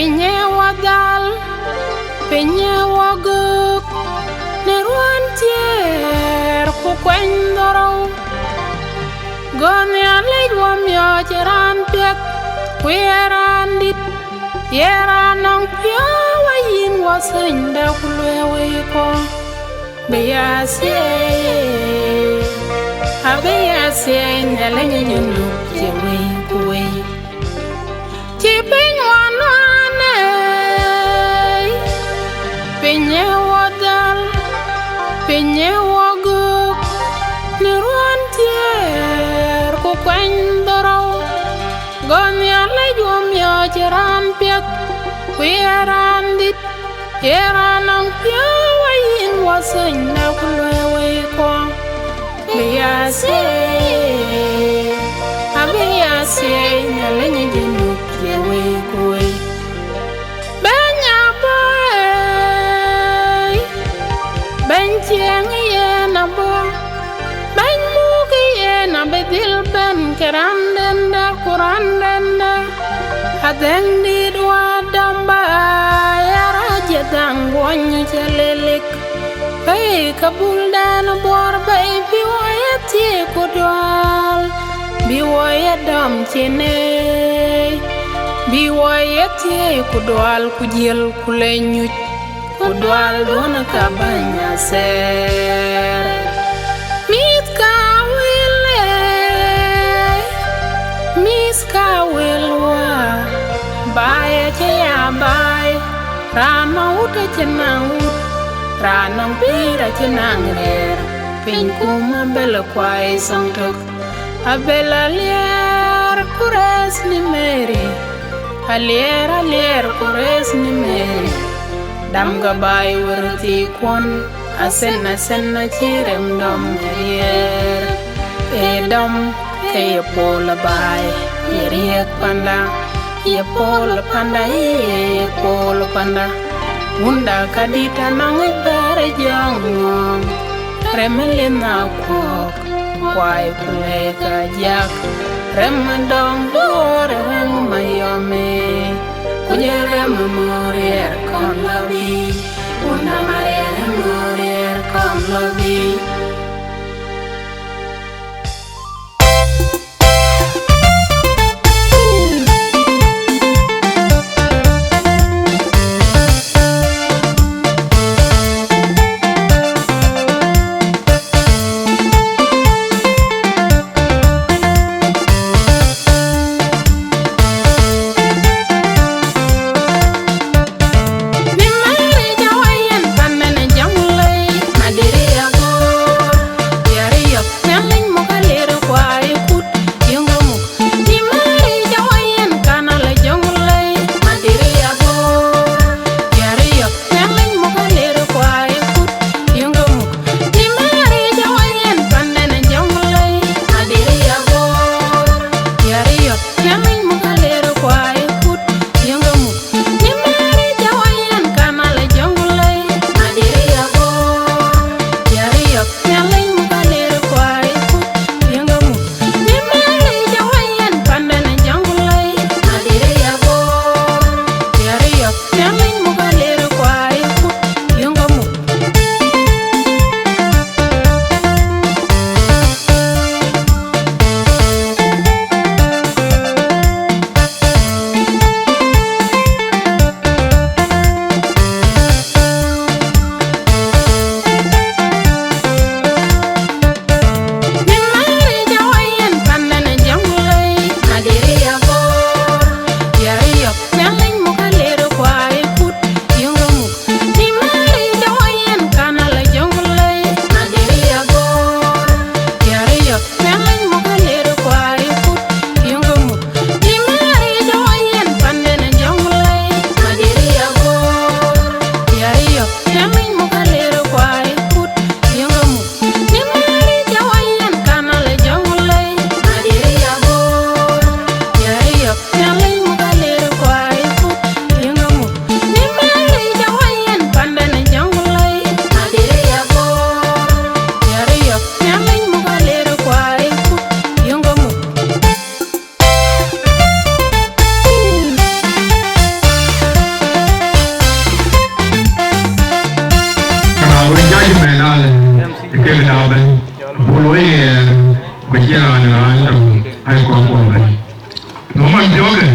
Penye wadal, penye waguk, neruan tier ku kwendoro. Goni alej wam yo cheran piet, kweran dit, yeran nong pyo wayin wasenda kulwewe ko. Beyase, abeyase nyalenye nyunu jewe kuwe. Chipin wanwane, penye wadal, penye waguk, niruan tier ku kwendoro. Goni alej wam yo cheran piet, kweran dit, yeran nong pyo wayin wasenda kulwewe ko. Beyase, abeyase nyalenye nyunu jewe kuwe. Benya boy, ben chieng ye na bo, ben mugi ye na bedil ben kerandenda kurandenda. Adeng di dua damba ya raja dangwanya celelik. Hey kabul dan bor bay biwaya tie kudwal, biwaya dam chene, biwaya tie kudwal kujil kulenyut, kudwal dona kabanya ser. Miska wilwa, baya chaya bay, rana uta chenang. Ranong pira chenang rer, pin kuma bela kwai song tok. Abela lier kures ni meri, alier kures ni meri. Dam gabai werti kwon, asen na chirem dom rier. Dom kaya pola bai, yeriek panda, ye pola panda. Munda kadita nang ibere jangong, remelina kok, kwai puleka jak, remandong dore reng mayome, kujere memorier kon labi, una marier memorier kon labi. Madiri ako kujiana na ai kwa no man joge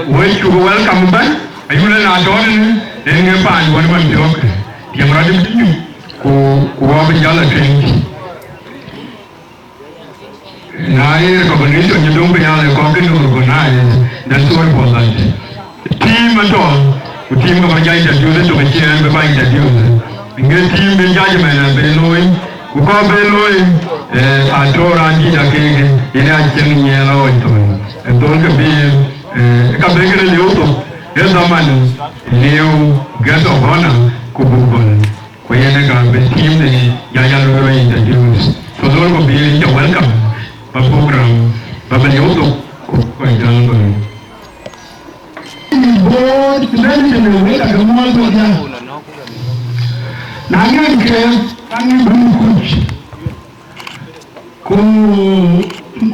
we to welcome back ayule na don nge pan wan man joge yamradi mtinyu ku wa bijala tengi na ye recognition you don't be ale ko ke no organize that's so important team at all team ko ja interview to be chair be ba interview nge team be jaje man be loy ku ko be loy atora ndi da kege ina chen nyela onto donc be ka be ke le auto e da man leo gato bona ku bubon ko yene ga be team ne ya ya lo interview so do be welcome pa program pa benyoto ko jango board president we la gamal to ya na ngeke ani bunkuch ko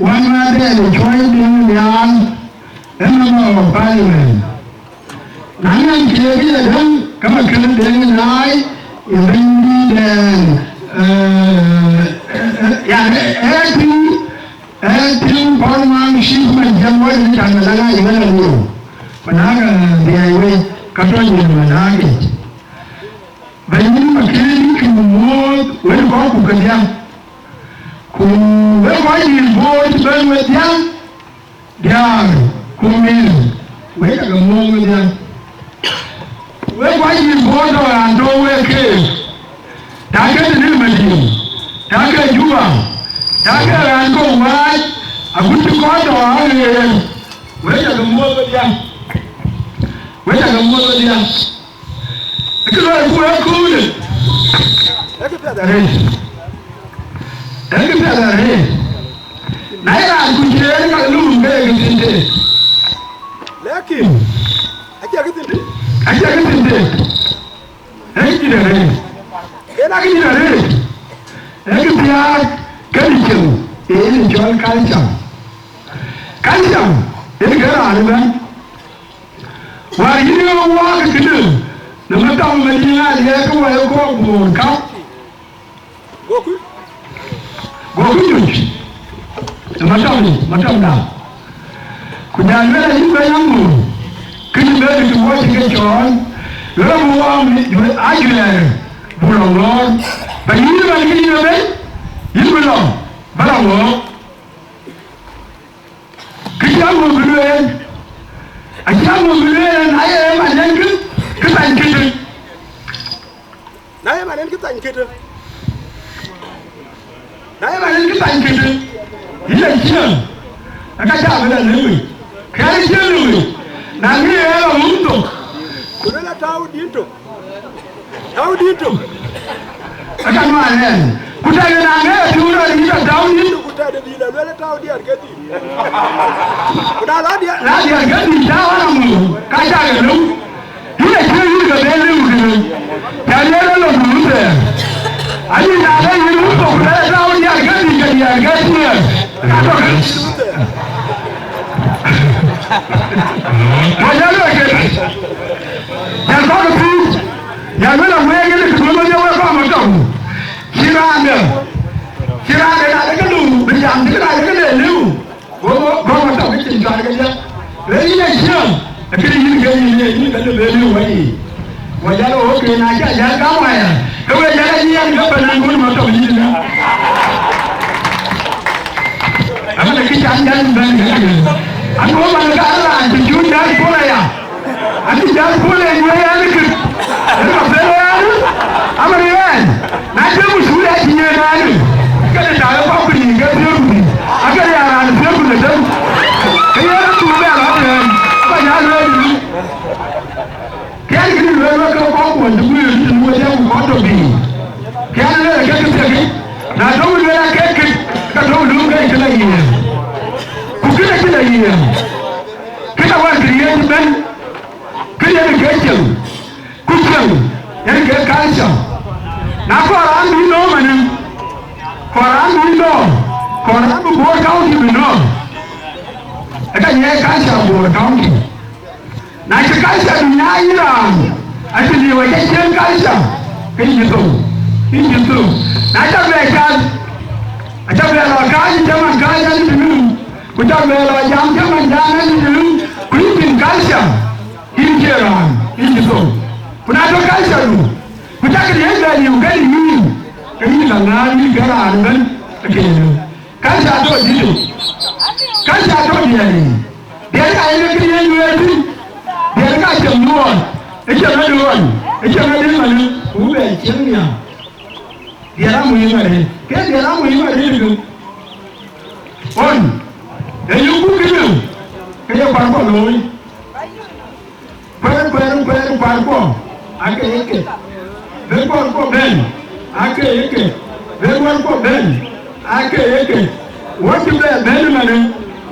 wana de join in yan emma parliament na ngeke ya dan kama kan de nai indi den ya tim parman shipment jamwa ni tangala ibana ni panaga diaiwe katonye manage bani makeli kumo we ko ku kanya ku we ko ni board ben we dia dia ku min we ka mo dia we ko ni board ando we ke daga ni mali daga juba daga ando wa agutu ko do ale we ka mo dia weta gambo dia ekelo ku ekule ekipela re naira kunjere ka lumbe gitinde lakin aja gitinde ekire re ela kire re ekipya kalicho ele jol kalcha ele gara alba wa yini wa ka kidu na mata madina ya ko wa ko ka goku yunji na mata da kunyanga yimba yangu kini bele to watch ke chon ramu wa mi ajle bulongo ba yini ba kini be yimba balawo kiyamu bulwe ajamu bulwe na ye manen kitan kitu na ye manen kitan kitu ile kina akaja bela lewe kai lewe na ngi era mtu kuna tau dito akama nen kutaga na ngi tuno ni tau dito kutaga bila wala tau dia argeti kuna la dia argeti dawa na mu kaja gelu ile kina ga bele mu ya lelo lo mute ali na le ni mtu kuna tau dia argeti ya argeti wajalo ke ya ko ku ya mela mwege ni kumo ya wa kwa matamu kirande na daga lu bijam daga daga lu go matamu kin ga daga ya reyi ne shiam akiri yin ga yin ga le lu wai wajalo ke na ya ga waya ko ya yin ga banan gun matamu yin na amana kicha anjan ban ako managa ala anjun dan pola ya anjun dan pola ni ya ni ke ko fere ya amari yen na je musula kinye na ni kada da ko ku ni ga ni aga ya ran se ku da ke ya tu ba la ni ba ya lo ni ke ni ni lo ko ku ni ku ni mo ya ku ko to bi ke ni le ke ke na do ni la ke ka do lu ke kala yi kila yia kita wa create ben kila ni kechen kuchen yani ke kalcha na ko ran ni no manan ko ran bo county ni no aka ye kalcha bo county na ke kalcha ni na ira ati ni wa ke kalcha kin jito na ta be kan ata be la kaji jaman kaji ni dulu kuda melo jam jaman jaman ni dulu kuitin calcium injeran injiso kuna to calcium kuda kiri gani ugani ni kiri langani gara angan kiri calcium to dito calcium to diani dia ka ile kiri yueti dia ka jamuan eja na duwan eja na dimani ube chenya dia la muhimare ke dia la muhimare dulu on eyuku kidu kaya parko loy per parko ake be parko ben ake be parko ben ake wati be ben mane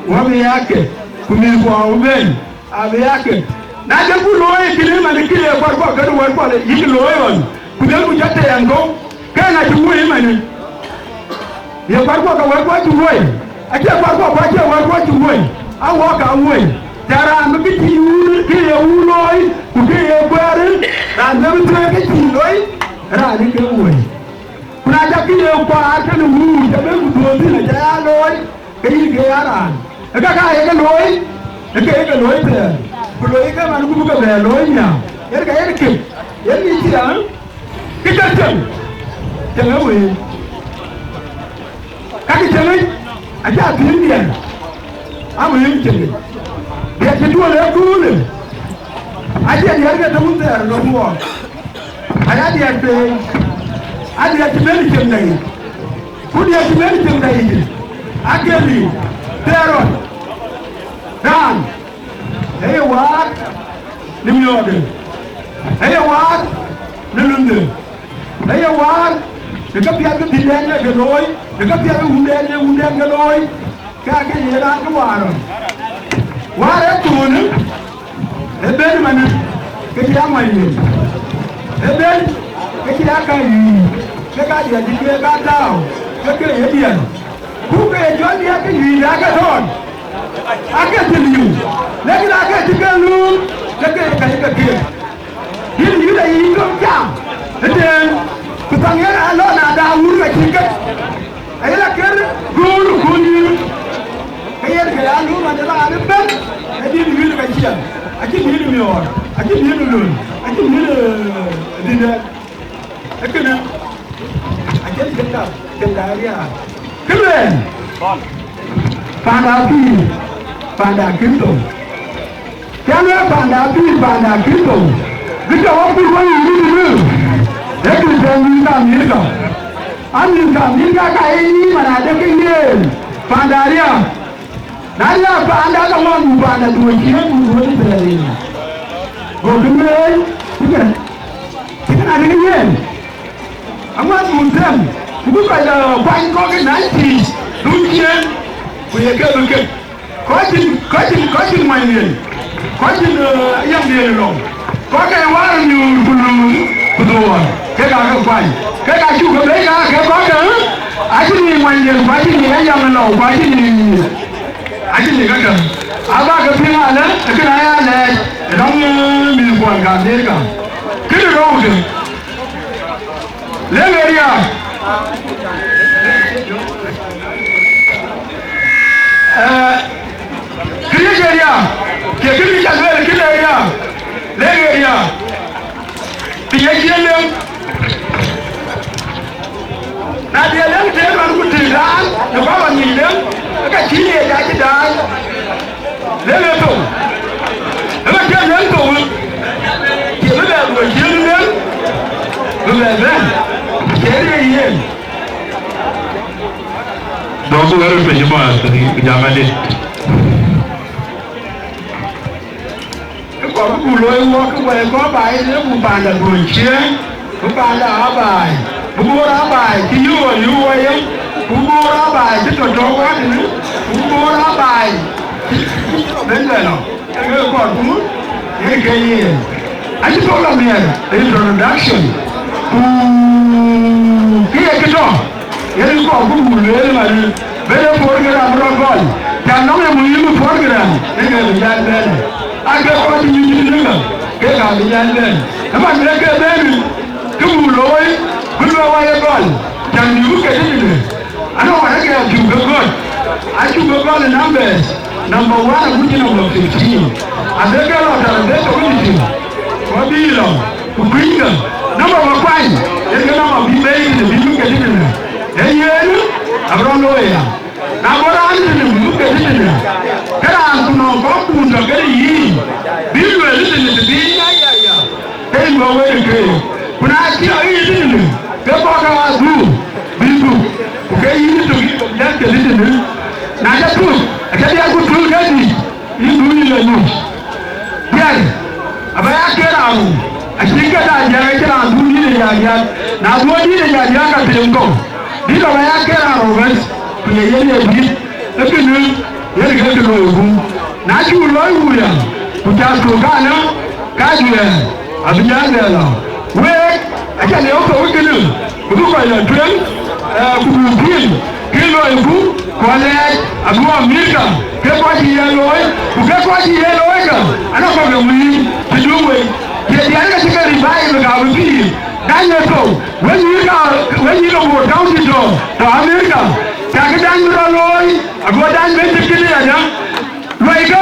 wami yake kumilwa ben abe yake na je ku loy kile mane kile parko gadu war ko yiki loy on kudel ku jatte yango kana tuwe mane ya parko ka war ko tuwe ake parko ko ake war ko tuwe awo ka we dara mbiti yulu ke yuloi ku ke yebare na nabi ke tiloi ra ni ke we kuna ja ke ko ate no mu ja be ku dozi na ja loi ke yi ke ara ka ye ke loi ke loi te ku loi ka man ku ka be loi nya ke ni ti an ke ta te we ka ke te aja tindia amu yimchenge dia kitua le kule aja dia ga tamunta no mo aya dia te adia timeli chemdai kudia timeli chemdai akeli teron dan hey wat nimyode hey wat nilunde hey wat de kapia ke dilenya ke loy de kapia ke hunde ke loy ka ke yela ke waro ware tunu eben man ke ya mani eben ke ya ka yi ke ka ya di ke ka dao ke ye dian ku ke jo dia ke yi da ka don ake tiliu legi da ke tikelu ke ke yi da yi ko jam eden kutangera alona da wuru ka tiket ayela ker gulu gulu kayer ke alu ma da ala ben edi ni ka chia aki ni ni yor aki ni ni lun aki ni dinda akena akeli kenda ria kelen bon pada kinto kana pada kinto kita waktu ko ni Eku jangka milka kaini mana ada kini pandaria, naya panda kawan panda dua kilo dua dari, golongan kita ada kini, amat muntem, itu kalau Bangkok nanti dunia, punya ke, kau mainin, kau yang dia long, kau kayak warna belum kedua. Cái đó không phải cái đó chú không lấy ra cái có nữa ai chứ gì ngoài nhiều phải chứ gì ấy dòng lẩu phải chứ gì ai chứ gì cái cần ba cái phim này cái này đóng mình quản cả thế cả cái đó đâu được lấy về đi à cái gì đi à cái gì chẳng về cái này à lấy về đi à thì cái gì lên na dia lang dia man ku tiran e ba wa ni lang ka chi ye da chi dai le to e ba ke lang to ki le da wo chi le le ke ye ye do ko garo pe jama ni jama ni ko ku lo wo ko ba le mu ba da go chi ku ba da ba bubura bai ki yuwa yam bubura bai ki to to wa ni bubura bai benda no e ko ku e ke yi ani to la mi introduction ki e ki to e ko ku le ma ni be program ro gol ya no me mu program e ke ya ben a ke ko ni ni ni ke ka mi ya ben e ma ne ke ben ku loy Gulwa wa yebal, jangan dibuka ini. I don't want to get to God. I should go on the numbers. Number 1, which is number 15. And they get out of that community. What be long? To bring them. Number 1, they get out of the baby in the people getting in there. Hey, I don't know where. Now, what I'm in the book getting in there. Get on to know what to get in. Be listening to be. Hey, go away to go. When I see how you did it, get back out of the book. Okay, you need to get the listening. Now that's good. I can't get good to get it. You do it in the news. Yes. I can't out. I think that I can't do it in the yard. Now, what did the yard can go? These are my can't out of us. We are yelling at me. Look at you. You're going to go. Now you learn who you are. Put us to Ghana. Kajua. I've been there now. Wait. I can't also look at you. Look at your train. Kilo ibu, college, abu Amerika, kekwaji yellow, kekwaji yellow ega. Ano kwa gumuni, tujuwe. Yeye katika revive gawi. Danyo when you go down to America, take danyo loy, abu danyo bentikili aja. Loiga,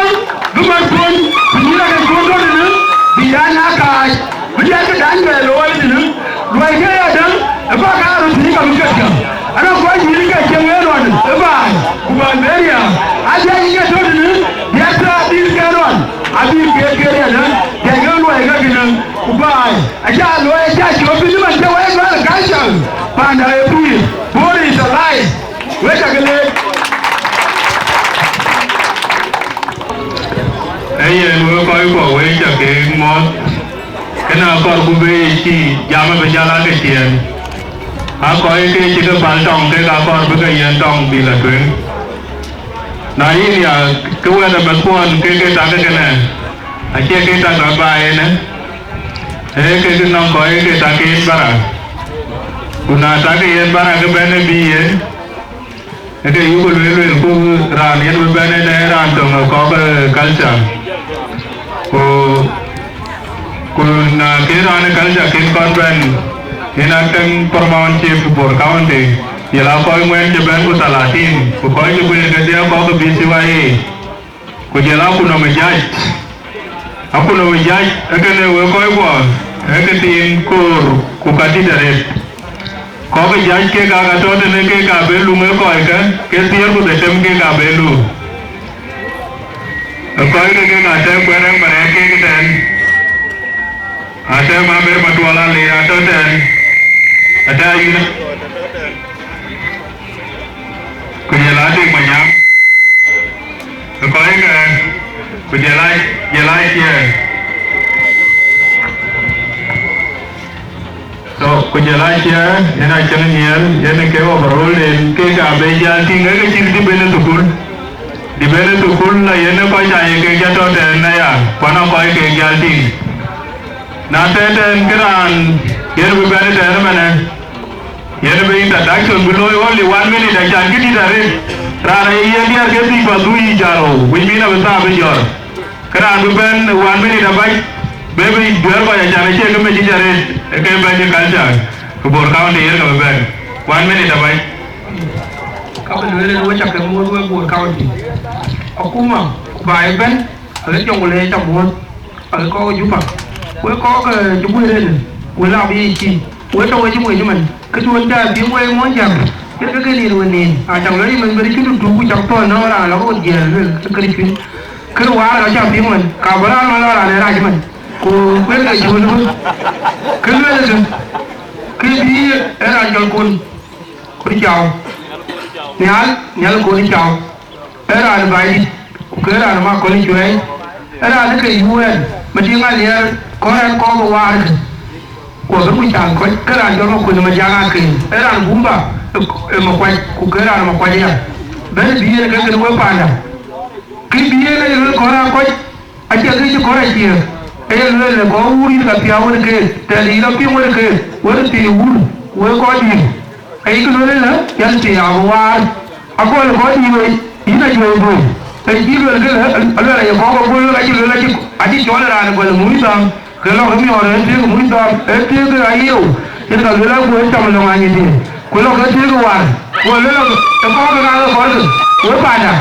duman pun, punyira ke kondo dinu, biyana kai. Biyana danyo loy dinu, loiga aja. Apa karu sini kamu kerja? Ada kau jadi kerja meron, apa? Bukan beria. Ada yang kerja tu ni, biasa abis keron, abis kerja ni, jangan lupa kerja ni. Bukan, aja lupa aja. Cuma pilih macam mana kerja? Pandai pilih, boleh selai. Wajah kelak. Ayah, kau wajah kelak mod. Kenapa kau beri jaman berjalan kecian? Aku ini juga bantong ke kapal bergaya tong bila tu. Nah ini ya, kau ada berpuan ke tak kena. Asyik kita tak baik ne. Ke nong kau ke tak kian barang. Guna tak kian barang ke benda biye. Ke ibu lulu ku ran yang berbenda daerah tong kau culture. Kuna kira ane culture kin korban. Inatang permainan chef bor kaunti, ialah kau main jaban ku talatin, kau je punya kerja kau ke bisiwai, kau jelah aku nama judge, akan kau buat, akan tin ku kati dari, kau ke judge ke kagak tahu ni ke kabelu kau ke tiar ku detem ke kabelu, kau ke kata barang mereka ke dan, ada mamer matuala le atau dan. Ada ini, kejelas yang banyak. Kau ingat, kejelas je. So kejelas je, yang akan ni, yang kewa berol, yang kega beja tinggal ke ciri di benda tukul lah, yang kau caya kega tu dan naya, mana kau kega ting. Nanti dan keran. Here we better tell them, here we introduction below only 1 minute. I can't get it already. Rara, here getting for 2 jaro. We mean a major. Can we spend 1 minute about baby? Girl, I can't check a major. I came by the culture to work out the year of a bed. 1 minute about. Couple of little which I can move with county. Okuma, by Ben, a little later, I'll call you back. We'll call you in. Wala bici, wala wajib wajib man. Kecuali dia buat monjang, kita kini ruan ni. Ajang lagi memberi kita dulu jangkauan orang lalu dia keripin. Keluar aja biman, kabaran orang ada lagi man. Ku bela jual, keluar tu. Kebi era jangkauan, kuricau. Nyal kuricau. Era ada bayi, kera ada mak kuricau. Era ada keibuan, macam ngalir koran kau bawa. Kau berbincang, kerana orang kau nama jangan kini. Orang bumba, makwaj, kerana makwaj ya. Beri biar kan kedua pandang. Kini biar kan orang kau, aja kerja korang dia. Lele kau uri tapi awal ke, tadi tapi awal ke, awal ti uri, awal kau di. Ayo lele lah, yang ti awal. Aku awal kau di, ini jual bu. Tadi jual ke, awal yang kau boleh lagi lagi, aja jual orang kau muisam. Kalau kami orang itu muda, itu ke ayu, kita kalau buat sama orang ini, kulo ka tiga war wo le ko ka ga ko wo pada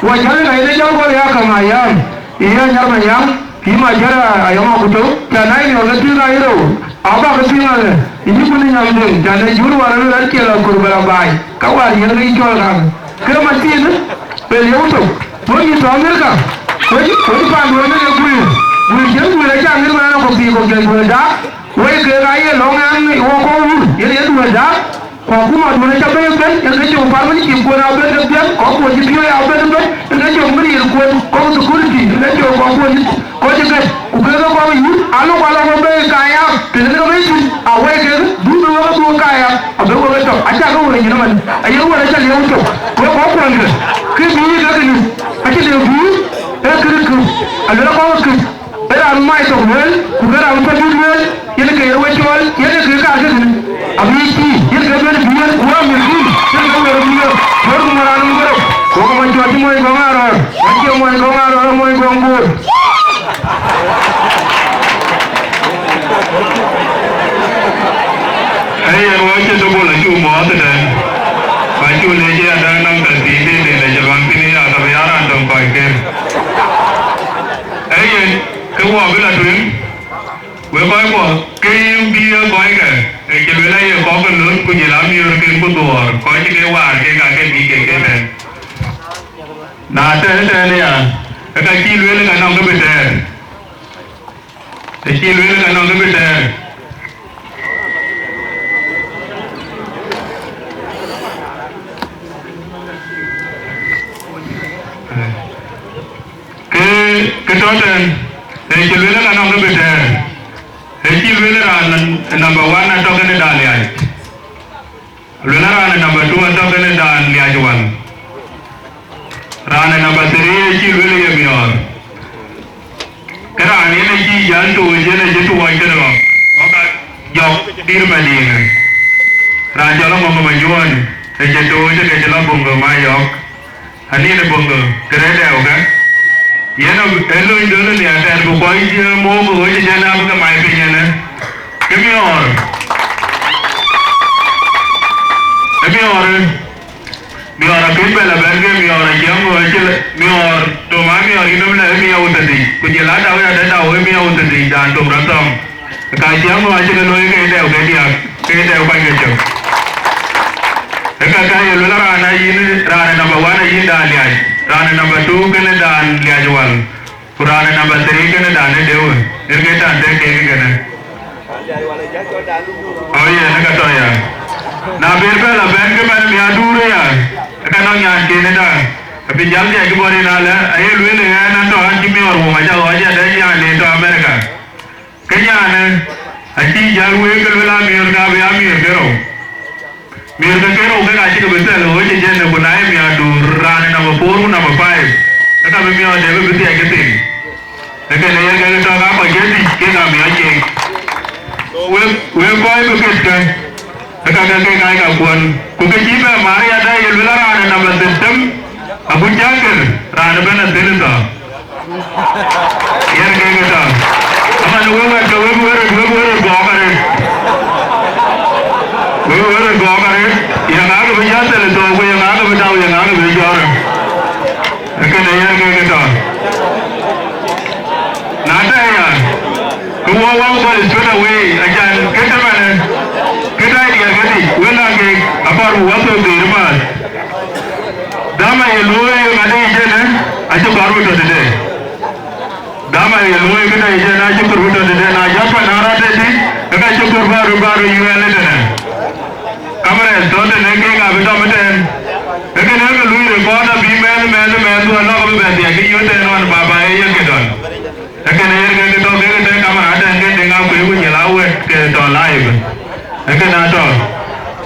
wo jare ga ile jago ya kama yam iya nyama yam kima jara ayama kuto tanai no lati na iro aba ka tinga le ini kuni nyam den jane juru wala le ke la kurbala bai ka war yen ga chol ga ke ma tin pe yoto wo ni to amerika wo pa ndo ne ku wo je ku le ja ngir ma ko bi ko je ko da wo ke ga ye lo ngan wo ko ye ye du da ko kuma do ne ta be ben ye ke jo par ni ki ko na be de ben ko ko ji biyo ya be de ben ne jo ngri ko to kulti ne jo ko ko je ke ku ke ko yi alo ko la ko be ka ya te ne ko be tu a we ke du no ko du ka ya a be ko be to a ta ko wo ni man a ye wo ne ta le to ko ne ke bi ga ni a ti le bu e ke ku a le ko ku era mai to wel ku ga ko du wel ye ne ke ye we chol ye ne ke ka ke ni abiti ye ke be bi wa mi ku ye ke be bi ko ko mara no ko ko ma jo ti moy ko maro ma ti moy ko maro moy ko ngur ai ya wo che do bola ju mo ta da ba ju le je da nang ta ti de le je bang ti ni ya ta ya ran dong ba ke ai ye ke wo bi la tu we ba ko ke bi ya ko ke e ke le ye ko ko lu ku ni la mi ro ke ku do ko ji ke wa ke ka ke bi ke ne na ta ne ya ka ki lu le ga nang do be te ki lu le ga nang do be te ke to ten e ki lu le ga nang do be te e ki lu le ran number 1 na to ke ne da le ai lu le ran number 2 to ke ne da le ai wan ran number 3 e ki lu le ye mi or kara ni ne ki jan to je ne je to wa ke no ka yo dir ma ni ne ran jo lo mo ma yuan e je to je ke lo bongo ma yo ani ne bongo kre de o ga ye no elo ndo ne ya ta ko ko je mo mo je na ba ma pe ne ne ke mi or mi or ke be la ben ke mi or je mo je mi or to ma mi or ino ne mi o ta di ku je la da wa da o mi o ta di dan to ra tom ka je mo a je no ke de o ke dia ke de o ba ke jo ka ka ye lo la na yin ra na number 1 yin da li ai ra na number 2 ke ne dan li ai wal Kurana number 3 ke ne dan ne de o er ke ta de ke ne oh ye na ka to ya na ber pe la ben ke man mi adure ya ka no nya ke ne da abi jam je ke bori na la ay lu le na to an ki mi or mo ma ja o ja de ya ne to America ke nya ne a ti ja lu ke lu la mi or ka be a mi ke ro mi or ke ro ke ga ti ke be se lo je ne ko na mi adur ra ne number 4 number 5 ka be mi o de be ti ke tin ke ne ya ke to ka ko je ti ke ga mi a je we boy be ke ka ka kuan ku ke ji be mari ada ye lu la ra ne number system abu jangir ra ne be na tin ta yer ke ta ama no we go go ka re go ka re ya na ga be ya te le to we ya na ga be ta ya na ga be jo ra ke ne yer ke ta na ta ya ku wa ko straight away ajan ke ta ma ne ke ta ya ke ti we na ke apar wa to de ma dama ye lo ye ma de je ne a je baru to de dama ye lo ye ke ta je na je baru to de na ja pa na ra de ti ka je baru yu ele de ne kamera to de ne ke ga be to me de ke ne ke lu re ko da bi me do na ko be de ke yu de no ba ba ye ke don ke ne ye ke to ke de kamera de ke de ga ku ye la we ke to live ke na to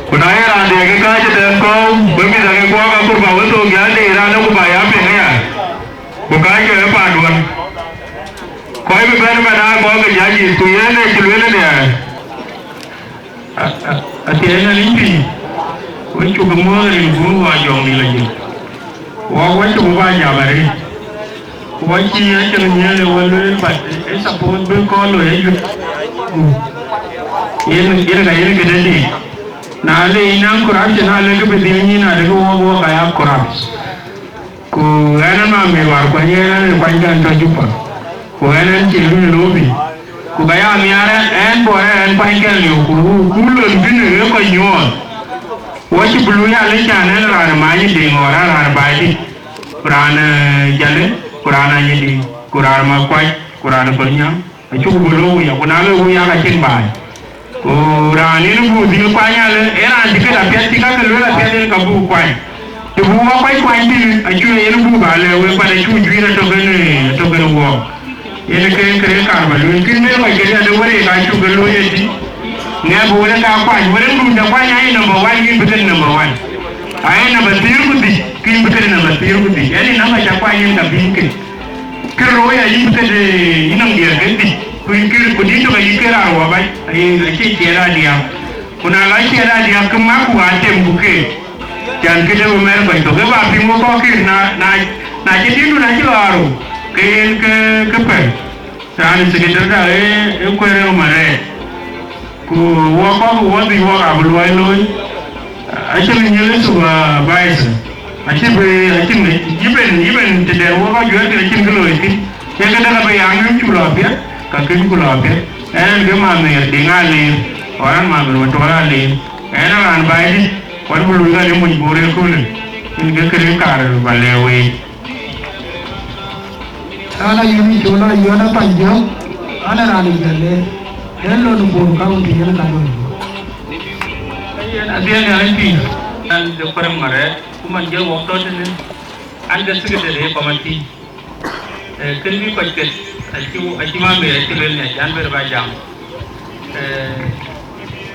kuna ye ra de ke ka je de ko be mi da ke ko ga ku ba wo to ya de ra no ku ba ya pe ne ya ku ka ke pa don ko be be na ko ke ja ji ku ye ne ji le ne a ti ne ni pi wo chu ko mo ri bu wa jo ni la ji wa wa chu ba ya ba ri wa chi ye che ne le wa le ba e sa po be ko lo ye yu ye ne ke de ni na le nan corruption na le be dinyi na le wo kaya corrupt ku ana ma me war kwa nyera kwa ngan to jupa ku ana chilu lobi ku kaya mi ara en bo en kwa ngan yo ku lo binu ko nyon wo chi bulu ya le chana ra ma ni de ngora ra ba di kurana jale kurana yidi kurana ma kwa kurana ko nyam chu bulu ya kuna le wo ya ka chin ba kurani ni bu di kwa nya le era dikela pia tika ke le pia ka bu kwa to bu wa kwa ndi a chu ye bu ba le we pa le chu ju na to gene wo ye ke ka ba lu kin me wa ke ya de wore ka chu gelo ye di ne bu le ka kwa wore bu da kwa nya ye number 1 yin bitin number 1 ai na ba tir ku di kin bitin na ba tir ku di yani na ma ja kwa yin ka bin ke ro ya yin bitin de inam dia ke di ku di to ga yikera wa ba ai ce kera dia kuna la kera dia kuma ku ate mbuke jan ke de mer ba to ga ba pi mo ko ke na je di na ji aro ke pe ran se ke da ko re o mare ku wa ko wa di wa ga bu wa lo a ce ni le su ba ba ese a ce ne iben te de wa ga ju ke cin lo ti ya ga da ba yang chu lo bia kakin kula ke en ge ma me dingali orang ma lu to ala le en ran bai di wan bulu ga le mun bore ko le in ge kere kar ba le we ana yumi jola yona panjo ana ran de le en lo no bor ka un tiene ka no en abia ne an pi an de param mare kuma je wo to ne an de sigete le komati ken bi ko ke aci ma me aci le ne jan ber ba jam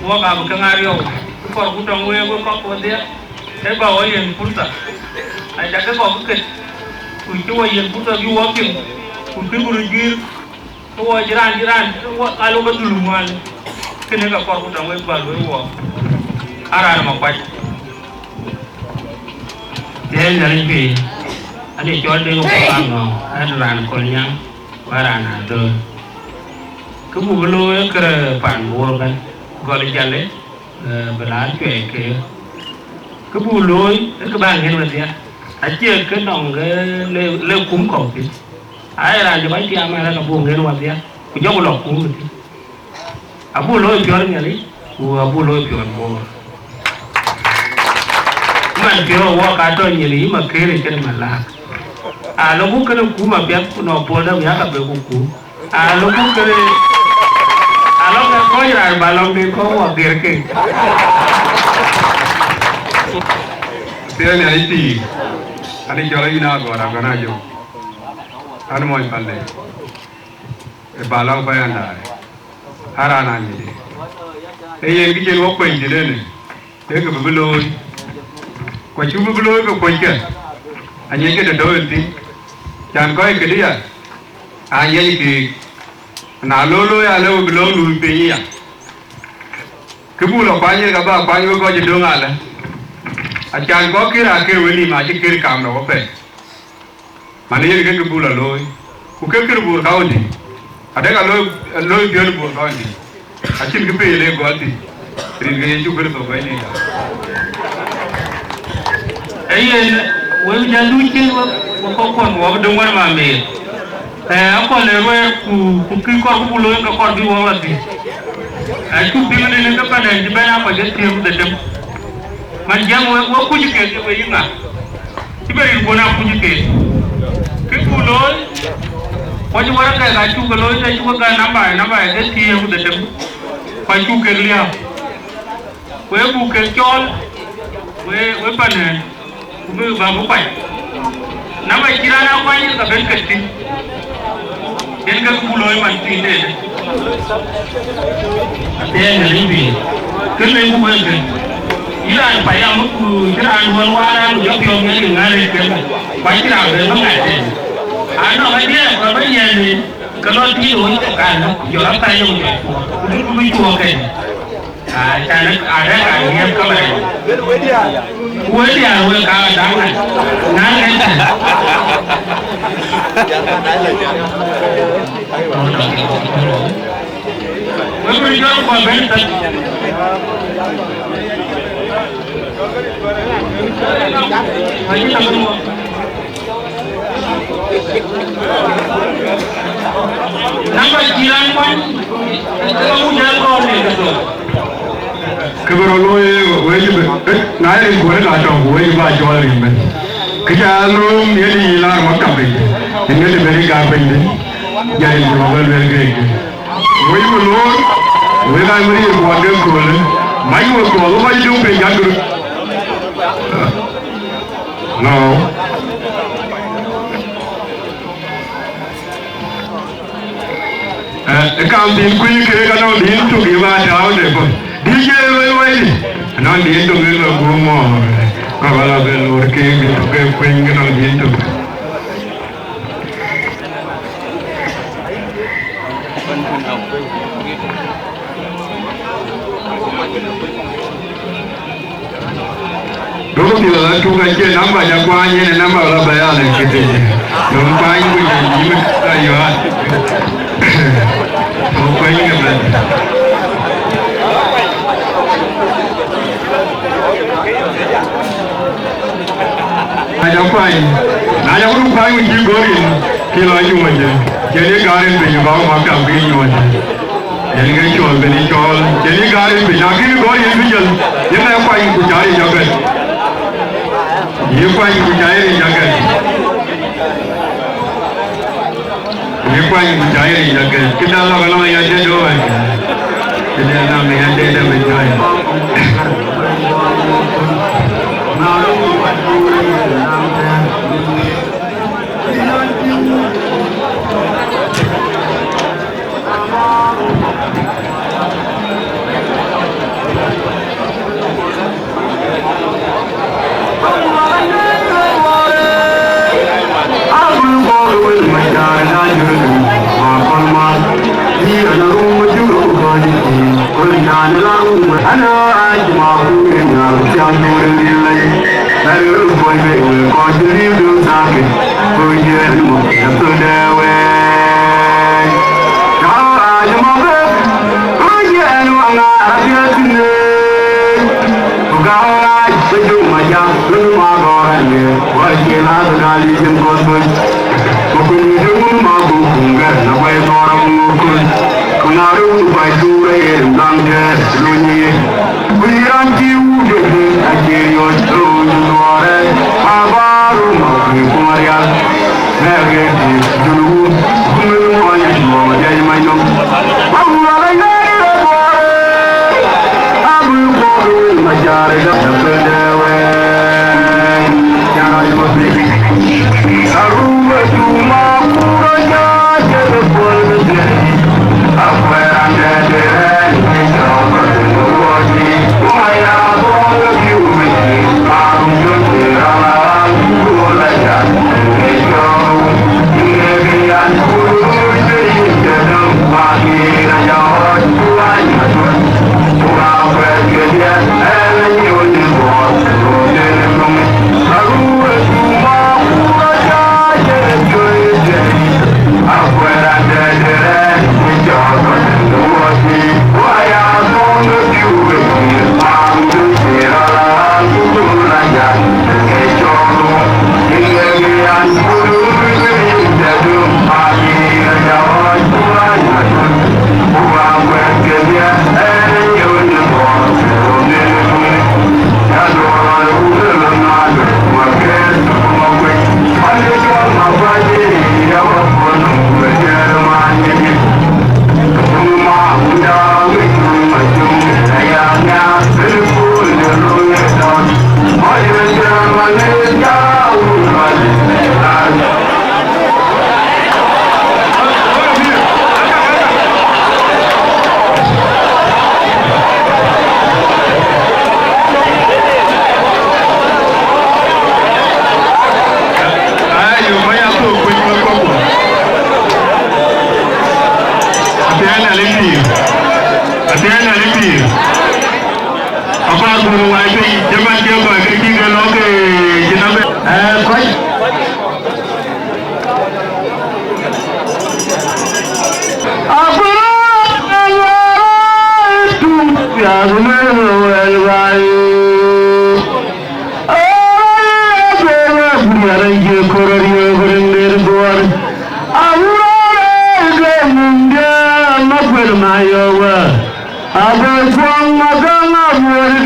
wo ga bu kan ariyo ko ku ton we ko de e ba wo yen pulta ai da ko ku ke ku ci wo yen pulta bi wo kim ku ki bu ngir ko wo jiran wo alo ba dulu mal kene ga ko ku ton we ba lo wo ara ma pa den na ri ani jode ko ba no an ran ko nyang warana do kubu belo ke pan bol kan gol jale bela ke kubu loy ke ba ngin wa dia aje ke nong le kum ko ti ai ra je ba ti ama ra bu ngin wa dia ku jogo lo kum ti abu loy pior nyali ku abu loy pior bo man pior wa ka to nyali ma kere ke mala a lo ku kene ku ma bia no polda ya ka be ku a lo ku kene a lo ka ko ya ba lo de ko wa ger ke tiene ahí ti ani jora ina agora gana yo anu mo palle e bala ba yanda hara na ni e ye gi je wo ko ndile ne e ko be lo ko chu be lo ko ko ke anye ke de do ti jan ko ke dia anye ki na lo ya le lo lu pe ya ke bu lo pa ye ga ba pa yo ko je do ngala a jan ko ki ra ke we ni ma ji ke kam no pe ma ne ye ke bu lo lo ku ke bu ka odi ada ga lo bi lo bu ka odi a chin ke pe le go ati rin ge ju ber to ba ni we jandu ci ko kon wo do ngor ma me ko le ro ku ki ko bu lo ko bi wo wati a ku bi ne ne ka ne di bana ko je ti de dem man jam wo ku ji ke we yinga ti bari ko na ku ji ke ki ku lo ko ji wara ka ga chu ko lo je chu ga namba de ti de dem ko chu ke liya we bu ke chol we pa ne ku ba bu pa na ba kirana kwa ni ka ben katti den ka ku loy man ti de den limbi kun ne ku ba ke ila pa ya mu ku kiran wal wara yo yo ne ngare ke ba kira be ba ga de ano ba dia ko ba ye ni ka lo ti do ni ka na yo la ta yo ku ku mi ku ke cara ada yang kemarin, dia kalau jangan, Accounting quick, I know the into give out down there. DJ way, and on the end of the room, Kavala or King to get queen on the into. Don't you like to get a number of one and a number of biology? Don't find with you are. I don't find with you going, kill on you again. Jenny Garden being about what I'm being on. Jenny Shaw, Benny Shaw, Jenny Garden being not going to go individual. You never find Kujari Jagat. You find Kujari Jagat. You find Kujari Jagat. Kita kalau yang ada dua. Kita nak yang ada macam.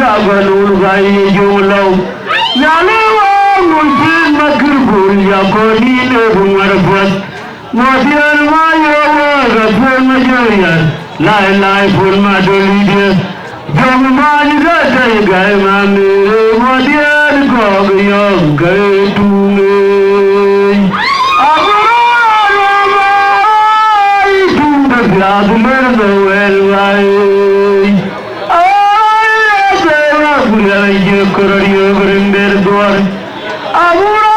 ga balul gai jumlo yalewa mujin makrubul ya koni ne bungarfat modiar mayo ga fun majoyan lai lai fun madolide jom mani ga tai gai mamire modiar ko yo gai tunge God murder well why I say you could you bring their door Abura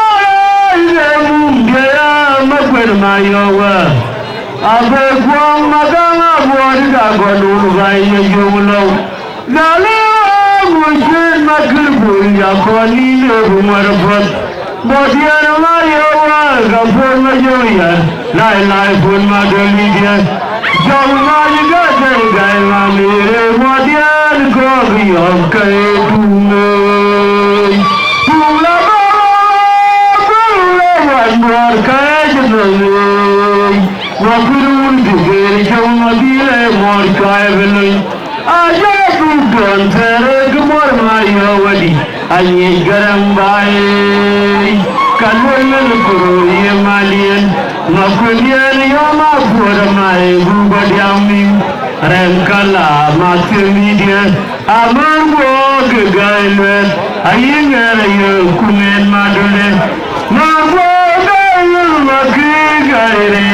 my yoga Abe Guam Magana Wanda Guanuga you know Nala Mushin Makurbu Yakoni Rumarabot Bodiana Mayoga Gafur Majoya Lai Pun Madolidia Jomani got a guy, Mammy, what the other coffee of Kaytume. One more Kaytume. What could you do? Jomabile, more Kayville. I just don't take more my already. I ain't got by. Kalwala Kuru, Malian. Makulian Yama for my Bubadiami, Rankala, Matimidia, Amango, Gailet, Ayinga, Kumen Madule, Mago, Makigare,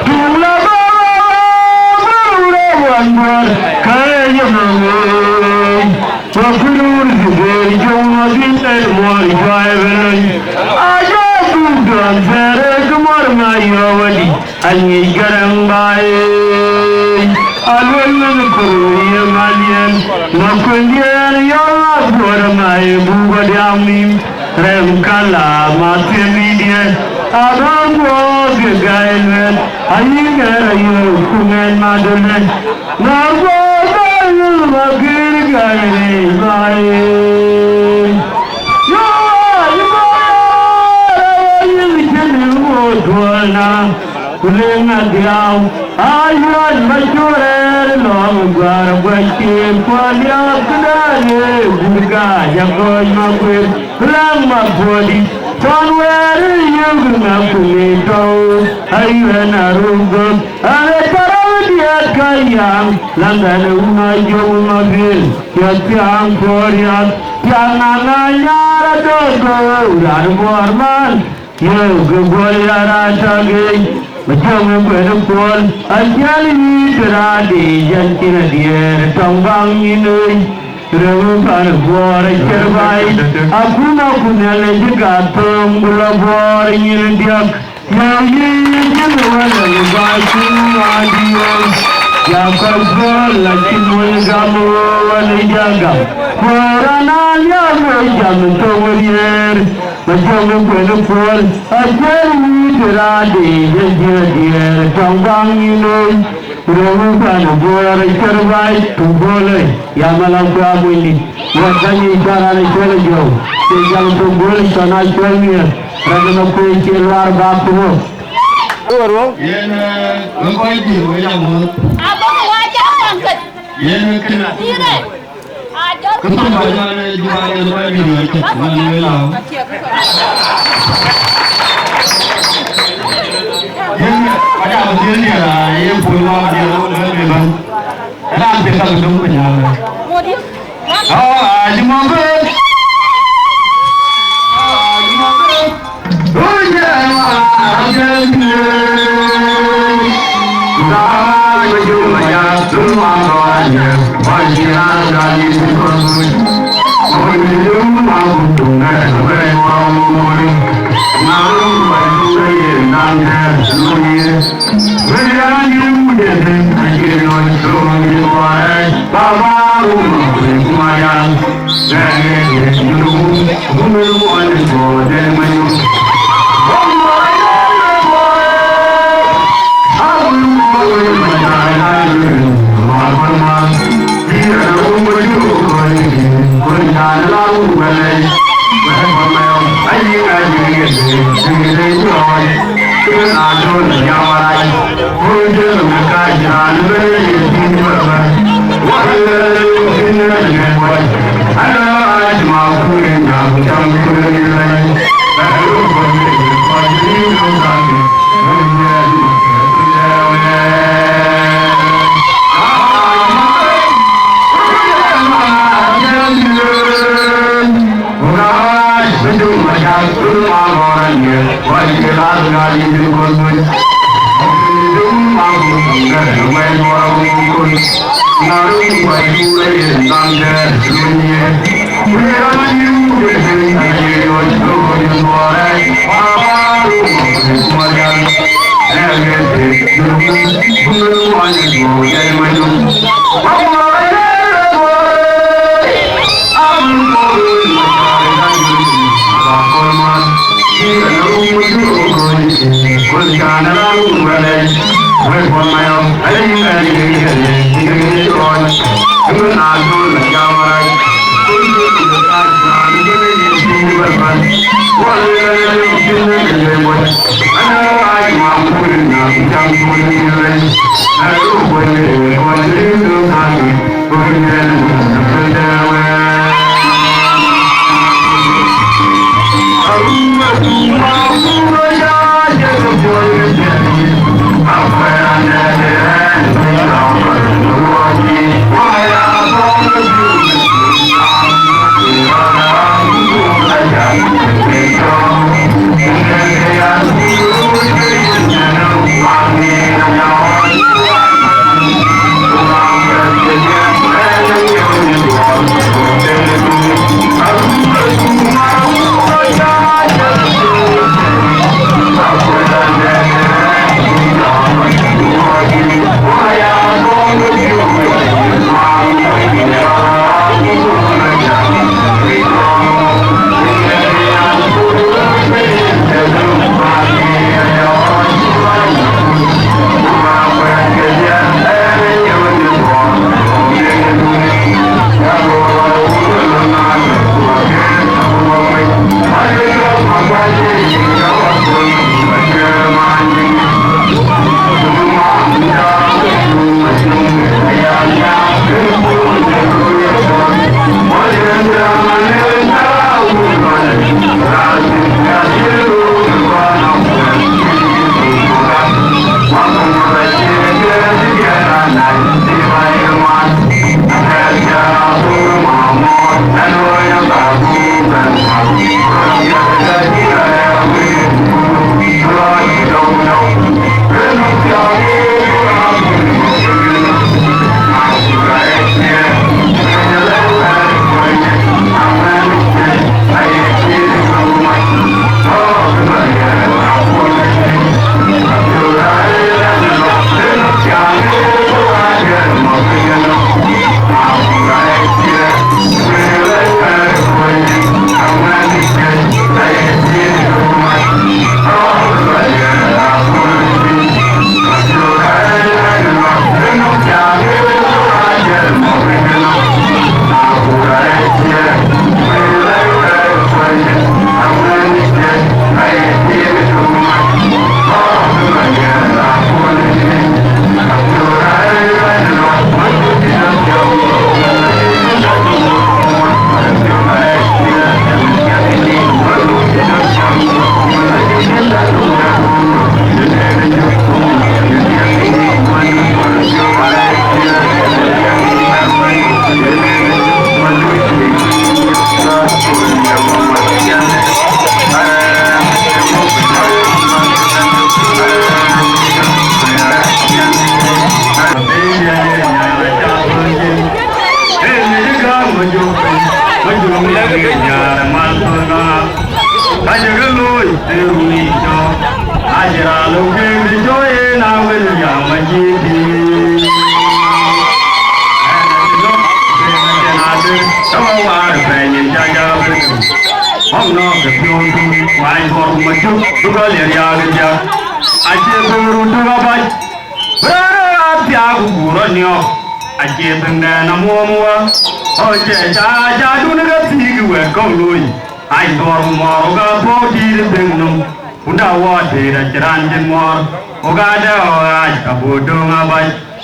Tula, one more, Kayamame, Makur, the Jomazin, and more driver. Ani garam bae, alwala kuruye malian, makundian yawa boramai bubadiami, remkala matemidia, abango gailen, ayingara kumen madone, nago gayu magir gaile bae. Kulenga diao, ayat masyure long garbakin kualia kedale burga jagoy magwir ram mabodi tonwer yugna kulito ayana rugo ale parodiat kayang langan umajo magil yatiang koryat tianana yara dogo ran borman yug goyara tagay Macam perempuan anjali terade jantina dia tombang ini terbukan buat cerbai aku nak kunale juga tombol buat ini dia yang ini mana baju dia yang kau lagi mengamu wali jaga korana yang macam tombolier macam perempuan anjali terade jantina tombang ini terbukan buat cerbai tombol yang malam kamu ini waktunya cara jual jauh tinggal tombol sana jualnya rasa kau keluar bapu Yen ngoi di wo ya mo. Abang wajah angkat. Yen kena. Ini. Ajar. Kita baca jual jual video itu mana lah. Yen ada ujian dia lah. Yen pulau dia lebih bang. Ada kita belum punya. Modif. Oh, ajumabe.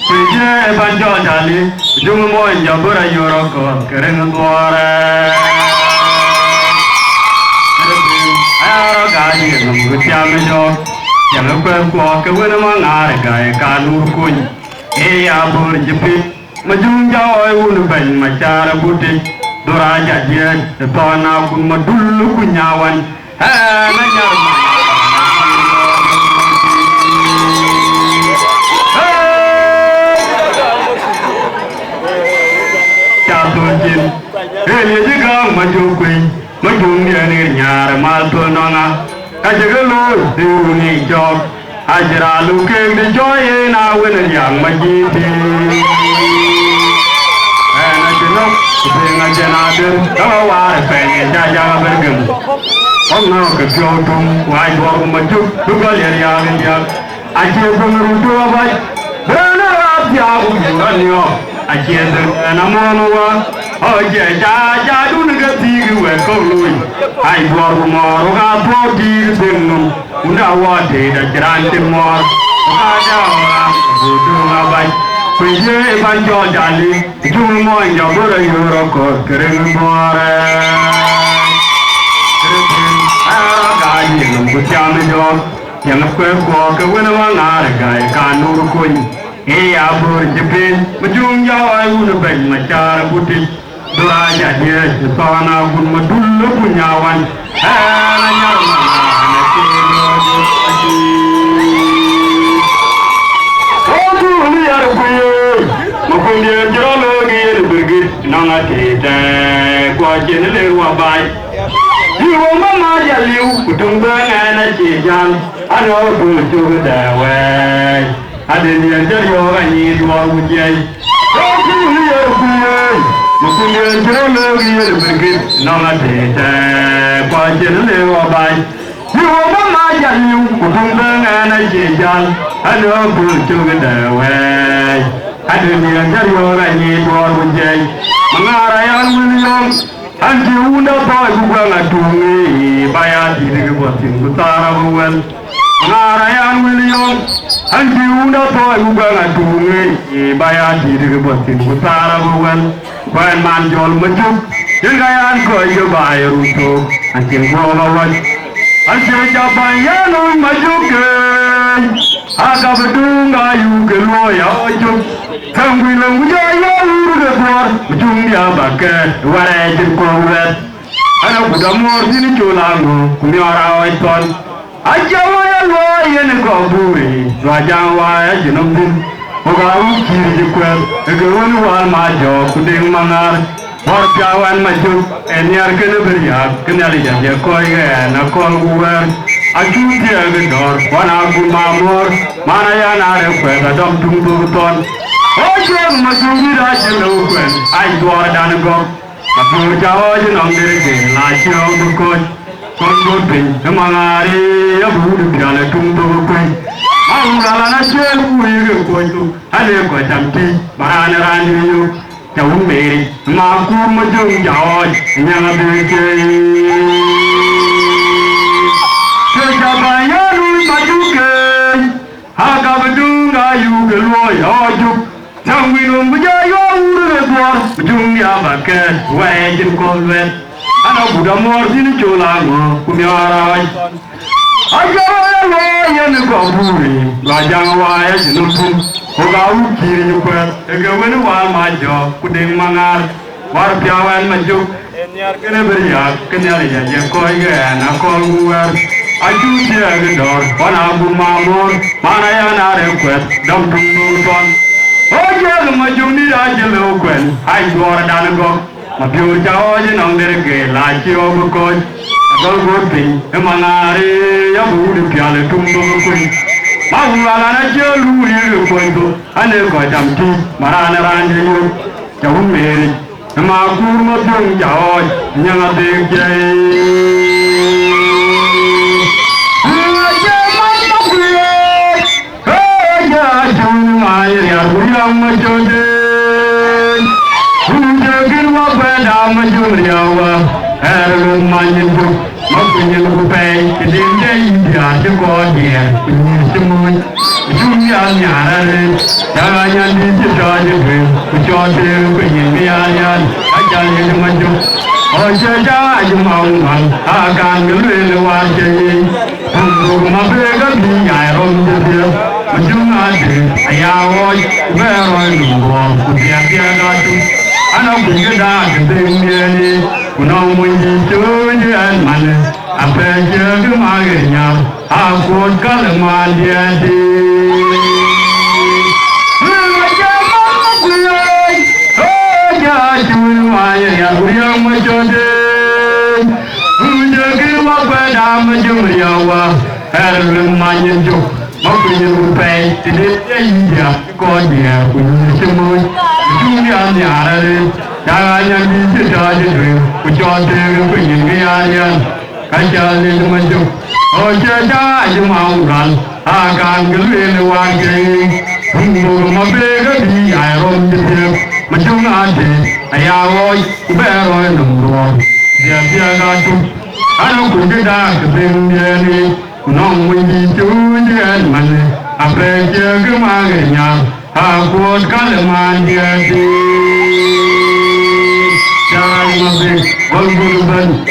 Pije banjo jali, jungu mo jambura yoroko, keren duare. Ayaro gaji nunggu tiamejo, jangan kuat ke wena mangare gaya kanur kuny. Iya berjepit, majung jauh unu bany macara butik, doraja dia, tona kun madulu kunyawan. Nanyar. Jatuhin, ini juga majung kuing, majung dia ni nyar mal tunanga, kajegalu diuni jog, ajralu keng di joye na wena yang majiti. Najenok, pengen jenader, kalau war pengen jaga bergem. Ono kejotung, wai dua majung, dua liar dia, aje pengerutu abai, benar tiap bulannya. Achieve Namonova, Oja, Jadu Negati, where Colui. I brought more, Roga, Zinum, Undawate, the Grande More, Raja, Budunabai, Pije, Banjo Jali, Jumo, Yabura, Euroko, Keremore. Aragadi, Kuchamijo, Yanakwe walk, a winner on Aragai, Kanuru Queen. Iya berjepit, majung jauh unu bany macara butik, doraja dia, setana kun madulu punyawan. Nanyar mana kilo aji. Aku liar kuye, mukun dia jalo gil bergit nanga tete, kuajen lewa bay. Iwo mama jaliu, kutung bengen cijan, ano bujuk dawai. Adeni anjaro ani dua ujai. Aku liar kuye, mukun dia jalo gil bergit nanga tete, kuajen lewa bay. Iwo mama jaliu, kutung bengen cijan, ano bujuk dawai. Adeni anjaro ani dua ujai. Mengarayan William, anji unda toy bukan atungi, bayar diri kebuatin utara bukan. Mengarayan William, anji unda toy bukan atungi, bayar diri kebuatin utara bukan. Bukan manjol mejuk, jangan kau je bayar untuk anji ngolawan. Anji jabayan mejuk ke, agak berdua juga loya ojuk. Tanggulang bujaya urut ujung dia bakat warai kuat. Anak muda mor sini culangu kumiara iton. Aja waya loya ni kaburi, wajang waya jenambin. Ogaru kiri kuat, egawan wal majo kuding mangar. Warjawan maju, eniar kena beriak, kena lihat dia koi na kol kuat. Aju dia gedor, wana mamor, mana ya nare kuat adam tunggu ton. Ojo masuk raja lukuen, ay dua dan gok. Tapi jauh je nam derke, lajau berkot, kondor pin, semangari ya budu biara tunggu kuen. Mangala nasi kuih kuen tu, ada kau jampi, barang ranjau, jauh meri, maku majung jauh, nyala derke. Sejabanya lu maju ke, agak bedung ayu keluar ojuk. Tangwilum bujaya urut buar, ujung dia bakat, wajib kolwet. Anak muda mor sini culangu, kumiara. Ajar loya ni kaburi, lajang waya jenupun. Ogau kiri kuat, egawen wal majo, kuding mangar, war piawan majuk. Eniar kena beriak, kena lihat je koi gana kol buar. Aju dia gedor, wana mamor, mana yang ada kuat, dam tunggu ton. Ojo maju ni raja lukuen, ay dua dan gok. Mabiur jauh je nang derke, lajau berkot. Agak gorping, emangari ya budu piala tunggu kuin. Mahu alana jelu lukuen tu, ane kau jamti, marana ranjau, jauh meri. Emakur matung jauh, nyanga derke. Air yang yang menjadi, menjadi wabah dan menjadi awal. Erlum manjung, Quỳnh của Pei thì đến đây nhà cho con nhẹ Quỳnh cho môi chúng nhà nhà ra đi nhà nhân đi cho cho chuyện cho tiền Quỳnh nhà nhân hãy cho những cái mình chung ôi chơi cha chúng mong mong càng những người quan chơi cùng mà về các đi dài hôm chưa mà chúng ta thì ai ơi về rồi đừng buồn cùng nhà kia ra chung anh ông cũng cái đa cái tình đi nó muốn đi chơi như anh mà anh phải chơi cái mà cái nhau anh muốn cái là mà đi đi người cha mong quý ơi ôi cha chui ngoài nhà quý ông mới cho đi người cái mà phải làm mà chúng nhau à hay là mà nhân chụp mong quý nhân phải thì đến đây nhà con nhà quý nhân môi chúng nhà đây nhà nhân đi chơi chuyện cho tiền quý nhân cái nhân cái chơi lên mình chụp ôi chơi cha chúng mong rằng càng cái liên quan cái cùng mà về cái đi dài hôm chưa mà chúng ta thì ai ơi bé rồi đừng buồn giờ kia ra chung anh cũng cái đa cái tình đi nó mình đi chơi như anh mình về chơi cái mà cái nhà cuốn cái là mà đi đi chơi mà về vâng vâng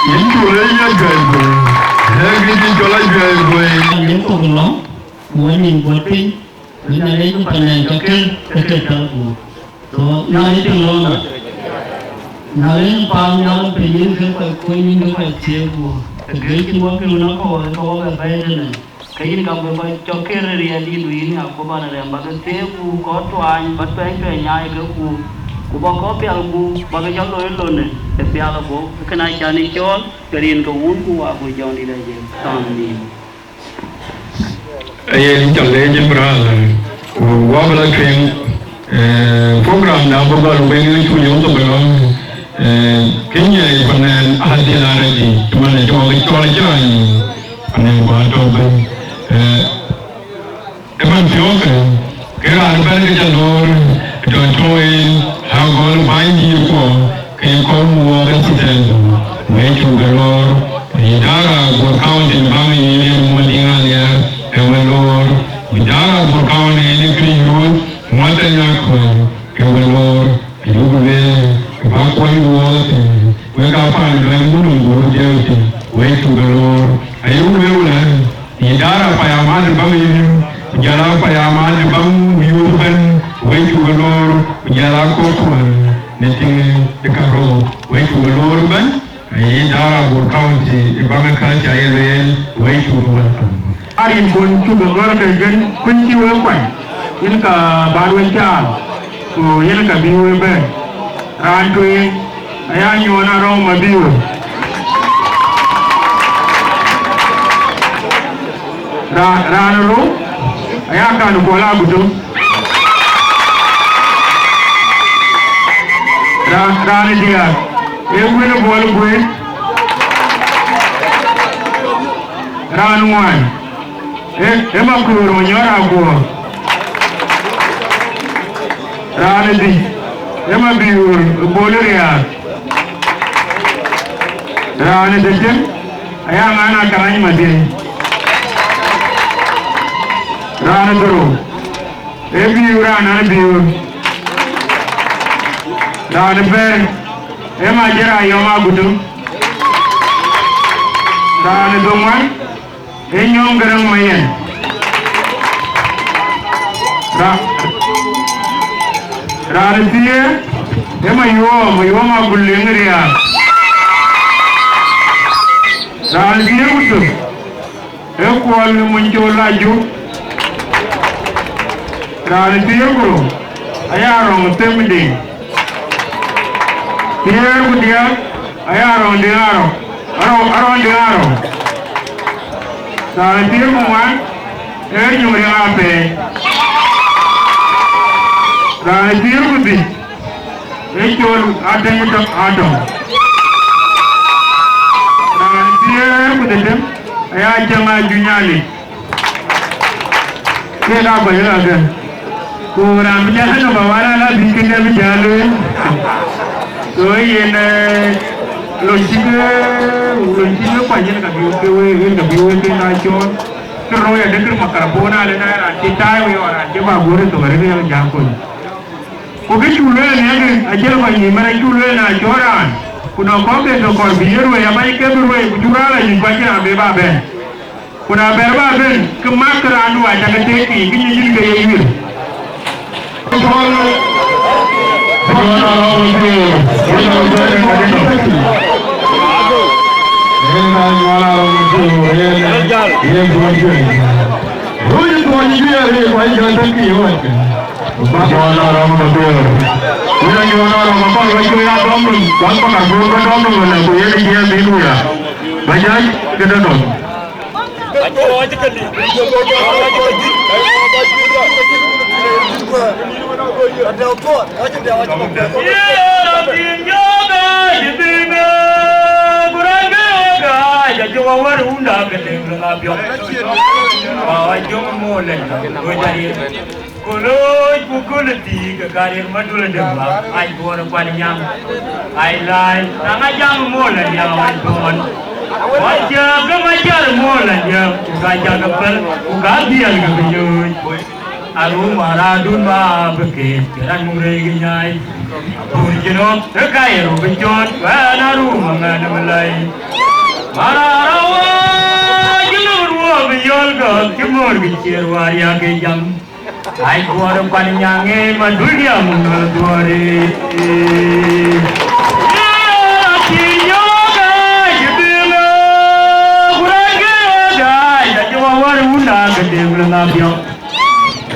những chỗ lấy ra chơi rồi cái gì cho lấy chơi rồi những con lóng mỗi mình mỗi pin những này lấy những phần này cho cái tàu của nói tiếng lóng nói những bao nhiêu cái những cái phải quay những cái phải chiều của cái chỉ muốn cái nó có cái phải thế này cái gì cả phải cho cái này đi đuổi này có bao nhiêu mà cái thế của có toan bắt phải cái nhai cái của bao có phải của bao cái giống rồi này cái phải là của cái này cho nên cho cái điền cái uốn của của giống đi đây gì toàn đi ai chọn lấy những bữa qua bên chuyện program nào cũng có bên những chủ yếu của mình cái này phần này anh đi làm cái gì chúng mình cho cái cho anh em qua cho bên em vẫn thiếu cái là bên cái chân rồi cho tôi hàng con vài nhiều của cái con mua cái system mấy chục cái lor thì đã là của cao thì bao nhiêu mua đi ngang nhà em lor đã là của cao này đi cái luôn mua tay nhà của cái lorอยู่บริเวณบางคนวัวที่เวลาผ่านเรื่องมุ่งวัวเดียวที่เวทุกโลอายุเวลาที่ดาราพยามาบางอยู่ยาลาพยามาบางอยู่เป็นเวทุกโลยาลาโคตรนี่ที่เด็กเขาเวทุกโลเป็นไอ้ดาราบุคคลที่บางครั้งใจเรียนเวทุกโลอาริบุญชุบโลกันกันคุณที่เวกันยินกับบาร์เวนจาko yen ka biwe be rantwe aya nyona ro ma biwe ro aya ka no bola gudu ni dia e wena bol gwe ran wan e ma ko ro nyora go Ranadi, ema biur boleria. Ranadi jem, ayam anak karangi mati. Ranadoro, biuran anak biur. Ranaber, ema jera ayam agudu. Ranadoman, enyong gerang mayen. Ranadia, ema yo ma gulengria. Ranadia kutu, ekual munculaju. Ranadia kuru, ayarong temdi. Dia kudia, ayarong diaro, arong diaro. Ranadia kuman, nyuri ape. Ranadia kuti, ekor adem tak adem. Ranadia kuti dem, ayah jangan junyali. Kita bayar aja. Kurang berjalan, bawa lah bikin dia berjalan. So ini lo chike kwa yin ka biwe ke na chon ke ro ya de ke makara bona le na ra ti tai we ora ke ba gore to gare ne ja ko ko ke chule ne ke ajel ba ni mara chule na choran kuna ko ke to ko biyeru ya bai ke biwe ku jurala ni kwa kina be ba ben kuna be ba ben ke makara anu wa ta ke te ki yin yin ke yir Arum maradun ma beke kiran muregi nyai burjino tekai rubijon wanaru mangana malai mararawa jinurwa biyol ga kimor bichir waria ke jam ai kuar panyange madulia munal duare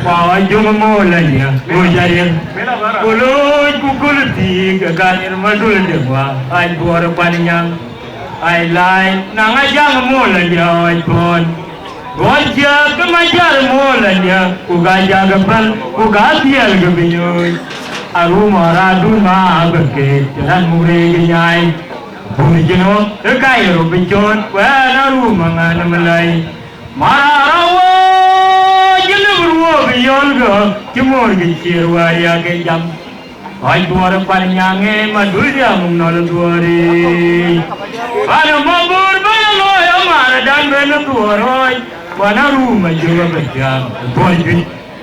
Pawan cuma mulanya, mujarir. Kulut kukul tiga kalir madul dewa. Ay buar panjang, ay lain nangajang mulanya ay pon. Gojja kemajar mulanya, ugaja gapal, ugatial gabinyoy. Aru maradun ma berke, jalan muregi nyai. Bujino terkaya rubijon, wanaru mangana malai. Marawa. Yolga, Timor Gishir, Waria Gajam. I bought a Panyange, Maduria, Munolari. Panamabur, Banaloya, Maradan, Venatoroi, Wanaru, Majua, the Point,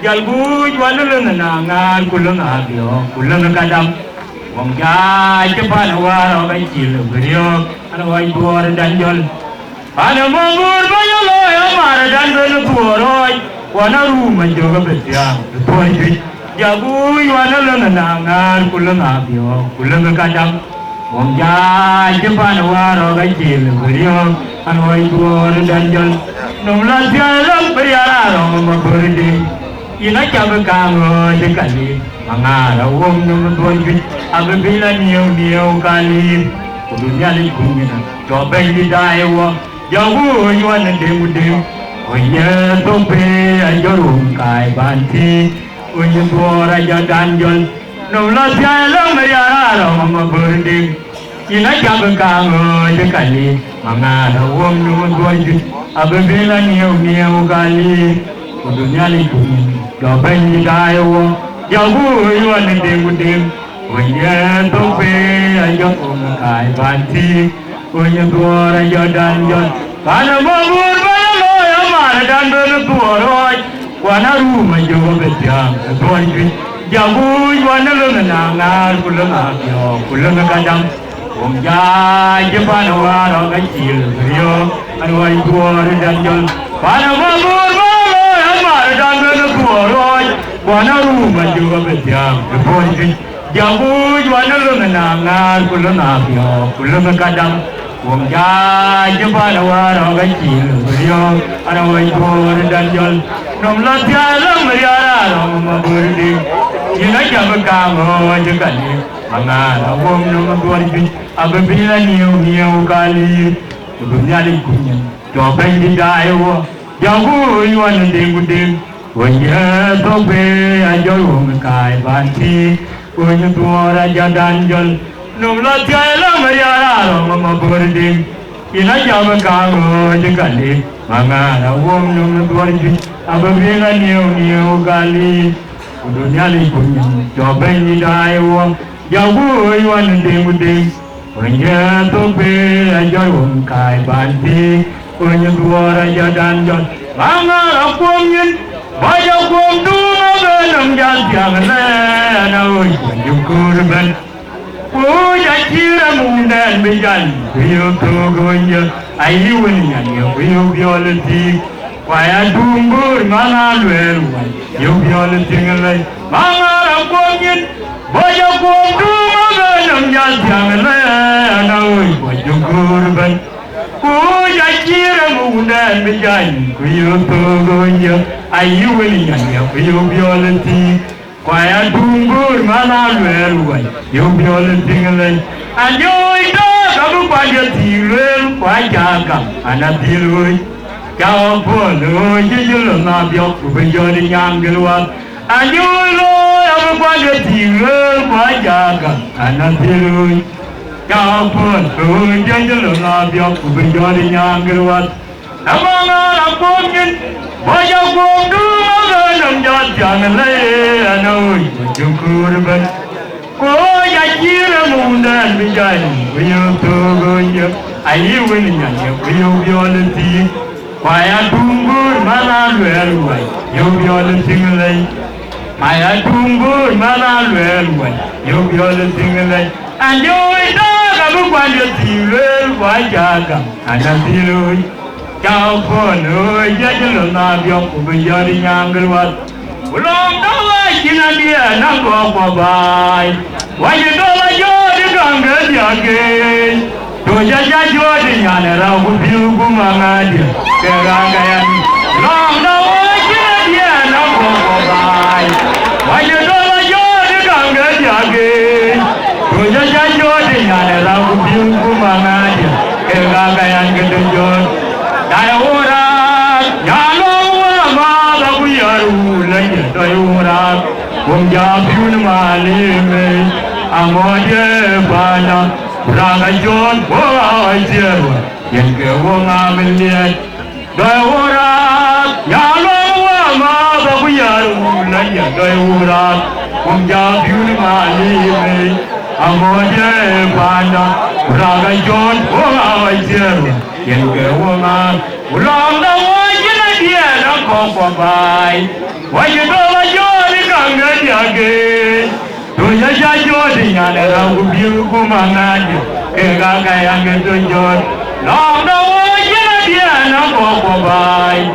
Yalbu, Wanalana, Kulunabio, Kulunakadam, Wonga, Japanawa, Chil, Video, and a white water dungeon. Panamabur, Banaloya, Maradan, Venatoroi. Wanaru majoga betia, poi jabu wanalana nangar kulangabio, kulangakadam, wongja Japan waro gajil, video, anoi duor danjol, nomla jalan periara maburde, ina cabakang dekali, mangara wong nom duor abila niu kali, kudunya likumina, coba di daewa, jabu yuan demu. Oye tope ajorum kai banti, oye tuora jadanjol, nomla jalan meriara maburde, ina cabakang dekali, mangara wong nom duor abila niu kali, kudunya likumina, coba di daewa, jabu yuan demu. Oye tope ajorum kai banti, oye tuora jadanjol, kana mabur. Dan bertuaroi, wanaru majoga betia, tuai jabu wanalana nangar kulangabio, kulangakadam, wongja Japanawa gajil, video, anwai tuar danjol, panamabur malo, amar dan bertuaroi, wanaru majoga betia, tuai jabu wanalana nangar kulangabio, kulangakadam. Wongja Japanawa gajil, video, anawai tuar danjol, nomla jalan meriara maburde, ina cabakang dekali, mangara wong nom duor abila niu kali, kudunya likumnya, coba di daewa, jabu yuan deng, wongja tope ajorum kai banti, wongja tuar danjol. Nomla jalan meriara maburde, ina cabakang dekali, mangara wong nom duor abila niu kali, kudunya likumnya, coba di daewa, jabu yuan deng, Punya tope aja kai banti, punya dua aja dan jon. Mangar aku ngin, baca kum tu magenam jangan lena oi punya kurban. Punya kira mundan bejan, punya togonya ayu ni punya biologi. Waya dumbur mana luar, yo biologi ngelai. Mangar aku ngin, baca kum tu magenam jangan lena oi punya kurban. Punya kira mundan bejan, punya togonya ayu ni punya biologi. Waya dumbur mana luar, yo biologi ngelai. Anjoi dah kamu pada tidur, wajah anak tidur. Kau pun jujur nabiak berjadi yang keluar. Anjoi lo kamu pada tidur, wajah anak tidur. Kau pun jujur nabiak berjadi yang keluar. Abang aku ingin wajah kudu magenam jangan lena kurban. Kau kira mundan bejan, kau togonya ayu ni kau biologi. Waya dumbur mana luar, kau biologi ngelai. Waya dumbur mana luar, kau biologi ngelai. Anjoi dah kamu pada tidur, wajah anak tidur. Kau pun jujur nabiak berjadi yang keluar. Ulang tahun kena dia nak apa baik. Wajib doa jadi gangga dia ke. Doa jadi yang rabu biru mangadia. Kerangkaian. Ulang tahun kena dia nak apa baik. Wajib doa jadi gangga dia ke. Doa jadi yang rabu biru mangadia. Kerangkaian ketujuh. Dayuran, Yalova, Mother, we are ruling. Dayuran, Wumjapun Malime, Amoje Bana, Raga John, Boajer, Yenga Million. Dayuran, Yalova, Mother, we are ruling. Dayuran, Wumjapun Malime, Amoje Bana, Raga John, Boajer. Yang kewongan, ulang tahun kena dia nak apa baik. Wajib doa jadi gangga dia ke. Doa jadi yang rabu biru mangadia. Kerangkaian ketujuh. Ulang tahun kena dia nak apa baik.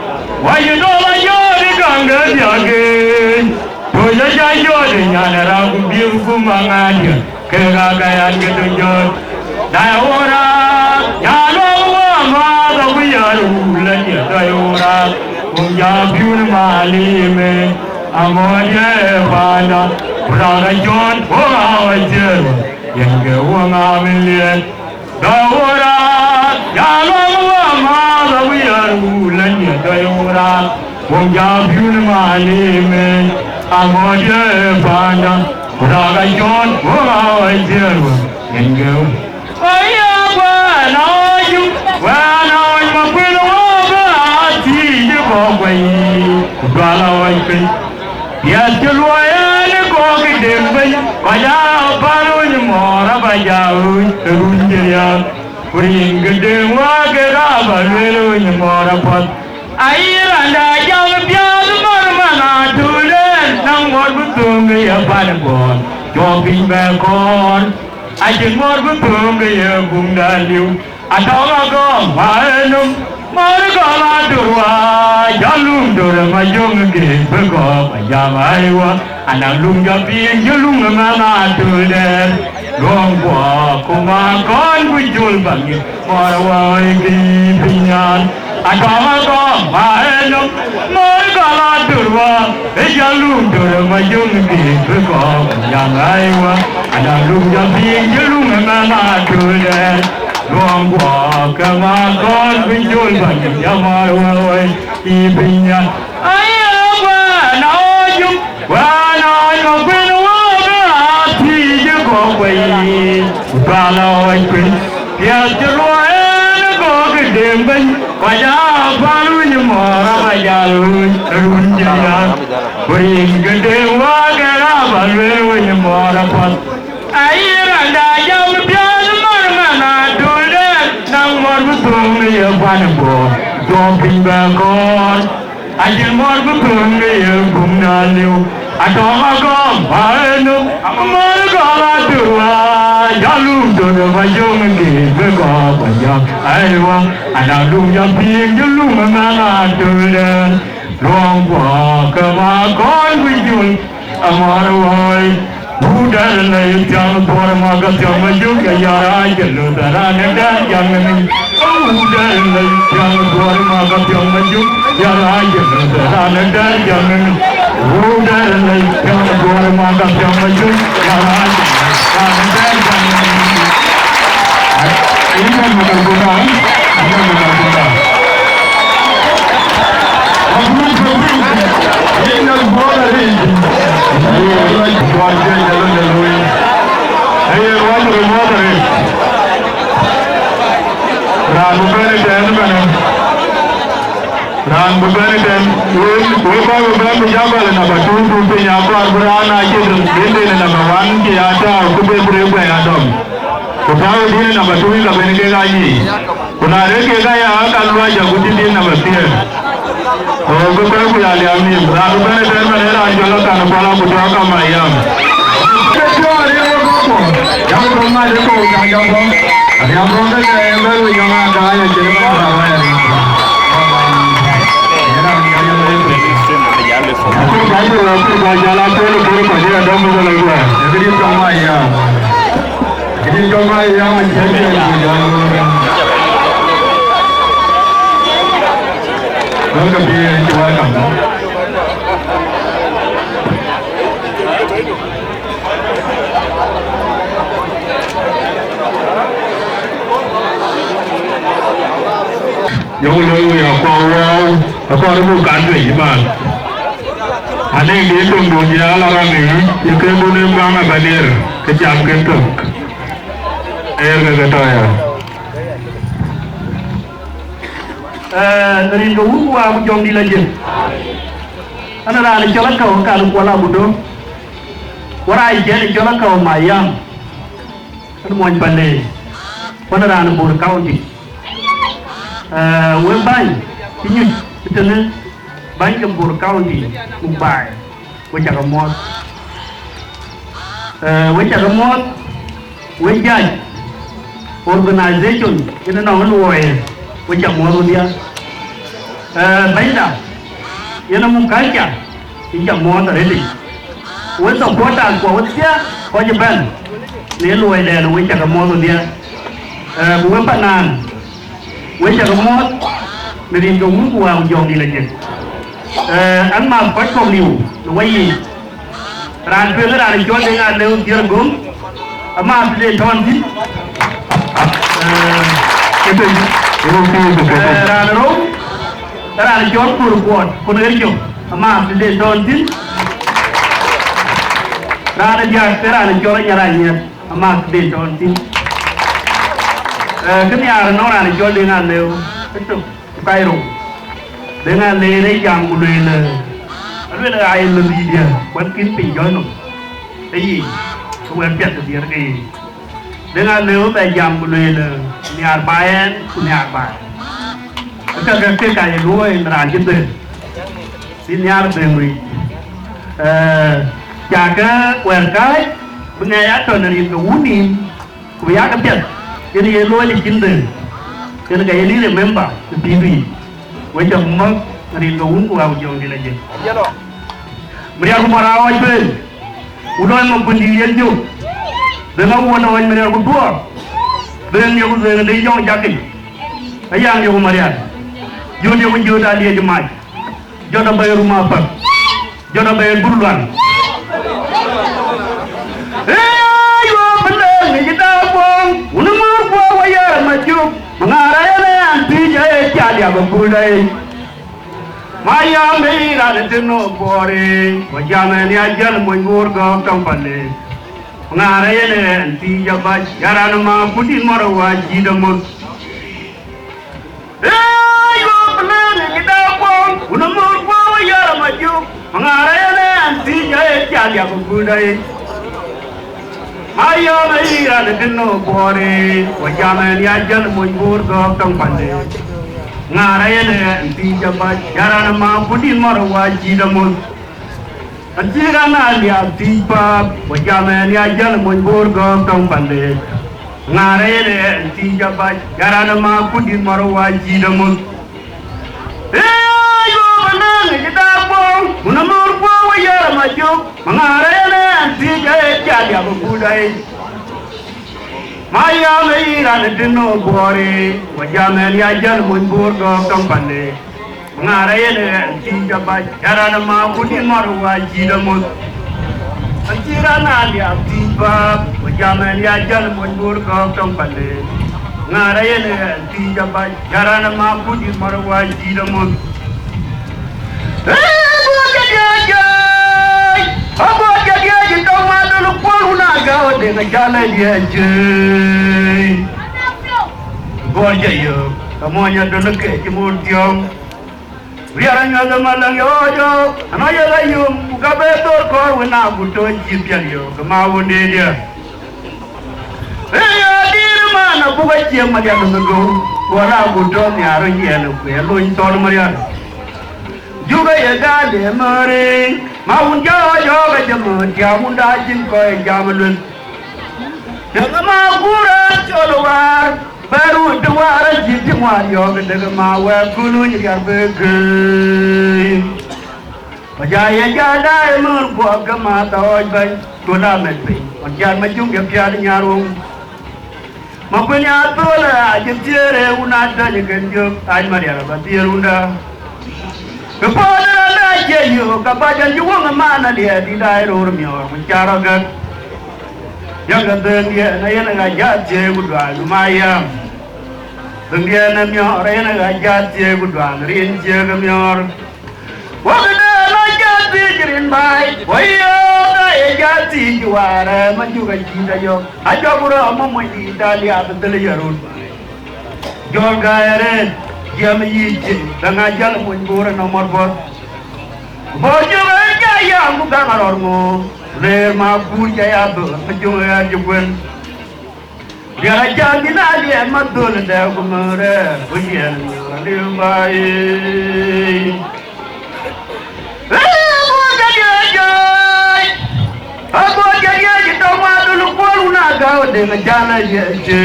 Wajib doa jadi gangga dia ke. Doa jadi yang rabu biru mangadia. Kerangkaian ketujuh. Dah orang Mother, we are ruling. Dayuran, Wumjapun Malime, Amoje Bana, Raga John, Boajer, Yenga Million. Dayuran, Yalova, Mother, we are ruling. Dayuran, Wumjapun Malime, Amoje Bana, Raga John, Boajer, Yenga. I just want to come to you, Bundaliu. I don't go, Maranum, Maragala Dura, Yalum Dura, my young again, Pego, Yamaiwa, and a lunga being Yulumana to them. Long walk, Kuma, gone with Julbang, for a while, Pinyan. I don't go, Maranum, Maragala Dura, Yalum Dura, my young again, Pego, Yamaiwa. And I look at being you look at to that long walk, come on, God, we do it, Yamar, keeping ya. I am you, when I'm a good water, I'll see you go away. Follow and quit. Yes, the royal go to them, but I'll follow you more. I got bring the day walk around, but where you more upon. I hear and I am the người quan bộ cho bình bờ con anh chỉ muốn có thương người cùng là liều anh cho mà con phải nước mới có là từ giá luôn từ được phải dùng gì mới có phải dùng ai mà anh nào luôn cho phiền chứ luôn mà ngang từ lên luôn qua cơ mà con với chúng amar ơi Buddha này chẳng por mà gặp chẳng mà giúp cái nhà ai chỉ lo ra nên đã chẳng mình Buddha này chẳng por mà gặp chẳng mà giúp nhà ai chỉ lo ra nên đã chẳng mình Buddha này chẳng por mà gặp chẳng mà giúp nhà ai chỉ lo ra nên đã chẳng mình ini kan bukan Buddha ini bukan Buddha ini kan Buddha ini Wajah jalan-jalan ayo wajah motor ran bukan dan mana ran bukan dan ulpa bukan menjawab nama tu punya apa berana aja ini nama wan ki ada aku berapa ya dong kau ini nama tu ini apa ini lagi kuna reke kaya kalau aja aku ini nama dia oh bukan punya liam ni ran bukan dan mana ran jalan kan kepala bukan kama ayam yang rumah dia kau yang rumah dia yang baru yang ada yang jadi apa ya aku jalan tu baru pada ada mula lagi jadi rumah ayam jadi rumah ayam jadi welcome here welcome Yung ako bukan iman. Ada yang dia tunggu dia larang ni, dia kemudian bangga badir kejam kentuk. Air kata ya. Dari dulu aku jom di lagi. Anak ada jalan kau kalau kuala budo. Warai jadi jalan kau mayang. Anu mau pandai. Mana ada bor kau di. Với bay như cho nên bay cầm bùa cao thì một bài với chả có món với dạy organization cho nên nó nuôi với chả món luôn dia bay ra cho nên một cái chả thì chả món ở đây đi với tổng quan trọng của với kia có gì bên nếu nuôi đẻ với chả có món luôn dia với bạn nàng với chả có món mình dùng của ông John đi lên anh mà phải không nhiều vậy gì ran phơi ra để cho đến ăn đều chưa gốm mà để thon tí cái gì ra rồi ra để cho con ấy chịu mà để thon tí ra để cho nhà ra nhỉ mà để thon tí cái nhà nó là để cho đến ăn đều cái rồi dengan lele yang mulai ada air lebih dia, bukan kimping jono. Ini, kemudian piat dia lagi. Dengan lele yang mulai ni arbaen, ni arbaen. Kita kaya dua yang rajin tu, sini arbaen. Jaga welkai, mengaya tu dari unim, kuya kepiat. Jadi lele ni cinta. Jadi kaya ni member, TV. Với chồng mất đi uống của ông John đi là gì? Mình aku marah aja ben, udah mau pendirian jo, dengan uang orang mereka aku tua, dengan dia aku dengan dia jauh jakin, ayang dia aku marian, jo dia aku jual dia jemai, jo dah bayar rumah apa, jo dah bayar bulan. Yo benar ni kita pun, udah mau buat wayar maju, mengarahnya nanti jadi cari apa budai. Maya mera de teno bore wajana ni ajal mongur go kampale ngare ne anti jaba yaran ma putin maro waji damo yo plane kita pon unamur po yara maju ngare ne anti jae jali aku budai Ayo ira de dino bore wajaman ya jal mujbur go tong pande ngara yele ti jaba jarana ma pudi mar waji da mul anjira na ya ti pa wajaman ya jal mujbur go tong pande ngara yele ti jaba jarana ma pudi mar waji da mul ayo banang kita bong munamur bo wayara majuk ngara yele ti jaya ya budai Maya meira de dino bore wajaman ya jal munbur go tong pande ngara yele tinja ba jarana ma pudi maru waji da mul anjira na ya tiba wajaman ya jal munbur go tong pande ngara yele tinja ba jarana ma pudi maru waji da mul Abo jadi aja kau malu lupa guna kau dengan jalan dia je. Kau aja yo, kamu hanya dulu ke cemur tiang. Biarnya lemalang yo yo, anak yo layu, buka betul kau wena butuh cipian yo, kemau dia. Di mana buka ciam macam tu, wala butuh ni arun dia nak, lu intor marian. Juga ya gade mering. Maun jaga jamu jamu dajin koi jamun. Dengan makuran coluar baru dua rajin wan yoga dengan mawa kulunya biar begin. Bajaya jada emur buat kemata ojban guna mepi. Wajar macam biar nyarung. Mapunya tola jemjere unada jegenjuk ay mariara batir unda. Kepada aja yo kabajan juang mana dia di daerah rumio mencara gak yang kata dia naya ngajak je budwa lumayan dia namanya orang ngajak je budwa rin je kamior wakna ngajak je jerin baik wayo naya jati juara menjuga cinta yo aja pura mau di Italia betul yarun jual gaya dia menyici dengan jalan mundur nomor bot Bojo jaya bukan marormu, ler mabu jaya tu, penjung jubun. Dia jadi nadi madul dah kumere, ujian diumbai. Aku jadi kita madu lupa luna kau dengan jalan je.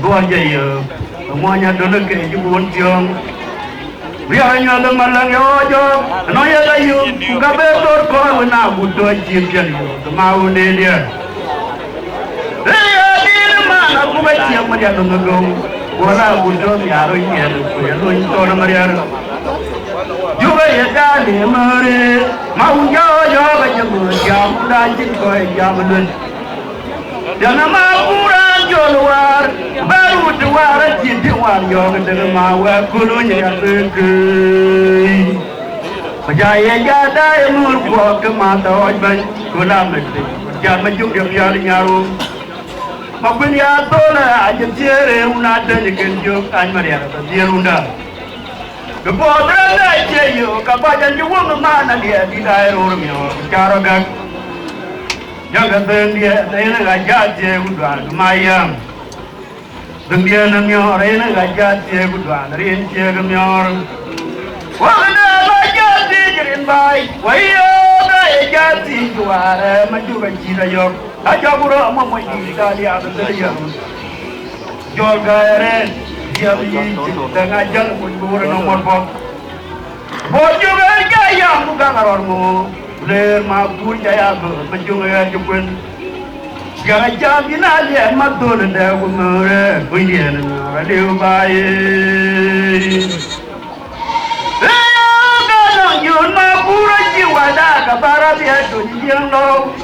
Dua jaya, semuanya dulu ke jubun tiang. Biarnya lemalang yo yo, noya layu, kabe tor kau na butuh cipian yo, kemau dia. Di mana aku baca yang macam nunggu, wala butuh yaro ini, yaro ini orang mariar. Juga ya kali mari, mau yo yo baca jam dajin kau jam dun. Jangan makuran luar, baru dua rajin diwar yo dengan mawa kulunya tegui. Bajaya jada emur buat kemata ojban kulam lagi. Jangan majuk dia biar nyarum. Maupun ya tola aja cere unada jegenjuk an mariar dia unda. Kepodran aja yo kabajan juang mana dia di daerah rumio cara gak. Jangan dia naya ngajak je budwa lumayan. Dia namanya orang ngajak je budwa rin je kamior. Wakna ngajak je jerin baik. Wayo naya jati juara maju kacira yok. Aja pura mau di Italia betul ya. Jual gaya dia biji dengan jalan mundur nomor bok. Bojo gaya bukan karormu. Ler maupun jaya berpenjungan jepun. Jangan jamin aja madul dah kumere, pujian radio baik. Kalau yun mapura jiwa dah kabara dia tu jiang lo.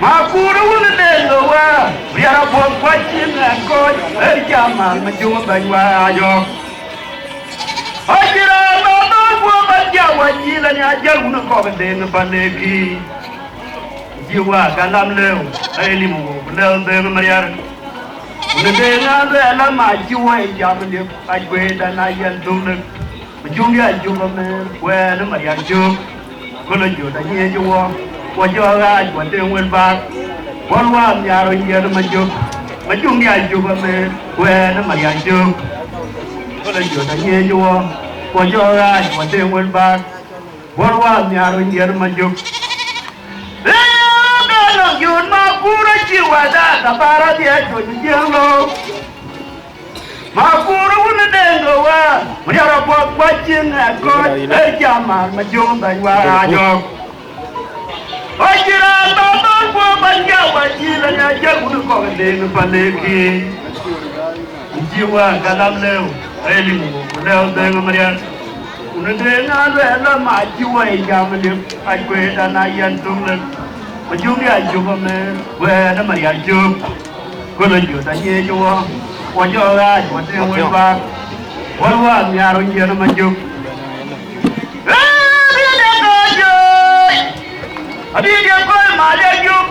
Mapura ula dengawa, biar buat pacin angkot, jamal menjual banywa ayo. Akhirnya Jawa jila ni ajar guna kau dengan pandeki. Jiwa kalam lew, limu lew dengan mariar. Guna dengan dalam jiwa jam dia ajwe dan ayan tunek. Jumlah jumlah mer, wen mariar jum. Kalau jual tanya jiwa, của cho ra của tiêu nguyên bạc con qua nhà rồi giờ nó mà chung nhà chụp mà quê nó mà nhà chụp có là chuyện này nghe chưa của cho ra của tiêu nguyên bạc con qua nhà rồi giờ nó mà chụp nó yun mà cura chiwa da tapara dia chun jelo mà cura un dengo wa mria ra po chin ko e chama mà chung dai wa jo Ojira taton po banja wa jila nya jagu ko den paneki jiwa kalam leo eli mo leo den mria un denga la ma jiwa e jam de ai kwe da na yan tung le mà chú đi ăn chụp mà về nó mà đi ăn chụp có lần chụp tại nhé chú qua cho ra qua tiền quên bạc qua nhà rồi giờ nó mà chụp đi đi coi mà đi chụp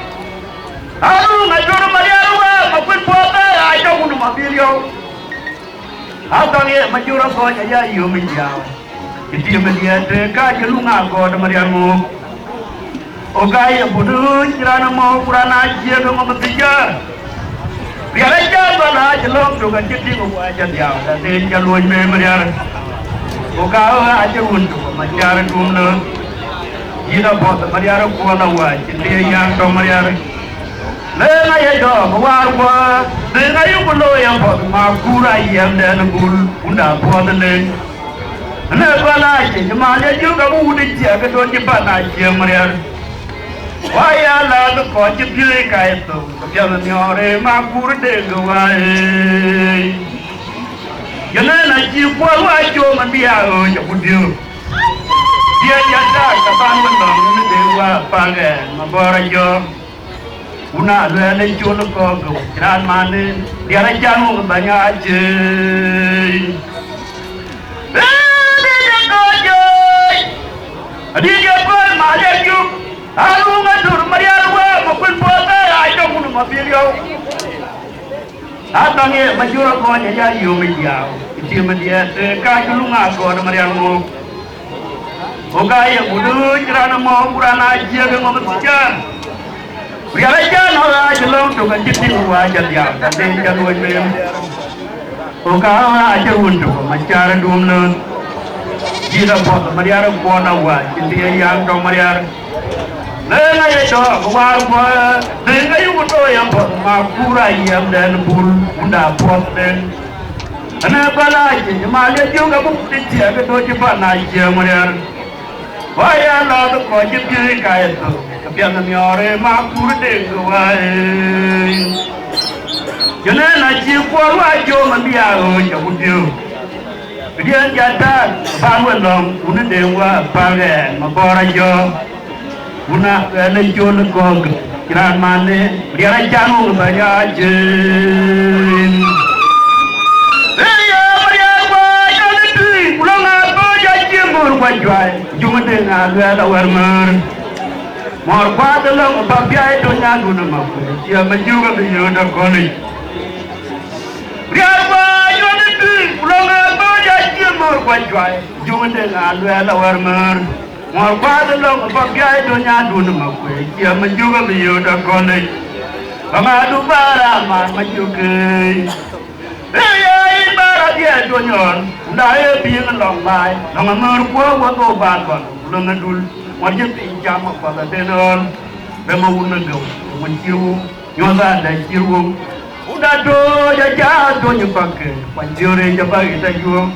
lu ngày cho nó mà đi ăn mà quên bỏ tay ai đâu cũng mà video tao nghe mà chú nó coi nhà gia yêu mình giàu cái tiền mình đi ăn cái lu ngà coi nó mà đi ăn mua Okai bodoh jirana mau kurana aja dong matiga. Biar aja bana jelom tu kan jadi mau aja dia. Dan jalur memorial. Okai aja untuk masyarakat kumlo. Jika bos masyarakat kuala waj jadi yang tu masyarakat. Lena ya do mawar wa. Lena yang belum yang bos makura yang dan bul unda bos leng. Lena bala aja cuma aja juga mudah je kedua cepat aja masyarakat. Waya la no ko ci bi kay to ko yalla ñore ma bur de gawai yana na ci ko wa jo man biya o ja budio dia jada ka ban man no de wa pa ge ma bora jo una le le jo no ko go gran mane dia ra janu banya aje dia ko ma le jo Alu ngatur Mariana wa mapun puasa ai đâu cũng mà video. Tao nghe mà chưa có nhà gia yêu mình giàu. Chỉ mình dia cái lu ngà có Mariana mo. Okai yang budu cerana mo kurana aja ke mo mesti. Biar aja no aja lo tu kan jadi gua aja dia. Dan dia luar mem. Okai aja untuk macam dumno. Jika buat Mariana ko na wa jadi yang dong Mariana. Lena ya do war mo lena yu to yang ma kura yang dan bul unda pot den ana bala ji ma le ju ga bu ti ga to ji pa na ji mo ya wa ya la to ko ji ji ka ya to ka pya na myore ma kura de go wa yana na ji ko wa jo ma bia o ja bu ju dia jata ba wen long un de wa pa ge ma bora jo Una le jol gog gran mane biar janu banya je ya maria wa jodi ulanga to jaje mur wa jwai jumade na la warmar mor kwa de lo ba biai to nya guna ma ya majuga bi yo da koli biar wa jodi ulanga to jaje mur wa jwai jumade na la warmar Mor kwa de lo pa bia do nya du na ma kwe ya ma ju ga bi yo da ko nei ba ma du bara ma ju ke ya in bara dia do nyon da e bi ng long bai no ma mor kwa wa ko ba ba lo na dul wa je ti ja ma pa da de non be ma un na go mo chiu yo da da chiu uda do ya ja do nyu pa ke pa jore ja ba ita ju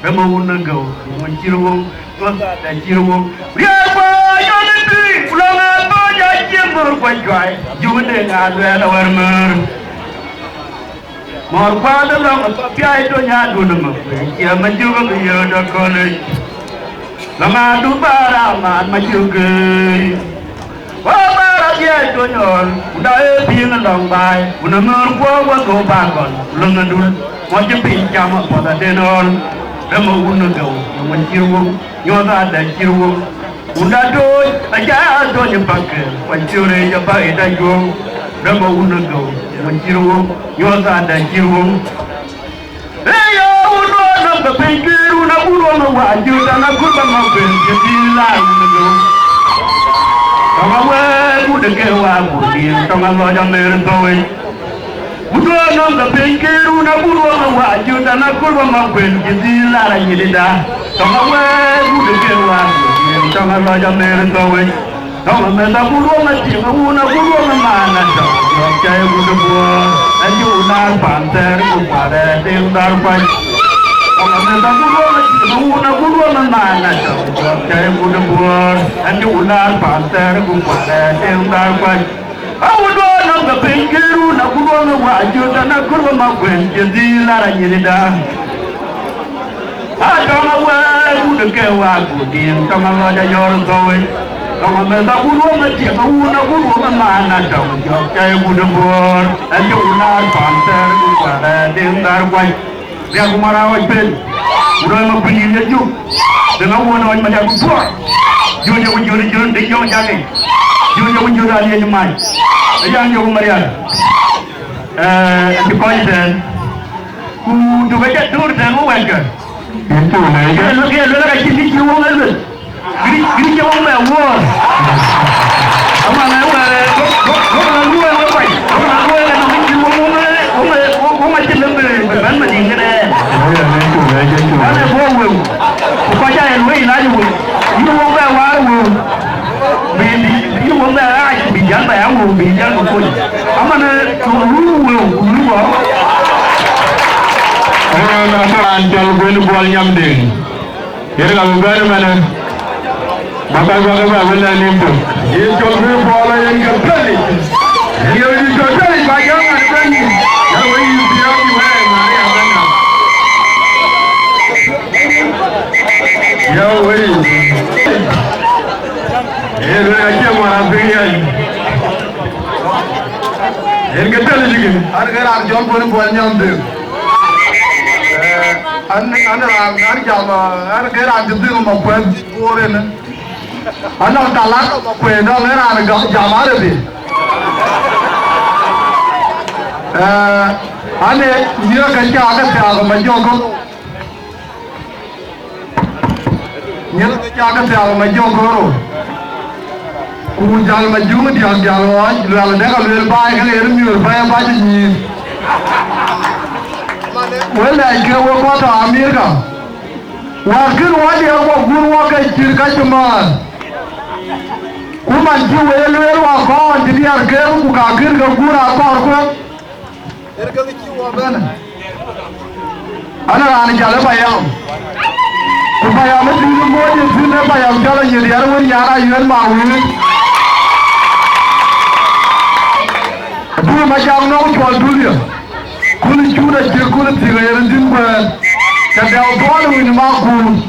be ma un na go mo chiu da jiru ya ba yo ne bi ulanga to ya jemur ko joy jude nga la war mer mor kwa da lo ko pi ai to nya du no ya ma ju ko yo da ko le la ma du bara ma ju ke wa bara ya to nyon da e bi ng long bai una mer ko ko ba kon lo nga du mo je pi jam ko da de non da mo un no go mo jiru Nyoda da jiru unda do aja do nyempake pancure ya bai da yo ramo unda go panciru nyoda da jiru yo uno na ba pengiru na uno na waju da na kurba ma ben jadi la unda go Tongawe kudeke wa kudi tongawe jamer towe. Budo nom da penkeru na burwa wa juta na kurwa makwen kizila la yilida. Tongawe kudeke wa kudi tongawe jamer towe. Tongawe da burwa matima una burwa mana tongawe kaya budo ajuna panter kupare tindar pai. Tongawe da burwa matima una burwa mana tongawe kaya budo ajuna panter kupare tindar pai. Awudo nanga pengeru na kurwa wajuta na kurwa makwen jazila la nyirida. Atama wa kudeke wa kudin tama loja yor zoe. Tama meza kurwa matima una kurwa mana tawjo kay budubor. Ajuna panter kupare dindar kwai. Dia kumara wa pen. Udah ma pinyin ju. Dengan wona wa maja kupor. Jojo wujur de jo jage. Jojo wujur ali nyumai. Yang yo Marian di koiden ku du ga dur dan mo wenga itu ne lo ga kiti ki wo ngal gri ki wo me wo ama na wa ko na lu wa pai ko na lu wa no ki wo ma ti lembe ban ma dinga ne ana bo wo ko ja en we na ju wo wo ba wa wo ini wong dah bijak bayar wong bijak pun. Aman lu. Orang nak anjal guna bual nyamding. Jadi kalau guna mana, bakal benda nimbu. Ini kalau bual yang kepala, ini kepala bagian apa ni? Kalau ini biar kita mari apa nak? Ya wei. Ini aja mana berian. Ini kita lagi. Harga arjun pun buat nyamding. Anda jama, harga arjun tu mau buat koren. Anda talak mau buat, anda jama ada. Ane dia kerja agak siapa macam kau? Dia kerja agak siapa macam kau? Kujang maju dia jalan, lalu dia kalau lepas kalau mur, bayar ni. Wala ikaw ko ta Amerika. Wakil wadi ako gurwa kay cirka cuman. Kuman ji welwel wa ko ndi arker ku ka kir ga gura ko ko. Erga ki wa bana. Ana ran jale bayam. Ku bayam ti mo ni sine bayam jala yiri yar wori yara yuen ma wi. Bu ma jam no ko dulia. Kuli chuda chekula tiga yerindin ba kada bolu ni makul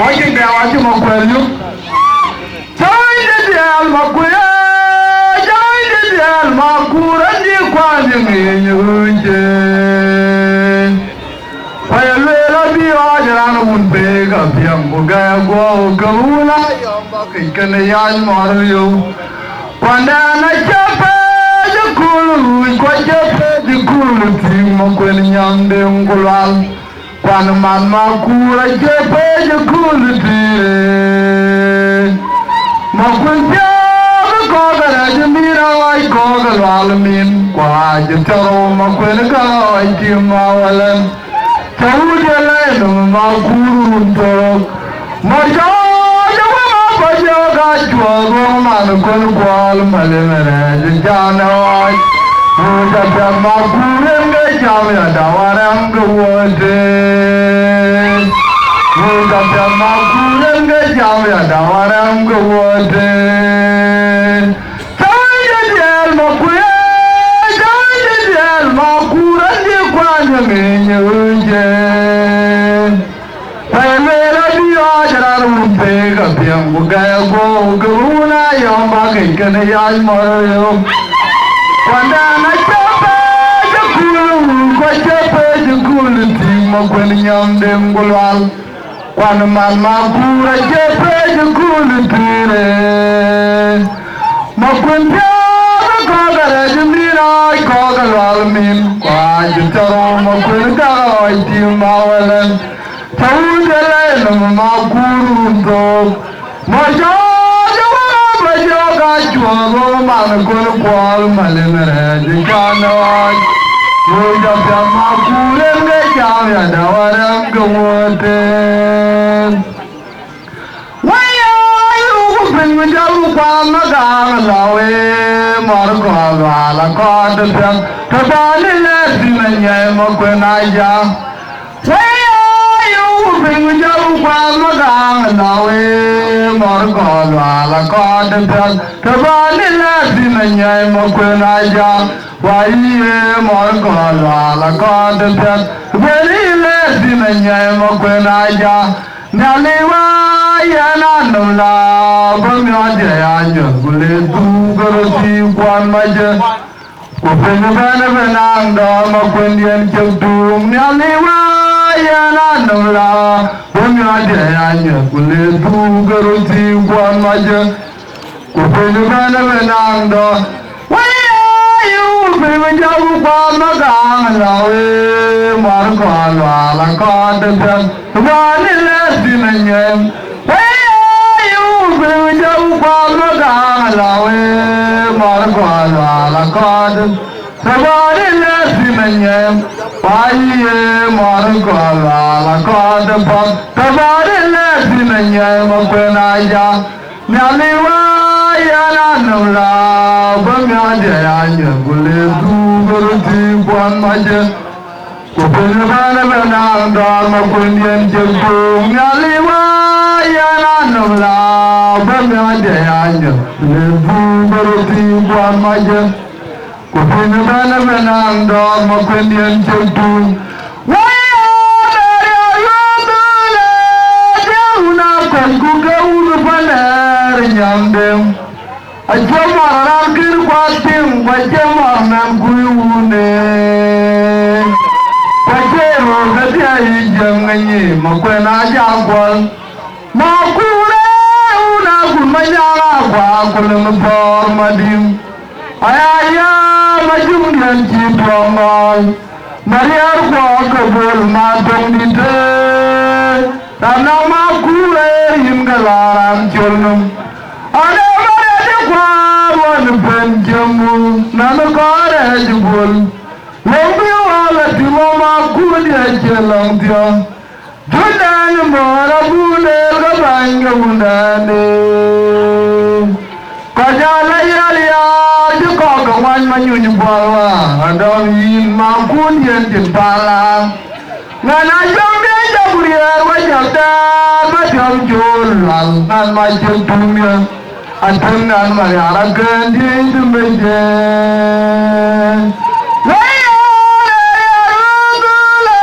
oje da waje makwelu join the al makuya join the al makura ni kwani nyunje wayelo bi ajran mun be ga biam buga go gula yamba kikane yan mario kwanda na chapa jukulu kwa chapa jukulu mokwen nyamde ngulwal kwan man makura jepe jukulu tire mokwen jaga kogara jemira wai kogalwal min kwa jitaro mokwen gawai kimawalan chawujala nung makurun tok marjaja wama pajaga chwago man kun kwal malimere jana wai Muda makuren ga jamya dawaram gawade. Muda makuren ga jamya dawaram gawade. Jaya jel makuya, jaya jel makuren di kwanya menyunje. Pemera dia jalan rumpega piang bugaya go guna yang bagai kena yai mario. Wanda na chapa jukulu kwa chapa jukulu tima kwen nyamde ngulwal Wana man makura chapa jukulu tire Makwen piaga kogara jimira kogalwal min Kwa jutaro makwen kagawai tima walan Chawujala nama makuru tok Majaja wana majaja ga chuo ma ko kwal malenere de kanawai Uja sama kulen ge jam ya dawaram gote Waya yu pin jalu pa magang lawe mar ko ala ko de pam tabale le sinanya mo ko na ja Waya yu pin jalu pa magang lawe mar ko ala ko de pam tabale le sinanya mo ko na ja Waiye morgolo la kodpet Velile sinanya mokwenaja Naliwa yana nula Bumyode anyo Gule dugoro si kwan maje Kupenu bene benangdo Mokwendien chuktum Naliwa yana nula Bumyode anyo Gule dugoro si kwan maje Kupenu bene benangdo Mình cháu qua nó càng rồi mà còn là con đơn thân và nên là gì mình em yêu mình cháu qua nó càng rồi mà còn là con đơn và nên là gì mình em phải mà còn là con đơn thân và nên là gì mình em mà quên ai ra nhà đi ya na nula bamya de anya gule du goruti kwan maje ko pene bana bana ndar ma kundien jempo nyaliwa ya na nula bamya de anya gule du goruti kwan maje ko pene bana bana ndar ma kundien jempo Nyandem Ajamar rakir kwatim Bajamar nam kuyune Bajero gatia hijam nganyi Makwena jangwal Makure una kumanyara Kwa kulung por madim Ayaya majungan cipongal Mariar kwa kabul matong dite Tanang makure himgalaram chulnum Ada mana kwa wan penjamu nana kare jubul Lembi wala timama kudia jelang dia Judan mara bule kabanga undane Kajala yalia juko kawan manyunyi bawa Adam yin makudia jempala Ngana jambi jaburia wajabda Majam jolal nan majam tumia Antengan mariara kendi dumeje Laya rugula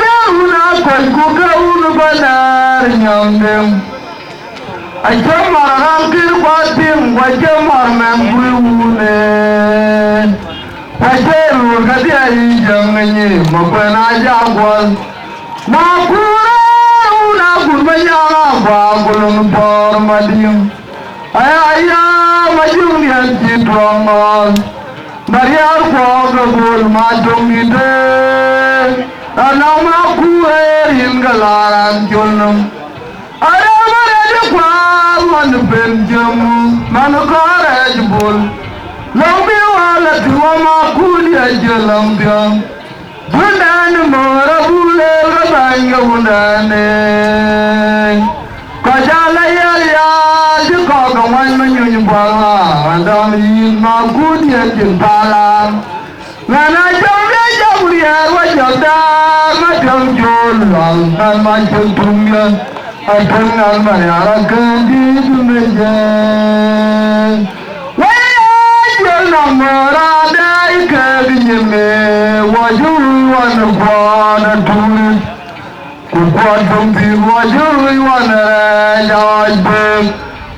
Jauna koi kukaun banar nyamdem Ajam marangkir kwatim Wajam marmang kuiune Wajeru kadia hijam ngenyi Makwena jangwal Makura una kurmanyara Kwa kulung por madim Ayaya majungian citrongal Mariar kwa kabul majung ide Anama kue hingalaran julnum Ada mana kwa man benjamu Manukare jubul Lambi wala tuwama kulia jelam biang Bundan mora bule kabanga bundane Kajala ya Jika kawan menyunyi bala Andam yin makudia jempala Ngana jambi jaburia wajabda Macam jolal Nan macam tumya Atengal mariara kendi dumeje Wajal namara dai keginyeme Wajul wana kwana tulis Kukuat tumpi wajul wana jajbek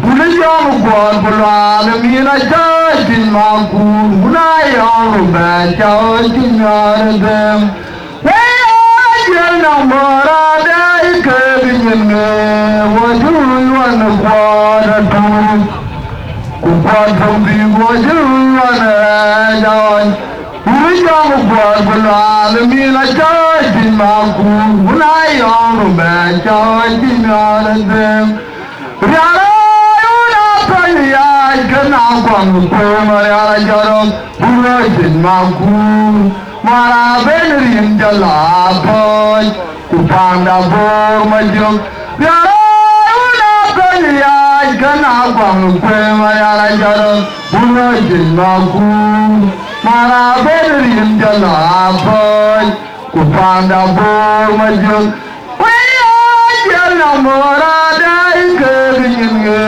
Unajam kuat pulang mina jajin maku Unayang bacajin ngadem Wajal namara dai keginyeme Wajul wana kwana tulis Kukuat tumpi wajul wana jajbek Unajam kuat pulang mina jajin maku Unayang bacajin ngadem Riara kana kwang ko mara jaro pura jin maku mara benerin jala boy kupanda bo majum yana kanya kana kwang ko mara jaro pura jin maku mara benerin jala boy kupanda bo majum Namora dai kerjanya,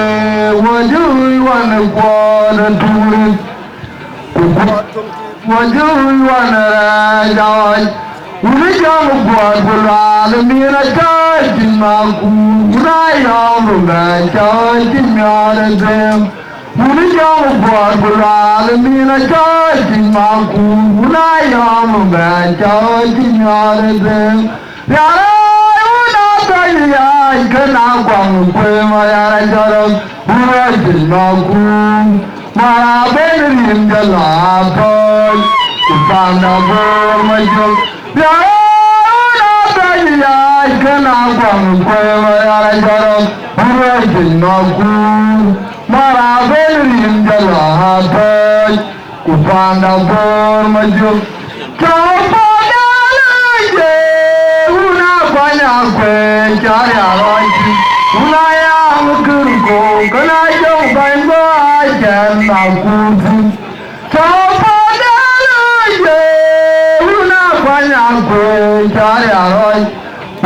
wajui wana kuana turi, wajui wana rajai, ulijam kuat bulan mira cai maku, urayam cai nyara dem, ulijam kuat bulan mira cai maku, urayam cai nyara dem, ya kana kwang kwe mara jaro pura jin maku mara benerin jala boy kupanda bo majum ya kana kwang kwe mara jaro pura jin maku mara benerin jala boy kupanda bo majum kwe chari aroji unaya mkurko kana jong baingo ajan makudu chopadalaje una kwanya kwe chari aroji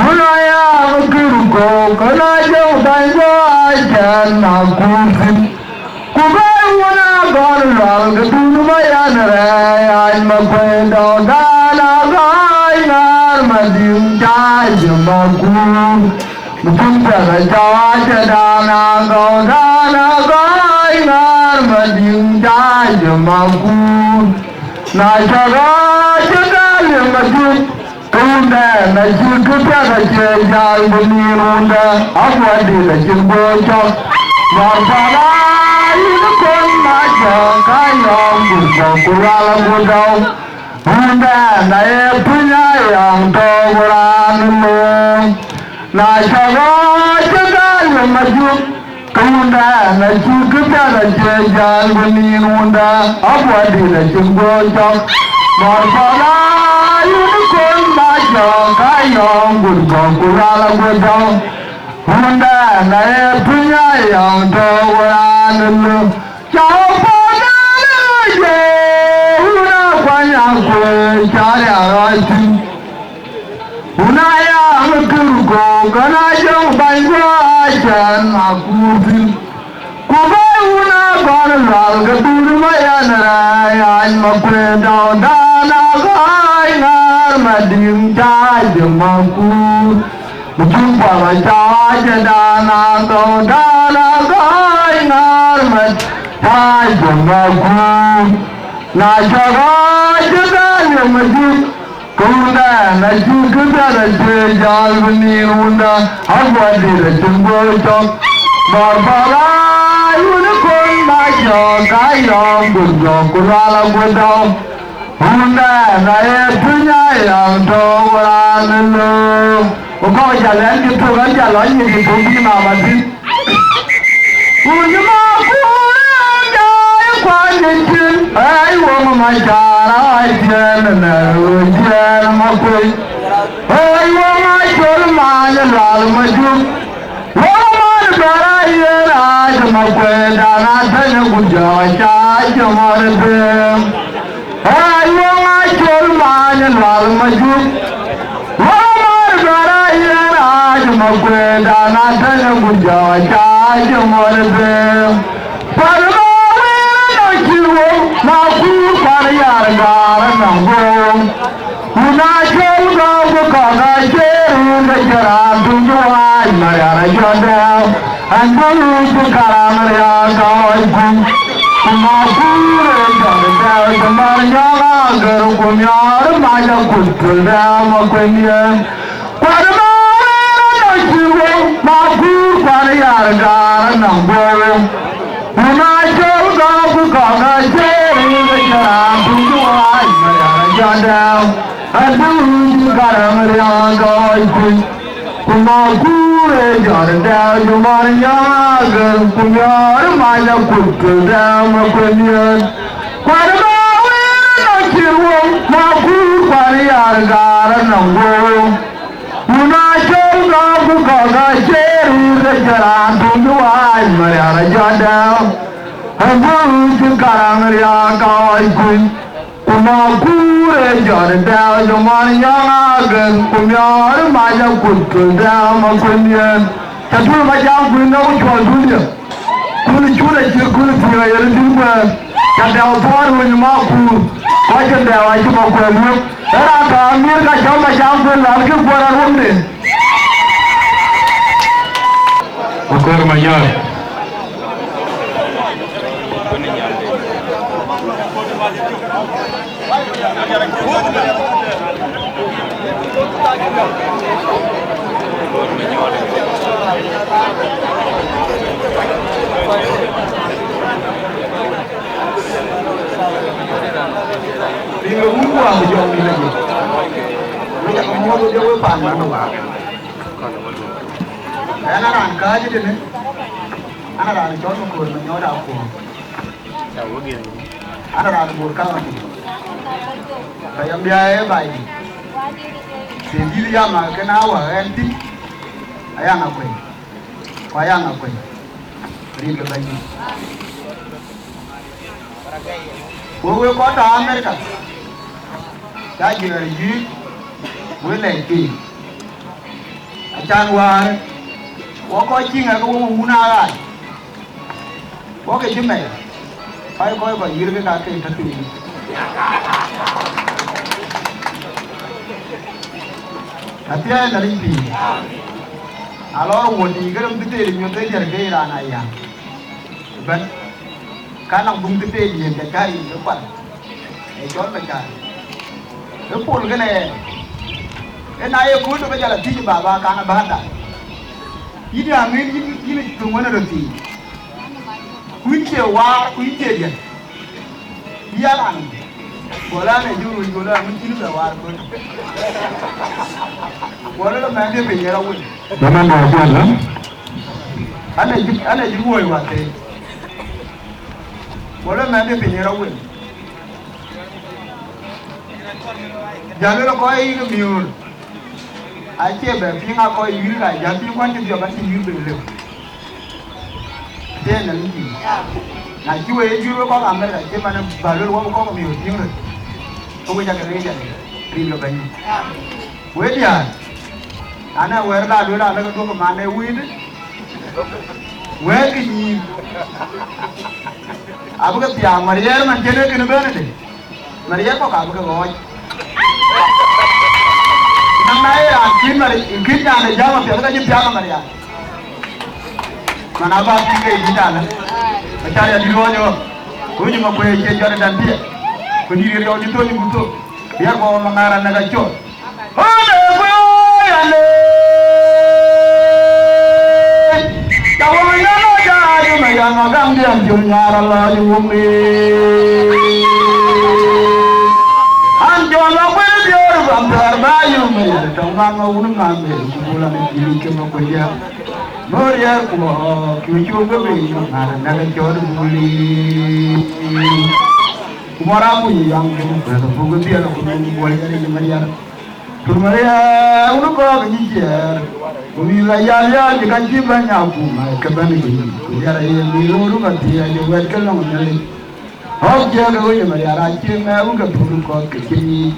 unaya mkurko kana jong baingo ajan makudu kubai una gorral gudunu mayanare ay makwendo dana gai ngar madim maku mutunta raja dana gaudana gai ngar madim jaj maku na jaga jagal majud kunda na jukta raja jal bunirunda awadi la jimbocho marbala yukon maja kayong burko kurala budau Hunda na punya yang toran mo na jaga jagal maju kunda na jukta na jejal buni hunda abwadi na jumbo chok marbala yukon maja kayong burko kurala budau Hunda na punya yang toran mo chari aroji unaya mkurko kana jong baingo ajan makudu kubai una gorral gaduru mayanara yan makwenda dana gai ngar madim jaj maku mujumpa jaj dana gai ngar mad jaj maku na jaga majud kunda na jukta na jejal bunirunda abwadi la jumbo chok marbala yunukon majo kayong burgo kurala budao hunda na punya yang toran lo uko jalan gitu kan jalan ini bumi mamati punya ay wo ma jara ay na jan ma koi ay wo ma chol ma la ma ju wo ma bara ye raj ma koi dana than gu ja cha jamar de ay wo ma chol ma la ma ju wo ma bara ye raj ma koi dana than gu ja cha jamar de Maku pariyar gara nango, una chauga bukana cheru gajara dunjuai mayara jodel, anjulu bukara marya gawaiku, maku jodel jamar nyaga garu kumyar maja kutul makwenya, parma no chiwo maku pariyar gara nango, una chauga bukana cheru Adau, adau, garam riang goi kun, kumaku kure jarda jumanya gal kumyar maya kukda makunyan kwarma wena kirwo maku kwariyar gara nango una chonga bukaga cheru rajara tunduwa maryara jada hambu karang ya kawai kun Umakure jarda jumanya gal kumyar maya kukda makunyan Chatur majam kunna uchwa dunya Kuni chura chikuni pira yelindimwa Chata upor unyumaku Wachanda wachuma kwemu Era ka amir ka shamba shampu lalki kwara rumde Ukur mayar Bingo Mungu amejua mimi lagi. Mmoja mmoja ndio wewe pana ndo wake. Ana ran kaje de ne. Ana ran jono ko no nyoda ko. Ana ran bur ka ma. Kayam dia bai. Sendiri ya ma kana wa enti. Ayana ko. Ayana ko. Ringa bai. Wewe ko ta America. Đã giờ dưới với lại kỳ chan qua có coi chi ngày có uống na lại có cái chim này phải coi vào dưới cái cá cái thật tùy hati là đi pì alo một đi cái đồng tiền nhiều tới giờ cái là này à vẫn cá nòng bung tới tiền nhiều cái nó quẩn để chót phải trả nó phun cái này cái này cũng được cái là tí bà ba cá nó bán đã ít là nguyên ít tụi nó được tí quý chiều qua quý chiều gì đi ăn gọi là này du lịch gọi là mình chỉ là qua gọi là mang cái về nhà đâu quên nó mang đồ quên lắm anh này chỉ ngồi qua thế gọi là mang cái về nhà đâu quên giờ nó có cái miêu ai chơi về phía ngao coi dưới này giờ phía quan trọng giờ bắt dưới bình liều thế là gì này chú ấy chú có làm cái này chứ mà nó bà luôn có miêu tiếng rồi không có cái này đi được cái gì quên đi à anh ấy quên là đứa nào nó có mà này quên đấy quên cái gì à bữa cái tiệm mà giờ mình chơi cái nó bên này mà giờ có cả cái gói năm nay là kín nhà này giao mà việc cái gì giao mà này mà nào ba cái gì nhà này mà cha nhà đi luôn rồi cuối cùng mà quay chơi cho nó đàn đi cuối đi rồi đi thôi đi một thôi biar mau mengarah naga cot ôi ơi anh ơi cháu ơi nó ra đi mà giờ nó đang đi ăn chung nhà là đi uống đi ăn cho nó quên đi làm thợ bao nhiêu mày trong vang uống ngon mày cũng là đi chơi mà quên đi Maria của chú cái gì mà đang cho nó vui Kumara punya yang bukan dia nak boleh jadi Maria. Maria, unu kau kejijar. Wilayah ya jika jiban aku, keban ini. Dia ada milu kan dia juga kalau menjadi. Oh jaga kau Maria rajin, aku keturun kau kecini.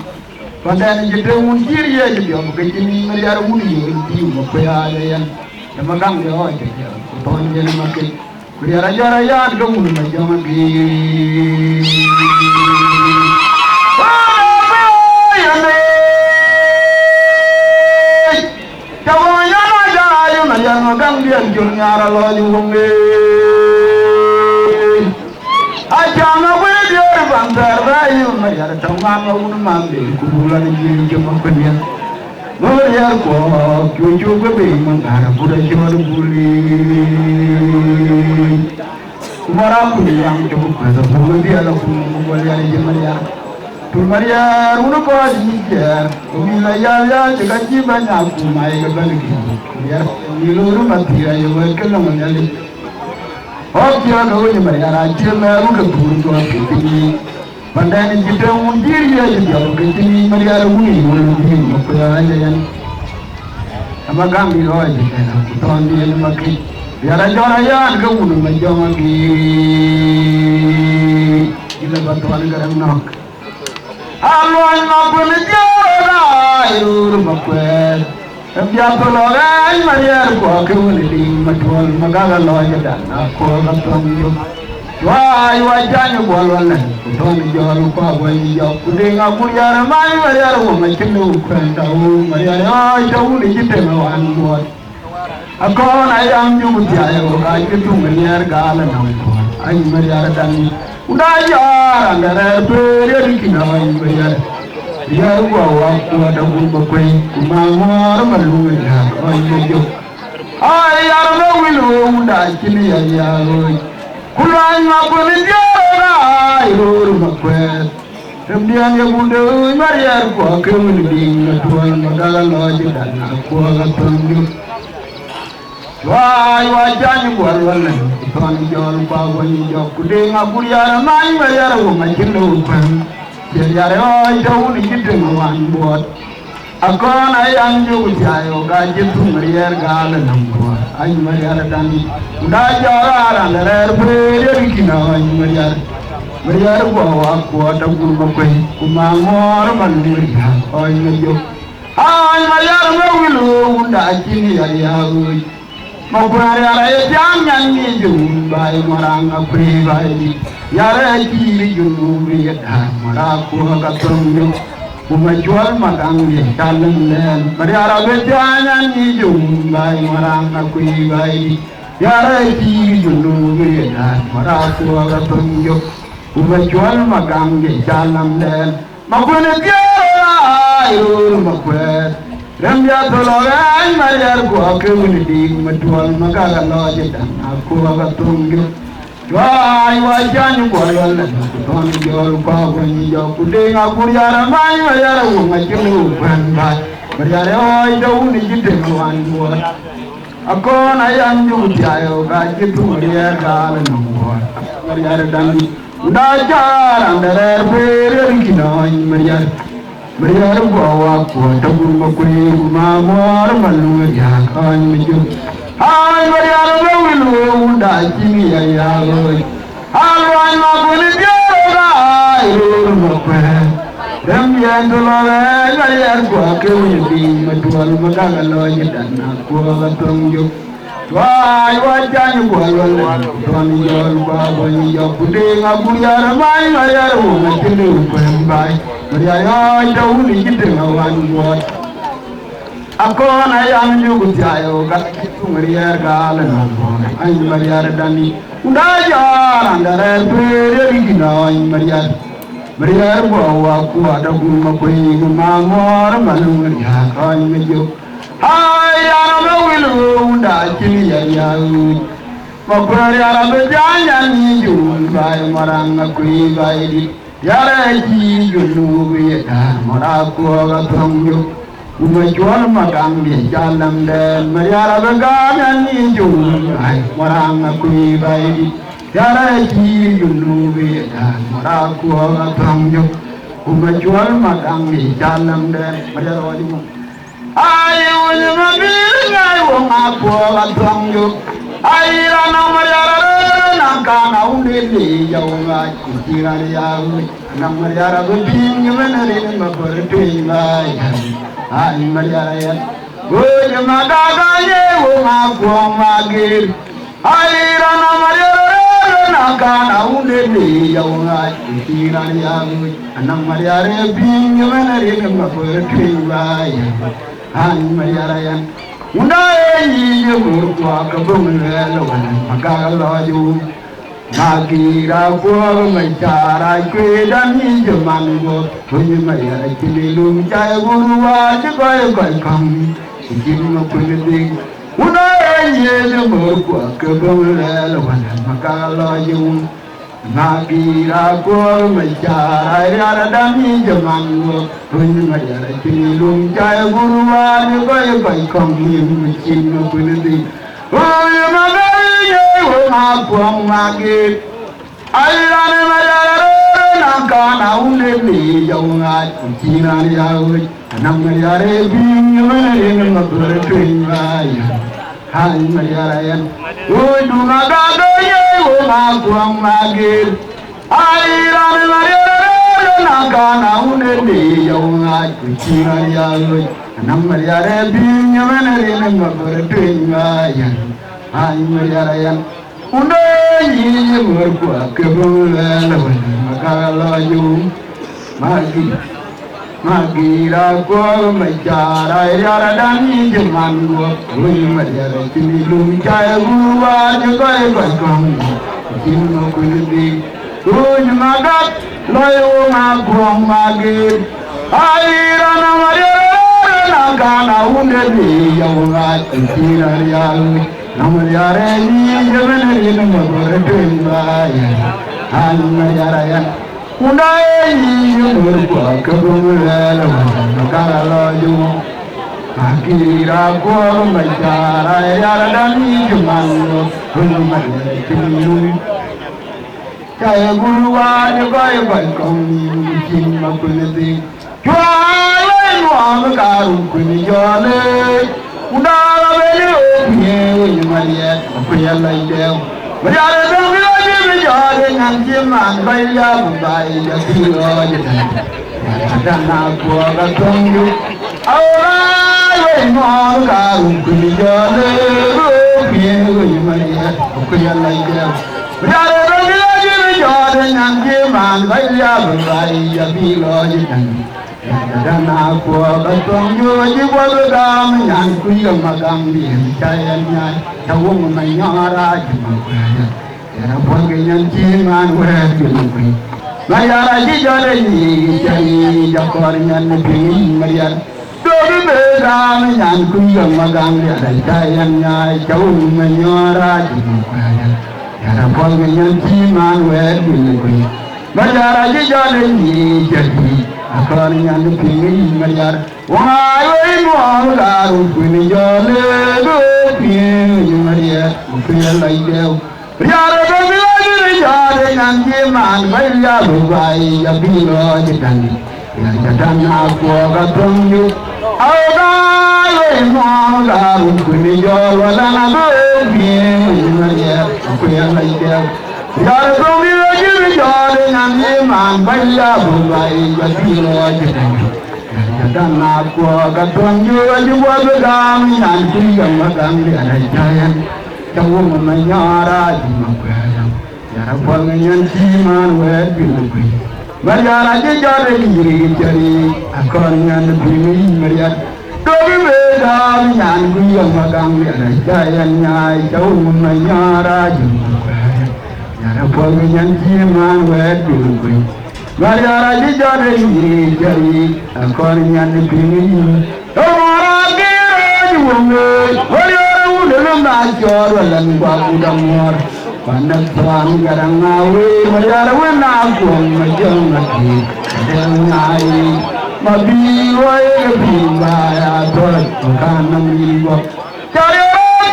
Pada ni jadi unjir ya jadi aku kecini Maria uni itu mukanya ada yang magang dia oh jadi. Tahun jadi makin. Maria raja kamu ni macam lagi. Yang magang dia jualnya arah jumbe. Aja ngawe dia bantar bayu, macam tangan maupun mambil kubulan ini cuma pendiam. Melihat kok cucu bebe mengarah budak jual buli. Kumara pun yang cukup besar, bukan dia lah pun boleh ada jemaah. Maria, unu kau dijar, wilayah ya dekat banyak kumai kebalik. ya ni loro matira yo ke la manali o kira ga woni mari ara kira na ru ka buru to ni pandani jite un diri ya ji ya ke ni mari ara wuni woni ni ko ya yan ama gambi ro ji na to ni makki ya ra jora ya ga wuni ma joma ki ila batwan garam nok alwan ma ko ni jora irur makwet biya to lo ga mariar ko ke woni di matwal magaga lo ya dan ko ga to yo wa janyu ko lo na to ni jor ko bo ni yo ku de ga ku ya ma mariar wo ma kinu ko ta wo mariar ay to ni jite ma wan bo akon ay am ju ku ya yo ga ke tu mariar ga la na ko ay mariar dan uda ya ngare pe ri kina ay mariar ya wa wa da gurba kwai kuma war malu ya ai yo ai ya no wilu da kini ya kulan ma ko ni jara ai ro ma kwai tambian ya bunde mariar ko ke mun ding na tuan magala lo ji dan ko ga tangu wa janyu ko wala ton jol pa ko ni jo kude nga kuriya mai mariar wo ma kinu pan yare oi dau ni jite wan bot akon ay anju jayo ga jitu marier gal nam bot ay marier dan da jara ndere pere kina ay marier ko wa ko da gur ma koy kuma ngor man ni ya ay mejo ay marier me wilu unda kini ya ya ma ko ara ya jangan ni jum bay maranga pri bay yare kiri junu ya da mara ko ga tonyo kuma jual makangi dalam len mariara be jangan ni jum bay maranga ku bay yare kiri junu ya da mara ko ga tonyo kuma jual makangi dalam len ma ko ne biara ayo ma ko Rambia tologa ay mariar ko ke woni di matwal magaga loje dan ko ga tonyo Wai janyu ko yalla ton jol ko ko ni jo kude nga kuriara mai mariara wo ngajinu ban ba mariara oi do ni jite wan bo akona yanju jayo ga jitu mariara ga no bo mariara dan da jara ndere pere kinoi mariara ko wa ko tabu ma ko ni ma mor malu ya kan mi jo ay mariara no wilu da kimi ya alwan ma ko ni jora irur ma ko dem yendo lo mariara ko ke ni bi ma tual ma ga lo ni dan ko ga tonjo wa janyu ko lo ton jol ba bo ni yo kude nga kuriara mai mariara wo ma tinu ko bai mariara do ni jite ma wan bo akona yang jugu jayo ga kitu mariar gala no ay mariar dani unda jara ndare pere digina ay mariar bo wa ku ada gumma ko yi ma ngor malu ya ay mejo ay ara no wilu unda kini ya ma ko ara be janya ni ju bay maranga ku yi bay di yara ji ju be ya mara ko ga tonjo Uma jual magang di jalan dan mariara beganan ni jum ay marang aku bayi yara ji yunu be dan maraku atangjo uma jual magang di jalan dan mariara wadimu ayu nyambil ngai wong aku atangjo ay rana mariara nangkana unde di jauh ngai kutiran yang nang mariara begini menerin maberti ngai ay mariara ya goje magaga ye wo ngako magir ay rana mariara nangkana unde di jauh ngai kutiran yang nang mariara begini menerin maberti ngai ay mariara ya Undai ye murkwa kabungelo magaga loju magira kwa machara kwedan ni jamango kunyi maya kililum jaya guruwa jagoy goy kam jinno kunyi Undai ye murkwa kabungelo magaga loju Magira ko machara yara dami jamango kun mayara chini lum jaya guruwa ni koy koy kong nim chin kunidi oy magai ye wo ma kwang magi ayra ne mayara nangka na unde ni jawnga china yawe nam mayare bin mane ma ber twin vaya hai mayara yan oy du maga ye wo ma kwang magi ayra ne mayara nangka na unde ni jawnga china yawe nam mayare bin mane ma ber twin vaya hai mayara yan unde ni mur kwa kebula magala yu magira ko machara yara dani jamango ui mayara chini lum chaya guwa jagai bakong chino kulidi ui magat loyo magong magir ayra na mayara nagana unde ni yawa chira yalu namayare ni jabane ni magore twinbaya mayara yan unai ni murwa kabumela magala yu akira ko machara yara dani jumango mayara chini jaya guruwa jagai bakong chin makulidi jwale no karu kuni jole udala bele ye mariya apyala ideo mariya dongla je jole nganji man baya bai ya tiro dana ko ga tongu awra ye no karu kuni jole ye mariya apyala ideo mariya dongla je jole nganji man baya bai ya tiro dana ko ga tongu ji bo ga yan kuya magang bi chaya nya tawong ma nyara ji ma ya bo ga yan ji man we bi ku ma ya ra ji jare ni chai ja ko nyan bi mariya do bi be ga yan kuya magang bi chaya nya tawong ma nyara ji ma ya bo ga yan ji man we bi ku ma ya ra ji jare ni chai akar nyan pingi mayar wai mo garu pini jole do pingi maria upia laideu yar do bilagi jare nyan ji man bai ya bai ya bilo jitan ya jatan aku ga tonju auda wai mo garu pini jole wala na do pingi maria upia laideu yar do bilagi jare nyan ji man bai ya bai ya bilo jitan dan aku ga tonju ji bo ga mi nan ti ga magang ri ai jayan tawu ma nyara ji ma ko ya bo ngan ti man we bi ku ma yara ji jare ni ri jari akon ngan bi mi mariya do bi be ga mi nan ku ga magang ri ai jayan nyai tawu ma nyara ji ma ko ya bo ngan ti man we bi ku Mariara ji jare ni jari akon nyan pingi omara gero ji wonge mariara udelu na jor lan ba udamor panak tran garang awe mariara wena kuang majang mati dengai mabi wae pinga ya dor kanam libo jare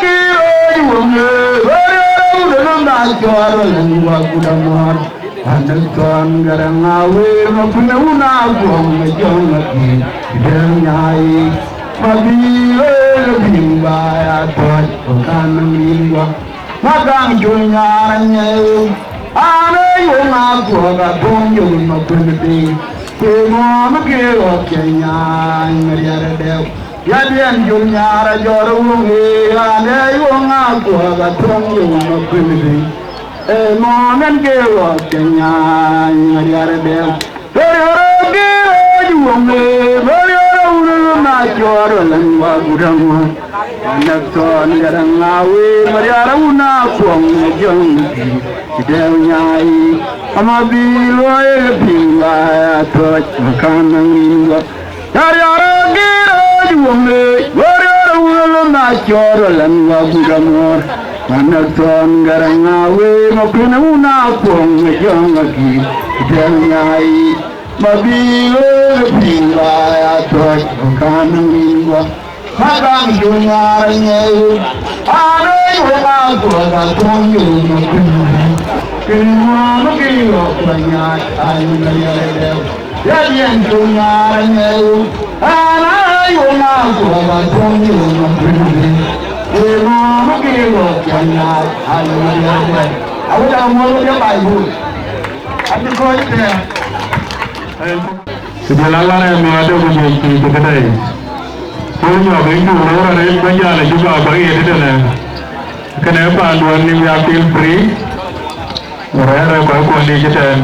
gero ji wonge mariara udelu na jor lan ba udamor anak tuan garang awe mapuna una gong majong lagi danyai mabi bimba ya tuan kanang lingwa magang junyaranya ane yung aku ga tunjung mapunti kemo makeo kenya ngariara dew yadian junyara jorungi ane yung aku ga tunjung mapunti momen ke wa kenya ngariare de pero ke jume pero uru na joro lan wa gudam anak son garang awe mariara una kuang jong de nyai amabi loe pinga to kanang ingwa mariara ke jume pero uru na joro lan wa gudam Manakson garangawe mapinuna pong jongaki jangai mabilo pingwa atot kanangwa magang jungarnya anai wala kuala tongyu kinwa magilo banyak ayunayale yadian jungarnya anai wala kuala tongyu Mama kilo kanya ayunayale awala mo ya Bible ati ko ite Sebenarnya yang ada menjadi kedai. Punya benda orang lain banyak juga bagi itu lah. Kenapa anduan ni feel free? Orang baru ni kita.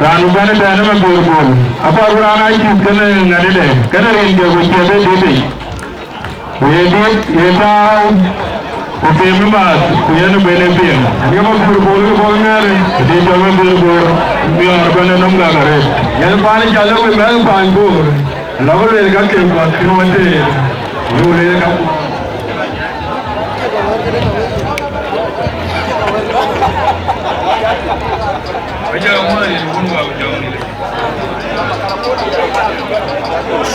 Dan bukan ada nama berbol. Apa orang lain kena ngade deh. Kena rindu berjaya deh. Ini tahu. Okey memang, punya tu benefit. Dia mau berbol ni, dia jangan berbol. Biar kena nombor kare. Yang paling jalan memang panggul. Lalu dia kaki buat kilometer. Lalu dia kaki. Macam mana ni pun buat macam ni.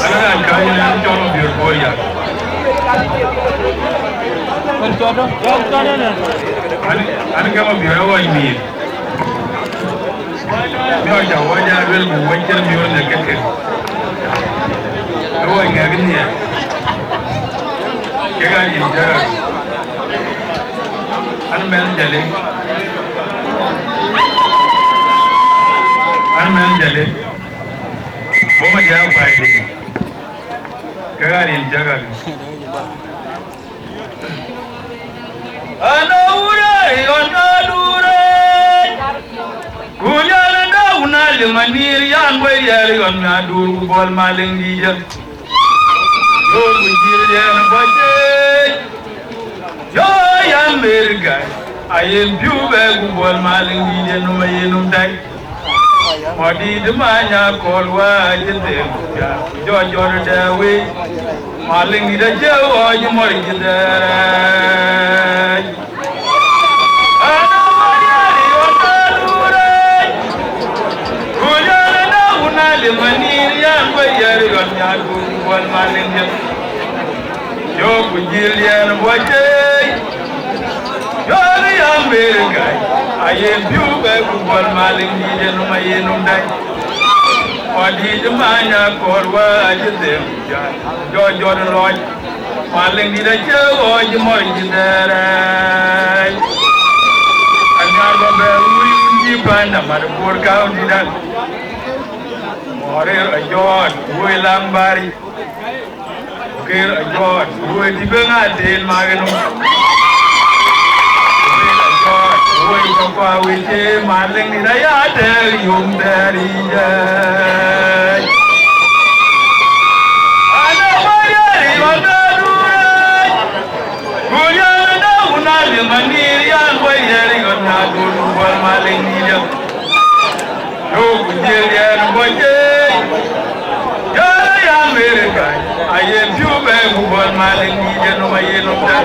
Anak kaya yang jodoh biar boya. Anak kamu biar awak ini. Biar jauh aja, biar buat je biar nak kekek. Awak ingat ni ya? Kekak ni jaga. Anak main jalan. Anak main jalan. Bawa jauh pergi. Kekak ni jaga. Anaurai, anadurai. Kujalan daunal mandirian bayar anadur bol maling dia. Yo kujirian bajai. Yo yang bergai. Ayam piube bol maling dia numayenum dai. Madi demanya kolwa jendel. Jo jor dawe. Maling dia jauh aja mari kita. Manirian bayar ganya gurwal maling dia. Yo kujilian wajai. Yo yang bergai. Ayam piube gurwal maling dia numayenum dai. Wadi demanya korwa jedem. Jo jor loj. Maling dia jauh aja mari kita. Anyar babai uji pandang ada burkau di dalam. Orang ajon, gue lambari. Kir ajon, gue di bengatin magenum. Ajon, gue bapa wece maling ni raya dari dari jai. Ada bayari mana durai. Gue yang ada unal mandirian bayari kena dulu maling ni dia. Yo kujilian bajai. Ayam piube bubal maling dia numayenum dah.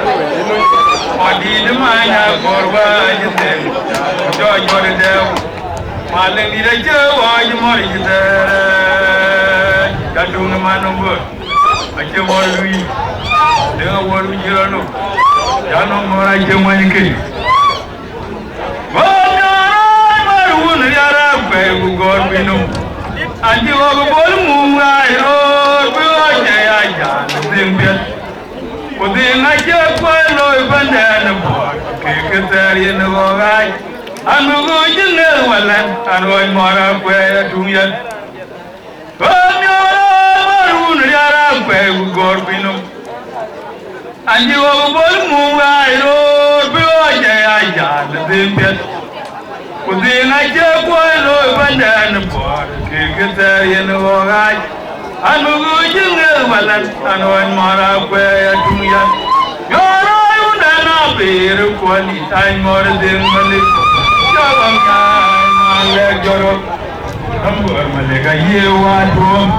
Madi demanya korba jendel. Jo jor dew. Maling dia jauh aja mari kita. Kadung manumbu. Aja walui. Dengan walu jiranu. Jangan orang jemaah ke. Banyak baru ni arab bayu gor minum. Anji wagu bol mungai ror buaja ya zimbel. Udin aja kwalo bandan bor keketari ngogai. Anu gojeng walan anoi mara kwe dunya. Banyara marun yara kwe gor binum. Anji wagu bol mungai ror buaja ya zimbel. Udin aja kwalo bandan bor keketari ngogai. Anu gojeng walan anoi mara kwe dunya. Yara undana beru kwani tain mor ding malik. Jawab kan malek jorok. Ambor maleka ye wadom.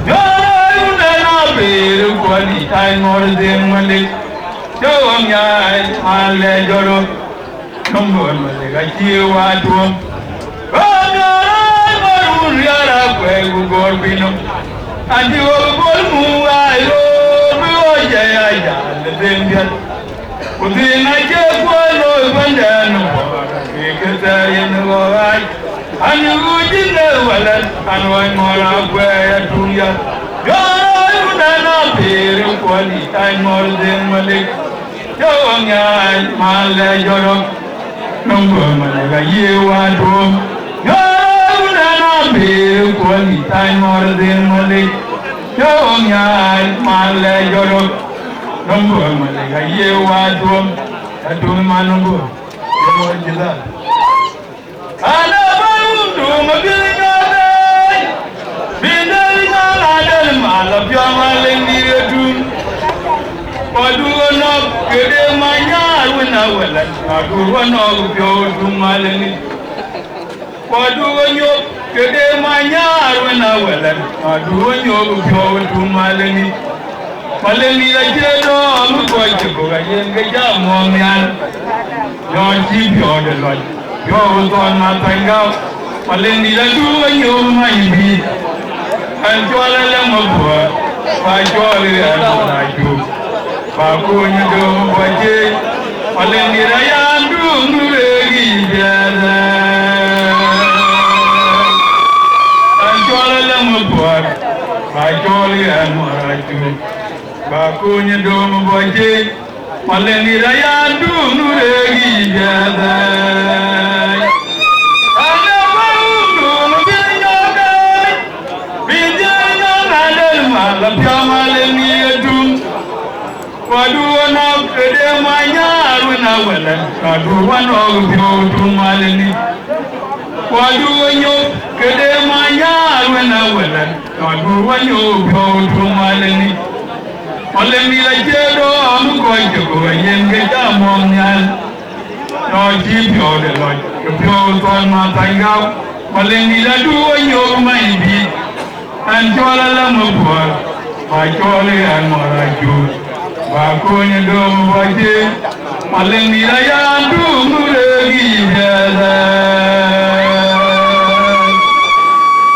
Yara undana beru kwani tain mor ding malik. Jawam nyai male joro nombor mereka jiwa tuam. Bagaimana marusia kue gugur binum. Anji gugur muai lo jaya jaya dengar. Udin aja kue lo bandan kita yang luar. Anu ujin lewalan anuai mora kue dunia. Jangan udana biru kuali ay morden malik. Jawang nyai male jorok nombor mereka jiwa tuam. Jangan udana biru kuali ay morden malik. Jawang nyai male jorok nombor mereka jiwa tuam. Aduh manunggu jawab jelas. Ada baru tu magelingan, bindalingan ada malam jamaling dia tu. Padu nak kede manyar wenawalan, padu nak jauh tu maling. Padu nyok kede manyar wenawalan, padu nyok jauh tu maling. Maling ni lagi do, amu kau yang kerja mongan, yang cibiar delai. Yo tuan mata engkau, paling tidak dua yo main bi. Anjual lelaki membuat, pajual lelaki laju. Pakunya dong baca, paling tidak yang dulu lagi jalan. Anjual lelaki membuat, pajual lelaki laju. Pakunya dong baca, paling tidak yang dulu lagi jalan. Jamalin itu, waduh nak kede manyar wenawalan, waduh nak jodoh malini, waduh nyok kede manyar wenawalan, waduh nyok jodoh malini, malini lagi do amu kau jago yang kita mongan, nasi biar lagi, biar tuan mata engkau, malini lagi nyok main bi, anjual lelaki buat. Pajual yang meraju, bakunya dom baca, paling nilai dulu lagi jalan.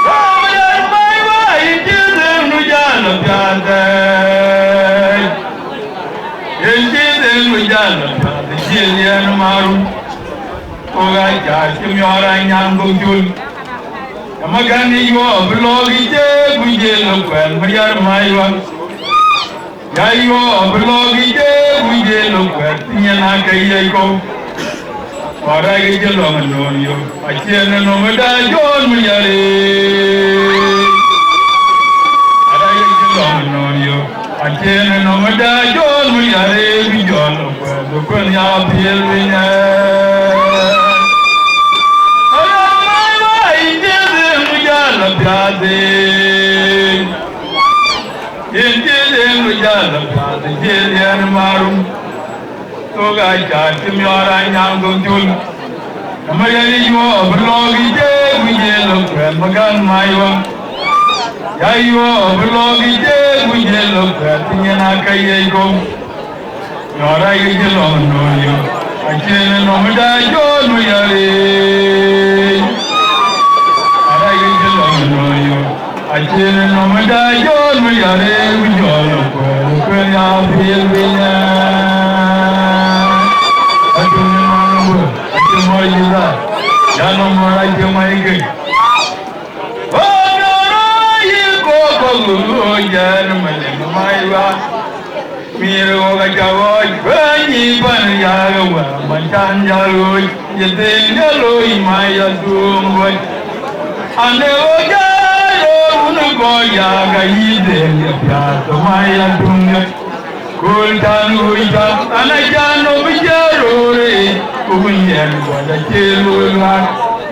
Kemudian baik jalan jalan jalan, jalan jalan jalan maru, orang jadi orang yang bujul. Makan iyo belogi je buje lokwan bayar maiwan. Ya iyo belogi je buje lokwan tiada kaya iko. Orang itu loman nonyo, acian nomada John mujare. Orang itu loman nonyo, acian nomada John mujare bijon lokwan. Lokwan ya biel binya. Jalan, jalan jalan jalan marum, toga jatuh orang yang gonjol. Kemarin itu berlogi je, buje lokran makan maiwan. Ya itu berlogi je, buje lokran tiada kaya iko. Orang itu loman nonyo, acian nomada John mujare. Acian nomada John mujare bijon lokwan ya biel binya. Aduh mana aduh mau juga, jangan mulai jemai ke. Oh norai koko jangan malam maiwa. Miru kacawai banyi banyawa mancan jaloi jateng jaloi maya tumbuh. Ane oja goya gaide ya maya tumbuh. Kultan uitan anajano bijarore kubiyan wala celulak.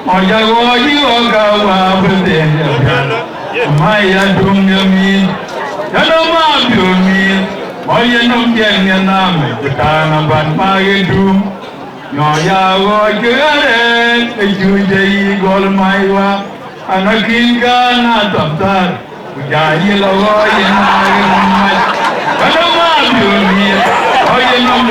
Oja goyi ogawa berden ya maya tumbuh min. Jangan mampir min. Oye nom jengnya name betana ban magedum nyoya go jere ejujei gol maiwa anakin kana tabtar ujayi lawo ye mage mai kana ma biumi oye nom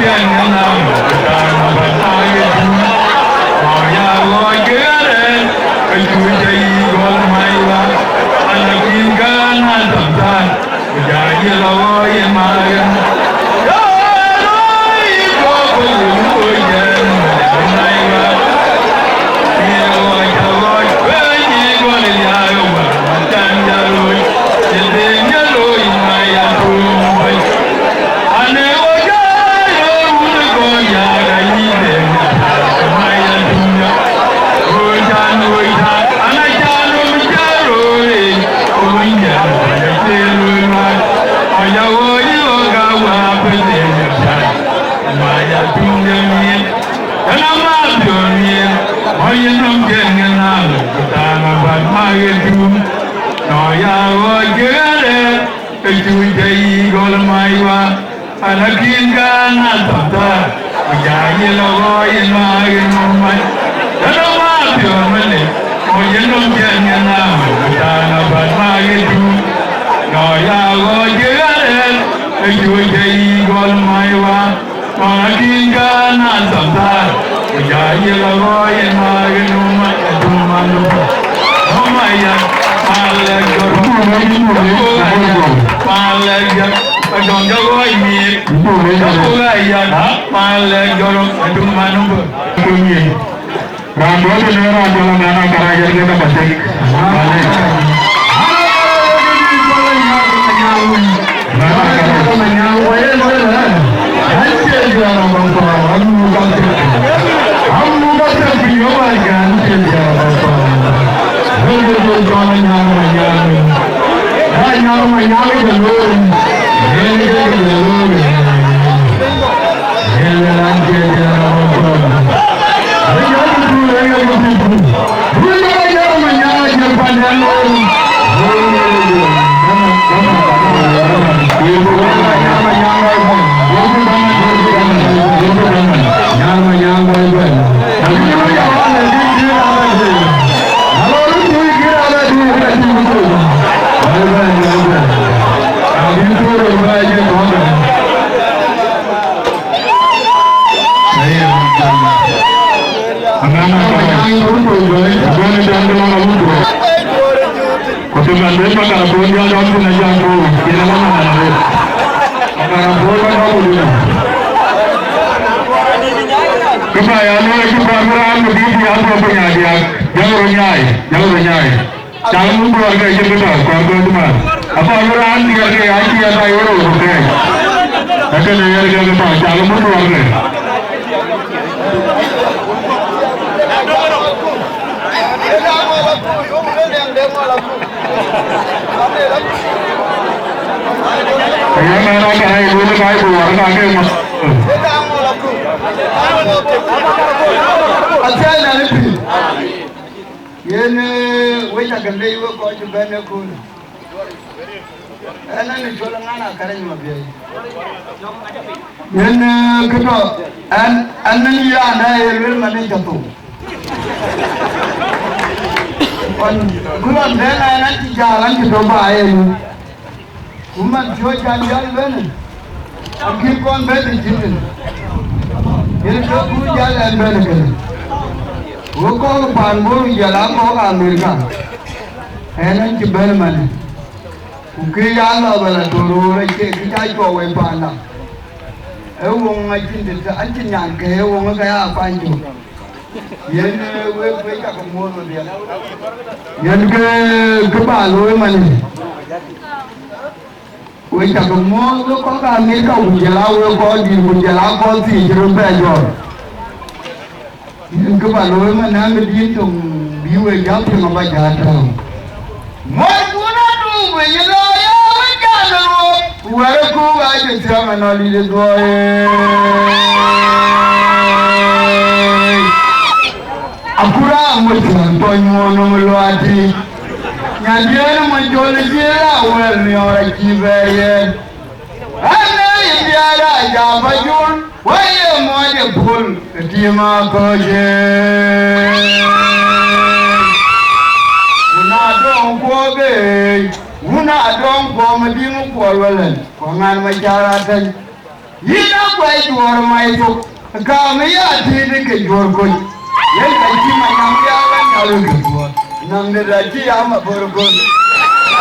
Nanggiraki ama burukun.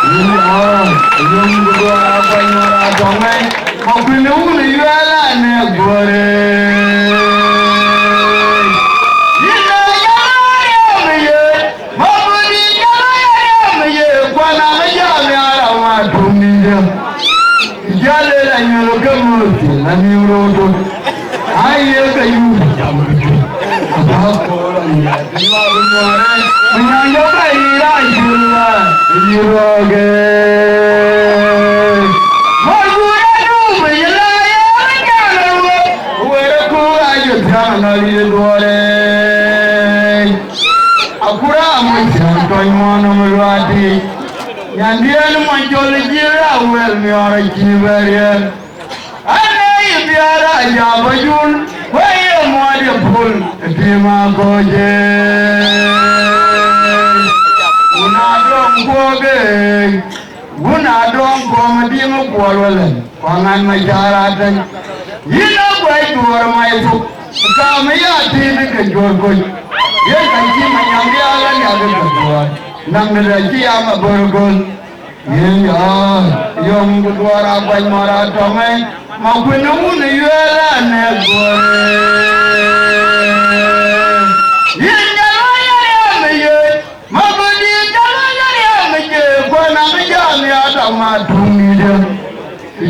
Yung gua apa nyora domai, mapinu ni yuala ne gore. Ina ya meye, mapuni ya meye, kwana ya ya ma tumije. Jale la nyoro kamuti, la nyoro. Aye kayu jamuju. Apa ya? Dima rumore. Menyangga baira jula jiroge. Maguradu menyelaya jalawe. Wereku ayo jana lidore. Akura menjanto imono melwati. Yandian manjol jira wel miara kibarian. Anai biara jabajul. Waya mwade pul tima koje. Unadong koge, unadong komedi mo kualwalan, pangan majaratan. Yina boy tuar mai fuk, kami ya tibi kejor koi. Ye kanji manyambi alan ya kejor. Nang neraji ama borgol. Ye ya, yom kutuar apa maratongai. Mapunu ni yuela negore. Yinjalaya ya meye, mapuni jalaya ya meye. Kwana mejami ada matumide.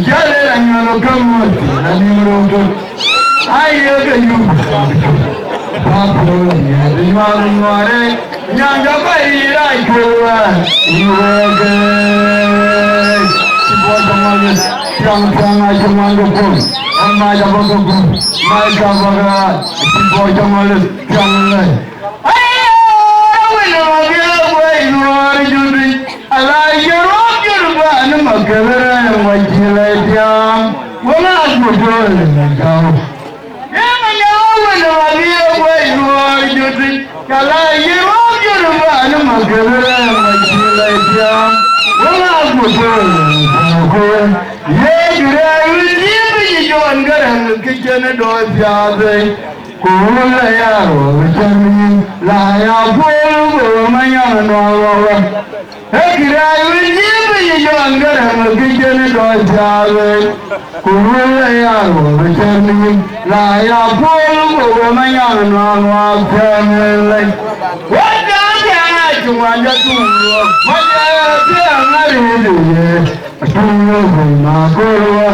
Jale la nyolo kamuti na nimrodo. Ayo kayu. Papo ya dimaru ngare. Nyanga baira ikuwa. Iwoge. Sibuata mages. Yang aja mandukun, aja mandukun, mereka bergerak, tipu jamalus, jamalus. Ayo, wina luar juri, alai jeruk jerban, mageran wajilai tiang, wala mudul jauh. Yang wina luar juri, alai jeruk jerban, mageran wajilai tiang, wala mudul jauh. Ye jure ni jon garan kitchen do jaade kula ya ro chami la ya bol manya no wa he gira ni jon garan kitchen do jaade kula ya ro chami la ya bol manya no wa chami wa ja ja chuma ja tu ma ja ja ngari ni Tuyo na korwa,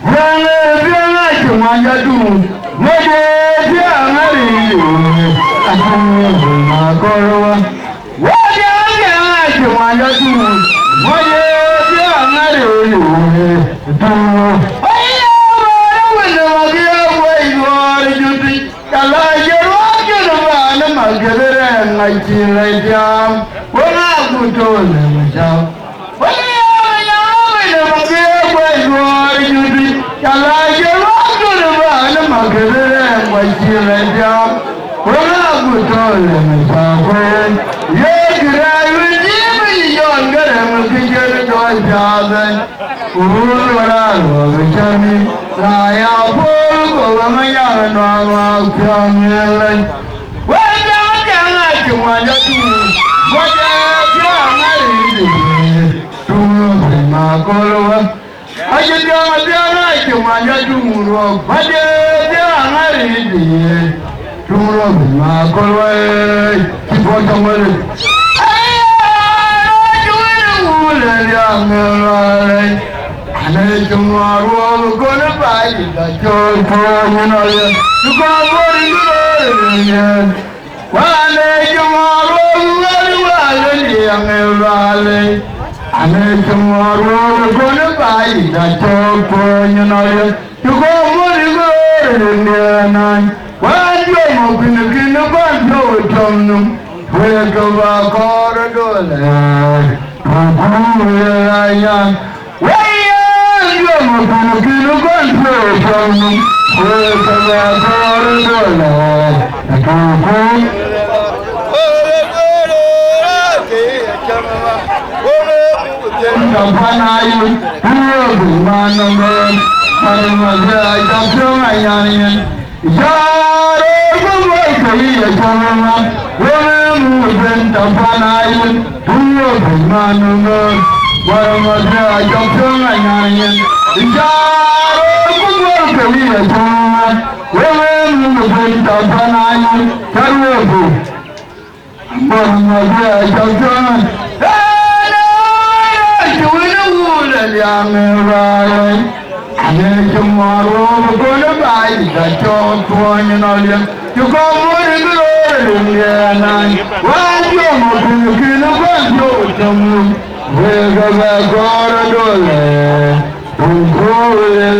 yana yana chumanya tu, moje yana riyo. Tuyo na korwa, yana chumanya tu, moje yana riyo. Tuyo, ayo wala wala wala juti, kala jero jero na magere ngachile jam, wala kutole jam. Kala jero jero na magere ngachile jam, wala kutole jam. Ye gira yuni yon gare mukijere do jaden, wala wala la ya bol wamaya no wa kamele. Wala janga chumanya tu, wala janga ri tu na kolwa. Aje janga chumanya tu muro, wala janga ri tu na kolwa. Tipo tamale. Ane chumaru kone pai da chol phone ya tukabori gure wane chumaru wale angale ane chumaru kone pai da chol phone ya tukabori gure na wanje mo kin banto tonum we go ba kor dole ya Yaro kuma kai ya jama wani mutum ta fana yin duwa bai manuna wani masu a jamfin hanyayen. Yaro kuma kai ya jama wani mutum ta fana yin tarwogo wani masu a jamfin hanyayen. Tomorrow we're gonna buy the top one in all you. You go more in the road in the night. When you're moving, you can have no moon. We're gonna go to the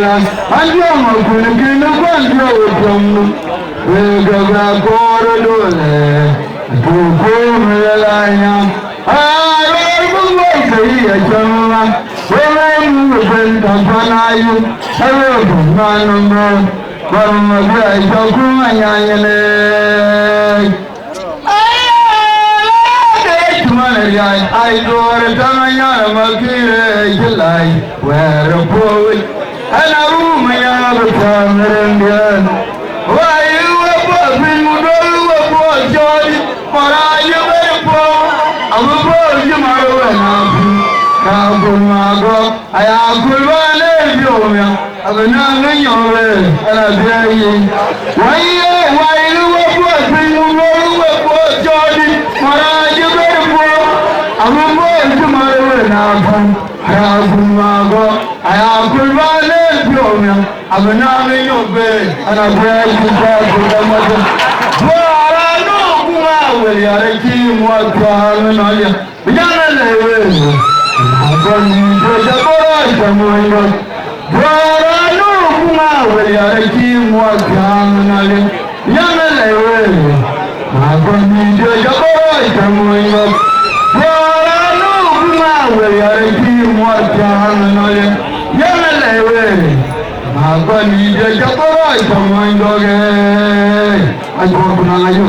land. And you're moving, you can have no moon. We're gonna go to the land. The land. I don't know what when we went on Panayu, I wrote my number, but my guys are going I go to Tanayana Makire, July, where a poet, and a room I have a Indian. Why you were popping, you were poor, Joy, for I you were poor, I will poor you, my own. Mago, I have good one, I will not know your way, and I tell you. Why you were working, you were Jordan, what are you very poor? I will go tomorrow now. I have good Mago, I have good one, I will not know your way, and I tell you to the mother. Well, I know who I will, you are a king, what you are, and all you. Young I'm going to the boys, I know who I will, I keep what young lady. I'm going to the boys, I'm going to I know who I will, I keep what young lady. I'm going to the boys, I'm going to I don't know you.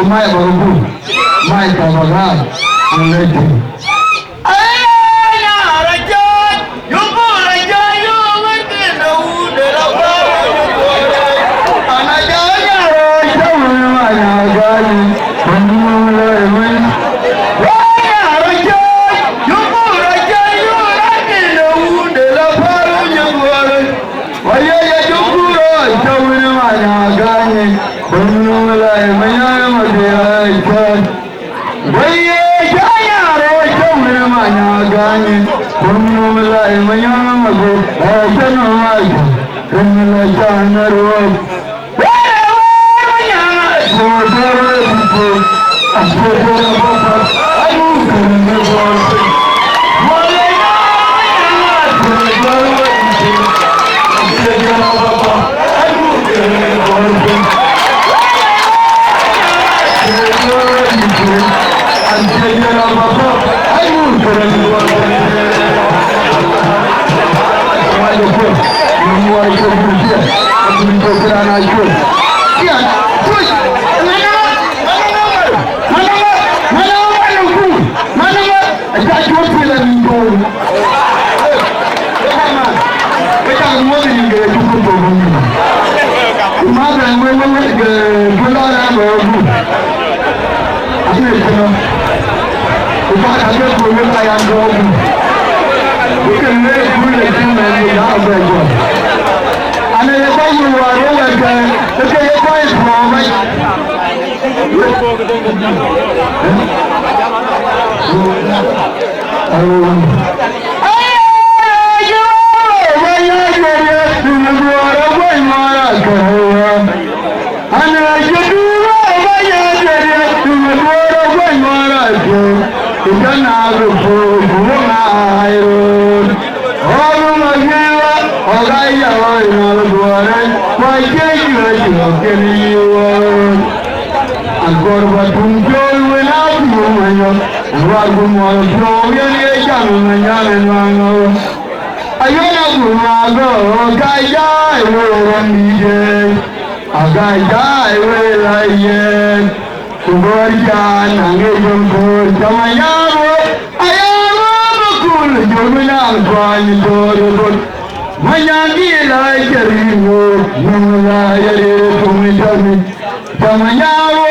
My babu, my Kavaga, I'm ready. Manyangi la jariwo, mula yare tumitami. Tamanyawo,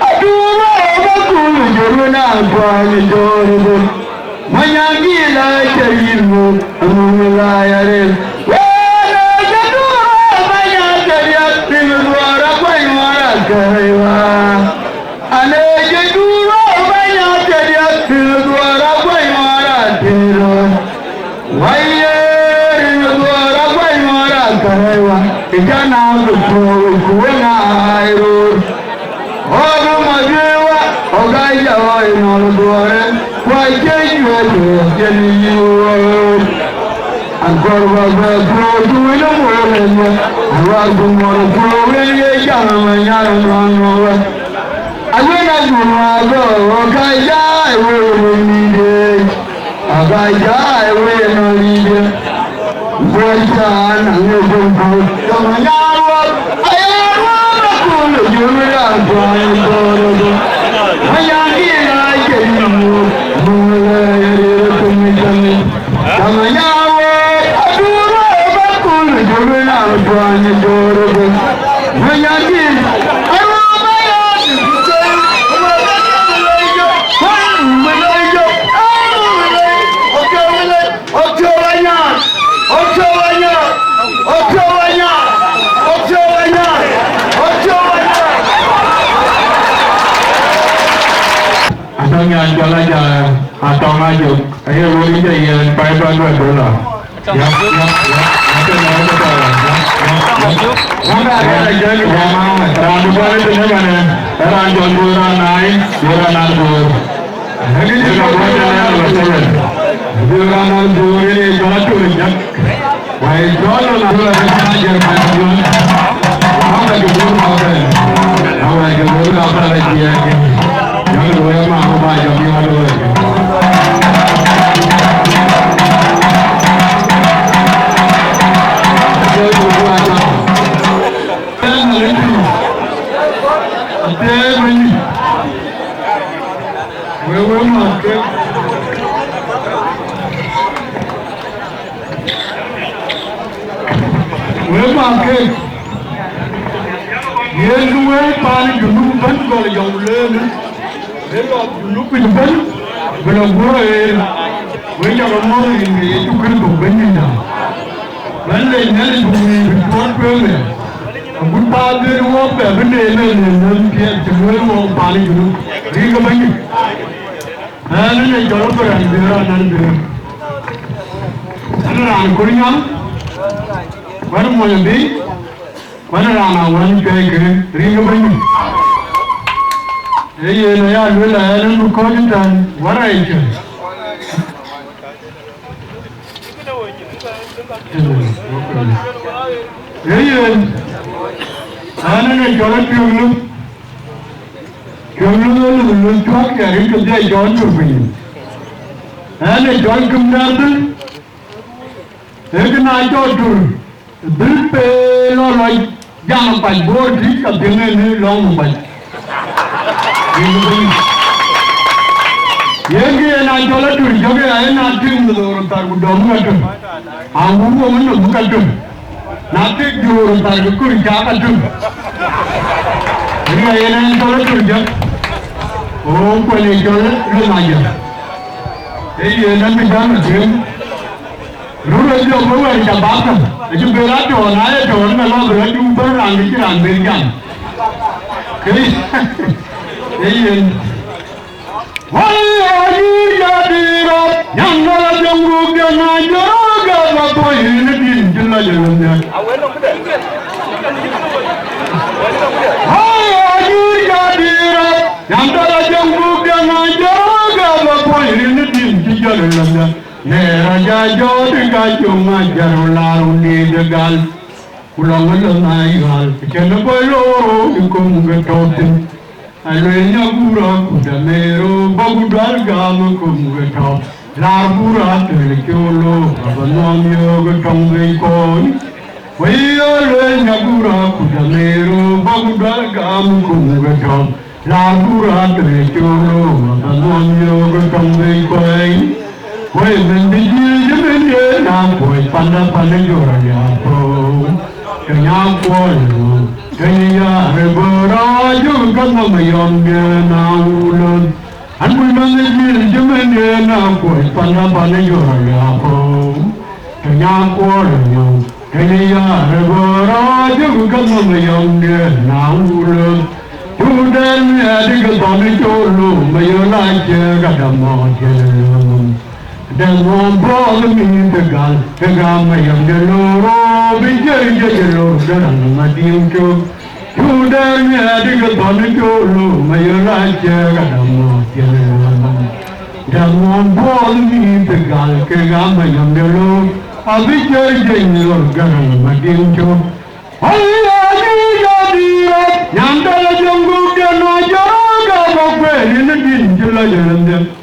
aduro bakulu joruna kwani joribo. Manyangi la jariwo, mula yare. Wala jaduro manyakari atimwara kwaiwara kaiwa. Ane jaduro manyakari atimwara kwaiwara tiro. Waiye rimwara kwaiwara kaiwa. Kijana kuwena airo. Ogu majiwa, ogaija wa inoludware. Wajeju jeni yuwa. Ankorwa bepro tuwina mwelenya. Awagu mworo kuwene jana manyara nwanwa. Agwena kumwago, ogaija ewe nide. Ogaija ewe nolide. Wajana ngejumbo. Kamanyarwa, ayarwa bakulu jumila kwani dorodo. Mayangila jelimu, mula yare tumitami. Kamanyarwa, adura bakulu jumila kwani dorodo. Mayangila, ayarwa mayangila, Atangnya jalaja atau maju, ayo boleh jadi $500. Ya. Mana ada jadi mana? Randu boleh tu mana? Randu orang naik, orang naik. Hari ini kita buat jalan betul. Orang naik ini jalan tu jak. Wahai jalan naik jalan maju. Apa jumpa apa? Apa jumpa apa lagi ya? Jangan lupa mahu baca biar lupa. nam quay pan jora ya po cái nhang quay cái ya re bora ju kan ma yom ge na ulun an bul man ji ju men ge na quay pan jora ya po cái nhang quay cái ya re bora ju kan ma yom ge na ulun tu den ya de ga pan jora ma yo la che ga da mo che dan won bol mi de gal ke ga ma yam de lo bi je lo dan ma dim cho tu dan ya de ga ban cho lo ma yo la che ga da mo che dan won bol mi de gal ke ga ma yam de lo bi je lo dan ma dim cho ai ya di nyam da la jong gu de no jo ga ba kwe ni din je la je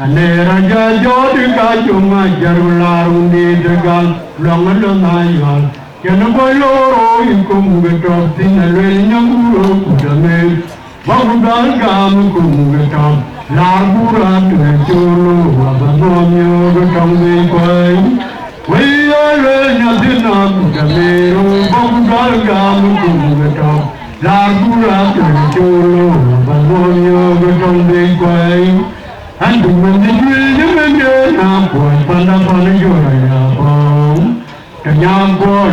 ane raja jodi ka cuma jarularun di degal longan ayal kena boloro ikum getop tinalwe nyamuro kudamel bagudal gam kum getop larbura tuecholo wabanomyo getong bekwai wiyale nyadina kudamero bagudal gam kum getop larbura tuecholo wabanomyo getong bekwai anh đừng mình đi những bên kia nam quay pan jora ya bom cái nhang quay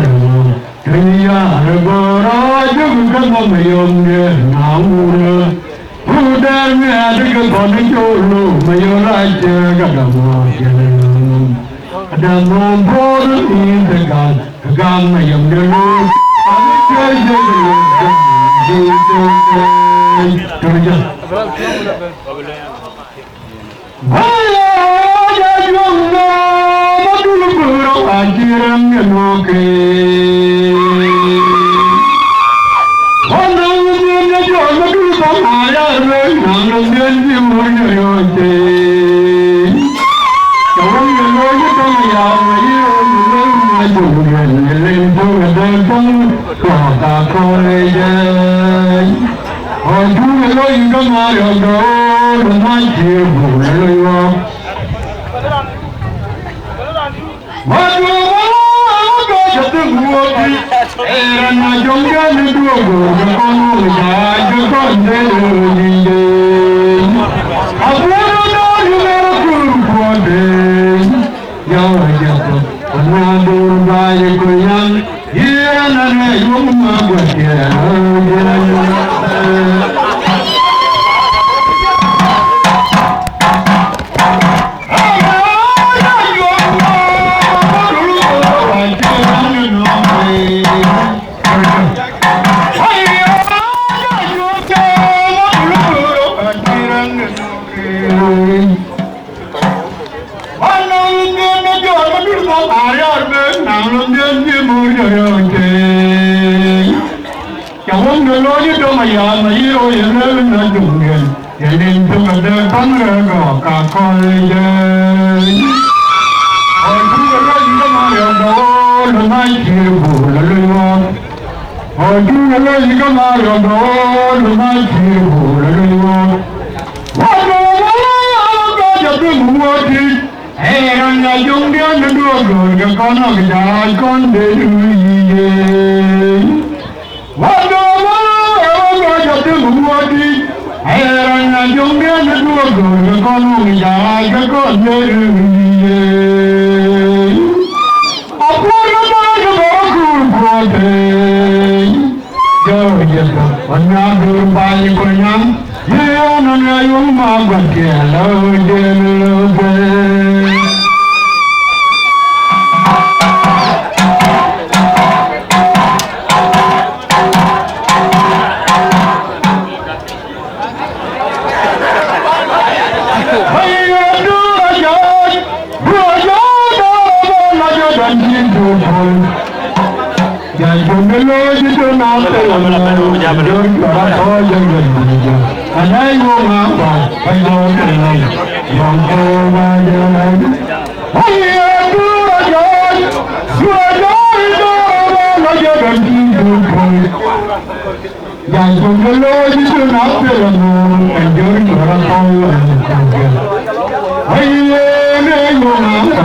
cái ya re bora ju kan ma yom ge na ura hu dan me de ga pan jolo ma yo la che ga da mo che da mo bor ni de ga ma yom de lo ani che je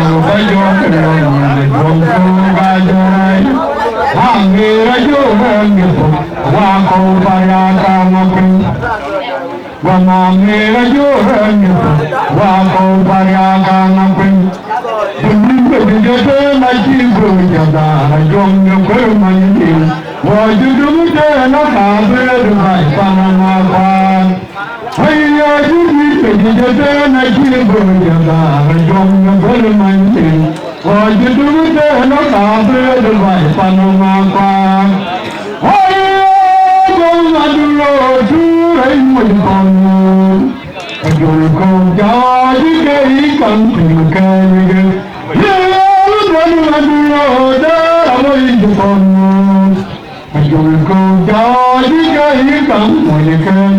Hãy you Jom Kunga Jarai Angira Johangipo Wako Paraka Mapin Wangira Johangipo Wako Paraka Mapin Tunimba Dijata Najibu Jadara Jom Kurmani Wajudumute Nakabedu Hai Panamapan Hayya Judita Dijata Najibu Jadara Jom Kurmani Wajudumute Nakabedu Hai Panamapan Hayya Jamaduro Turai Mujipanu Ajulko Jadi Kei Kamping Kei Jamaduro Turai Mujipanu Ajulko Jadi Kei Kamping Kei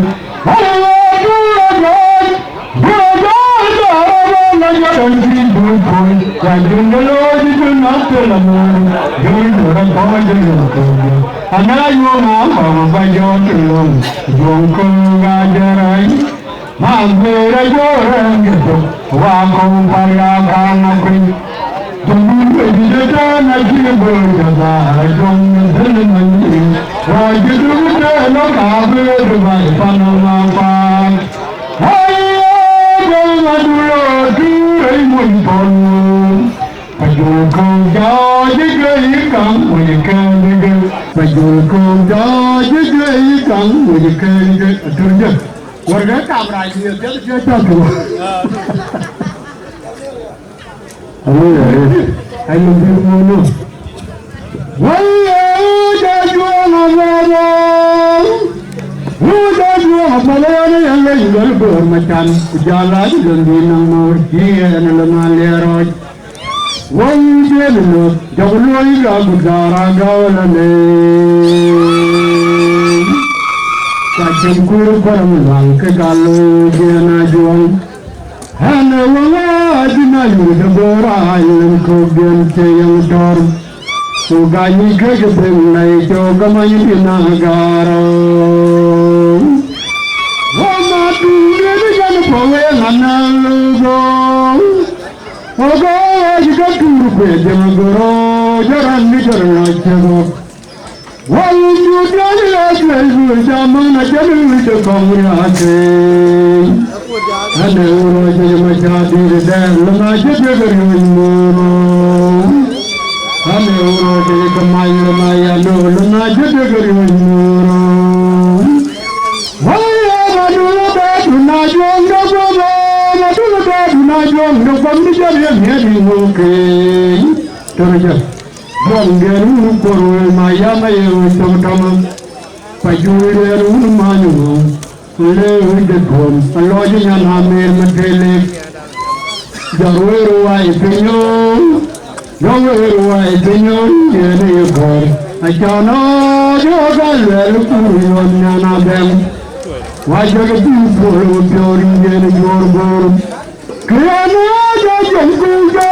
Warga kamera dia jatuh. Ayo dulu. Wah, jajuan apa? Jajuan apa lagi yang lagi jual macam jalan di nomor dia nama leroj. Wah, dia dulu. Jauh lagi aku darah gaulane. Kacang kulit orang ke kalau dia najual, hana wala dina yuda borai lengkogian ceyang tor, sugani kejepeng nai coba mayu pinagaro. Wama tu dia jangan pawe hana lugo, ogo jika turu pejam goro jaran bicara cebok. Wajud dari asal zaman jadi terkomurate. Ada orang yang macam dan lemah jadi muru. Ada orang yang kemaya lemah jadi muru. Wahai madura tunajong dobo, madura tunajong dobo jadi mungkin. Terus. Banggeru koru maya mayu tamam pajuru manu le unde kom alojinya namer matele jaru wai pinyo yene yor achana jogal kuyon na bem wajag tu poro piorin yene yor bor kriyana jangkuja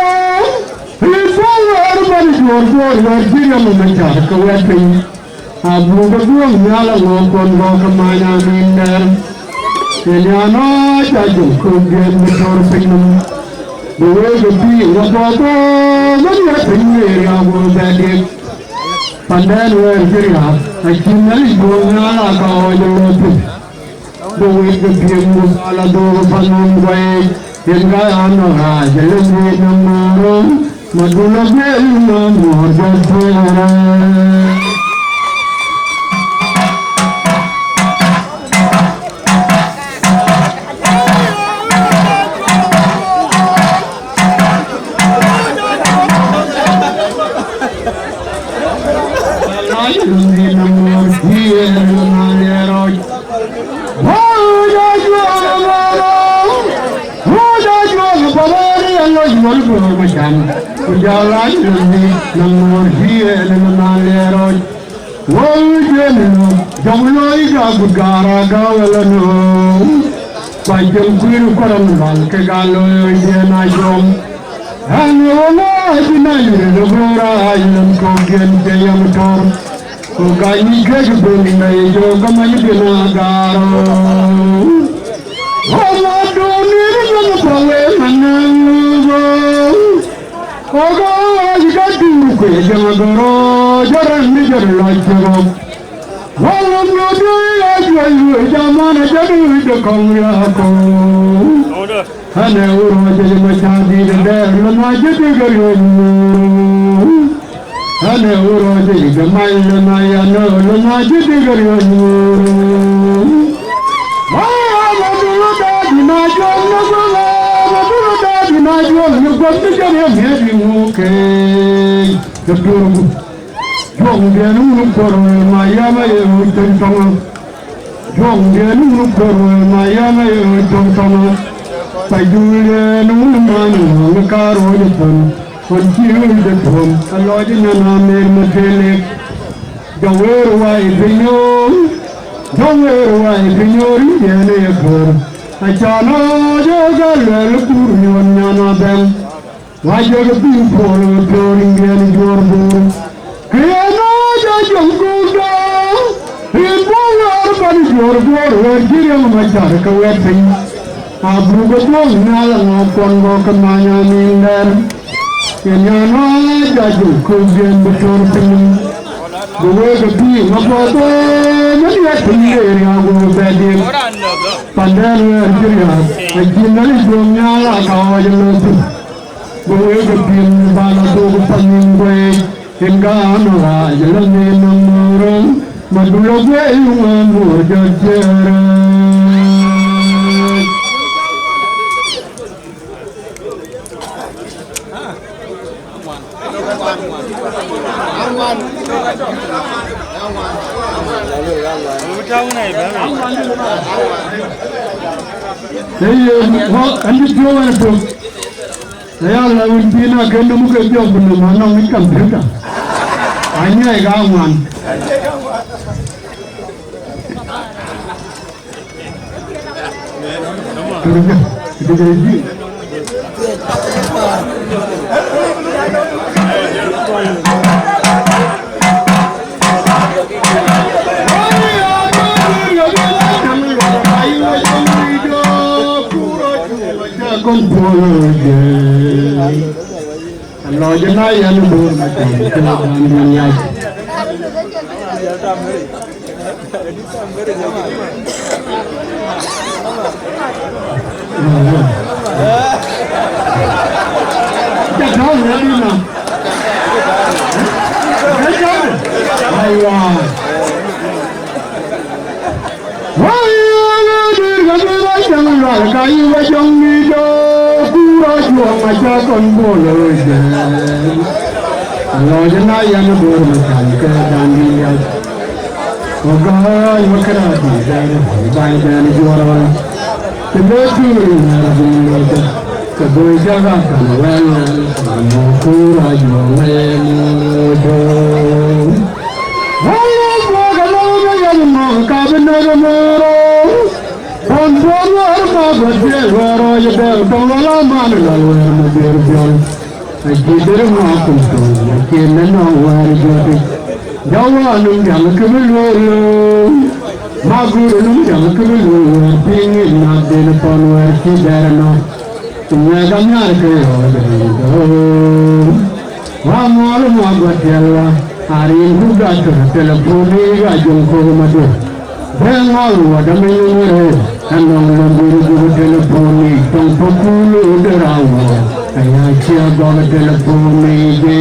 Jor dia memecah keweteng. Abu kedua nyala ngokon kemana minder. Kenyana cajuk kemudian besar penum. Dua gebi wabato mana penyer yang berdedik. Pandai luar ceria. Akhirnya ibu nyala kau jorotu. Dua gebi musala dua panum baik. Yang anak jalan di nomor. Madula belma morjatera Jalan ini nomor dia nama leroj, wajib jamloi jago gara gawalano, pajam kuiru koran bal ke galo dia najom, hanya dina yure bora ayam kogen jayam tor, kogani kejubuni na yo kamani dina garo, wala doni jangan pawe manang. Oh God, you got Ku jangan goro jaran ni jaran lajero. Walau mudi ajuai zaman jadi dekongnya aku. Hanya urut jadi macam di dalam lemah jadi gerimu. Hanya urut jadi gemai lemah yang lemah jadi gerimu. Walau dulu dah dinajong naga. Najwa nukon jadi jadi mungkin tertunggu. Jom dia nukor maya maya hujan sama. Jom dia nukor maya maya hujan sama. Payunya numan ngkaro jepun. Kunci jepun. Kalau jenis namir mutelik. Jawir wai pinyor. Jawir wai pinyor dia nekor. Achana jaga lelpur nyana bem, wajah pimpol touring dia ni jorbo. Kena jajang kuda, himpul arban jorbo, wajib macam kawetting. Abu betul nyala ngapon go kemana minder. Kena jajang kuda betul ping. Dua kepi ngapato, melihat pinggir yang aku bedim. Pandai kerja, ajinan dunia lah kau jalan tu. Boleh kepin bala tu panging gue, hingga anak jalan ni nomorong, madulah gue yang berjalan. Andi jualan tu, saya lawan Cina kena muka jual benda mana ikan berita, hanya ikan. Kerja, kita kerja. Kalau jenai yang luar macam dalam dunia. Jangan lagi nak. Jangan. Aywa. Jangan kayu macam ni kurang macam kon boleh. Kalau jenai yang luar macam keadaan dia. Ogai makrati dari bayi dari juara. Kebetulan ada kedua jaga kawan kurang memudo. Ayah kalau yang mau kabenar moro. Konsular bagai waro jadi pengalaman lalu berjual. Jadi aku tu kena nawar jadi. Jawa nunjang kebelur, magur nunjang kebelur. Pingin nak telepon warki darno, tunggu nyar kau. Wamal magot jalla, hari juga telepon ni gajungku madu. Bengal ada menyeru, anong lemburu telepon ni, tunggu pulu derawa. Ayah siapa telepon ni je.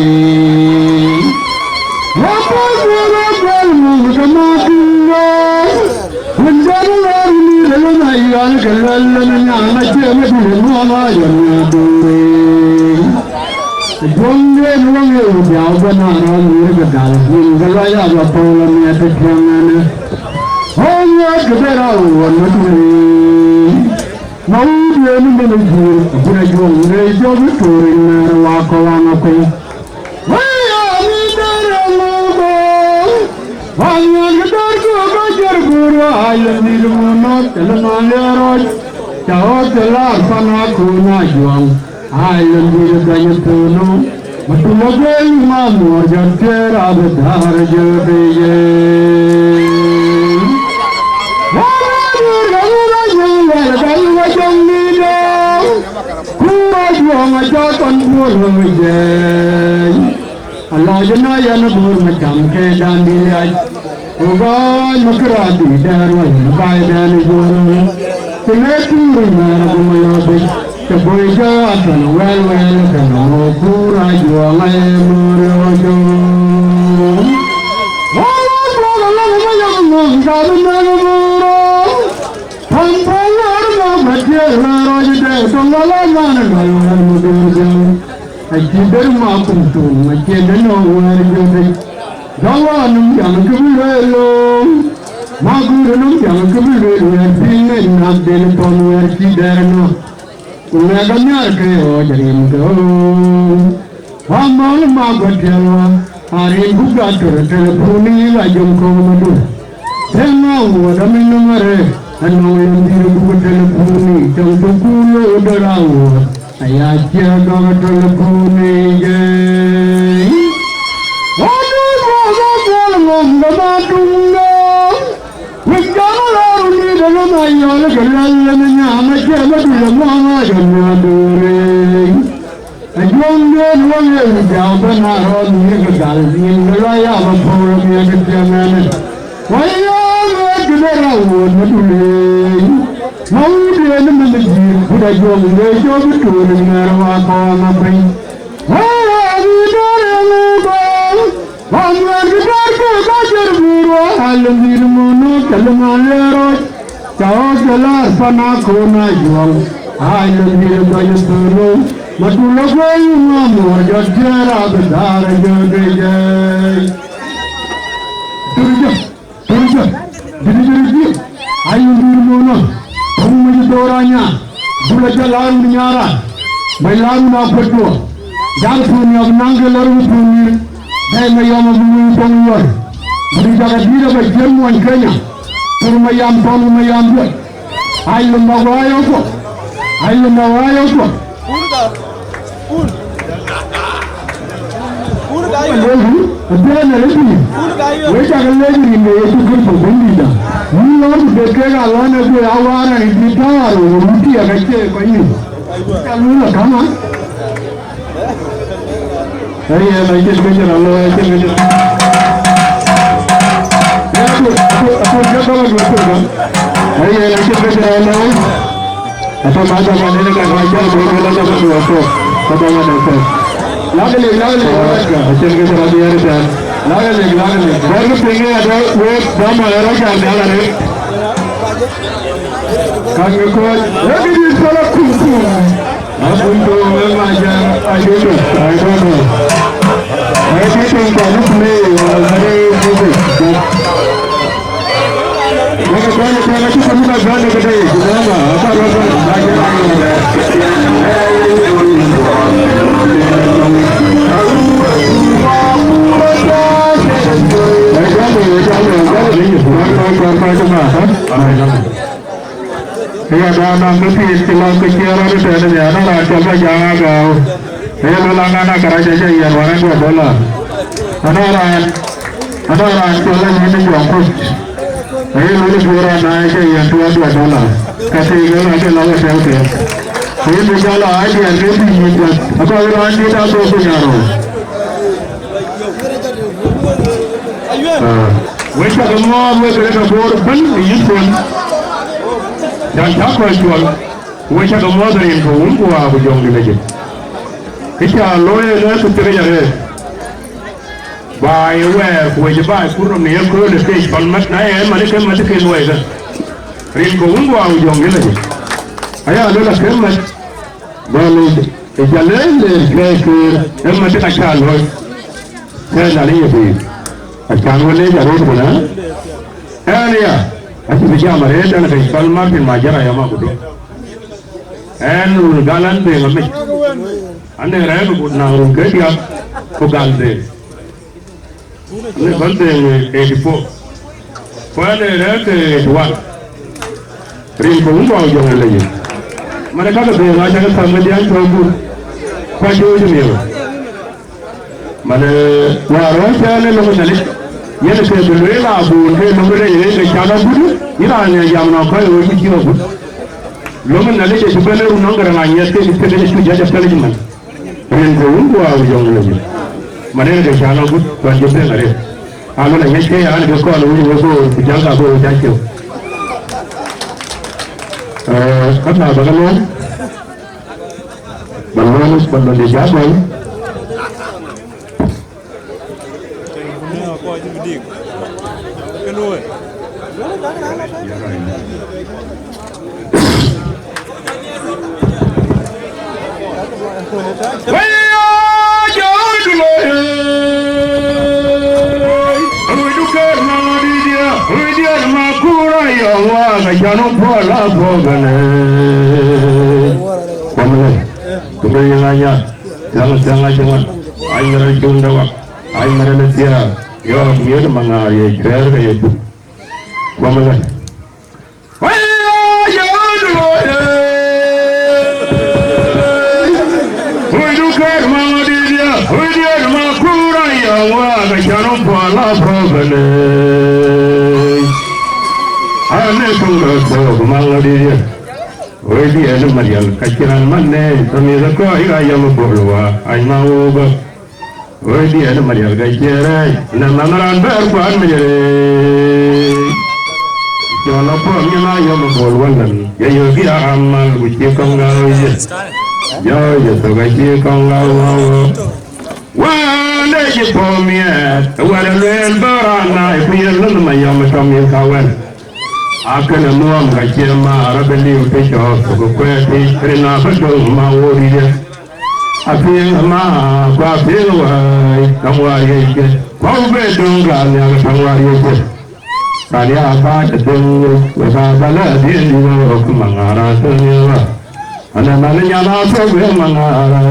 Apa berapa sama dia? Menjadi orang ini dalam ayat kelalaiannya macam itu mana yang dulu. Jombe nuangnya jauh benar orang berkedal. Kalau ayat apa orangnya terjangan. Hanya kebenaran itu. Mau dia menuju berjuang jauh turun wakawan aku. Hanya kita belajar guru ayat di rumah telah leroj jauh telah sana kuna juang ayat di dalam tuno betul lagi mamur jatuh abdar jadiye. Walau rakyat yang berday macam ni dah, kuna juang aja kan boleh. Allah jana yana bur macam ke dandi ay ogai makrati darwa bai dan guru kuletu mara gumayobe ke boyja atan wel kan pura jualai murjo Ajibar makum tu macam mana orang jadi gawanum yang kebelo, maguranum yang kebelo, dengan nak telepon bercidarno, kunaganya ke jadi muka, amal magut jawa, hari buka telepon ini lajum kau madu, semua ada minumare, anu yang dibuka telepon ini, jangan kulo derawa. Ayah jaga telepon ini. Aduh, ngom gamadunga. Wujana lalu ni dalam ayah legalannya macam mana mama jangadure. Ajong dia luang jauh naron ni kegalin raya bapur ni kejaman. Wayang kedarawun madulai. Mau dia menjadi budak jom dia jom betul dengan apa ngapain? Hari darah lebam, bangsa kita kebajar buruh alam dirmunu kelaman lerot, kau jelas panak kona jual alam dirmanu turun, matu lagai mamur jadjara bedar jodejai. Turja, jadi, ayu dirmunu. Kamu orangnya, bula jalan menyara, malam nak berdua, jalan punya menanggal lalu punya, saya mayam bumi pengwar, berjaga dia berjamuan kenya, turmayam panu mayam buat, ayo mawai aku, Ada lagi, wajah lagi ni itu kerja benda. Mula berkerja lawan aku awal ni tahu, mesti agak cek ini. Kalau nak kama, saya lagi kerja lawan kerja. Aku jaga lagi kerja. Saya lagi kerja lawan. Apa macam mana nak kerja berkerja dalam waktu. Apa macam Lagale, macam kita tadi ada kan. Lagale. Baru tinggi ada web drama orang yang ada ni. Kami kuat. Lagi di salah kuku. Aku tu macam ayu. Saya tu kalau play, saya tu. Maka saya tu kami nak jalan ke sini. Kenapa? Apa orang Saya dah nak mesti istilah keciaran itu ada jana lah coba jangan kau. Saya ulangan nak kerja saya orang dua bola. Ada orang coba ini jangkut. Saya lalu dua naik saya dua bola. Kasih kalau ada lawan saya tu. Saya berjalan aja yang lebih mudah. Apa orang kita tu punya roh. Wajah semua mereka berban Yusuf dan takwa jual. Wajah semua dari itu umpu aku jom di lagi. Kita loye dah seterusnya ni. Bayi wajah bayi kurang ni aku le stage palmat naik mereka macam loye dah. Rinko umpu aku jom di lagi. Ayah ada lah kemat. Balu jalan kerja macam tak loye. Saya dah lihat. Akan boleh jadi mana? Ni ya, asal macam mana? Jangan kaya kalmar pun majar ayam aku tu. Galan deh, kami. Ane raya aku nak urut kerja, aku gal deh. Ane gal deh 84. Kau ane raya ke 1. Ring pun kau jangan lagi. Mereka tu deh, macam sama dia coba. Kau jauh je ni. Mana warung saya ni logo nalik, ia nak beli lah bun, he logo ni ini cara bun, ini ane jam nak kau ini kira bun. Logo nalik itu sebenarnya orang orang yang ni, kita ni sudah jadi sekali cuma. Rindu gua jauh lagi. mana ke chana gut tuan jumpe ngare anu na ngeke an ke ko anu ko jangka ko jakyo kana bagaimana balon di jabal jangan pola bogane, kamu kemudian aja, jangan, air merah junda, air merah lesia, yo biar mangari, biar kaya itu, kamu kan, jangan dulu, hujukar mangadi dia makurai awak, jangan pola bogane. Ane tunggu so mangadi dia, wedi ane marial kaciran mana, sambil kau ayam berluah, ayam ubah, wedi ane marial kaciran, nama maran berkuan menjadi, jangan lupa mina ayam berluah ya yogi amal uci konggal ya so kaci konggal wah lagi pomia, walau berana, ikhlas nama ayam sambil kawan. Akan muam kacir ma Arabeli utejo kukweti rina badung ma wuriya aping ma kwa pilwai kamwari ke kwa bedung galnya kamwari ke kali apa dedung wasa bala din diwo kumangara sunyewa ana malnya na sobe mangara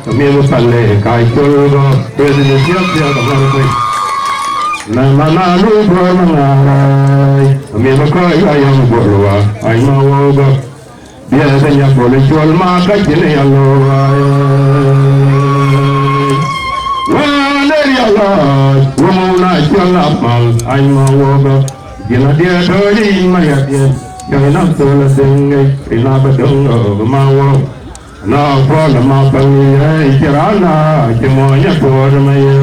kami palle kai chulgo pedine siap siap kamwari nama lu bermangarai, kami berkaya ayam berluah, ayam awal, biasanya boleh jual maka jenis Allah. Wah dari Allah, rumah jual amal, ayam awal, jenis dia dari mana dia, jangan nak tulah dengai, ina bedung mau, nak pun nama panggil, cerana, semuanya bermaya.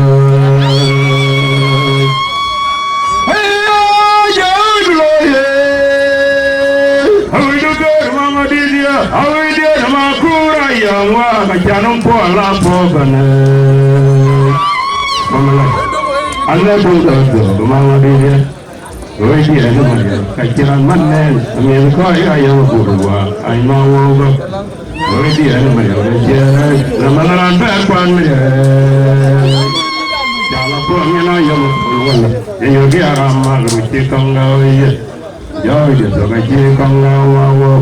Awi dia nama kura yang wah kacanung pola pogane. Mamalai, anda tunggu mama dia. Awi dia nama dia kaciran mana? Ambil kau ayam berbuah, ayam awal. Awi dia nama dia. Nama naran berkuan dia. Jalan puangnya ayam berbuah. Yang dia ramal ruci konggaw ye. Jauh dia so kaci konggaw awal.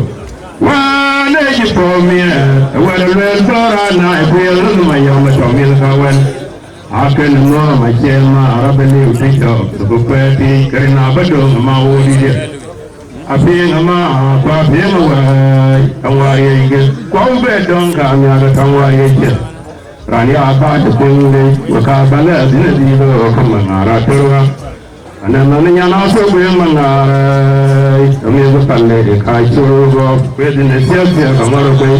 Wah, lagi pomia, walau berana, ikhlas mayam sambil kawan. Akan semua macam Arabeli utejo, kukweti kerana badung mau dia. Api nama apa yang awai, awai ini, kau bedong kami ada awai ini. Rani apa tertinggi, wakabala sini dia kemana terus. Nama nasi boleh mengarai, kami berpalle kayu gop, pedine siapa kamar kau.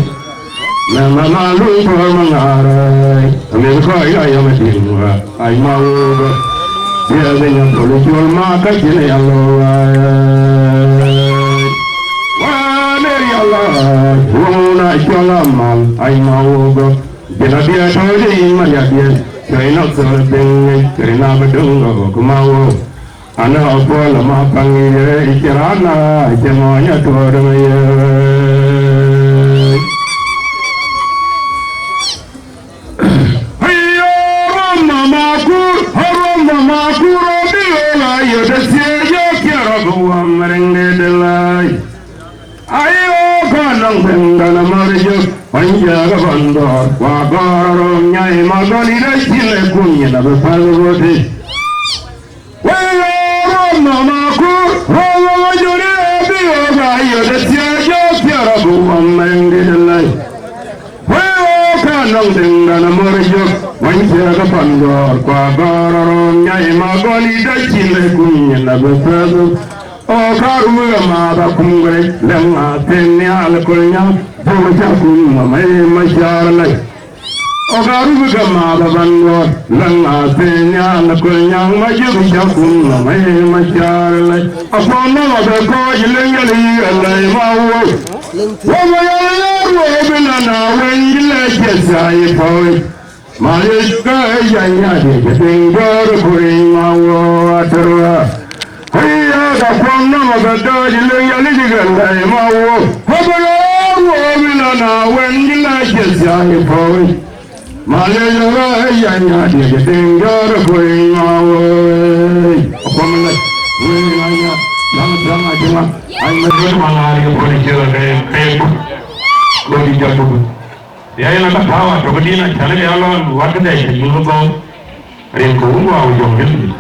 Nama malu boleh mengarai, kami berkaya ayam semua, ayam awal. Biasanya boleh jual maka jenis Allah. Wah dari Allah, rumah jual amal, ayam awal. Bila dia cari mana dia, saya nak terdengar kerana bedung kumau. Anak apa lama panggil ikirana, semuanya tuarnya. Ayo mama kur, dia ayo desya kira gua merenggelai. Ayo kanang bengkana marjo, panjang bandar, wabaron nyai magani desile punya nabe palwodi. Mama kur, rawa juri abiyo ayo desya kira gua merenggelai. Kanang dengan merjo, wanita pandor, kabaron nyai magoni dacile kunya nabe palwodi. Oh karuya mada kungre, lema tenya alkulnya, bocah kumma mai masyarlai. Ogaru gama babando langa senya na kunyang majibu jakun na mai macharle apona mabeko ilengali alai mawo wama yaro binana wengile jesai poi malika yanya de dingor kuri mawo atarwa hiya da apona mabeko ilengali alai mawo wama yaro binana wengile jesai poi Malaysia yanya dia tinggal koi mawe. Apa mana? Wenya sama cuma. Ayo macam mana dia boleh jalan kayak kau di jalan. Dia yang nak tahu, coba dia nak cari jalan. Waktu dia itu kau, ringku mau jom ni.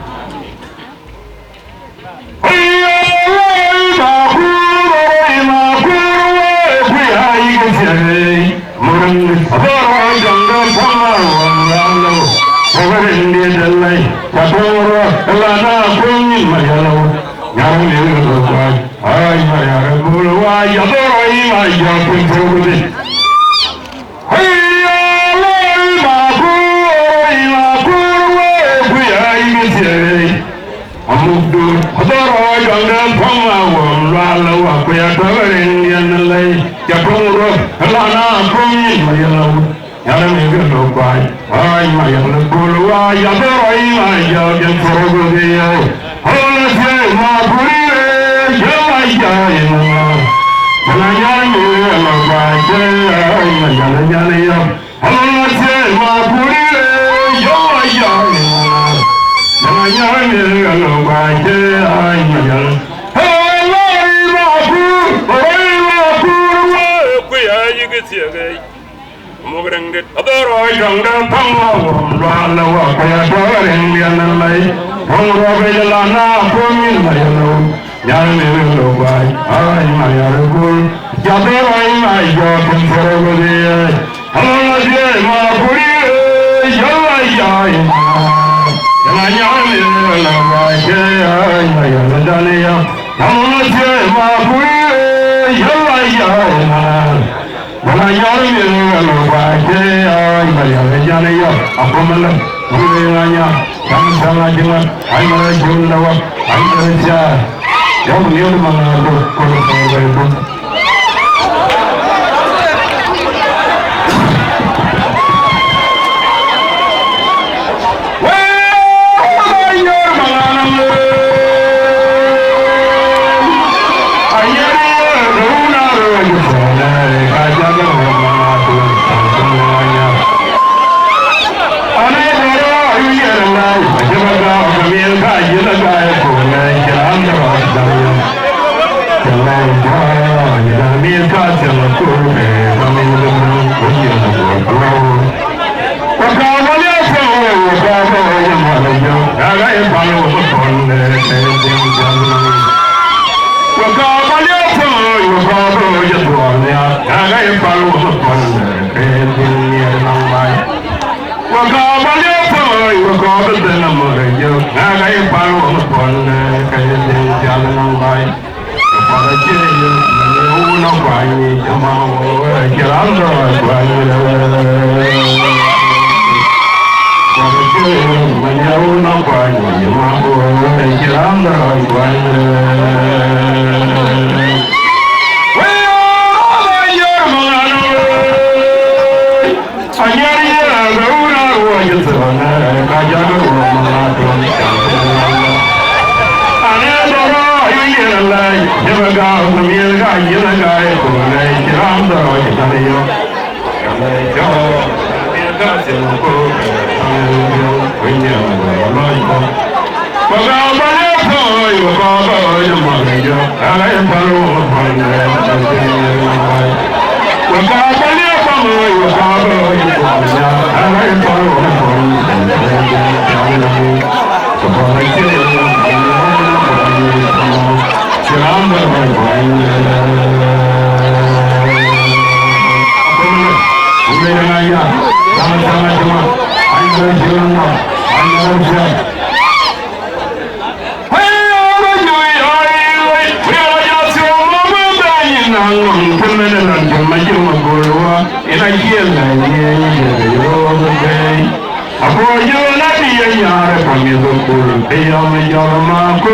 Apoyo la dia yara kami dokul Eyam yarma ko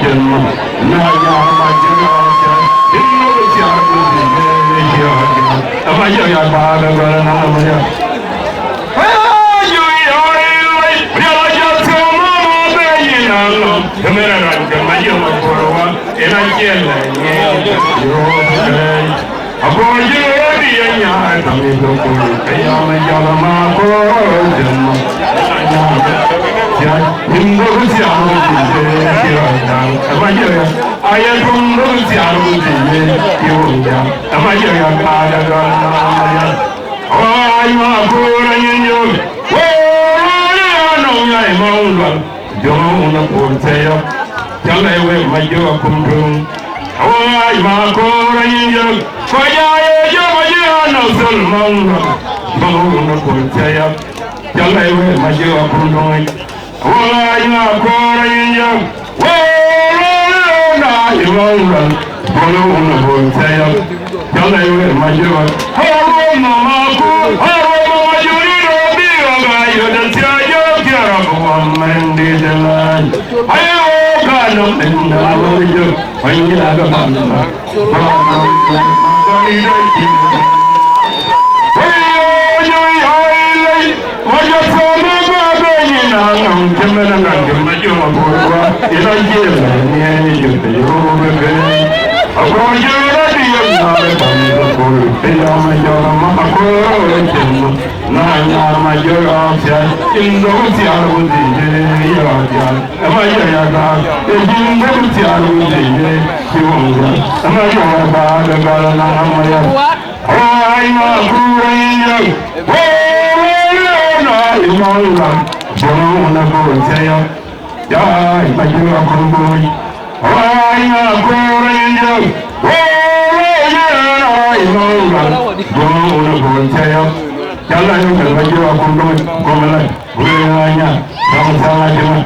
janma Na yarma jaraja Inno bisyarku zime Yahya Apoyo yarma gara namaya Ayo yari Raja sama bayinalo Kamera raja mayo makorwa Enajela Yohai Apoyo la dia yara kami dokul Eyam yarma ko janma Indo siaru dile kiyoya, amayoya. Ayatundu siaru dile kiyoya, amayoya kada kana. Ay makura yinyo, wala no yai maula. Jono na porteya, jala ewe mayo kumdum. Ay makura yinyo, kaya yo mayo na sul maula. Jono na porteya, jala ewe mayo kumdum. Wala ina kora yinja, wala na iwala, wala una bolsaya, jala iwe majua. Hawa mama ku, hawa mama juri robi oga yodantia yokiara kuwa mendi jalan. Ayo kano enda wajjo, wanjila kabanda, wala kani dai. Nang jemena nang maju mabuwa ilanjela ni jute yoga ke apoyo la dia nare bando kol pela majora makoro jemma na nyar majora sia indo sia rundi ya ya amaya ya ga indo sia rundi kiwonga amaya ba ga ga na amaya ai ma kurenyo na imanga Jono na bolsaya, jai majua kumboy. Ay na korenyo, ay manga. Jono na bolsaya, jala yo majua kumboy. Komala, bulenya, ramsala jema.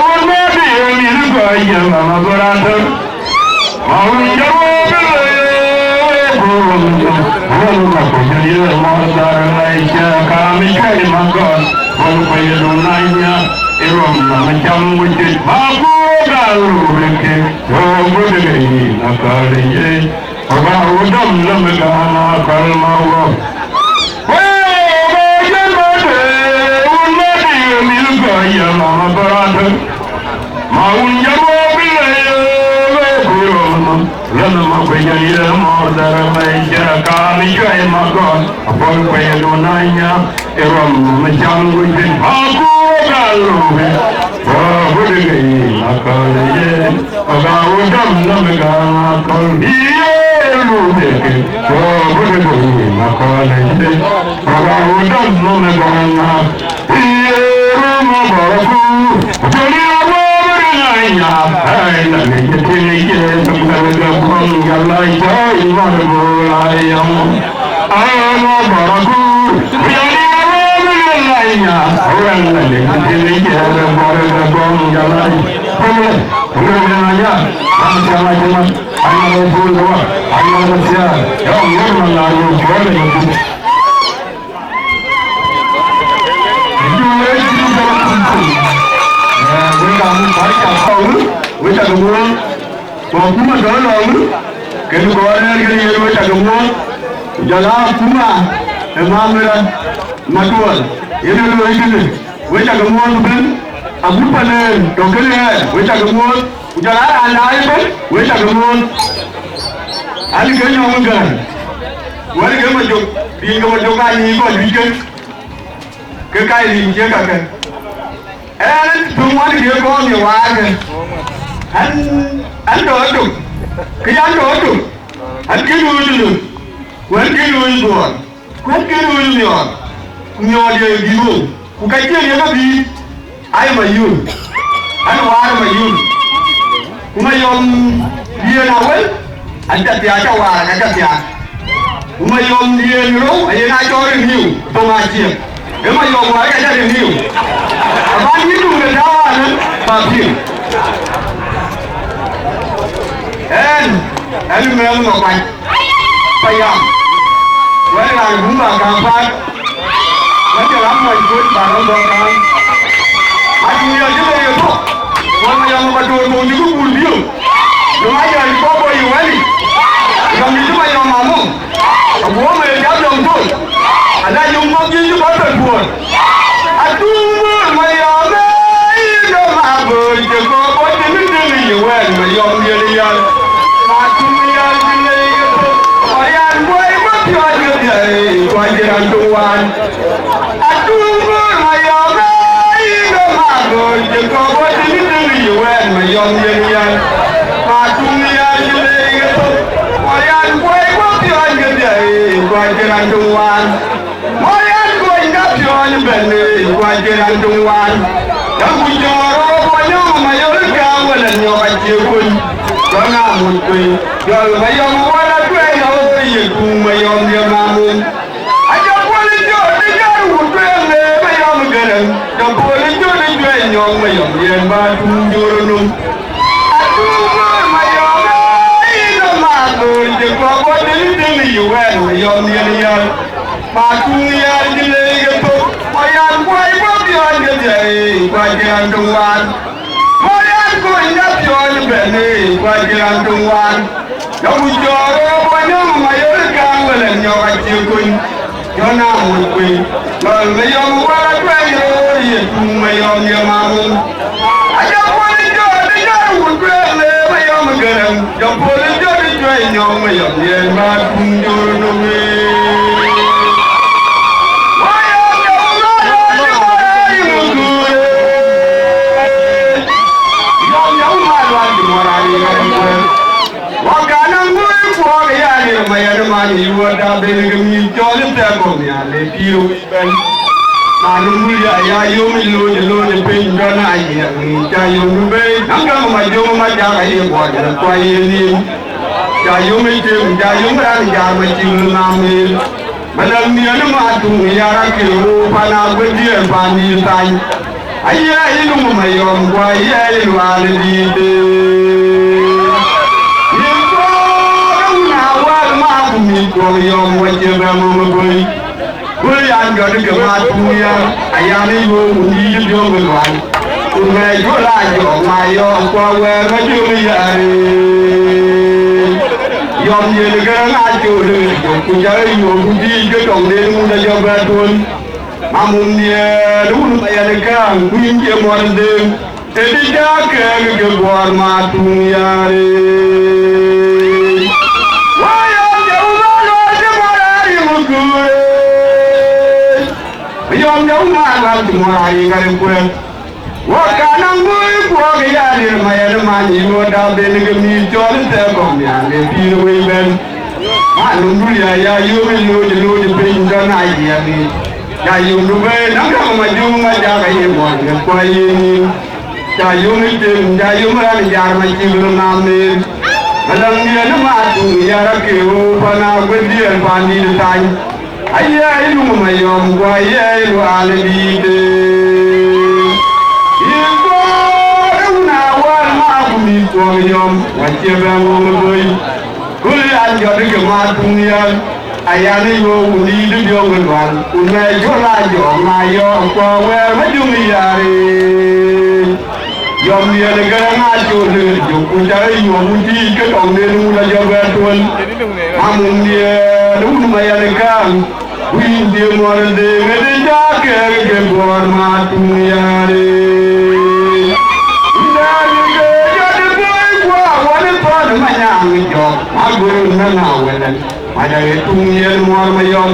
Wamadi milukaya mama boranda. Maunjawo Wala ko jaya mardar laisha kami kari magon wala ko yadunanya irom macam wujud babu galu reke jombud gay nakaliye oba udam lamgana kalmawo wajamade unadi milgaya mama barata maun jabo bilaye Lama makanya ira mardar laisha kami kari magon apol ko yadunanya irom macam wujud babu galu reke nakaliye oba udam lamgana kalmawo Luke, Robert, Nakaliye oba udam lamgana Roma Baraku, Ay, la gente tiene que tocar el cajón y hablar y todo, y no le voy a llamar. Ay, no, Baraku, ahora la gente tiene que tocar el cajón y hablar y todo. Vamos a la llama, ay, no le puedo, ay, no le sea, yo no la hago, Which are the one, Kuma Donu, can you go ahead and get which are the one? Jala Kuma, and Mamma Matua, you know, which are the one, a Bupanen, Dogale, which are the one, Jala and I, which are the one, and you can gun. What a game of joke, being over Jokai, you got weekend. Kakai, Jaka. And to want to give on your wagon. And do Kiyanto, and Kidu, when Kidu is born, when Kidu is your, you, who can never be. I am a you, and why am a you? Umayom, dear Noel, and that the Akawa, and Katia. Umayom, dear, you know, and I told you, Tomatia. Umayom, I got in you. About you, the Dawan, but you. And remember my Payam. Why are you not coming? What you have my good barrel? I can hear you. One of your mother you will do. You might have to go you ready. Come to my own mamma. A woman is out of good. And then you will give you butter for. I do my own. You know how good you go. What did you do? You went my young young. I do me out in the I am way up your day. Why did I do one? I do my own. You know how good you go. What did you do? You went my young young. I do me out in the I am way up your day. Why did I do one? Why am going up your belly? Why did I do one? Don't put your own my own cow and your children. Don't know what to do. You're my young one. I pray over you, my young mamma. I don't want to do the guy who trained my young girl. Don't want to do the train, young my young man, but you're no. I do my young the problem is you went young young. Matuya delay. I am quite up your day. Why can't do one? I am going up your belly. Why can't do one? You would your my old camel and your children. You're now with me. Well, the young one I pray you, my young mamma. I don't want to go. The guy would really my young girl. You're pulling your train, young my young man, but you're no way. Why are you good? Young man, what are you? What can I do for you? My other man, you were down there in me, John, and let you spend. Hallelujah, you will lose the pain, John. I tell you, I'm going to my young my guy, what a quiet. You may do, you may have my children. Madame, you know, to me, I can open up with you and find you time. I hear you, my young boy, you are the young whatever. I'm going to go out to me. I am able to need your one. To make your life of my own power, you are. Young girl, I told you, you could be good on the young battle. Mamunia, the woman by the car, Queen Jim one day. The dark and the war, Matunia. Young man, I'm going to go. What can I do for the my other man? You know, I've been to me, John, and they feel away then. Hallelujah, you will know the pain done. I hear me. You know, I'm going to do my job. I want to quiet. You meet him, you may my children on me. Madame, the man, you are a kill, and I will be a funny time. I hear you, my young boy, you are the leader. You go now, one mouth me for young, what you have boy. Good and your big Matunia. I am you, need the young one, who made your life, my young for where you me. Young near the girl, I told you, could tell you, would you get on the moon of your bed one? I'm near the moon of my car. We do more than the dark and born Matunia. What is part of my young job? I'll go now with it. I had 2 years more my young.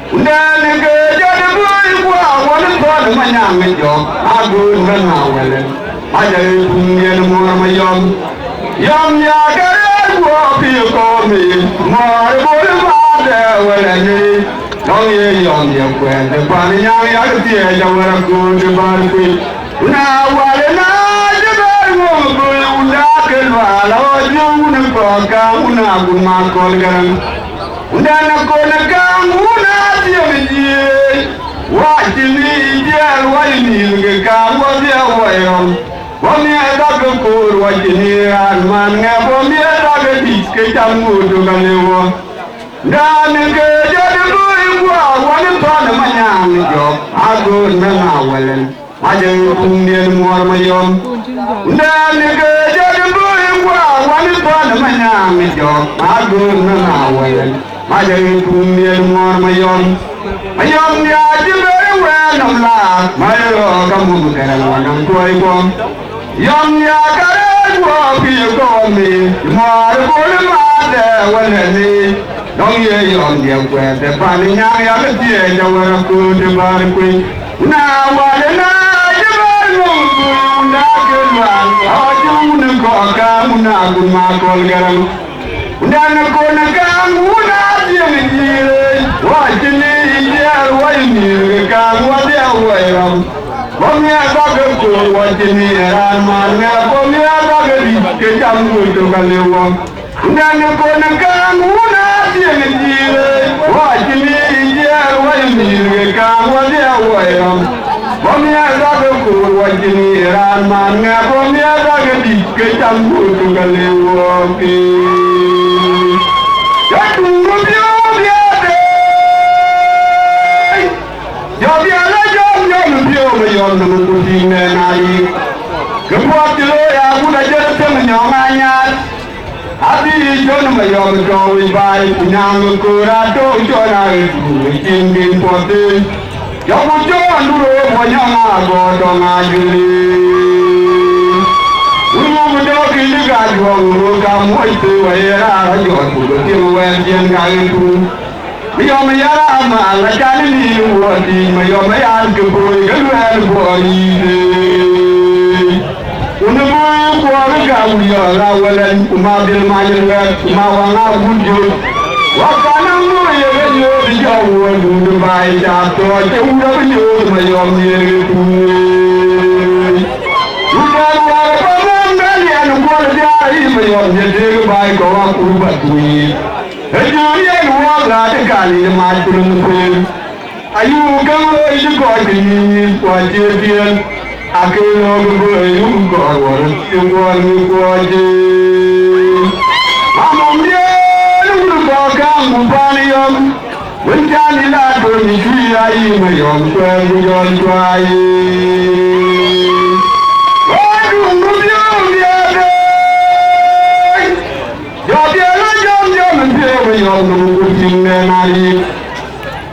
Then the girl, what is part of my young job? I'll go now with it. I had 2 years more my young. Young Yaga, what you call me? More Long year young, when the funny young Yaga, you were a good barquet. Now, what an idea, woman, dark while I do the program, Una Colgan. Then a Colgan, Una, watching me, dear, what you need, come was your way. One year, Dr. Cole, watching here, and man, for me, a dog, a teach, get a mood to Galewa. dan ke jadi gua wani pan manyang job agun mengawalen majang pungdian muar mayom dan ke jadi gua wani pan manyang job agun mengawalen majang pungdian muar mayom mayom dia jibere wenam la mayo kamu bukan wanang tuai bom yom ya kare gua pi ko mi muar bol made walani Dong ye yom dia kwe te pani nyang ya ke tie jawara ku te bar ku na wale na jabar nung ku na ke wan aju ne ko ka muna ku ma kol garam na na ko na ka muna tie ni dire wa jini dia wa ni ka wa dia wa ram bom ya ba ke ku wa jini ran man na bom ya ba ke di ke jam ku to ka le wa na na ko na ka muna Wajini india wajini ka wajia wayam Bomia zaga ku wajini ran manga bomia zaga di ke jambu tungale woki Ya tungu bio biade Ya biala jom bio bio namu kusine nai Kebuat dulu ya muda jadi temenyonganya Adi jono mayom jowi bai punyang kurato jona tingin pote Yomu jon duro ponyanga godong ajuli Ulu mudo kili gajwang kamu itu wayera jod pudo timu wenjen kaitu Mayom yara amala jani ni wadi mayom yan keboi galwen boi Unamu kuaga gawiya rawalan umabil majanga umawanga bunjo wakana mu yeyo dijawo dundu bai jato te ura bunjo mayom yetu Udan wa pamanga yan kwal dai mayom yede bai ko wa kurbatui Ejuri wa la de kali matrun ku ayu gawo isko dini kwa jedian Akelo goyu gawar tiwal gwaje Amamye lu boga mubanium Wenjani la do ni tuya ime yom kwen yon twai Wadu ngubyo biade Yobye la jom mpewe yom ngubutine nari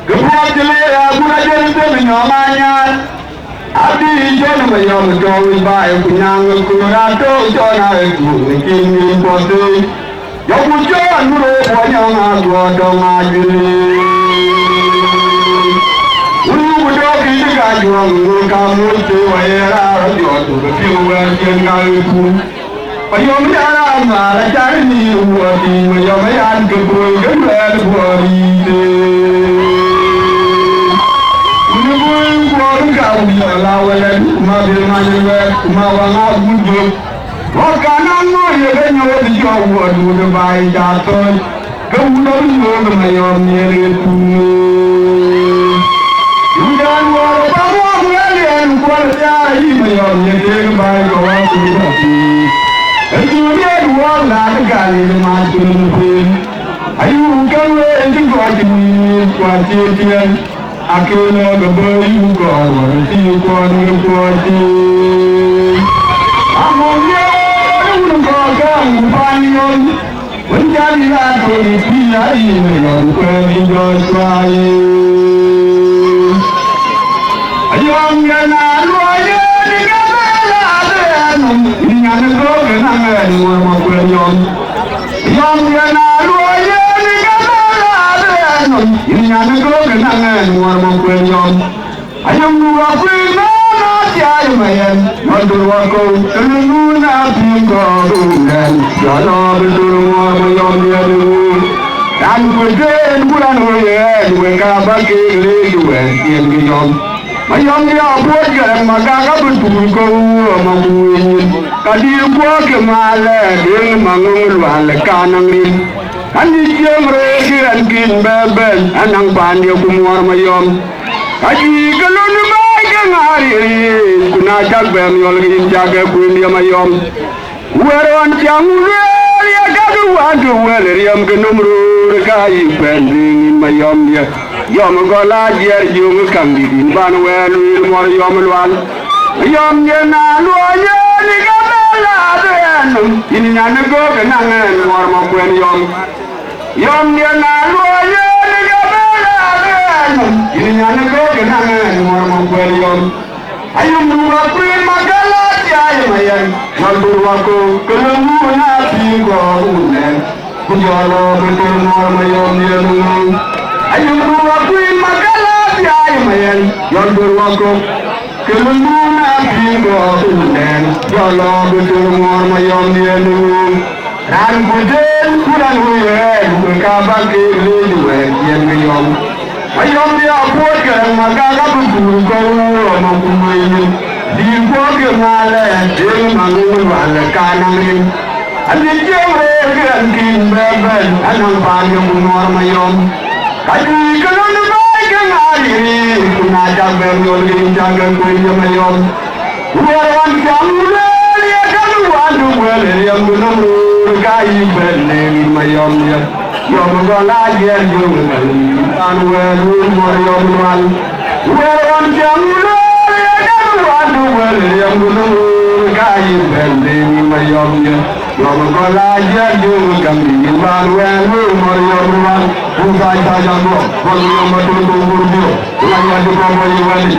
Gepotile ya guna jente nyomanya Adi jono mayom jowi bai punyang kurato jona ku kini pote Yomu jon nuro ponyang godong ajuli Ulu mudo kini gajwang kamu te wayera jotu kepiuan jengalku Mayom yara mara jari ni uwati mayom yan keboi gelwel buaride Lawalan mabil manjwe mawanga bunjo wakana no yebe nyo dijo wodu de bai jaton gawlo no mayom nyere ku Yudan wa bawa ngalen kwal ya mayom nyere bai ko wa ku ti Ejuje wa la gali ma tun pin ayu gawe ndigo ajini kwa tien Akela gabayu gawar ti kwan kwati Amongye ungaga ubanyon Wenjani la to ti ai meyon kwani joswai Ayong na loye ni gabela anum Inyan go na ngan mo kwenyon Ayong na loye ni gabela anum Inyan go na ngan mo kwenyon Ayong wa kwina na tiay mayen Madurwa ko tuluna pingo runen Jana betul mo mayon yadu Dan kwen bulan oye Duwe ka bakile duwe tien giyon Mayom dia buat garam magaga betul ko mamuin Kadi ko kemale ding mangung wal kanang rin Andi jemre kiran kin beben anang pandi kumwar mayom Kadi galon mai ngari kuna jak bem yol gin jage kun dia mayom Weron tiang ya kadu wadu wel riam kenumru kai pending ma yom dia yom go la jer jung kam di din ban welu mo yom lwal yom ye na lo ye ni ga la den in nyan go ga na ngan mor mo kwen yom ye na lo ye ni ga la den in nyan go ga na ngan mor mo kwen ayum dua kwen magala jay mayan mal dua ko kelemu na pingo unen kujalo betul mor mayom ye nung ayum dua kwen magala jay mayan mal dua ko kelemu na pingo unen kujalo betul mor mayom ye nung ran kuden kuran huye kabake lewe yen mayom ayom dia buat kan magaga betul ko makumayin di boge male de mangu wala kanangin ali jere kan kin beben anang panyam mor mayom kadi kalon bai kan ari kuna jabe yol gin jangan ko mayom waran jamule ya kan wandu wele yang gunung kai benne mayom ya yom gola yer jung kan welu mor yom wal waran jamule wanu wale yang gunung kai bende mayom ya yom gola ya jung kambi wan welu mor yom wan usai saja go wal yom tu burdio lanya du ko moy wali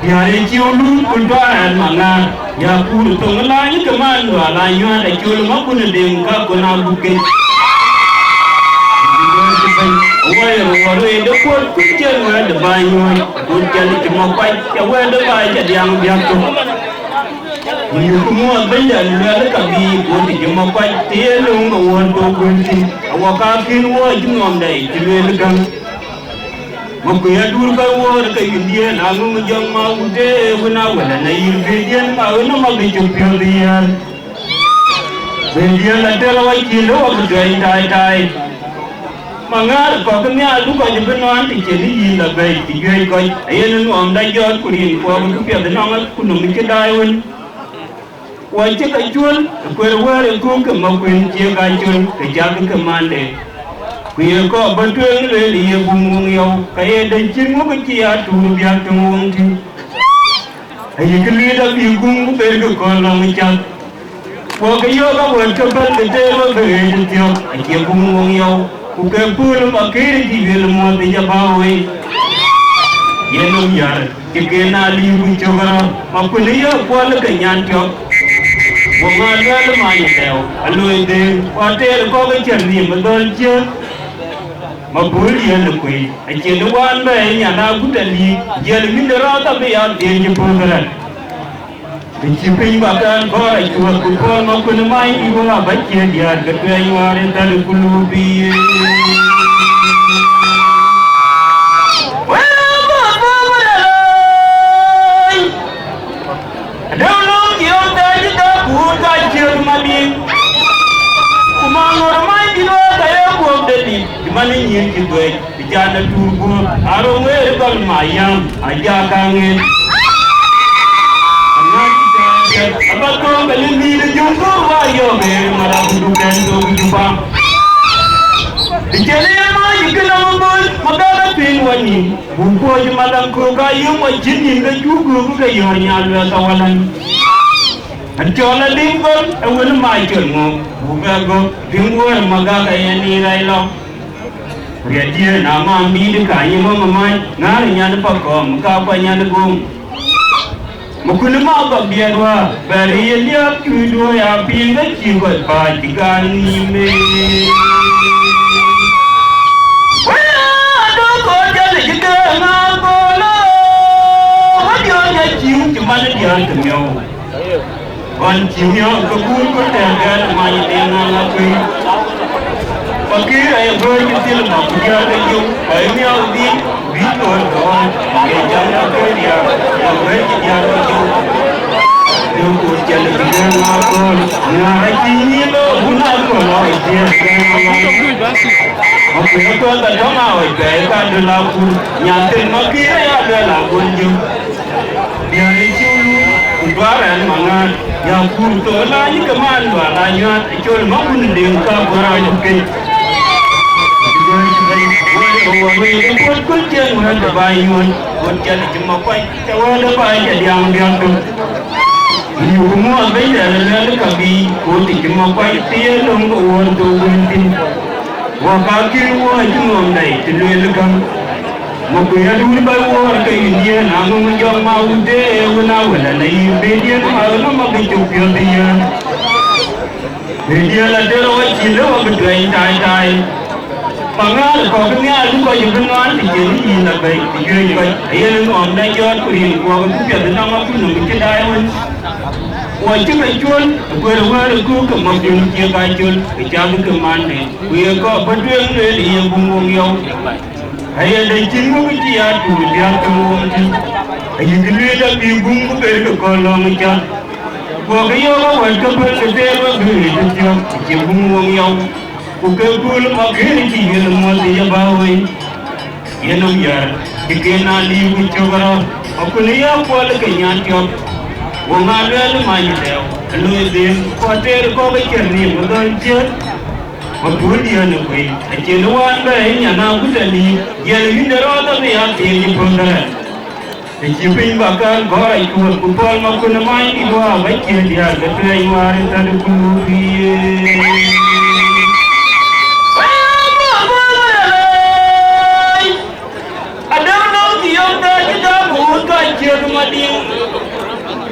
Yang cium pun tuan mana ya puru to ngala ni kaman wa la nyo da chul ma kun de ka ko na buke wa ya wa re de ko ku chen wa de ba nyo ku chen ti ma pa ya wa de ba ya diang biak to ni ku mo ba ya le ka bi ko ti ma pa ti lu ngo won to kun ti wa ka kin wo ji nom dai ti le gan Moko ya dur ka wor ka India na ngu jong ma ude wona wala na yirbidian ma wona ma bi chupyo dian India la tela wa kilo wa dai dai dai mangar ko ka mi alu ko je beno an ti cheli yi la bai ti gei ko ayen no am da jor kurin ko bu pya de na ku no mi ke dai won wa che ka chul ko wore ko ka ma kuin che ka chul ka ja ka mande Kuya ko bantuang le liye bumung yau kaya dan cinggu kecil tu biar tunggung ti. Aye keli dah bingung berke kolong cat. Wakaya ka buat kebal kecil berke tiap aye bumung yau. Kuka pul makir di belum tiga bawa. Ye nom yar kekena liu cakara. Aku ni ya kuala kenyan tiap. Wangan dalam main tau. Alu ide water ko kecil ni betul je. Mabuli ya lekui, aje luan be ya na gudali, ya le min ra ta be ya de ni program. Ki pin ba kan ko ai ku ko ma ku mai I wa ba ke dia ga pe ai wa re ta lu bi. Mani yin ki doy bijana turbo aro we bal mayam aja kangen amati ja abato bali ni de jongo wa yo be mara du kan do juba bijale ma yikala mo magala pin wani bumpo ji malang ko ga yum wa jinni ga jugo ga yo nyal wa tawalan anjola dingol awul ma jongo buga go dingol magaga yani railo Dia nama ambil kayu mamai, ngar nyan pakom, kau nyan gum. Mukul mak biar wa, beri dia tujuh ya pinggir ciut patikan ini. Aduh kau jadi kita ngabola, dia cium cuma dia temyo. Kan ciumnya kebun kau tergan main dengan aku. Fakir ayah berjual makuya kayu, ayahnya ubi, bitor kawan, kerjanya kerja, yang berjual kayu. Jumpa jalan dengan makol, ngaji ni lo guna kalau dia sekarang. Aku itu tak tahu awak berkat delaku, nyantai makir ayah delaku jum. Dia ni culu, kubaran mangan, yang kurto lagi keman balanya, cul makun dengkap orang mungkin. Buat kucing ada bayun, buat jadi cuma pai, ada pai jadi yang tu. Ini semua benda ada kabi, buat cuma pai tiada lomba orang tu buntin. Wakakir wah cuma naik terlalu kam. Makuya dulu baru orang ke India, namun menjual mau deh, wala naik bedian malam makan cukup dia. Bedian ada orang Cina, orang berdoa tai. Mangal ko kanya lu ko yung benwan ti ni na bai ti yo ayen no am na yo ko yin ko ko pya na ma ku no ki dai won wa ti ka chul ko ro wa ko ko ma yin ki ka chul ki ja ku man ne ku ye ko ba tu ne li ye bu mo yo ayen de chin mo ki ya tu ya ko mo ti ayen ki le da bi bu ko be ko lo mi ja ko ga yo wa ko ba ke de ba bi ti bu mo yo Ukekul makir kiyel mati ya bawe, yenum yar dikena liu cakara. Aku ni ya kual kenyan tiap, wangalel main leo. Lalu dia kuatir kau bercerni betul je. Aku dia nukui, ajenuan bayi nyana aku tadi, dia lebih derada dia tinggi penggerak. Ejipin bakal kau ikut kupal maku namai iwa baik dia ketua iwaran tadi kulubi.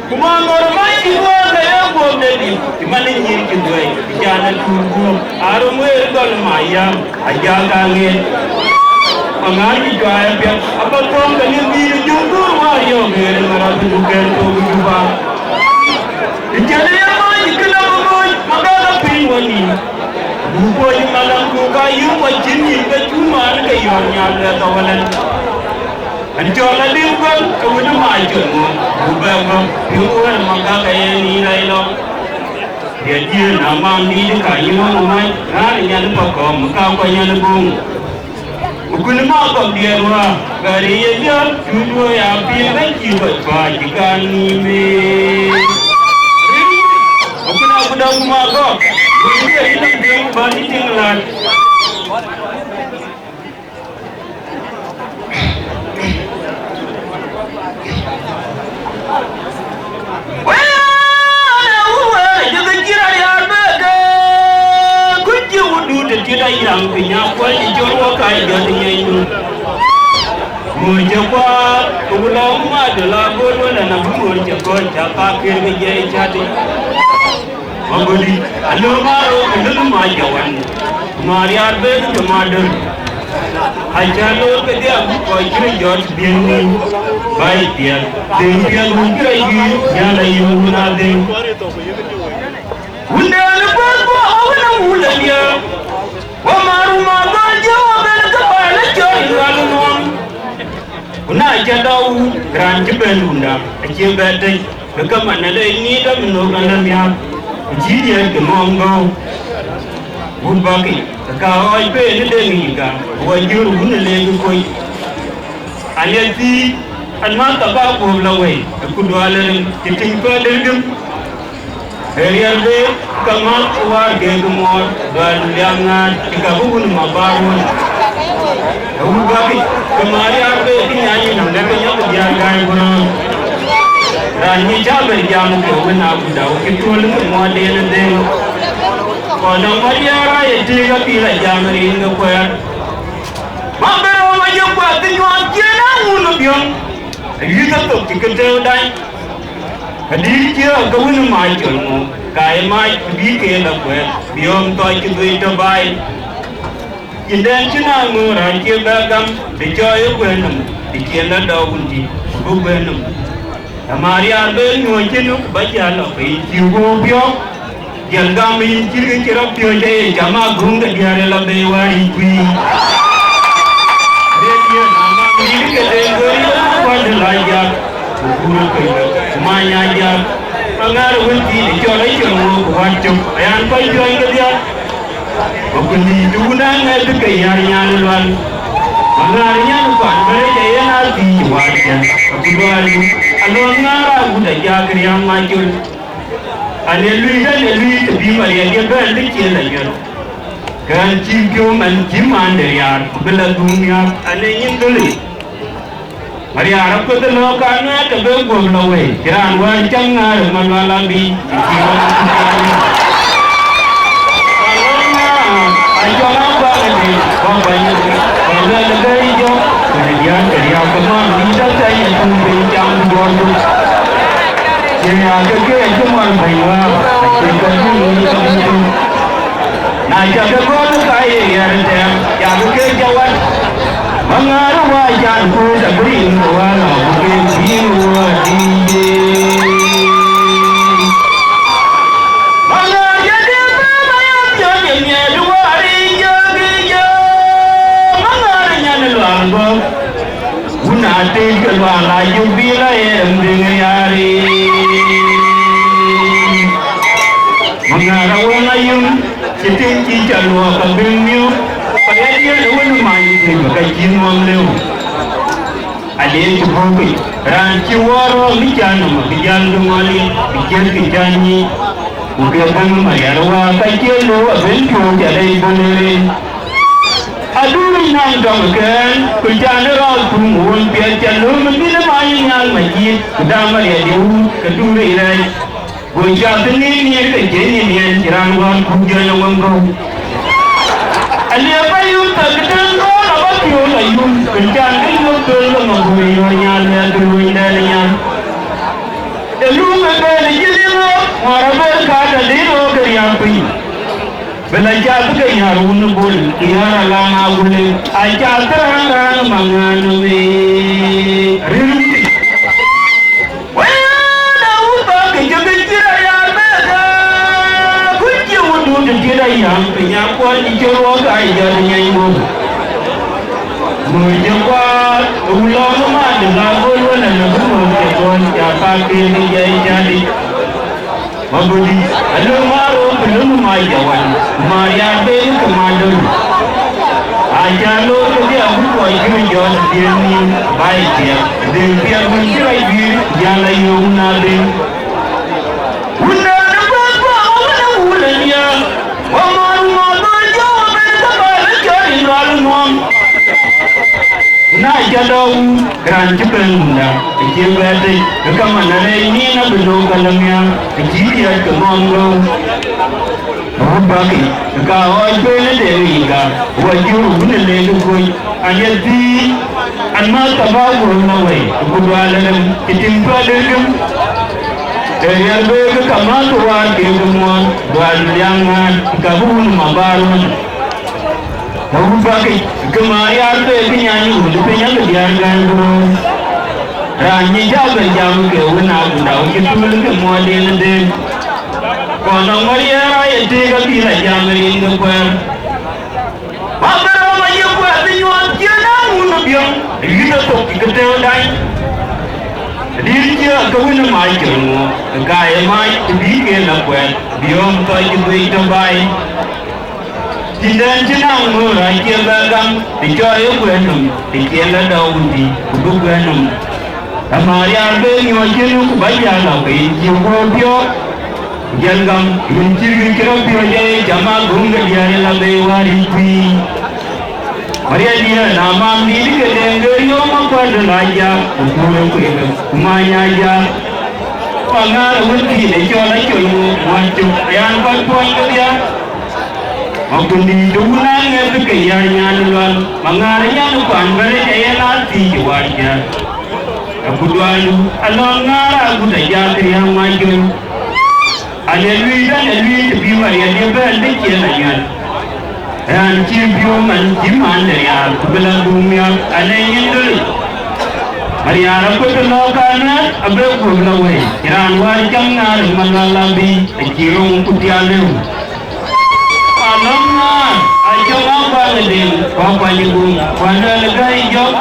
Kumangor mai na tugu arum we gol maya aja kange mangani kaya pya apa tom kani bir jugu mario mere mara tu ken to juba jale ya mai kana boy magala pinwani buko ni malang ko kayu wa jinni ka chuma ka yon nya la tawalan anjola limgon ko wona majo ubama yuwa magaka ni nailo dia dia nama ni ka yimo mai ra nya ni ko ka ko nya ni bung ukun ma ko dia wa gari ye dia tudo ya pi ba ki ba jika ni me ukun aku dah ma ko dia ini dia ba ni tinglan kita yang punya kuat jorwa kai jadinya itu mujaba ulang adalah bola na mujaba japa kiri jadi jadi mabudi alo maro belum majawan mari arbe kemader ajalo ke dia ko kiri jod bieni baik dia dia mungkin lagi yang lain munade unda lepas ko awal ulang dia Wamaru magaja wabela kabala joy ralunon. Una jadau gran jebelunda. Aje bete kekamana le ini dah menoganda miak. Jidia ke mongo. Ubaki kawai pe ne dengiga. Wajur guna legu koi. Aliasi anma kaba ko lawe. Aku doalen kiting pe degem. Heriarbe kamal kuar gegumor dan liangan ikabun mabarun. Ubaki kemari arbe dinyanyi namanya kejagaan kono. Rani jaber jamu ke wena buda kitul semua dia nende. Kono mariara yetiga pila jamri inga koyar. Mabero majo kwa tinwa kena unu bion. Yuta to kikenteu dai. Kadiri kira kawin mai chulmu kai mai bi ke la kwe biom toy ki dui to bai inden china ngura ki bagam de joy kwenum de kela dawundi bu kwenum amari arbe nyo chinu ba ya la pe ki go bio gel gam yin ki kira pyo je jama gunga diare la be wari kwi de ki nama mi ke de gori ko de la ya guru ke manya ya angar wunti di jole jomo wancu ayan koy joy ke dia ko ni duna na de ke yar nyal wan angar nyal ko bare je yana di wajan ko balu alo ngara buda ya kriya majul ane lui to bi mariya ke ba de ke la yo kan ji kyo man ji man de yar bela dunya ane yin dole Hari Arab ko to lokana ke be gom lawe kiran wan changar manwalambi ayo apa ni kau banyak kalau negeri jo kemudian kerja kemana kita saya pun bincang dulu jadi ada ke cuma bayar kita ni nah jaga kau saya yang ke jawab mengaruh wajah ku diberi walau mungkin jiwa dia mengaruh jadi bayar jadinya dua hari jadi mengaruhnya nelanggo guna tinggal lagi bila yang dengar mengaruh ngayun setinggi jalur kebinyu pada dia lawan main ni bagai jinwang leu. Ada yang cukup. Ranci waro bijan nama bijan dumali bijan bijanni. Bukan bang mayarwa kacil lo bencu jadi boleh. Aduh nang dongken bijan ral tumun biar jalur mungkin main yang majid. Kedama dia jauh kedua ilai. Bujang ni kerjanya ni jirangwan kujan yang mengkau. Alia bayu tak ketemu apa kau layu kencang itu kalau menghui orangnya dulu indahnya. Dulu mereka jadi lo, orang berkata dia lo kerjaan pun. belajar ke yarun bol yara lana gule aja terang mangan me rinti wala uta ke jaga ya beda kunci wudu kira yang penyakwan ijoro ga ijanya ibu mujawat ulama dengan bol wala nabu ke kon ya pakai ni jadi Mabudi, alam maro belum majawan, Maria Ben Commander. Ajalo dia buat kerja dia ni baik dia, dia mencerai dia jalan yang nabi. Una dapat mana bulan dia, Omar Omar jauh bersabar cari lalu nom. Na jadau kerancukan bunda, kecil berarti kekaman ini nak berdua kalamnya, kecil dia kemangga. Bagi kau pun dewi ka, wajib benda lelu koi, ayati, anma tabawu nawai, kudualan ketimpa derem. Dari berke kaman tuan kemuan, tuan jangan kabun mabarun. Tahu bagi kemari ada penyanyi udah penyanyi biarkan dulu. Ranyi jaga jam ke unak udah kita belum model deh. Kalau Maria raya tiga pila jam ini kemudian. Apa namanya buat penyuat jangan unak yang kita tu kita dah. Dia kawin mai kermo, gaya mai tiga lakukan. Biom kau itu baik. Jindan jenang murai kiabagang, dicoy kuenum, dikiela daundi, kudu kuenum. Amari arbe nyojenu kubayala kai jiwobio, jangam menciri kira biaya jama gunga dia labe waripi. Maria dia nama diri kedengeri oma pada laja, kudu kuenum, kumanya ja. Pangar undi dicoy kuenum, wancu yang berpoin dia. Aku ni dulang yang kekayanya luar, mengaranya lupan berjaya nanti jualnya. Aku jualu, along ngar aku dah jadi yang maju. Ada duit tapi bayar dia balik kiannya. Dan ciuman ciuman dari aku belah bumi ada yang dulu. Hari aku terlalu abe aku belawai. Kiran wajang ngar malalabi, cium putialu. Alamna, aja apa ngedin, apa nyebung, pada legai jok,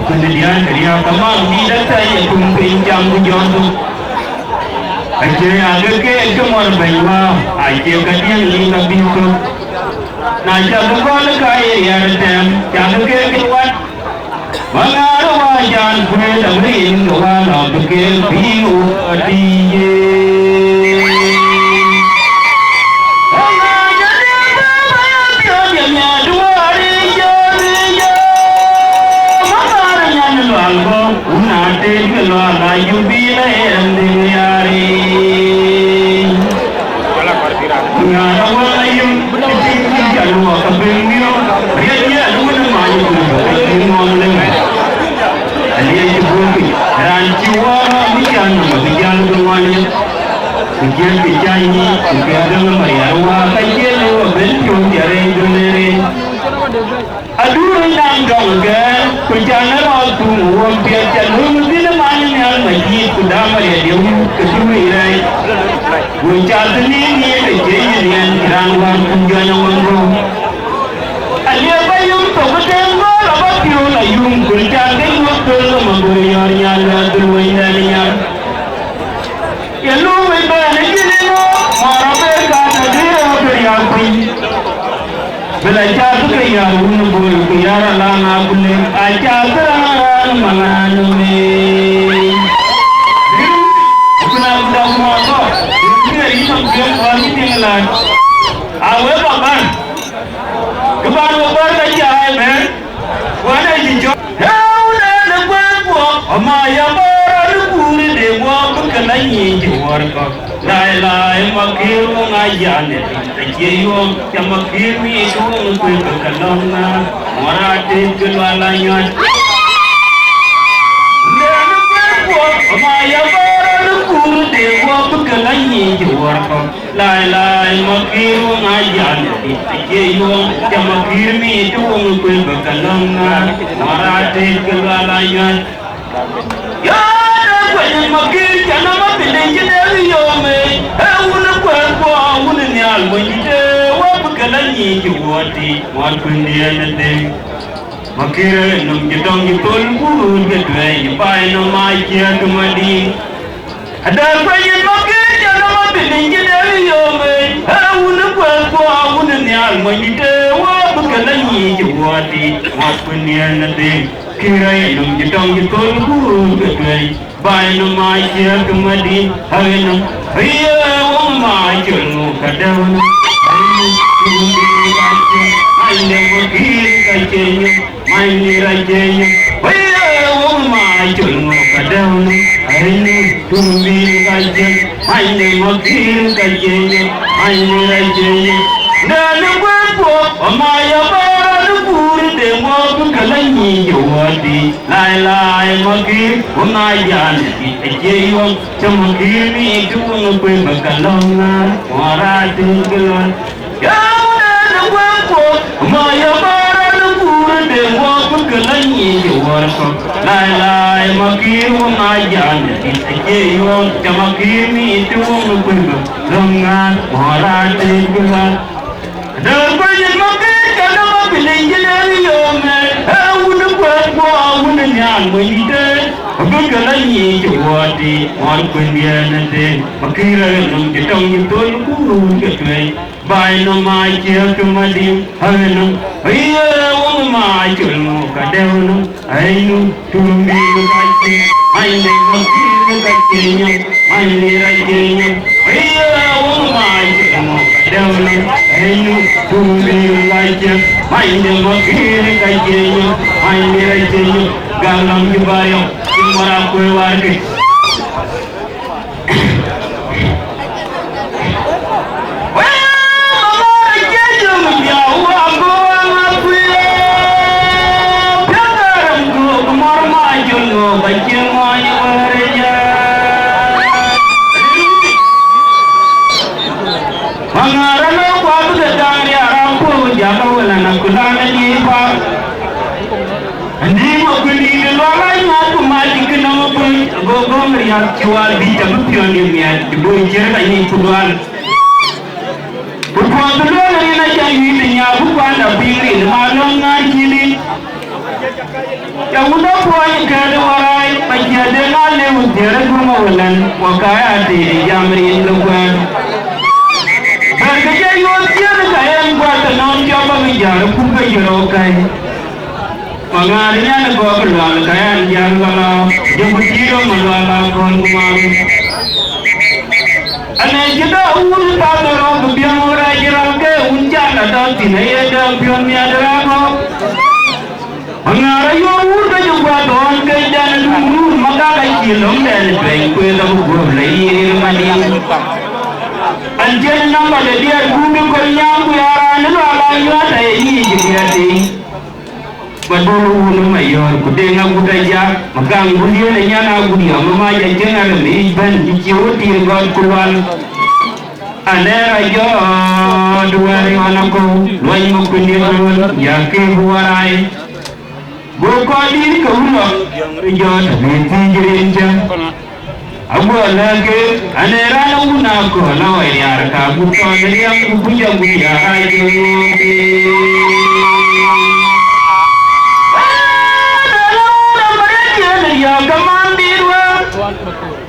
kemudian dia tamam di data yang pinjam bujon tu. Aja agak ke cumar baywa, aja katian lima pintu. Naja bukan legai ya tem, jangan ke keluar. Mengaru wajan kue daging kawan ke biu adiye. Aduh nang dong ke, kerjaan aku orang biasa lu mesti mana yang masjid kudama dia kedua ini. Kerjaan ni kerjaan yang kirang kerjaan yang orang. Alia bayung tu bertemu apa pion ayung kerjaan ni waktu memberian yang dulu ini. Ya lu memang ni orang berkata dia beriapi. Belajar tu kaya unbul kaya lana bulle ajaran mangan me. Kuna budak muaso, ini sampai kali tinggal. Awe bakan, kebar kebar saja men. Wana jinjo. Hauda lepas buat, amaya baru buri dewa bukan jinjo warga. Lai makir mengajar ni, ajiyo yang makir ni itu untuk kekalongan, maratin kelualannya. Dan berbuat maya baru buru de wo bukala ni jor ko lai lai makiru ngajan ke yo te makir mi tu ngul ko bakalam na marate kelala yan ya ko ni makir jana ma bidin jide yo me e wona ko wona ni al mo jide wo bukala ni joti wa kundi na de makir num jidong ni tol buru ke dwe ni pai no mai kia tu madi ada banyak makir jana ma bidin jide yo me e wona ko wona ni al mo jide wo bukala ni joti wa kundi na de kira num jidong ni tol buru ke dwe pai no mai kia tu madi hawenum hiya wo mai julu kadawn Aine makir kajenyo, aine rajenyo, waya wo mai chulmo kadawn. Aine tumbi kajen, aine makir kajenyo, aine rajenyo. Nanu kwepo, amaya bara buru de mo bukalanyi jowati. Lai lai makir, unayan kajenyo, chamakir mi tuwang kwe bakalona, warati kelon. Maya bara buru de mo bukalanyi jowati. Lai lai makir unayan kajenyo, chamakir mi tuwang kwe bakalona, warati kelon. Dan banyak makir jana ma bilin jide yo me e wuna ko wuna nyang mo ide bukalanyi jowati war kundia na de makir num jitong ni tol ku ke twe bai no mai kia tu madi havenum iya wo mai chulmo kadevnu ainu tumbi kaite aine makir kaitenyo aine rajenyo iya wo mai chulmo kadevnu ainu tumbi kaite aine makir kaitenyo aine rajenyo galam kibayo kimara koe warke Jual di jamu pion ni mian, dibuat cerita ini kuduan. Bukan dulu ni nak jadi dunia bukan dah pilih, malam ngaji ni. Yang udah puan kerja warai, macam ada ngalih udara rumah ulan, wakaya di jamrin luan. Berkerja yuan kaya buat tenang coba menjar bukan jerokai. Mengarnya negara keluar kaya jangan kalau jemputiro maluala kon kumang. Ane kita ul padoro biang ora jirangke unjan ada tinaya ada biang miadramo. Mengarayo ul ke juga don ke jangan dulu maka kilom dan baik kue tahu boleh mandi. Anjen nama dia bumi koyang kuyaran lu alai ada ini jadi. Badulu mayor kudenga budaya magang budia nyana budia mama jangan ni ban ciuti god kulwan ane rajo dua anakku luai mukundi dulu yake buarai buka diri kaulah rajo tapi jirinja abu lagi ane rana unaku lawai arka buka dari yang punya budia rajo ya kemandirwa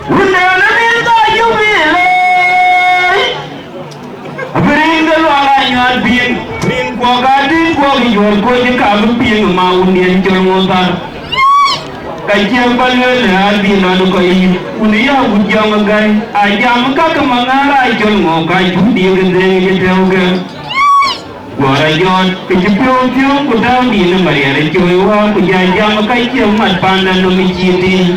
undana minta jubilai beringal wala nyar bien min ko gadin ko yor ko je ka bien ma undien jormotar kaje balel hadi nan ko yi uniya bujang gai ajam ka kamangara jormo ka judi gende geteuga Warajon kejepung-jepung kudang di lemari cewa kujajang kai mat pandan nomiciti.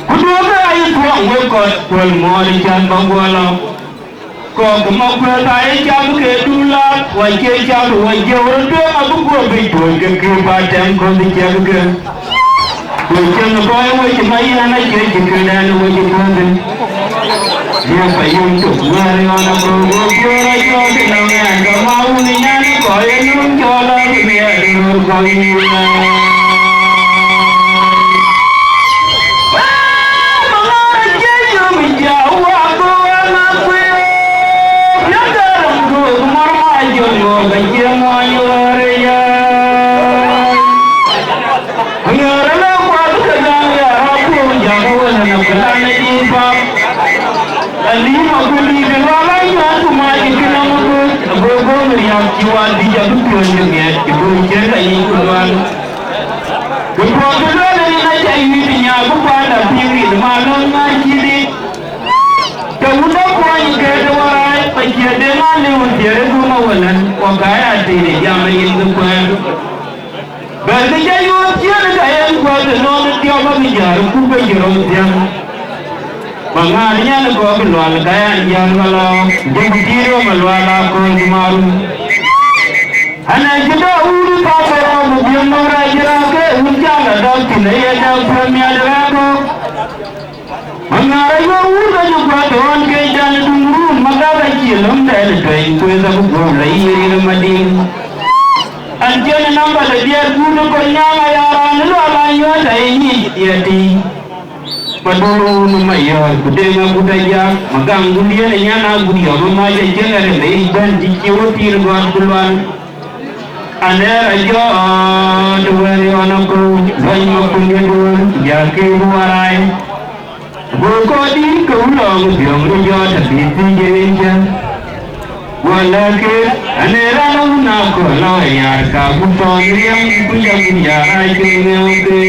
Kudua kai tuang wekot pol mori jan bangwala. Ko kemakna tai jam ke dulat wajah jam wajah orang abu gua betul ke badan ko dijaga. Tôi chân coi với chị mấy anh ấy chơi chị cười đàn với chị con đi. Dia phải dùng chục người họ nó có chưa ra cho cái nào nghe có mau đi nha nó coi nó cho nó cái mẹ được coi như Jual di jatuh punya ibu cerita ini keluar. Keluarga dari naja ini punya aku pada pilih malam ngaji di. Kemudian puan kerja warai pagi dengan lewat dia rumah walan. Wakaya tidak zaman itu puan. Berarti jauh tiada gaya kuat non tiada bijar kubu jerong jam. Mengarnya negara keluar gaya yang kalau jadi diri meluar aku malu. Anak kita ulu pasar mobil raja ke hujan ada tidak ada premier aku. Mengaranya ulu juga tuan ke jalan dulu maka kecil dari train kuasa boleh iri mading. Anjir nampak dia guru kenyang ayaran lu alanya dah ini dia di. Padahal lumayan, budaya budaya magang dunia ni nyana budaya rumah jangan ada dan dikiwati luar keluar. Ane raja dua anakku banyak penjual jaki warai. Bukodi kaulang biang raja tapi tingginya. Walaupun ane rana nak kalau yar kamu yang punya aja ngeke.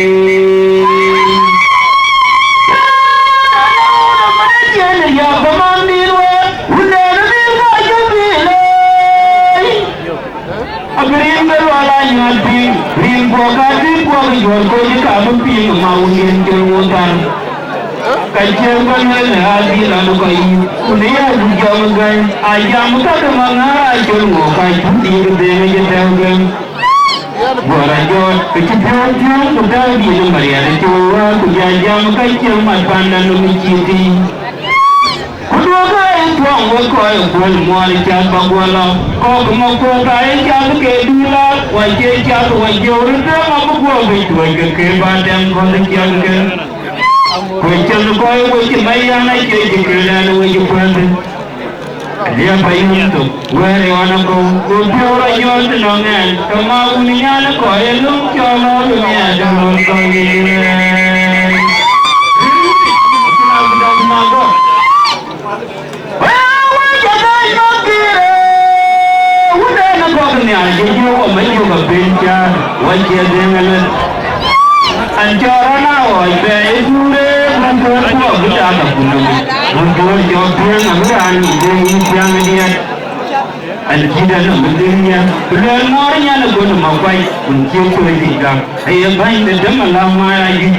Ya pemandir udah lebih aja pilih. Akhirnya berwalanya di rimbo kasih buat jual kau jika mungkin mau nyentuhan. Kajian banyak hati lalu kayu. Kuliah juga mengai ayam tak mengarah jual mukai di kedai jenteng. Buarajot kecil-kecil sudah di lemari ada cua kujajam kajian makan dan memiciti. Tuang wakoi buat mual jambang wala, kau kemau kaya jambang kedua, wajah jambang wajah orang apa buat begitu wajah kebadan kau terjaga. Wajah kau wajah bayar naik jadi kerana wajah perasan. Dia bayar tu, wahai orang kau orang yang tenangan, kemau ni anak kau elok jalan dunia dalam kau ini. Jadi orang macam berbenca, wajah dengan ancaran awal bersure, menjual buah besar pun, menjual jauh anggaran dengan yang dia, anjiran berdirinya, benar orangnya lagu nama baik, mencium kuliah, ayam baik dan lama lagi.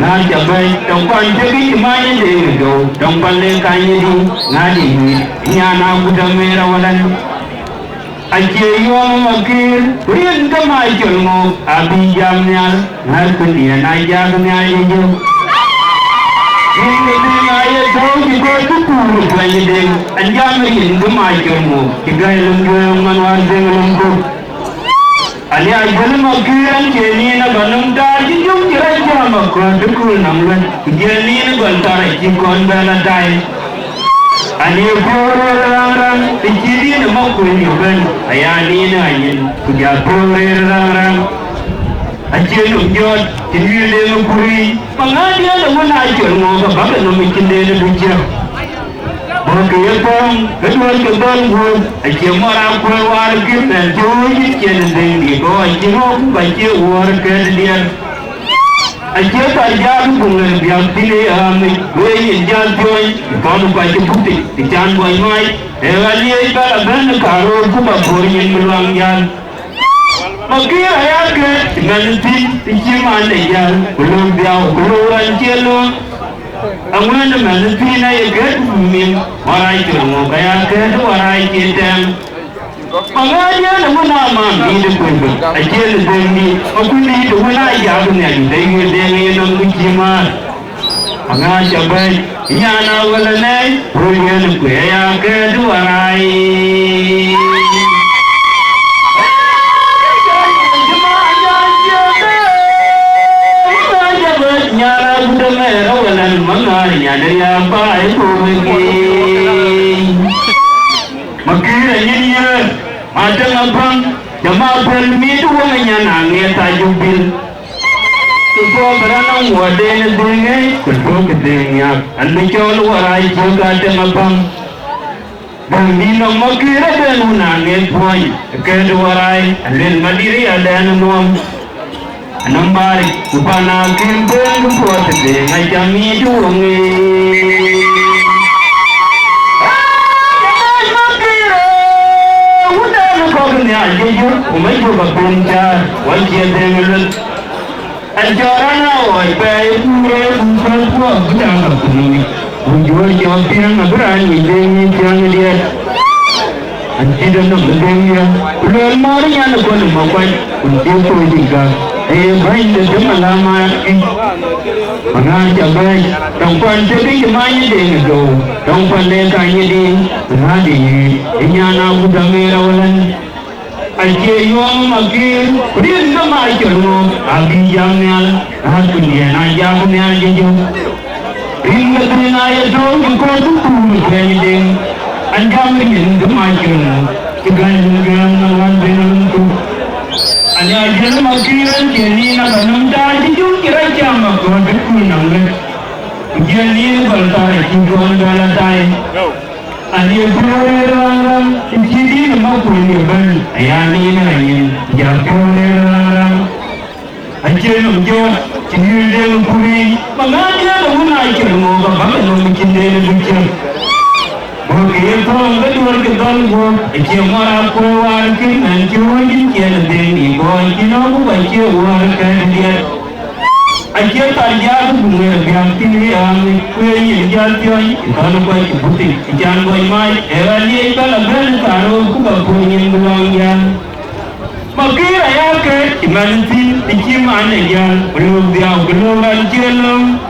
Nak jabai, tempat jadi cemanya dia tu, tempat lekanya di, ngadi, ni anak muda merah walan. Aje yang makir, rian kemai jelmo, abi jamnya, hal kuliah naik jamnya je. Ini ayat tahu juga tukur banyak anjam rian kemai jelmo, tiga lembut manual lembut. Ali ajal makir jeni na ganam dar jujur jerai jam makar tukur namlan, jeni na gantar jikon bela dai. Ani orang jadi nama kuliah ayah ni nain kerja orang aje nujud jadi dengan kuri pengadia dengan ajar ngomong apa nama cendera dunia Bagi pun kedua kedua pun aje marah keluar kita jauh cendera di bawah jauh baca warga dia aje tajam bunga biang pilih ami gue jangan kalau baca putih jangan buat mai Evaluate para benda karo kuma borin meluang yan. Maki ayat ke nanti ijiman yan belum biau keluaran jelo. Amun nanti na yagat min warai tu mo kaya ke warai kita. Manganya na muna man di ko ba. Ajel dengi akuni to wala ya bunya dengi dengi nang kujima. Manganya bai nyana wala nai ruyen ko ya ke duarai. Nyara budak merah walan manganya dari apa itu begini. Makira nyinya macam apa? Jemaah pelmi itu wangnya nangis tajubil. Itu beranang waden dengai kedua kedengnya. Anda cakap warai juga jemaah. Bangina makira dan nangis pun kedua warai. Alen madiri ada nuam. Nambari upana kembang buat dengai jami juangi. Jujur, umai juga pencar, wajib dengan ajaran awal baik pura bukan pura jangan kini. Jujur jangan pirang berani dengan jangan dia. Anti dan sebagainya, belum marinya nak buat makan untuk juga. Baik dan lama ini. Mengajar baik, tempat jadi kemana dengan tu, tempat lekanya di, berhadi, ini anak muda merah walan. Aje yom agil, kudian nama ajarmu, agi jamnya, dunia na jamnya jeju. Ringa dunia itu engkau tu kreding, anjam ringin nama ajarmu, keganjang nawan dengan tu. Anya ajar magiran jadi nak namda jeju kira jam aku betul namanya. Jadi baltai jual baltai. Ani berorang jadi nama punya ban, ayah ni naik jatuh orang. Ajar menjual cendera puri, mengajar mengenai kerana bapa mungkin dia lucu. Bagi orang kedua kedua, ajar marah keluar ke menjual jenis deni, boy kena buat keluar ke dia. Ajar tajam bunga yang tinggi yang kuih jatuh, kalau buat putih, jangan buat mai. Erani kalau beritahu kuba punya belanja. Makir ayah ke imanti, ikiman ayah belum dia belum lancaran.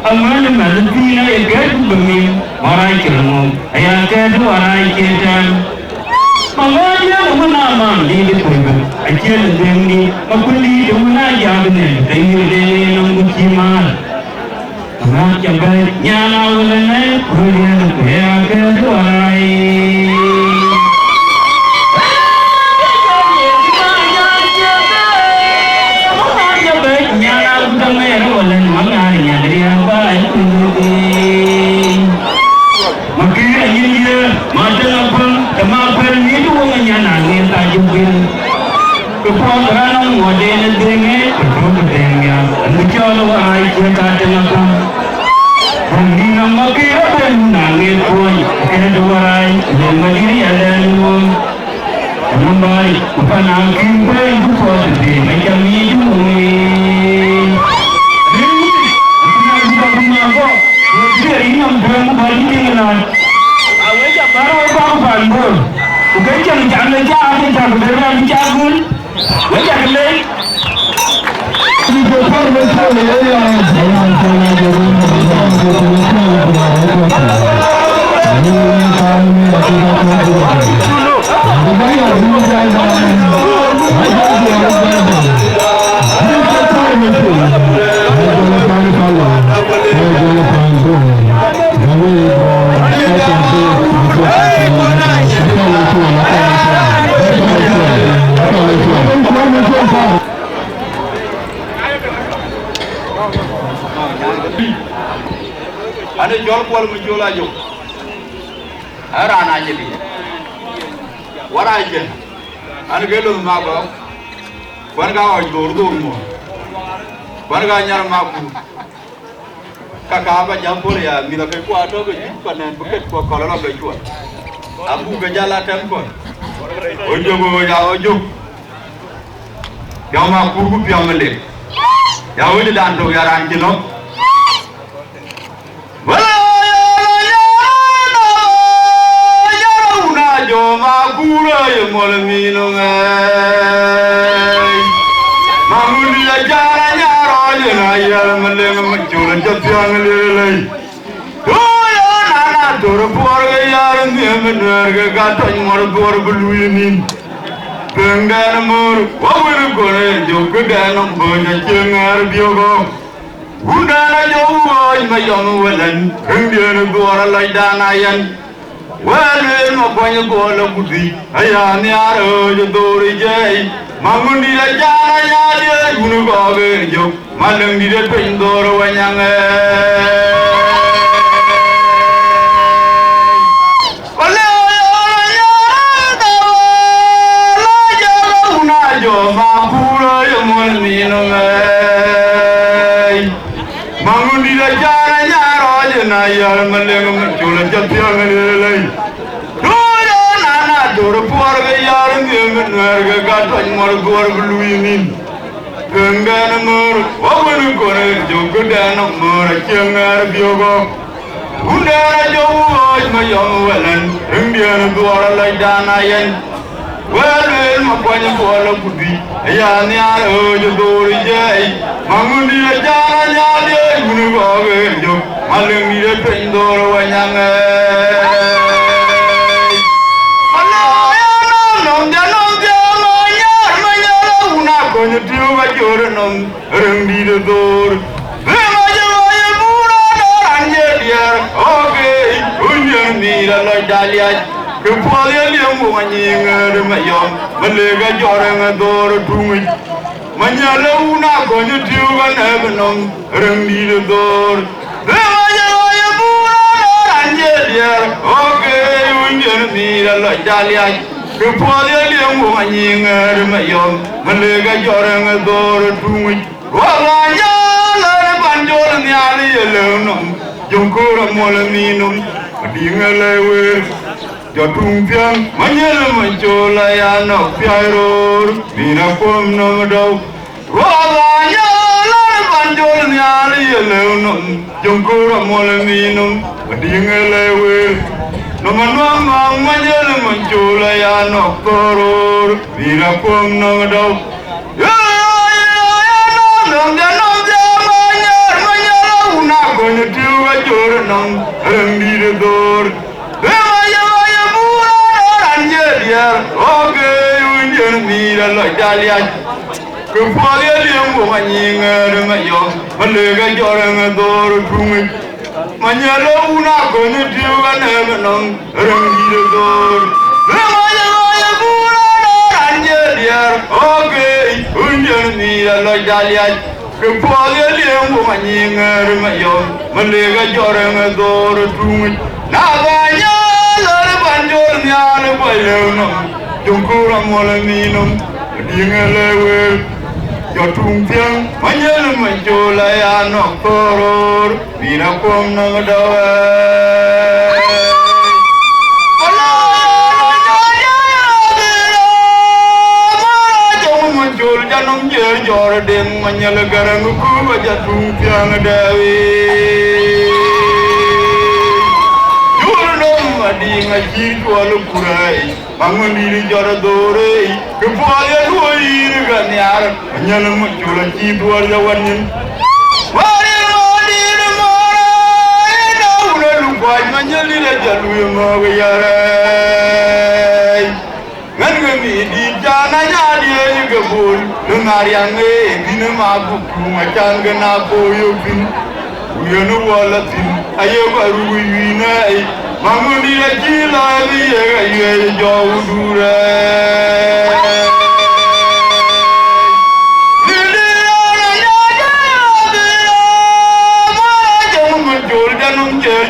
Aman imanti na ikat bumi marai kerana ayah ke dua marai ketan. Mengajar menamam di depan, ajar dengi, makuli mana jawabnya, dengi dengi nunggu ciman. Mengajar baik nyala ulangnya, kuliah kuliah keduai. Mengajar baik nyala ulangnya, ulang mengajarnya dari apa itu. Makanya ini macam apa? Jemaah itu wangnya nangis tajubil. Kepuasan waden dengai, kedua kedengnya. Anda cakap warai kita dengan Bagi nama kira dan nangis pun kena warai. Dengan diri ada nuam. Membari bukan angin pun buat deh macam itu ni. Dia ingat berapa balik dengan. Awak baru apa pun. Bukan jangan jangan berani jagun. Wajah kelai. Ada jual kual menjual aja. Arana aja dia. Waraja. Anu gelo mago. Warga wajur durmo. Warga nyar maku. Kakak apa jampur ya, mila ke kuat atau ke panen buket kuat kalau lah ke kuat. Abu gejala tempon. Ojo. Yang maku kup yang melek. Yang ini dan tu yang ranjino. jo ma kura ye molmino ngai mamuli la jara nyaro je na yar malenga machula japyang lele to yo nana tor por ge yar memer ge gatany mor por buluyin bengan mor wawur gore jo kudan boja chengar biogo udana jo woy mayong walan ngian gora lai dana yan Well, my boy, go on a booty. I am the other Dory J. Mamundi, la Jaya, you go away, Joe. Madam did a pain door when young. Mamundi, la Jaya, I am a lemon, Julian Japian. Dora por ge yar ngemen werge gatany mor gor bluyin gangana mor wawanu gore jogodan mor chengar biogo undara jowoy mayong walan indian dora lai dana yen welel makwany bola budi ya ni aro jodori jay mangundi la jana nyade gunu goge jo malengi de pendoro wanyanga Konya tiwa joranam rengdi de dor rema jawaya pura doranje diar okay unyan mira la dalia ke pole liam wanyinga de mayom malega joranga dor tungi manyala una konya tiwa nagnam rengdi de dor rema jawaya pura doranje diar okay unyan mira la dalia ke pole liam wanyinga de mayom malega joranga dor tungi wala yala banjol nyali yelonum jonkora molaninum dingalewe jotung piang manyel manjola ya no pyaror dina pom no do wala yala banjol nyali yelonum jonkora molaninum dingalewe no manwa manyel manjola ya no koror dina pom no do Konya tiwa joranam rengdi de dor rema jawaya pura doranje diar okay unjan mira la dalia ke pole liam wanyinga de mayo malega joranga dor tungi manyalo una konya tiwa nagnam rengdi de dor rema jawaya pura doranje diar okay unjan mira la dalia ke pole liam wanyinga de mayo malega joranga dor tungi na banya lor banjor nyal bayonum jonkura molaninum dingalewe jotung tiang manyel manjola ya no koror bina pom no dawe janong jer jor deng manyal garang ku jatung tiang dawe jurnom adi ngajir kualu kurai mangundiri jor dore ke pale loi ganyar manyal muncul ci duar jawanin wari modir morai daula lupai manyal ila jalu mo yarai ngami di jana nyadi gebul dengar yang dina mabuku macam gena koyopin uyanu walatin ayo baru winai mangundi la jila ye ye jawdure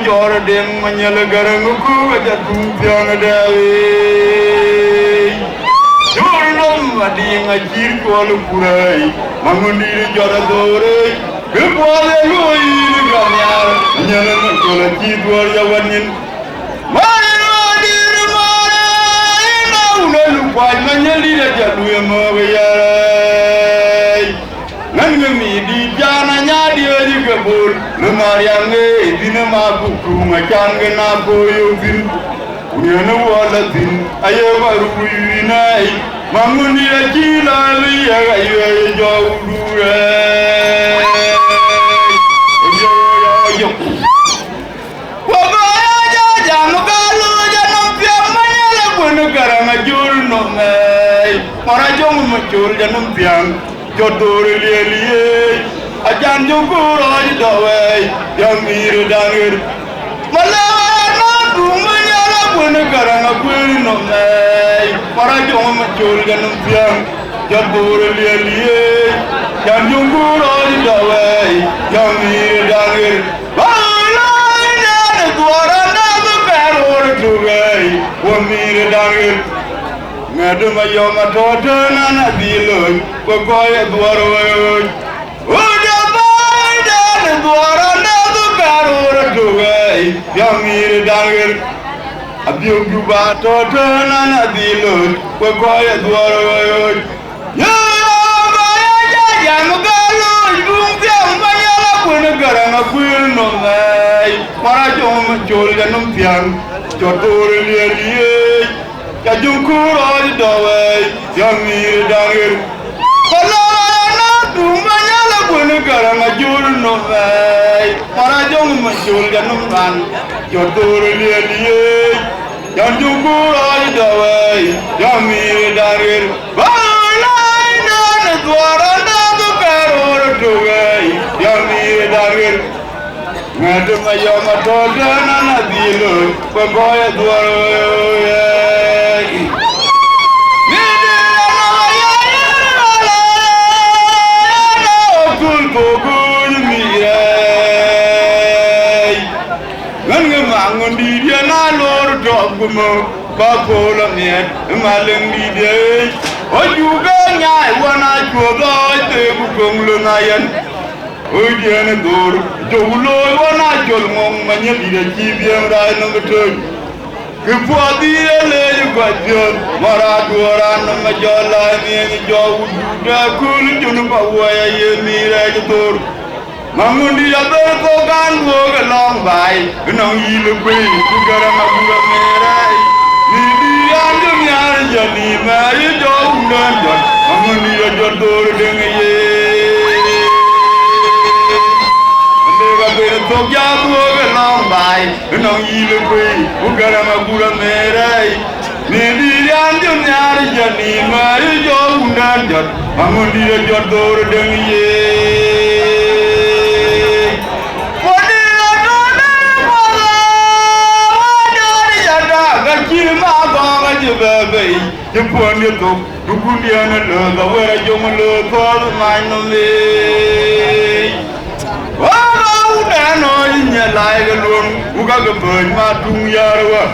jor dem manyal garang ku jatuh piang dawe jurnom adi ngajir kualu kurai mangundi jor dore ke pole loi ganyar manyal manjola ci duar jawanin dir mare ina ulu kwaj manyal ida jadu mo yarai ngami di jana nyadi adi kebul lemar yang dina mabuku macam gena koyopin Nyana wala tin aye baru nai manguni akila liya aye jawdure yo wabaya jamugalu janam piamanya la bunu karanga jurno nai marajong muncul janam piang jodoh liye ajan jukuro jawai jamir dangir malana dumanya la bunu karanga jurno nai marajong muncul janam piang jodoh liye ajan jukuro jawai jamir dangir Wamir dangir ngaduma yoma tota nana diloj kokoye dwaroj uda baida dwara nadu karora tugai yamir dangir abiyog juba tota nana diloj kokoye dwaroj yama jamugalu dumpiya manyala kuna garanga kuno ngai marajom chol ganum piang jodoh liye kajungkuro dawai yamir dangir balana dumanya la bunu garanga jurno ngai marajom chol ganum ban jodoh liye kajungkuro dawai yamir dangir balana dwara nadu karora tugai yamir dangir ngaduma yoma tota nana dilo kokoye dwaro Bakola miet maleng dide ojuga nyai wana chudo te bukong lungayan ojen dur jogulo wana jol mong manya dide chibiam rai nangatoy kepodi ele gwajon maradora namajola ni jowu da kul junu bawaya ye mira dur mangundi ya ko kan go long bai nong yilu pe ku garama buga merai ni diandu nyar jani mai jowu nan jot mangundi ya jodur dengaye to jabu long bai nong yilu pe ugarama gura merai ni diandu nyar jani mai jowu nan jot mangundi ya jodur dengaye Kilma gonga jibabe jiponi to dukundiana loga wera jomlo tol maino me Wala udano nya laiga lon uga gaboj ma tung yarwa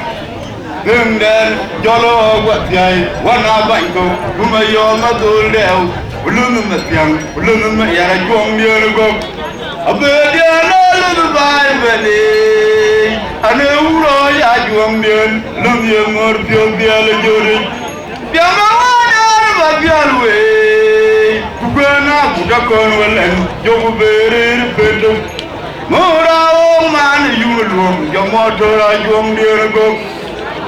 Denden jolo watyai wana baiko kuma yoma doldew ulunu matyang ulunu ma yara jom yergo abediana lu bai bele ane uro ya juang dien lum ye mor pio bial jori biama wana ba bial we kubena buda kon walen jogu berir beto mora o man yulum yo motora juang dien go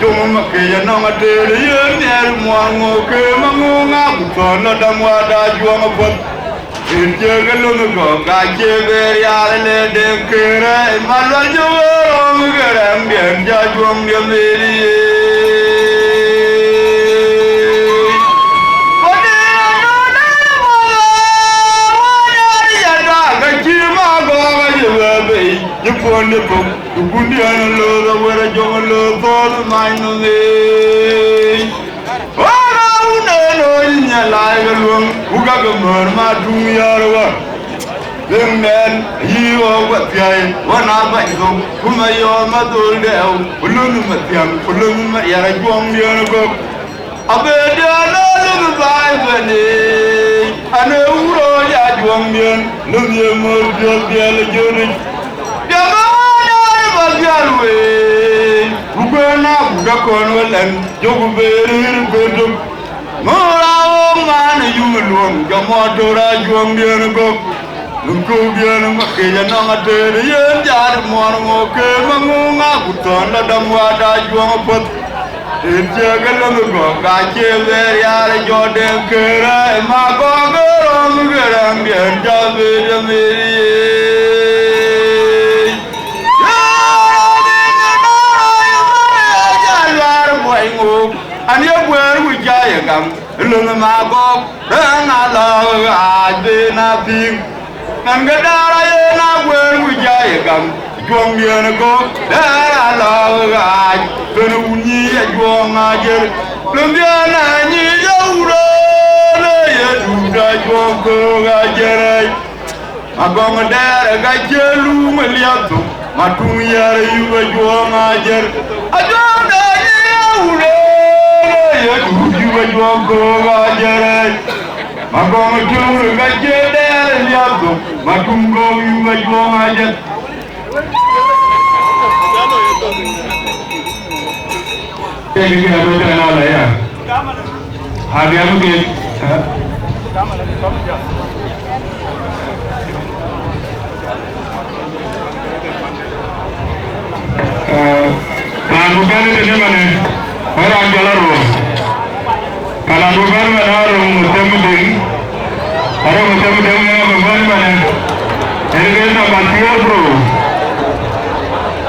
jomu makke ya no matere ye ner mo ngo ke mangunga butona damwa da juang pot Jagalun go gajever yale de kere malwal jawom garam bien jajwom gemeli Ode na ya da gajima go gajever jipone pok dugundian lo da wera jonglo tol maino ne nya laigalung uga gamor ma dung yarwa dengmen yiwo watyai wana baiko kuma yo madul dew ulun matyam ulun ma yara jom yergo abede alalu bai bane ane uro ya jom yen lum ye mor jol bial jori jamana ba bialwe ugana buga kon walen jogu berir bedum Mora man yumulum jamotora juang dien go Nungku dien makke jana matere yen jar mon ngoke mangunga kuton la damwa da juang pot It's a little go, I can't very out of your damn care. My God, I'm going to get a anh nhớ quên quy chơi cầm lưng mà có đang lo đi na phim ngàn cái đó là na quên quy chơi cầm chuông bia nó có đã lo tôi nó nhí chuông chơi lưng bia này nhí dâu đó đây đủ ra chuông cơ chơi mà còn mà đã là cái chơi lu mà liệp tụ mà tung giờ yêu cái chuông chơi anh chuông đây yêu đó you were your go, my gonna do the get there and Yago, my Kungo, you were your kalau bukan orang musim-musim, orang musim-musim yang bukan mana, ini kita bantu bro.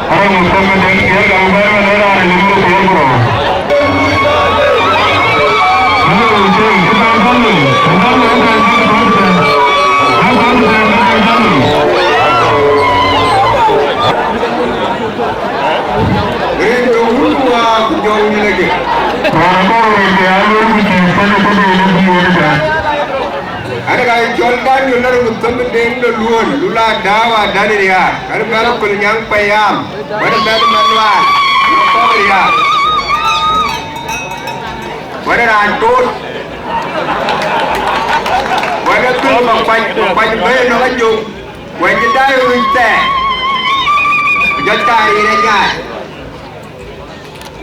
Orang musim-musim yang bukan mana orang ini bro. Mana musim kita bantu, itu buat jauh lagi. Ada kali jualkan yunar mutum deng duluan, lula dawa dari dia. Ada kalau kunyang payam, ada dari manuan, apa dia? Ada rantul, ada tu mapai bayi nak jung, ada dah uite, jatah ini kan.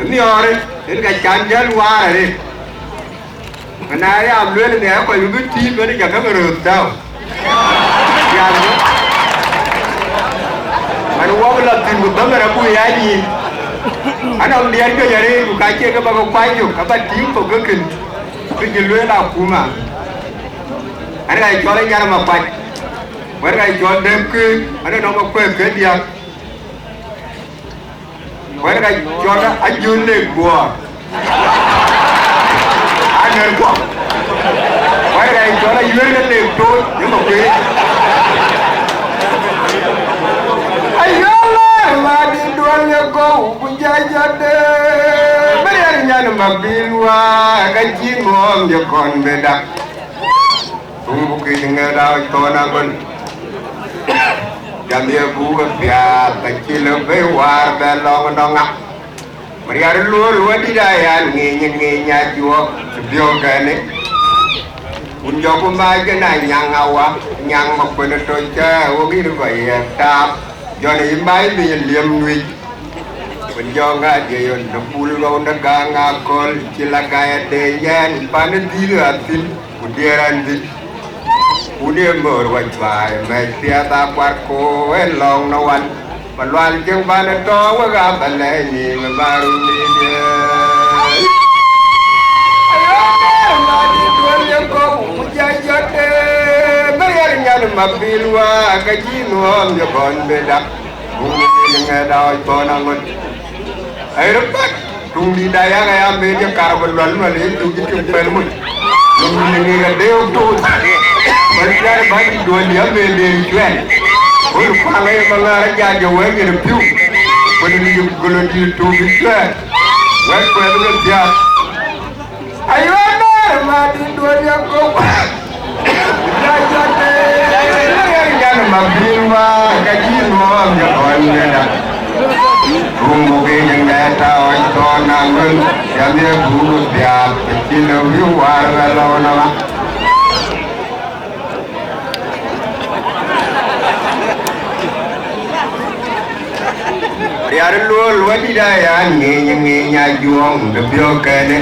Ini orang, ini kan jangan luar ni. Kenapa ya ambil ni apa itu tim ni jangan berutau. Yang mana orang belakang bukan berapa ya ni. Anak dia ke jadi bukan cakap bagai payung, apa tim pokokkan. Kejeluan aku mah. Anak jual yang mana apa? Mereka jual demke, ada nama kue ke dia. Mereka jual ajun dek buah. Anh quá, quay đây cho nó dưới lên liền trôi những một chuyện. Anh nhớ là đi đuổi nhau cô cũng chạy cho đêm. Mấy anh nhận mà đi qua cái chiếc ngon giờ còn về đặt. Tung bukit dengan dah tona pun. Jam dia buka biar kecil lebih war belong dongak. Mereka luar di daya nginya jual sebiokan ni. Unjuk pembaca nak nyang awak nyang makna toja, wagi tu bayar tap. Jadi imbai dia liam duit. Unjuk ada yang dapul kau nak ngakol cilakaya deyan panen dia atin udiran di. Udia berwajib, mesti tak parko elong nawan. Peluang jeng panen kau agak balai ni baru ni dia. Mati tuan yang kau jajat bayarnya mabil wa kaji nuam jabon bedak. Bumi dengan dawai ponangun. Air pak tunggu daya kaya ambil je karbon lalu tu kita pelmun. Tunggu ni kadeu tu. Berjar bagi dua dia ambil jual. Ulu pangai malah jadi orang yang piu. Penuh gulung itu bisa. Wek penuh dia. Ayo mati dua dia kau. Jajat yang mabil wa kaji nuam jabon bedak. Tunggu yang datang itu nangun yang dia buruk dia kecil lebih warga lawan nama. Dia luar di daya nginya juang lebihkan ni.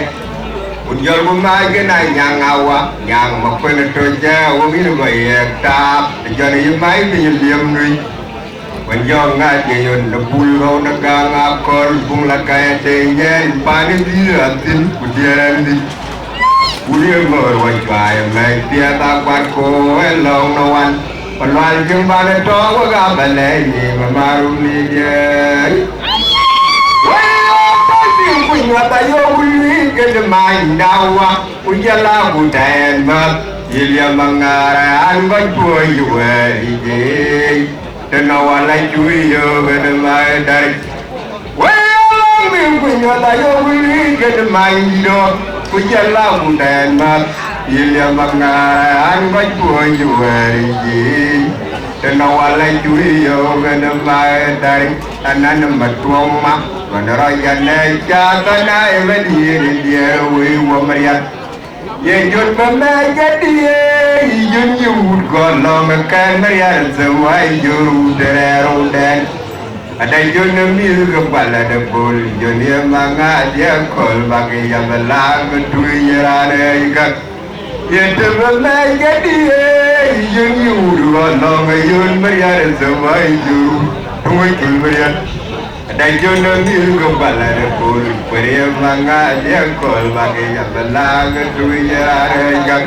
Unjul rumah ke nak yang awak yang makna toja, wabir bayar tap. Jadi mai dia liam ni. Wajanga jeyon na pulo na ganga kol pung la kaya tenyen pani diatin kudiandi kudia ngor wajai mai tia ta kwat ko elong no wan panwal jeng bane to wa ga bale ni mamaru ni ye wayo pasi kunya ta yo uli ke de mai dawa ujala budan ma ilya mangara an ba tuoi we ye Tena wala chui yo gede mai dari. Well, mi punya tayo buli gede mai do. Punya lam dan mat. Ilya mangaran baju juari ji. Tena wala chui yo gede mai dari. Anan matuang mak. Wanaraya nei jata nei mediri dia wi wamriat. Ye jun pemegadi jun yud golong kan marian sewai juru derero dan ada jun mil kepala debol jun yang manga dia kol bagi yang belang tui yerane ikat ye pemegadi jun yud golong jun marian sewai juru tui kul marian ada jun mil kepala debol beri manga dia kol bagi yang belang tui yerane ikat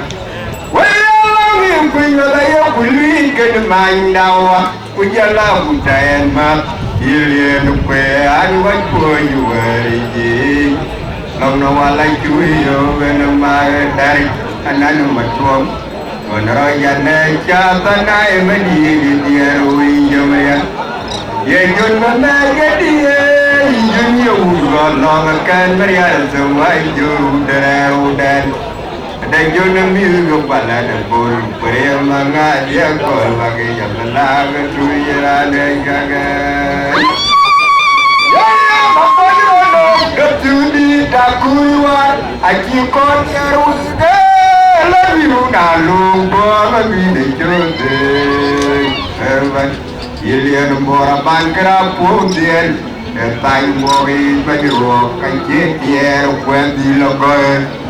Kuya la yo kuli ke de mandawa kuya la butayan ma ilien kwe an wa kuyu weriji long no wala kuyo ben ma dari anan matuam onro ya ne cha ta e medi di wi yamaya ye yun ma na ke di yun yo go long kan maria so wa ju dero dan dan jono mil kepala debol peremanga dia kol bagi jambela ketuyera dengagan ya bapa jono ketudi takuiwan aki kon yarude labiru nalung bola bide jode erban ilian bora bankra putien etai mori bajro kanjet yer kwendi logoe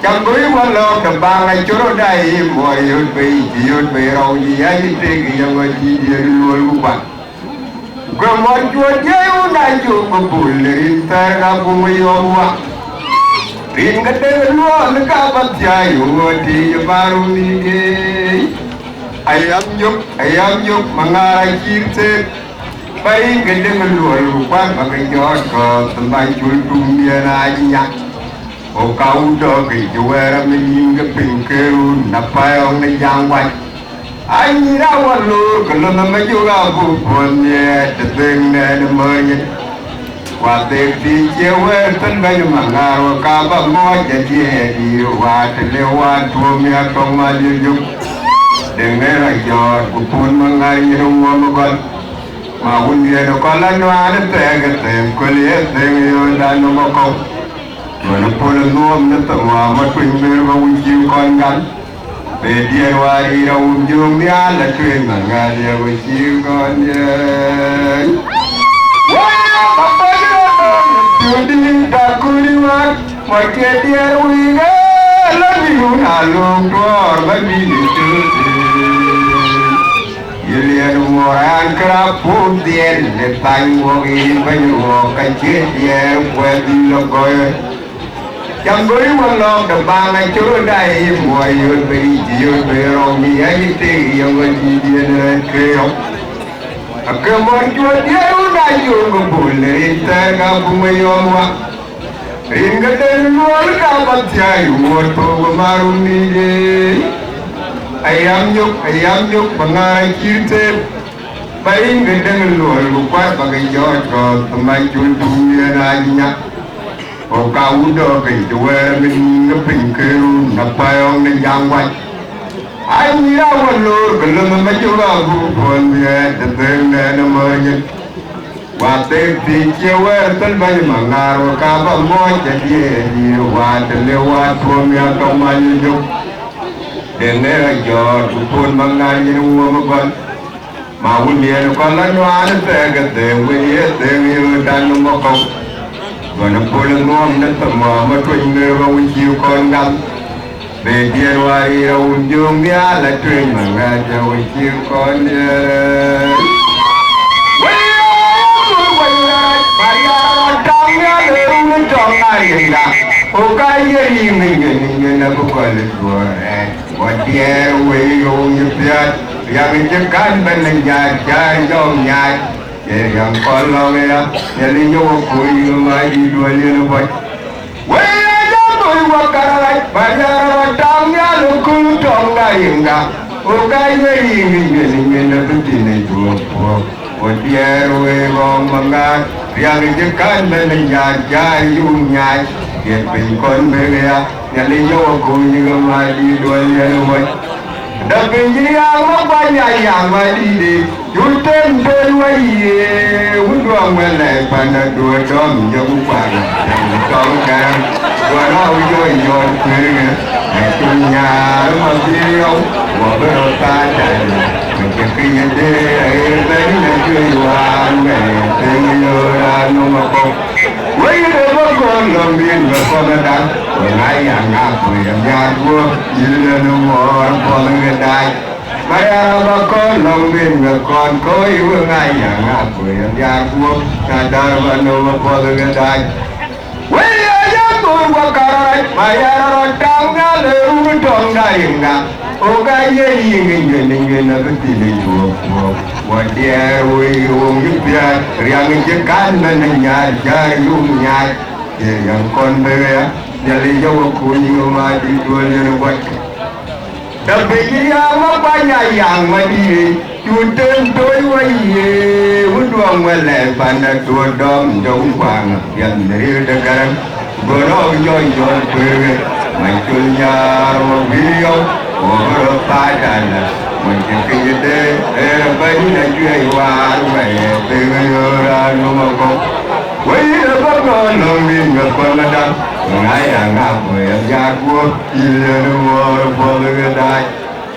Chẳng với quan lo cầm ba ngày chỗ đó đây mọi hơn bị rau gì ấy trên cái dân người chỉ đi luôn luôn bạn còn mọi chuyện chơi u này chụp một buổi lên ta ra cùng với ông ạ tin cái tên luôn nó cả bắt chạy u thì baru đi cái ayam nhúc mà ngay chim thế bay cái tên luôn luôn quan mà cái gió có tầm bay chui tung đi này nhá O kau do ke juara menyingga pingkeru napayong na jangway ay nirawalu kalau nama juga buponnya teteng na namanya wate di jewer tan bayu mangaru kaba mo jadi di wat lewat tuomya tong majujuk dengan rakyat bupon mangari rumah magal maun dia dokalan ada tem kuliah tem dan makau Mana pula nuam na tengah matwing berbawa jiu kongan. Pedian wari raum jung dia la twing mangal dia jiu kongan. Wah, apa jono? Judi takuriwan, makai dia winga lagi unalung dor bagi dicuci. Ilian orang kerapun dia letang wongin banyu kancet dia buat di logoy. Chẳng với quan lo đập ba ngày chỗ đây mọi người bị chịu bị rong đi ấy thì ông người chỉ điên kêu cái món chuột điêu đây dùng cái bùn lên ta gặp cùng nhau mà in cái tên luôn cả bắt chạy một tô mà rung đi đi ayam nhúc bằng ai chim thêm bay cái tên luôn quay bằng cái gió có tầm bay chuột tung đi ra nhá O kau do ke juara min pingkeru napayong na jangway ay nirawalu kalau nama juga buponnya teteng na namanya wate di jewer tan bay mangaru kaba mo jadi di wat lewat tuomya tong majujuk dengan jor bupon mangani rumah magal maun dia kalan wan tegate wiye teng dan makau Mana pula nuam na tama matwing berbawa jiu kongan. Pedian wari raum jung dia la twing mangaja wa jiu kongan. trong ai ra ô cái gì mình nó cũng gọi là đùa what the way you biết yang chỉ cần bên nhà chơi trong nhà để yang con lo nghe nhà đi vô cuối mà đi đùa liên vậy vậy là tôi qua cả lại bây giờ trong nhà lúc cũng trong ai ra ô cái gì mình nó cũng chỉ này đùa what the way gom mà yang chỉ cần bên nhà chơi trong nhà để bên con về nhà đi vô cuối mà đi đùa liên vậy đặc biệt là các bạn nhà mà đi đi chúng tên tôi vậy uống rượu mà lại phải là đùa cho mình giống bạn con cái đùa nó vui vui cười ngày chung nhà mà đi ông và bây giờ ta chạy mình chỉ khi như thế đấy là chơi hoa mẹ tình yêu là nó mà không với cái đó con làm viên và con đã đăng còn ai hàng ngàn tuổi nhà vua như là nó mò con người đại mà bà con làm viên và con có yêu ai hàng ngàn tuổi nhà vua nhà đời và nó mà con người đại với cái tôi qua cả mà nó trong nhà lều trong đại ngà ô cái gì mình nó cứ tìm được what the way you biết rằng chỉ cần mình nhà chơi dùng nhà để yang con về nhà đi vô cuối mà đi đuổi liên vậy đặc biệt là các bạn nhà mà đi chú tên tôi vậy muốn đuổi mà lại bạn đã đuổi đom giống quàng nhận đi được cái bữa đó vui về mày chơi nhà mà video ở ta trả là mình chỉ khi thế bây giờ chuyện hoa mày từ người ra nó mà không với nó có con lòng mình ngược con là đắng ngay là ngã người nhà của yêu nó bỏ người đại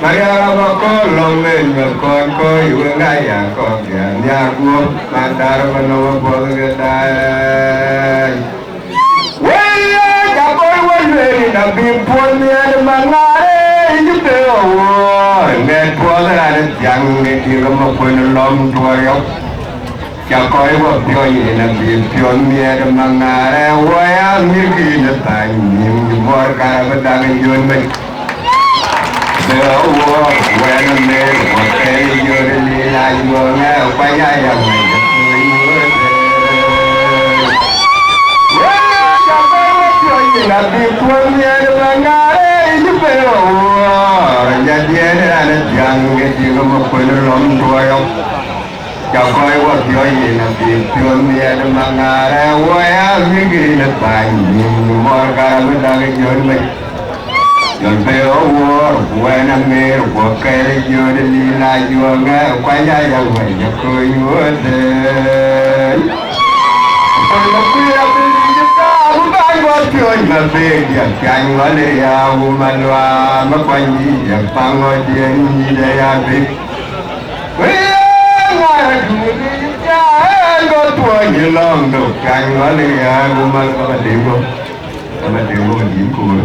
mà ra mà có lòng mình ngược con có yêu ngay là con nhà của mà ta mà nó bỏ người đại với cả tôi quên về là bị buồn miền mà ngài giúp đỡ nghe qua là chẳng nghe thì có một phần lòng tôi không chào coi qua biểu hiện là bị phiền miền mà ngài quay như khi nó tại nhiều mọi cái vẫn đang yên mình giờ quay nó mê một cái giờ đi lại vừa nghe quay lại là mình là bị buồn miền mà ngài giúp đỡ jadi ada yang kita mahu nolong doa jauh kau buat join nanti join dia dengan ada waya mungkin lepas ini mereka berada join baik join peor waya namir wakai join lila join waya yang banyak kau yuadai kalau kita chuyện mà về điểm cạnh nó để mà loa mất quanh gì điểm phang ngồi tiền gì đây về với ngoài chủ đi cha có tuổi như lòng đầu cạnh nó để mà có tiền không mà tiền không dính cùi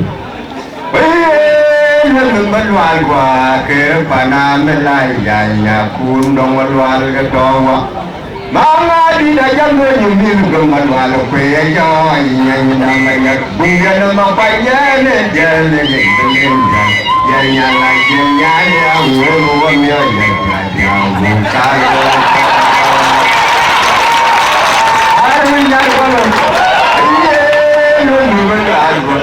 với lần mất loan qua cái phần nam bên lại nhà cún đông mất loan cái to quá Mama di dalam menyumbir kemaluan lepas jauh yang namanya bunga nama payah jalan jalan lagi yang uang yang bukan ada yang kalau lu berlagu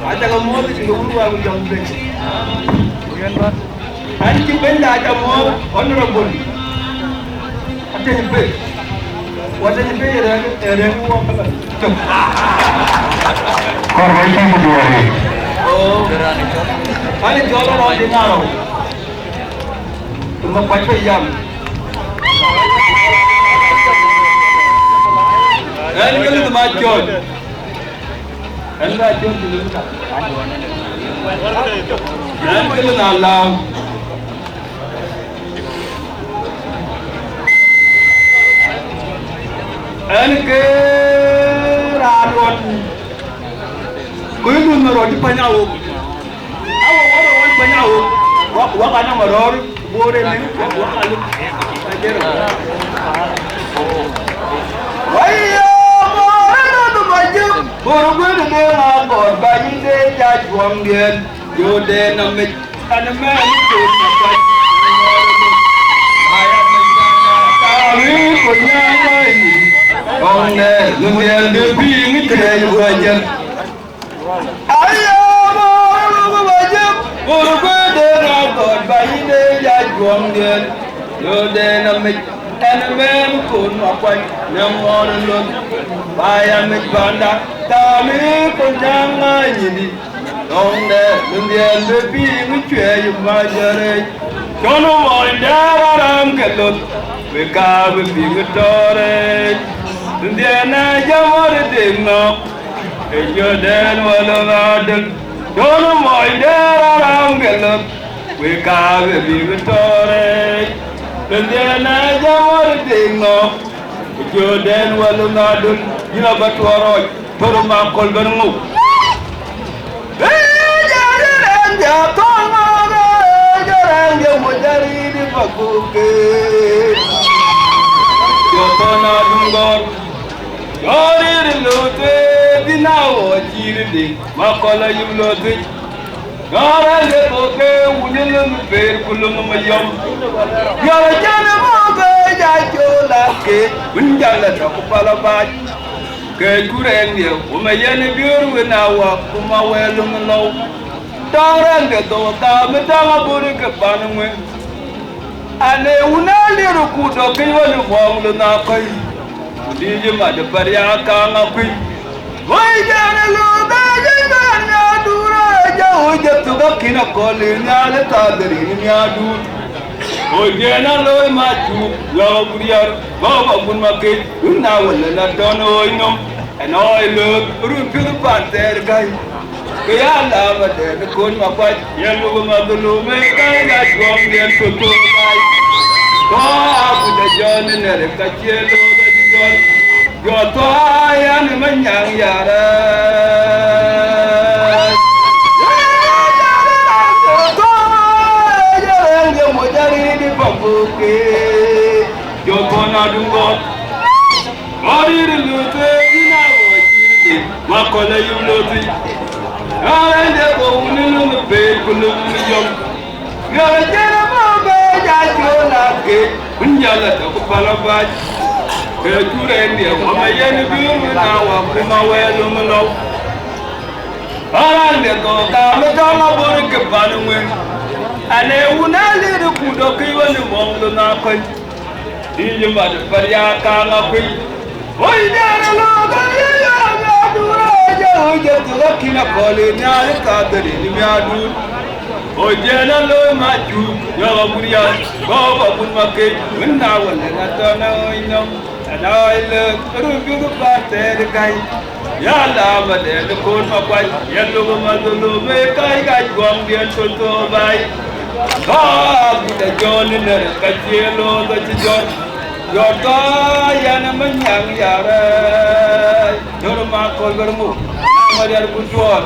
ada ngomong di luar yang bersih. Hari kita ada ngomong honorable. Ada yang ber. Wata ni pe ere wo pala. Korban itu dua ni. Oh. Ani jolo ro di ngaro. Tuma pacho yam. Ani kali tuma chon. Anda chon dulu tak? Ani kali na lam. Ani ke radon. Kuyu dulu merodi panyawu. Awo panyawu. Wak ana meror bore ni wak alu. Ajer. Waya morana tu baju. Boro kuyu de na bor bayi de jajuang dia. Yo de namit aname ni tu napai. Ayat menjana kami punya ini. Ông nè, lưng đèn đưa phi nghĩ kề vừa chân. Ayo, bố bà giúp, bố quê đê ra cột bày đê ra chuồng điện. Yo đê nằm mịch, em em cồn mà quanh, nằm ngò đơn luôn. Bài em mịch bàn đạc, ta mỹ con trang ai nhìn đi. Ông nè, lưng đèn đưa phi nghĩ kề vừa chân. Cho nó mỏi đá ra làm kết luận, về ca về phi nghĩ cho đây. Diana jamar dingno, ejo den walo ngadeng, jono moy dera rangelot, weka bebi betore. Diana jamar dingno, ejo den walo ngadeng, gila batwaro, toro makol bengu. Jaran jatong mana, jaran jamujari di pakuke, jotona dungor. Yori lote dinawo jirde makola yimlote gara le boke wunel per kulum mayom yara jana moga ja jola ke unjala to pala ba ke kurenge umayene biur winawa kuma welum no tarande to ta metama buri ke panwe ane unali rukudo ke wonu wonglu na kai Dije mada parya kanga kui, woi jana loga jana dura jauh jatuh kina koli nyale tadri nyadu, woi jana loy maju lawa buriar bawa bun makai unna wala na dono inom, enoi log rumpil panter kai, kaya lama de kon mapai yelu maglu me kai na juam dia tutu kai, kau aku dah jalan nere kacelo. Yo to ayan manyang yara to ayan yo mojari di pabuke yo to na dungo ori lute ina wajirde makola yuluti ayan de ko unilu be kulum yom yo jena mo be ja jola ke unjala to palabaj Kecuali mama yang biru nawa kuma welu melau. Orang dia tu kami kama beri kepanuwe. Ane unali rukudo kiwan monglo nakoi. Di jembat periakan api. Oi jangan loga ya dura jauh jatuh kina koli nyari kaderi ni miadu. Oi jangan lo maju ya burian. Bawa pun makai menawal natana inam. Anai le rujuk pater kai ya la made le kon ma kwai ya lo ma lo me kai kai gwam dia to bai ha kita jon ne ka chelo da jon yo ta ya na manyang ya ra yo ma ko garmu ma ya ku jon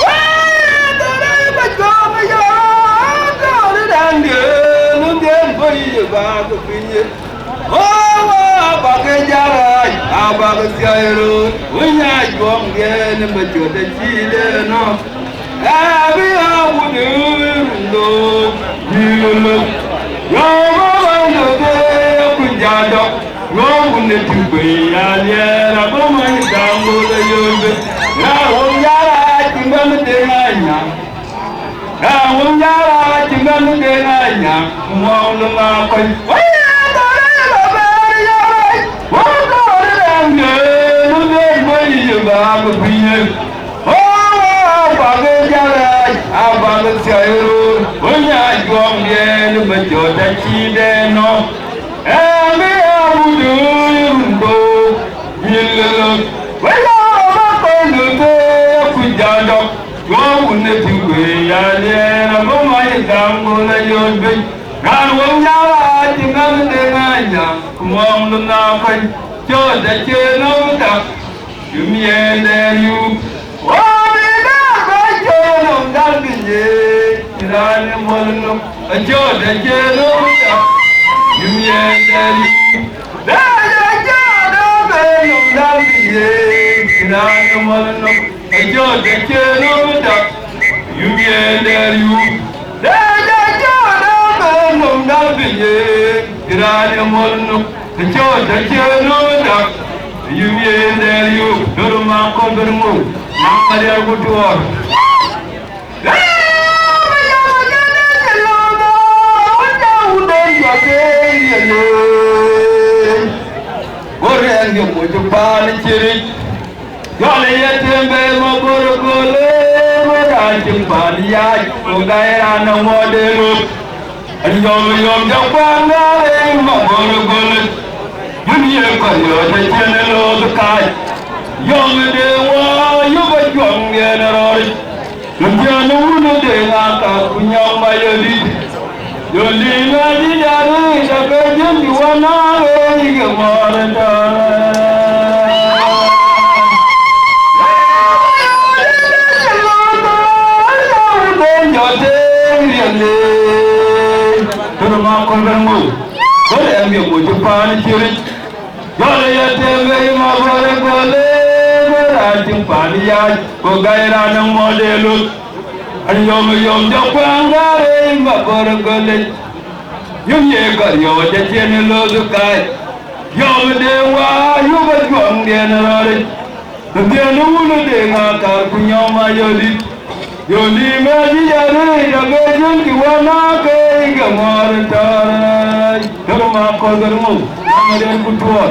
ta ra ba gwam ya ta ra dan de nu de bai ba ko pinye Abaga jarai, abaga jairo, unya jom gen bajoda chile no. Abi awudu ndo, yulu. Yo mando de kunjado, yo bunne tube ya yera bomani dambo de yombe. Na wonjara timbam de anya. Na wonjara timbam de anya, mo lo ma ko. Whoa! ba ko pinye oh ba ge jara ba ge sayo onya jom ye ma jota chi de no me amudu rundo yillo wala ma ko ndu ku jando go unne tiwe ya le na mo ma dango la yobe kan won ya tingan de nganya kumong na kai cho da che no ta yumye de yu o de da ba che no da bi ye ran mo no cho da che no ta yumye de yu da da che no be no da bi ye ran mo no cho da che no ta yumye de yu da da che no be no da bi ye ran mo no cho da che no ta yumye de yu do ma ko do mo ma ari ko to Goreng yo mo jupal chiri Gole yetembe mo borogole mo ranjim paliya mo gaira na modelu Yom yom japanga mo borogole Yuniye ko yo te chenelo kai Yom de wa yo ba jom ye na rori Yujanu no de na ka kunyam mayodi Yoli na di dari da ka jindi wana e ge maranda Turma konganmu Gole ambi mo jupani chiri Gole yateme ma bore gole Ranjim paniya ko gaira na modelu Yom yom japangare ma bore gole Yumye ko yo de chene lo kai Yom de wa yu ba jom de na rore De no uno de nga kar kunyama yodi Yoli me di yare da be jun ki wana ke ga mar tarai Dama ko garmu amare kutuwa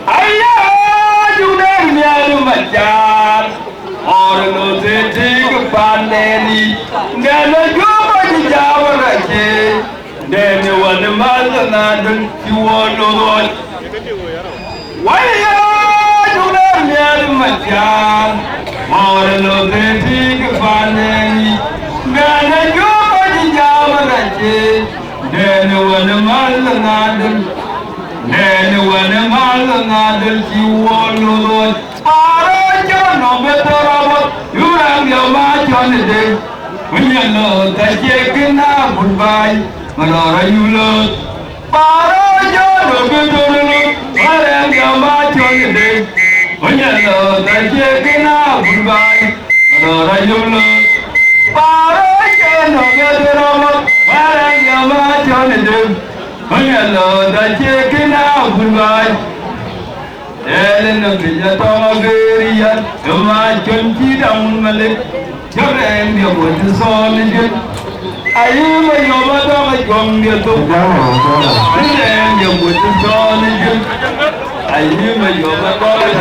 Ayya jude mialu majar or no se tik pandeni ngana joba di jawara ke dene wan mal na dun ki wono won wayya jude mialu majar or no se tik pandeni ngana joba di jawara ke dene wan mal na dun Nene wane mal ngadel ki wono para jono betorabo yurang yo ma jone de munyano ta jekina budbai manora yulo para jono betorabo yurang yo ma jone de munyano ta jekina budbai manora yulo para jono betorabo yurang yo ma jone de Hello, the chicken out goodbye. Ellen of the Yatomaria, the Machi down Malik, your end your water solid. I am a Yomata, my gum, your dog, and your water solid. I am a Yomata,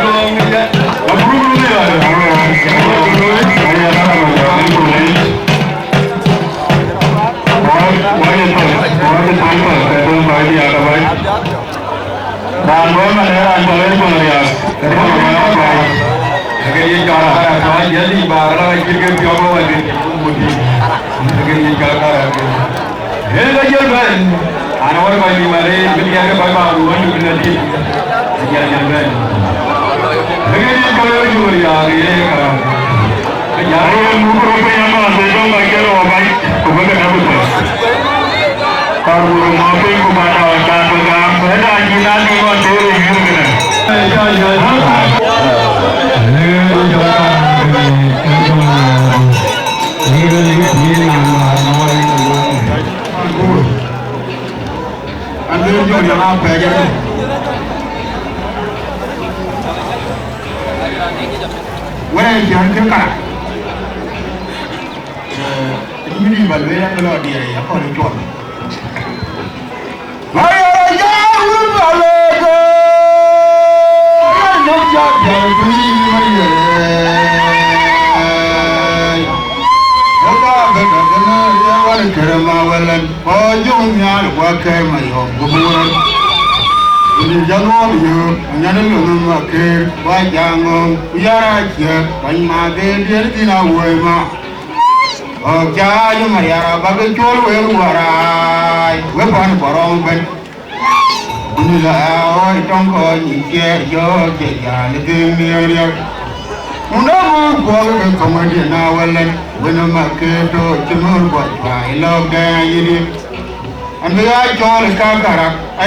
đi vào lưới nó lo đi này có được chuẩn mày ở nhà luôn vào lưới nó cho trời đi mày nó có cái nó đi qua cái mà lên có chung nhà được qua cái mày học của buồn ini jangan yo nyane lo ma ke wa jangon yara che ban ma de de dina we ma o ja yo ma yara ba ke chol we warai we ban borong ben ini la o tong ko ni che yo che ya le de mi ya una mo ko ke ko ma de na wala we na ma ke to chunur ko ba ilo ga yini and we are all Kakara, I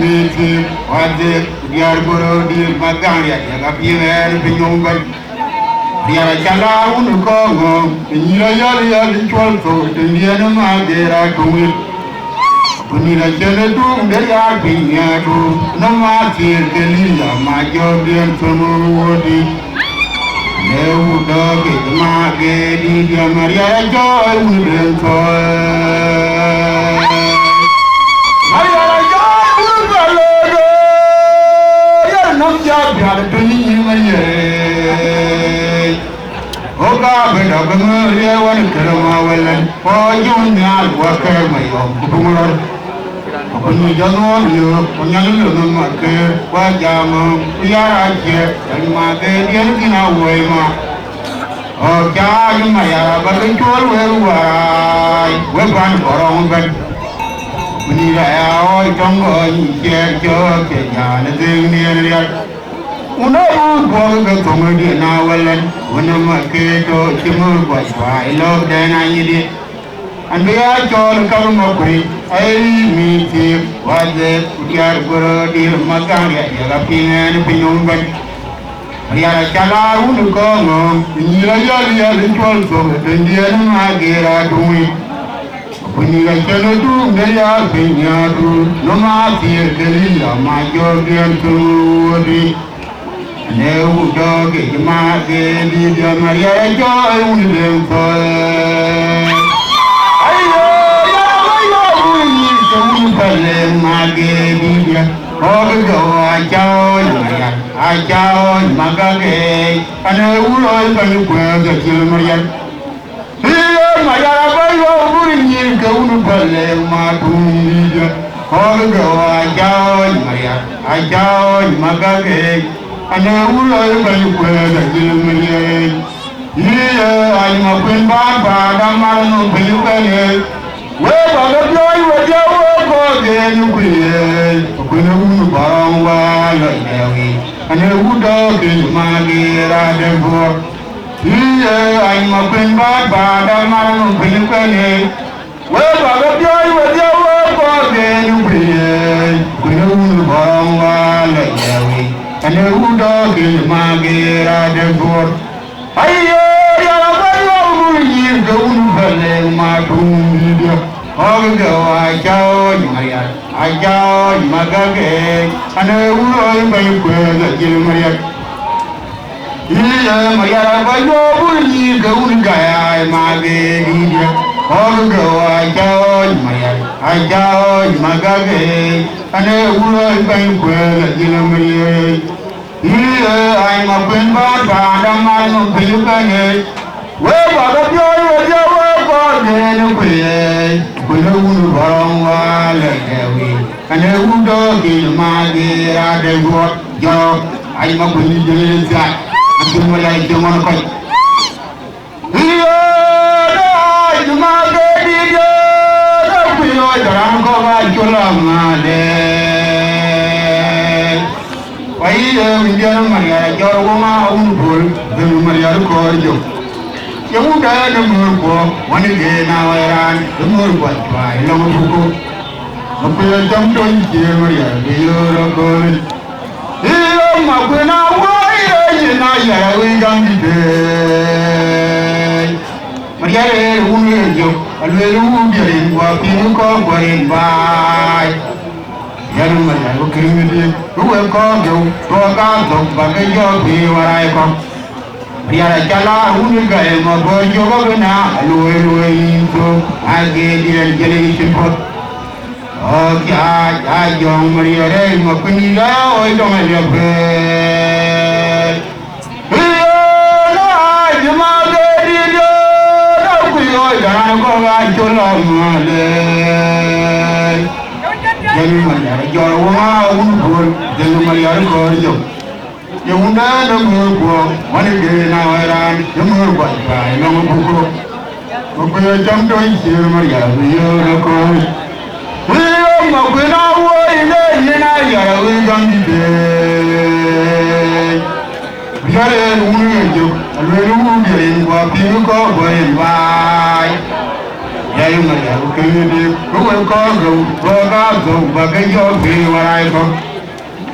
meet him, what the Yarboro deal Magania, Yagapi and Pinongan. The Arachala wouldn't come home, and Yaya the 12th, the Indiana Magera to it. When you are Jenadu, they are Pinyadu, no Martin, the Lilla, my job, and Tomorrow. Never dog it, Magedi, Maria Joy, wouldn't toy. Job had to leave my year. Oh, God, but I'm going to want to tell my well and for you now, what can my own tomorrow? When you don't want you, when you don't know my care, what jam, we are here, and my baby in our way, ma. Oh, God, my but the tour will why we're going for on bed. We need a don't go in here, joke, and a thing near. Una go go comedy now well when I'm a kid or Timur was why I love then I need it. And we are told come up with I meet him what the Yarboro dear Magaria, Yagapin and Pinungan. We are a chala who come home, Yaya the 12th of the Indian Magera doing. When you are do, they are Pinyadu, no matter the Lilla, my Georgian to Never dog it, my baby, Maria Joy, only them for I know, my baby, all the go, I join my gay, and I will always wear the Maria. Here, my Arabayo, you go to Palem, my baby, all the go, I join Maria, I join my gay. And I will always wear the Gilmere. Here I am a queen baba, I'm not no penny. Where are the joy with your work again? Queen of Baron while I and I would dog in my dear Adamor. Here I am a queen baba, I'm not no penny. Where are the joy with your work again? Queen of Baron while I and a wood dog in my gear at the board. I go to my room. All go, I join Maria, I join Magage, and I will always wear the Gilmaria. Here, Maria, I go to Gaia, Magage. All go, I join Maria, I join Magage, and I will always wear the Gilmaria. Here, I'm a queen bad, I'm not a penny. Where are the joy of your work again? When I would run while I and I would dog in my dear Adamor. I'm a queen that I do like the one of here, my baby, I'm going to my day. Why, Maria, your woman, the Maria Cordio. You would die the Murko, one day now I ran the Murko, I love to go. A prayer jumped on Maria, the Europe. Here, my queen, why, and I will come today. Maria, who will you, and will get in what you call by. Young Maria, who came with you, who will call you, to a guard of Bagayo, where I come. Yara chala uniga ema bojo gana loe into age dian jeli simpot. Oh kya jong Maria re mapuni la oi dong le be. Yo jama ge dio na ku yo dan ko ga cholo male. Jeli Maria yo wa un jeli Maria ko yo. Yunda na murgo mani de na ran murgo ba na murgo ko ya jam do sir Maria yo na ko yo ma ko na wo ile na ya wi jam de ya le mu yo le mu de wa pi ko bo ba ya yo Maria ko ni ko ga ba ga yo bi wa ai ko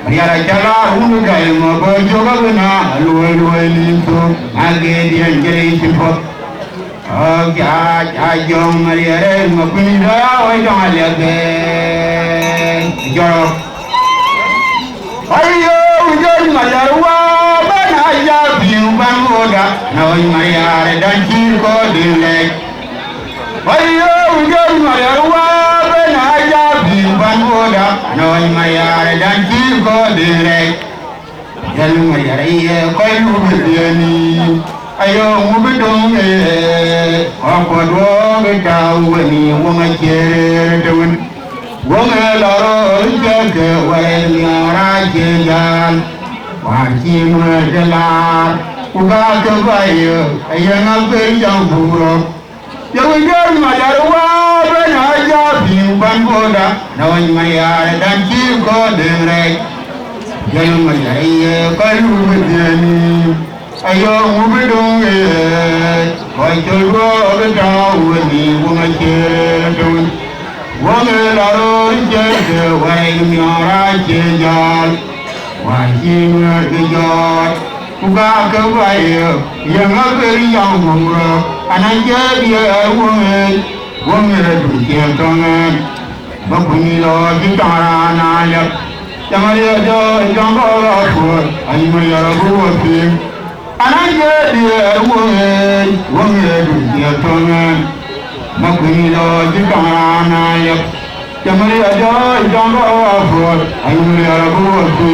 Yara chala uniga ema bojo gana loe into age dian jeli simpot. Oh kya jong Maria re mapuni la oi dong le be. Joro. Ayo jori Maria wa bana ya biu ban oda na oi Maria re dan chi ko dile. Ayo jori Maria wa ban boda noy Maria dan ci ko dire yal Maria ye koy lu bideni ayo mu bidong e ko do be taw ni wo ma cere dewon wo ma la ro ke wa ni ara ke yan wa ci ma de la ku ga ke ba ye ayo na be jang buro yo jor Maria wa ban boda noy Maria dan ci ko dire yal Maria ye ko lu bideni ayo mu bidong e ko jolo be daw ni wo ma cere don wo me la ro je de wa ni ara je jal wa ji ma de jor ku ga ka wa ye ma be yang mu ro anan je bi wo me du je tongen Bapuni lo jitara na ya Yamaria jo jambo lo ko Ani Maria ro ti Ananje die wonge du je tongen Bapuni lo jitara na ya Yamaria jo jambo lo ko Ani Maria ro ti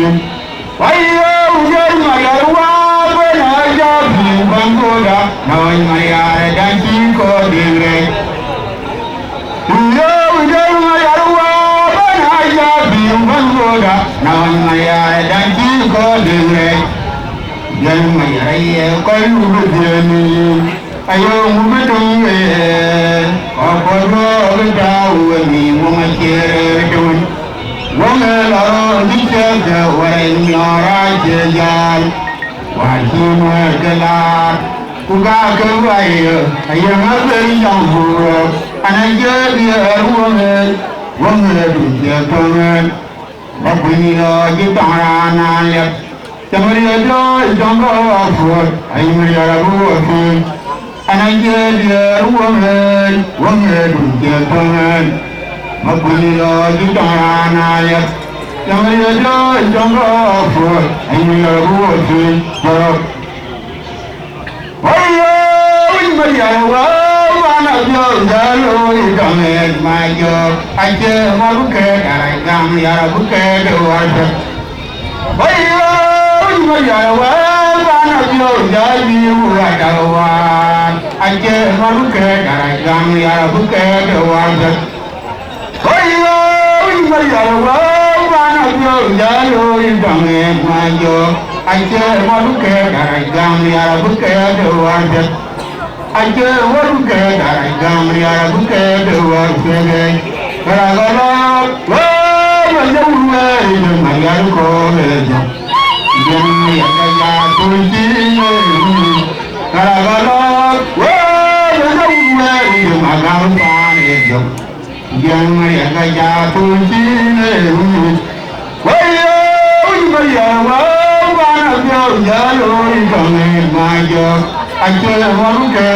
Wayo je Maria wa bena ja bi bangoda na Maria dan ji ko dire na Maria dan ci ko dire yal Maria ye ko lu bideni ayo mu bidon e ko do daw ni mo ma cere don wo me la di ce de wa ni ora je yal wa ji mo de la ku ga ko wa ye ayo ma be yang bu ana je bi wo me du je tongen Bapuni lo jitara na ya Yamaria jo jambo afo ay Maria ro fi ananje de wonge du je tongen Bapuni lo jitara na ya Yamaria jo jambo afo ay Maria ro fi Oyo Maria wa na jo jalo ikamet majo aje maruke gam ya buke do arda Oyo Maria wa na jo jali wa dawa aje maruke gam ya buke do arda Oyo Maria wa na jo jalo ikamet majo aje maruke gam ya buke do arda Aje waruke darai gamri arabuke dewa sege karagala wa wajurwe ina mayar ko leja jeni ya tulji karagala wa wajurwe ina magar pane jo jeni ya tulji wa ya wa bana jo jalo ina majo Aje waruke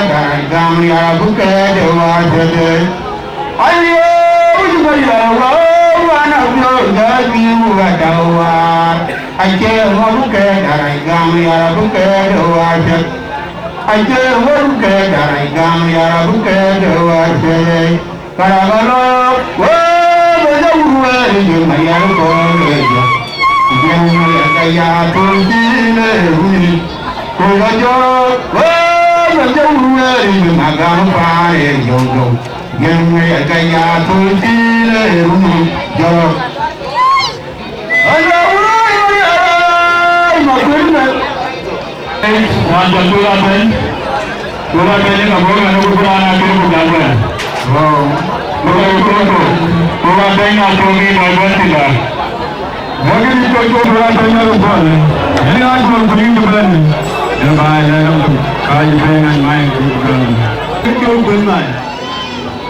gamri arabuke dewa sege ayo Maria wa na jo jali wa dawa aje waruke gamri arabuke dewa sege aje woruke darai gam yara buke dewarse karagalo wo beja urwari je mayar ko reja jemu ya tunjile uni ko gajo wo beja urwari je magam pare jojo jemu ya tunjile uni jo ayo urwari ay makurna wajah tulah ben ni kamu kan aku pernah nak kira bukan ben. Oh, bukan itu. Tulah ben aku ni bukan tidak. Mungkin itu tulah ben aku bukan. Ini aku beri tu ben. Yang baik kaya ben main bukan. Kecil ben main.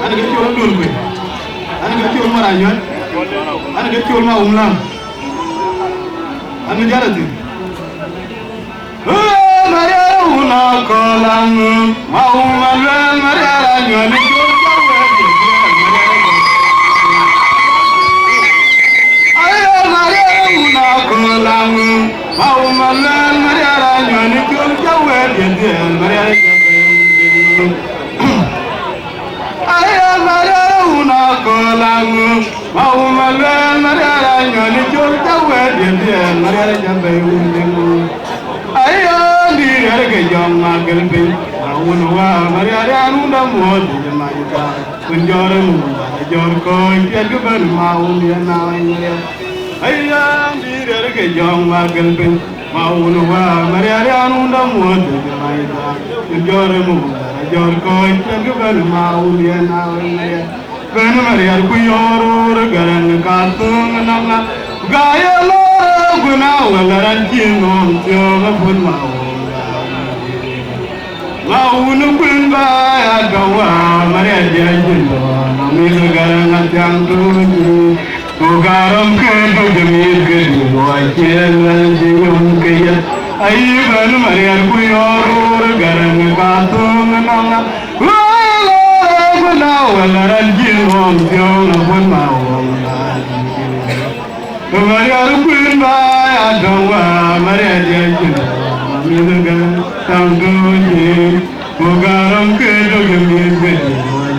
Anak kecil orang dulu ben. Anak kecil orang marahnya. Anak kecil orang umlam. Anak jalan tu. Mariana kolang mau malam Mariana nyoni ayo Mariana kolang mau malam Mariana nyoni jawa dia Mariana ayo Mariana kolang mau malam Mariana nyoni jawa dia Mariana jawa ayo dirge jom magal bin awun wa mariya nunda mod jamaika kunjore mu jor ko yadu ban maun ya nawaya ayo dirge jom magal bin awun wa mariya nunda mod jamaika kunjore mu jor ko yadu ban maun ya nawaya ben mariya ku yoro garan ka tung nanga gayalo guna walaran jingom joma pun mau Maunu kumba agawa Maria janjindo Namilu garang atang tuju Ugaram kendo jamir kedu Wajilan jingom kaya Ayuban Maria kuyorur garang katung nanga Wala guna walaran jingom joma pun mau Maria kumba agawa Maria janjindo Namilu Tangguji, mugaram kedo gemir kedo,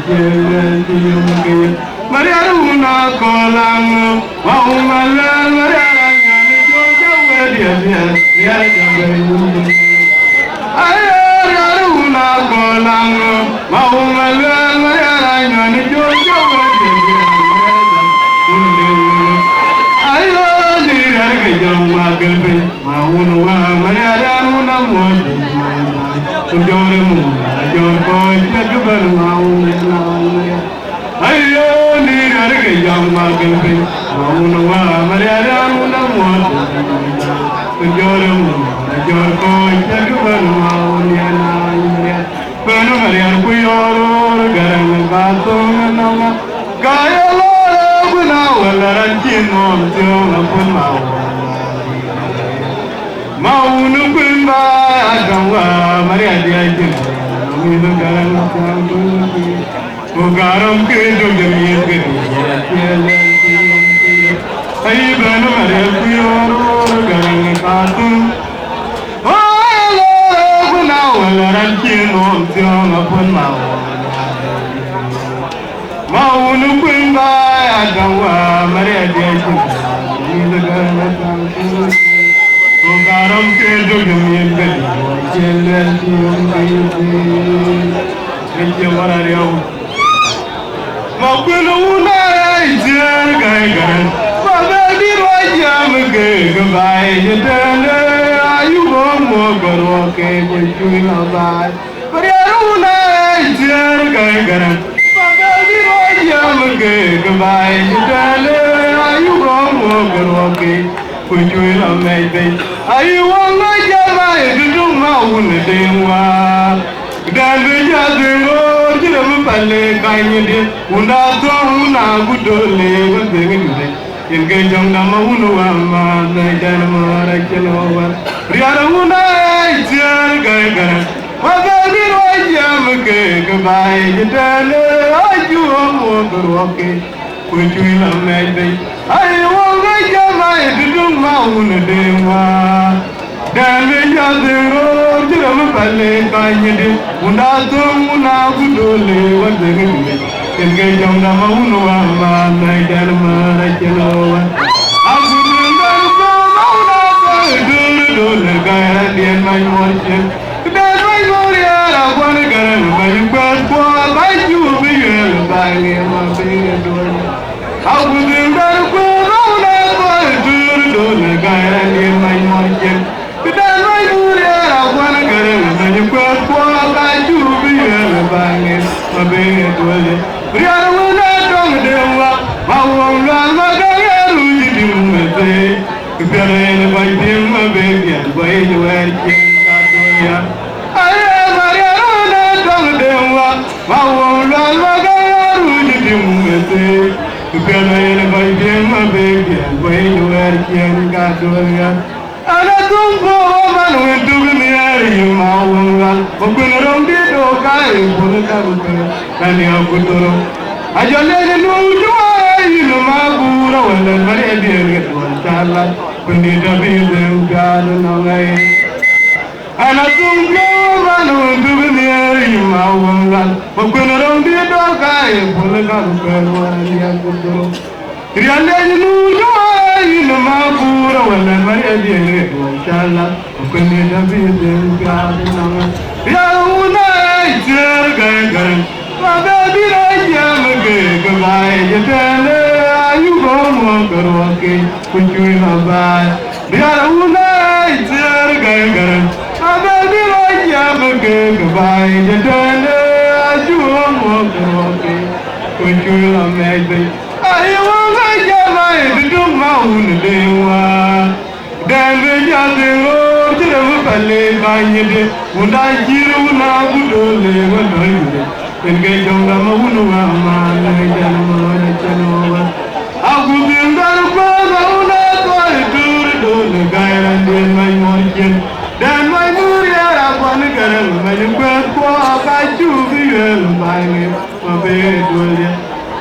wajilan tiung Mariaruna kolang, mau malam Mariaranya ni joja dia jaga ayo Mariaruna kolang, mau malam Mariaranya ni joja dia ayo dirar ke jom magal pe, mau nuwa Mariaruna mod Kunjore mu, jor koi tegubar mau nanya. Ayo ni harga yang magal pe, mau nuwa Mariana muna muat. Kunjore mu, jor koi tegubar mau nanya. Penu Mariana kuyor garang katung nanga. Gaya lora guna walaran cinom ciom pun mau. Mau nungguin agawa Maria diajin Milu garam sambuki Ugaram kedo jamir kedo Ayi banu Maria kuyor garam katung Wala guna walaran cinom ciom pun mau Mau nungguin agawa Maria diajin Milu garam sambuki Ugaram kedo jamir kedo Jalan tiung kiri Kerja warariau Maupun unai jagai garan Pagadi wajah mege kebai Jadala ayu bomo garwake Kucui labai Periar unai jagai garan Pagadi wajah mege kebai Jadala ayu bomo garwake Kucui labai ayu wanga jamai duduk maun dewa dan bejadero jiram palle kainye unda to una gudole wengene inge jong nama unu ama najan mara kelowa riara una jar gaga wagani rojam ke kebai jadale aju mo berwake kucui lamai ayu wanga jamai duduk maun dewa dan ya zero jiram palle kanyede undatum unagudole wadenge kenge jamna maunu wa ma nai dan mara chelo agudungar ko mauna ko dole gaira dien mai morchen dan mai moria ra kwan garan mai kwat ko bai ju bi yel bai ne ma be dole agudungar ko mauna ko dole gaira dien mai morchen dan mai moria ra kwan garan mai kwat ko bai ju bi yel bai ne ma be dole riya wala dong dewa mawong lan ma ga yaru jidim mate Biarlah bayi dia baby, bayi jual cinta dunia. Ayah Maria Rona dong dewa, mau lalu gaya rujuk di mute. Biarlah bayi dia baby, bayi jual cinta dunia. Anak tunggu manu itu biar mau lalu, bukan orang di dokai bukan kabuter, kani aku turun. Ajalnya nujua ini mabura wala mari dia wala pendida bidem kan nangai anak tunggu manu dunia mawang bukan orang dia dokai boleh kau perwali aku tu rialnya nujua ini mabura wala mari dia wala pendida bidem kan nangai ya unai jaga Baby, I am a good goodbye. You tell her you go on, go okay, put you in a bag. The other night, girl. Baby, I am a good goodbye. You tell her you go on, go okay, put you in a bag. I want to get my do my own day. Then we just go to the valley by you. When I hear you now, good live. Kenge jonga maunu wa mana jano jano. Aku tinggal mauna koi tur dole gaira den mai morjen. Dan mai muria rapan garam mai kuat kuat kacu biel mai mabe dole.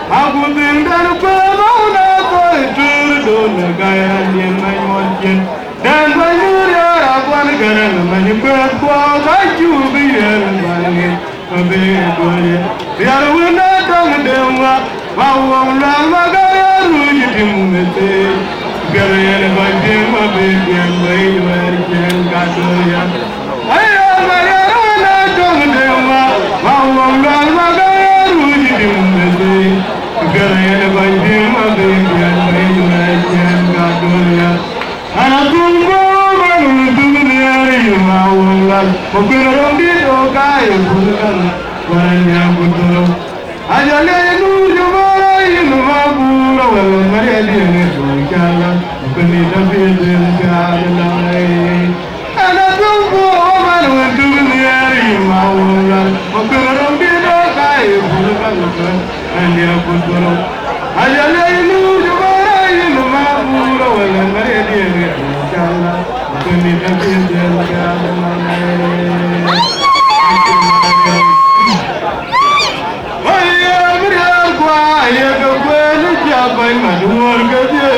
Aku tinggal mauna koi tur dole gaira den mai morjen. Dan mai muria rapan garam mai kuat kuat kacu biel mai mabe dole. Biar wina dong dewa, mawang lama gaya rujuk di mute. Biar yang bayi mabe yang bayi warjan kadoya. Ayah Maria wina dong dewa, mawang lama gaya rujuk di mute. Biar yang bayi mabe yang bayi warjan kadoya. Anak tunggu manu dunia ini mawang lama, bukan orang di dokai bukan. Wanya betul, ajalnya nuju marai numabura wala maria dia berjalan, bukan tapi berjalan. Anak tunggu manu dunia ini maulah, bukan orang di dokai bukan hanya betul. Ajalnya nuju marai numabura wala maria dia berjalan, bukan tapi berjalan. Bai maduar gaje,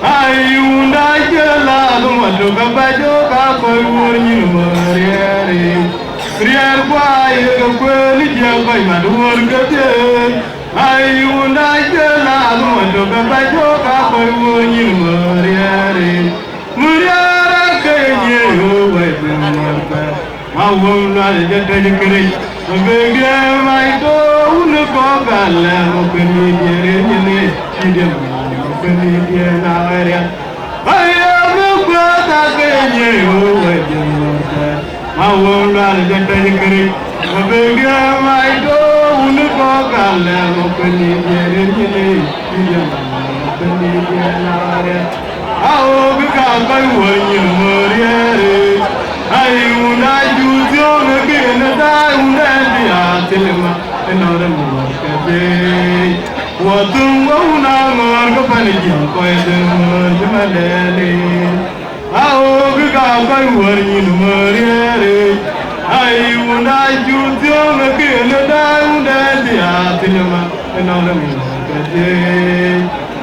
ayunda jela madu kabajo kakoi wurni mariare. Kriar bai kakweli bai maduar gaje, ayunda jela madu kabajo kakoi wurni mariare. Mariara kaya bai marka, awam na jete kiri, bege mai to unko gala mukni jere. Dia dia naria, ayah muka taknya wajah. Mawang lalu jadi kiri, bega mai do unko kalah mukni jere dia mukni dia naria. Aw bega kai wajah meriare, ayu naju jom kena dah undan dia telma enora muka be. Watung wauna ngor panijin koi dengar jamalele. Aw bega kai wajah meriare, ayu naju jom kena dah undan dia telma enora muka be.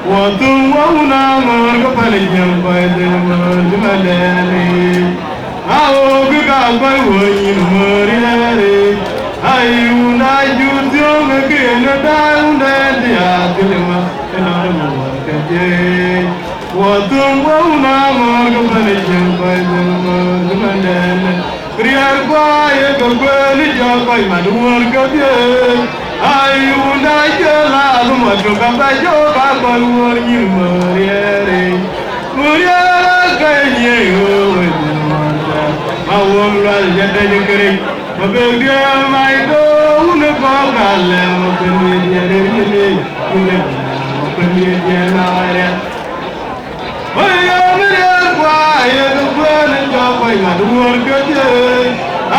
Watung wauna ngor panijin koi dengar jamalele. Ao ga ba wo yin mori ayu na ju tiong ke na da unda dia tilma na mo ka je wa tung wa na mo ga ba ni jem pa jem ma dan riar kwa ye ga ba ni ja pa ma du ka je ayu na je la lu ma ju ka ba jo ba ba wo yin mori mori ka ye yo awam lal jadda jekere mabege mai do une ko galle mabege jere jere une mabege jena ya oya mere kwa ye do bane jo ko ma duor gede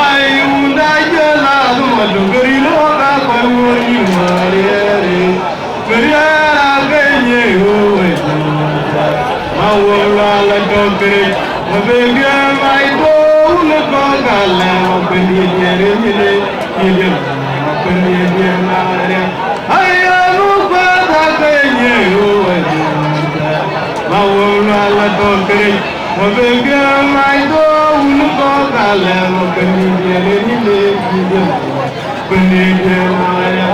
ai unda jela do madu gari lo ka ko wori mare gariya genye ho we awam lal jekere mabege mai do une ko galle mabege jere jere ile mabege jena ya ayo no pa ta genye ho we mawona la dokere mabege mai do une ko galle mabege jere ile ile mabege jena ya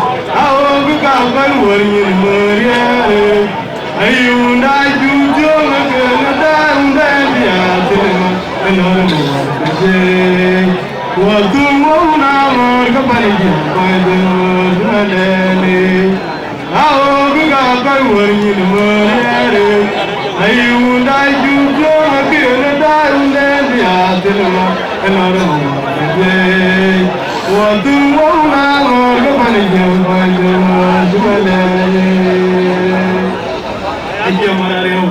awo ga ga wori mori ayo na jujo ngene da unda dia tema eno je wa tu mona mor ka bani je ko de dane awo ga ga wori mori ayo na jujo ngene da unda dia tema eno je wa tu mona mor ka bani je ko de dane ayo marareo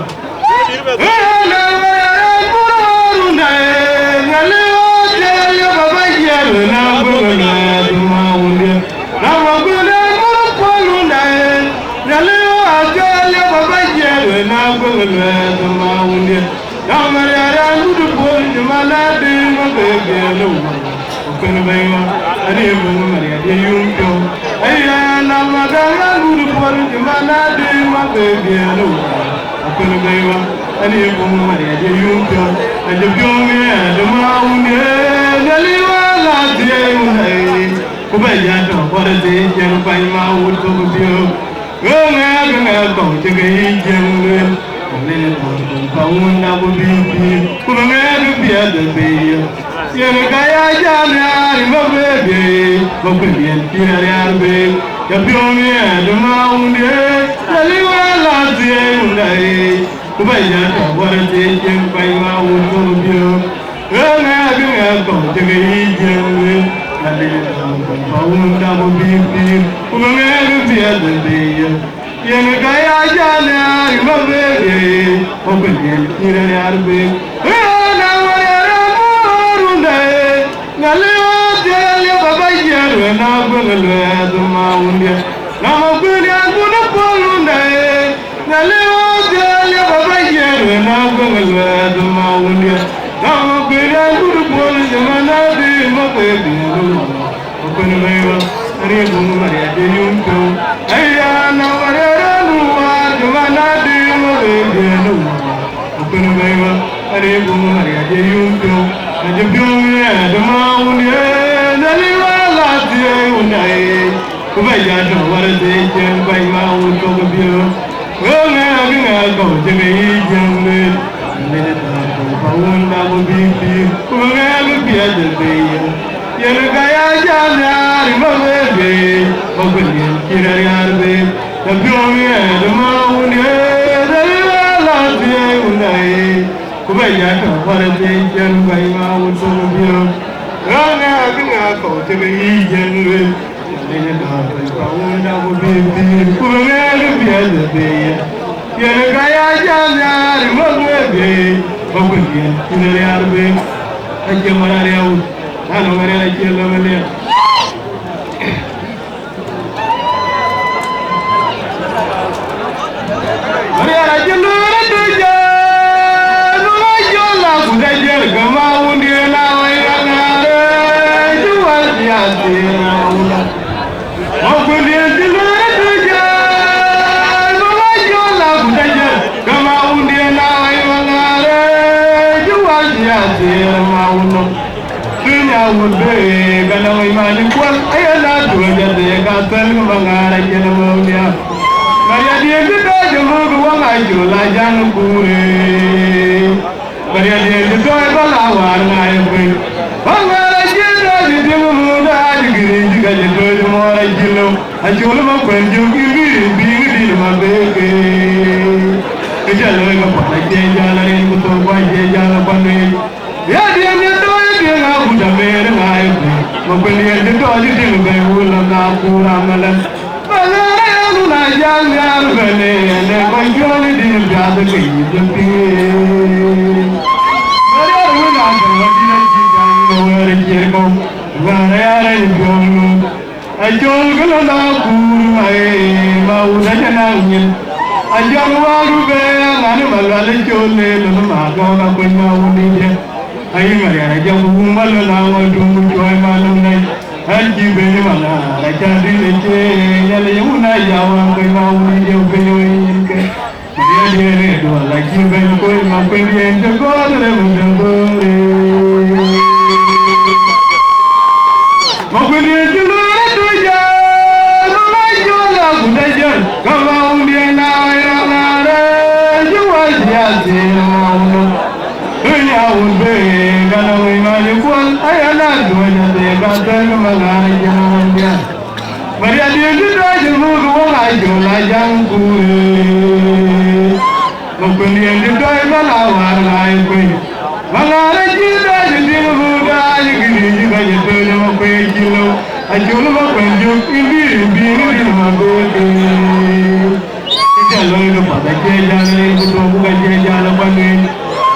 ani ko Maria je yunko ande byonge ande maunge daliwa la je unai ko ba ya to bore de je pa ma u to bio nganga ko je ge je ngue ne ko pa una bu bi ko nga du bia de be ye ne ga ya ja na ri mo be be ko be bien tira ya be ya byonge ande maunge daliwa la je unai kubaya ta warate jen pai ma wuto bio nga nga ko te gi jen ale ko unda mo bi bi kuma nga bi ade be ye nga ga ya ja na ma be ko be ira ya be na wara morunda ngale o te le baba ye na go le do ma undia na mo be ya go na polunda ngale na gongwe do mawunde na gele guru bol jamana de moke biru okon mewa re gungu maria de yunko ayya na warera nuwa jamana de moke biru okon mewa re gungu maria de yunko aje byonge do mawunde daliwa la tie unai kubaya do warade jen bai mawunko biru nga ko jeme jemme ne ta ko paunda mo bibi ko nga bi ade be ye ga ya ja na ri mo be ko ko ni kira ya be da bi o ye de ma une de la die unai ko ba ya to wara de jen bai ma un so bi nga ko jeme jemme ne ta ko paunda mo bibi ko nga bi ade be ye ga ya ja na ri mo be ko ko ni kira ya be anje marare au ano marare ke lo mele marare je lo re do je no ma jo la ku de je ga ma undi na wa ya na re ju wa ya ti na ula mo ku ni je lo re do je no ma jo la ku de je ga ma undi na wa ya na re ju wa ya ti tia mauno Tunya wudbe kana imani kwal ayana tuja de ka tel mangara jena mawnya Maria dia kita jemu wanga jula jang kure Maria dia kita balawar ngai pe Wangara jena di jemu da digiri jiga jeto mora jilo ajulu ma kwenju gibi bingi di mabeke Ejalo ga pa jala en kuto pa jala pane Ya dia to dia ga buda mer ngai pe mabeli en to di dingu ga wula na pura malan na jang yar bene ne konjoli din jada ke yimpi mare wala ga wadina jigani wala jerko wala yara jolu ajol galo na kur ai ma uda jana nyin ajol waru be ngane malale jole no ma ga na ko ma uni je ai mare ara jamu mal na ma dum joy ma no nai Anji beni mana raja di leje yale yuna yawa koi mau ni je beni inke dia dia ne do lagi beni koi mau beni ente god le mundore mau beni ente lo do ja no la yo la buda jan kamau dia na ya na re juwa dia se no Dunia unbe kana imani kwal ayana dunia de gantan magana jangan Maria dia kita jemu wanga jola jang kure Mukuni endi toy balawar ngai pe Mangara kita jemu ga gidi jiga jeto mo pe kilo ajulu mo penju ibi ni magoke Kita loy pada jane kutu buka jane pane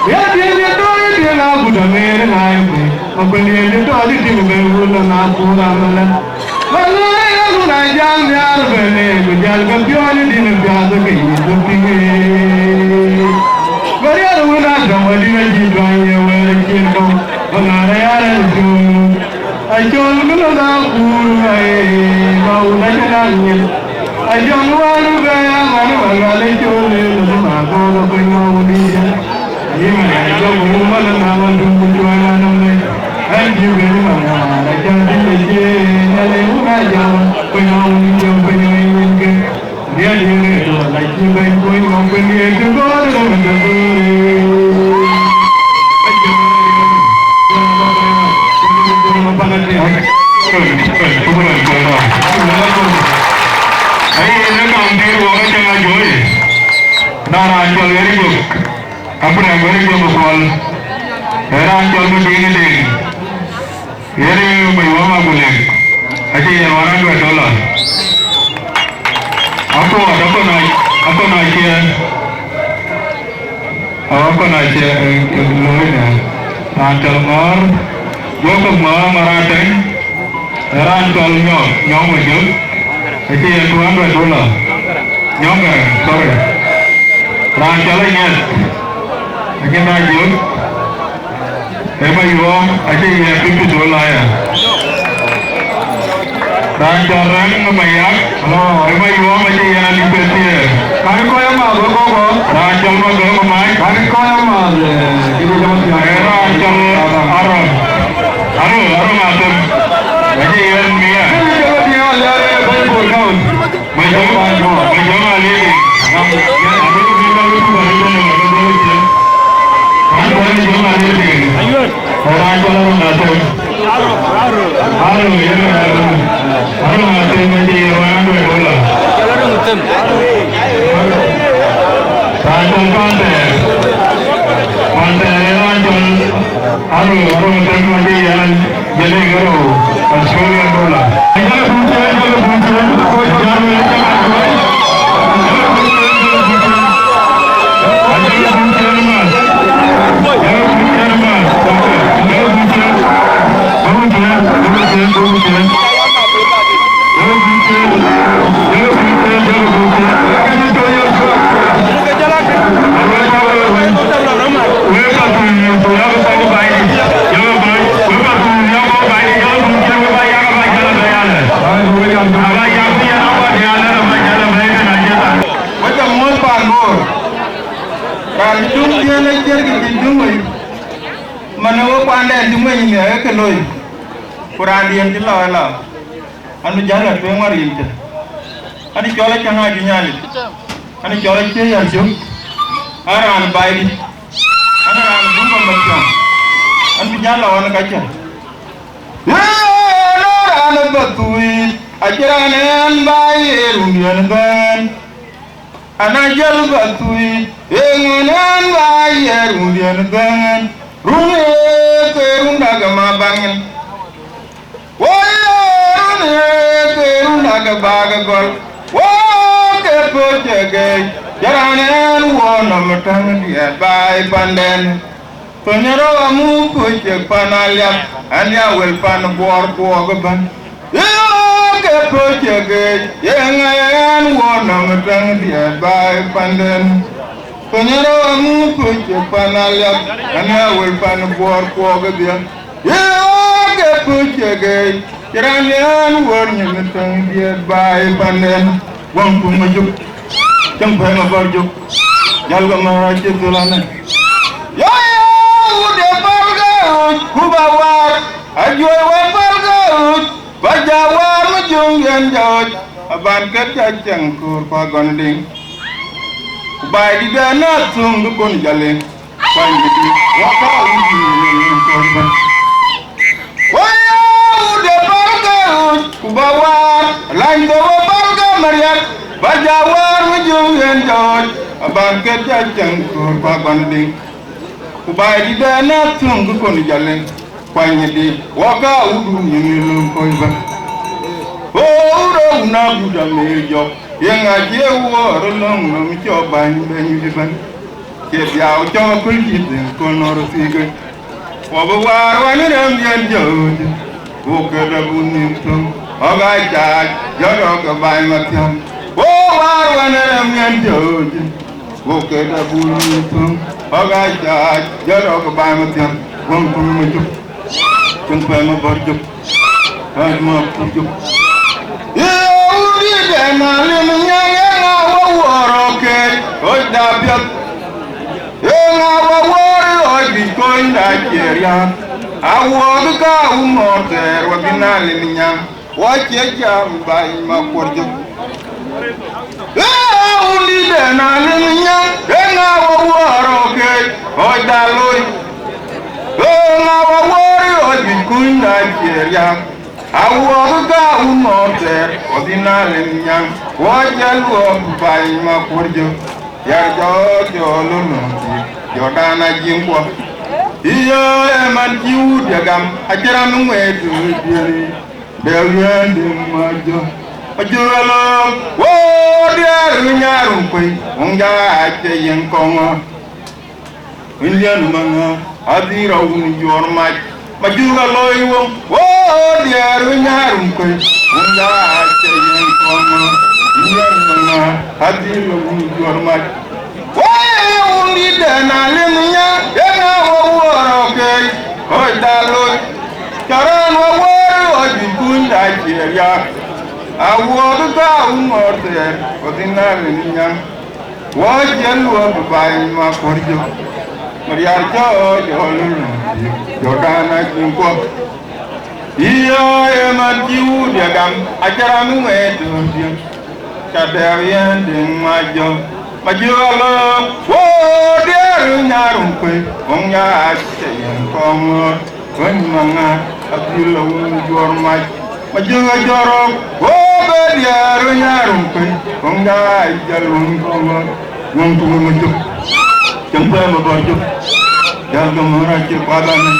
Ya dia to la buda mer ngai pe mapani ende to adi tim be wula na pura malan wala ya na jang yar bene bijal ga pioni din biada ke yimpi Maria wala ga wadi na ji dwanye wala kin ko wala ya ra ju ajol gulu na pura ai ma una jana nyen ajol walu ga ya mane wala le jole no ma ko no ko ma wudi Ini ada rumah nama dulu jualan namanya, anjing beri mana, raja di leje, ada rumah jalan, pengauni jauh penyaingin ke, dia itu lagi beri koi mampu dia itu kau ada menjadi. Apa yang beri kamu soal? Heran kalau begini deh. Ini memang boleh. Aje yang orang dua dolar. Aku nak cia. Aku nak cia loinya. Rantel mar, jauh mar maraten. Heran kalau nyong macam. Aje yang orang dua dolar. Nyong sorry. Rantel ingat. Again, I do. Am I wrong? I think we have to do a liar. Ranjaran Mayak. Oh, am I wrong? I think you have to do it. Kanikoyama, go. Ranjal Magamai. Kanikoyama. Ranjal Aron. Aron Atom. I think you have me. Orang kalau mengatur, haru mengatur menjadi orang berbola. Ranjol pantai ranjol, haru mengatur menjadi jalan jadi guru, Australia bola. Jangan wo pande ndi mwenye ne ke loy kurandi en dilo la anu jala to ngari inte ani chola changa ji nyali ani chola che ya jo aran baidi ana ran bumba matya anu jala wan ka cha ya ran batui ajranen bayi rumian ban ana jal batui engen bayi rumian ban rume ke runda gama bangin woye ke runda ga baga gol wo ke pojege jaranen wona matang dia bai panden penero amu pojeg panalya anya wel pan bor ko ban ke pojege yengayan wona matang dia bai panden penero amu pojeg panalya anya wel pan bor ko dia ke pojege jaranen wona matang dia bai panden wong ku majuk jang bay ma bar juk jalga ma ci dolana ya ude balga kubawar ajoy wa balga bajawar mu jungen joj aban kat jang kur pa gonding bay di dana tung kon jale pan di wa ka undi ko ban wa ude balga kubawar lain do balga mariat bajawar mu jungen joj aban ket jang kur pa gonding kubay di dana tung kon jale kwanye di waka udu ni lum koy ba o ro na buda me jo yenga je wo ro long no mi cho ban ben di ban ke biao cho kul ji den kon ro sige wa ba war wa ni ram yen jo wo ke da bun ni tum aga ja jo ro ka bai ma tyam wo war wa ni ram yen jo wo ke da bun ni tum aga ja jo ro ka bai ma tyam won kun ma ju kun pa ma bar ju ha ma pu ju ye uri de na le nya nga wo wo ro ke o da bia ye nga wo wo ro di ko nda jeria awo ka u mo ter wa binale nya wa che jam bai ma por ju ye uri de na le nya nga wo wo ro ke o da loy nga wo wo ro di ko nda jeria awo ka u mo ter wa binale nya wa jalu bai ma por ju ya jo lo no Jordana jingwa iyo man jiu diagam ajaran wedu diari dewyande majo ajolo wo diaru nyarum koi onja aje yen kongo indian manga adira un jorma majuga loyo wo diaru nyarum koi onja aje yen kongo indian manga adira un jorma undi dana lemnya ena wo ke hoy dalo charan wo wo di kunda jeria awo ga umorte odina lemnya wo jelu bai ma korjo mariar jo jolu jordana jinko iyo e man jiu dia gam ajaran wedo dia kadarian ding majo majolo wo deru nyarum kwe onga achen kongo wen manga abilo jor maj majoga joro wo deru nyarum kwe onga jalun kongo won tu majo jampa ma bajo jaga mara ke padane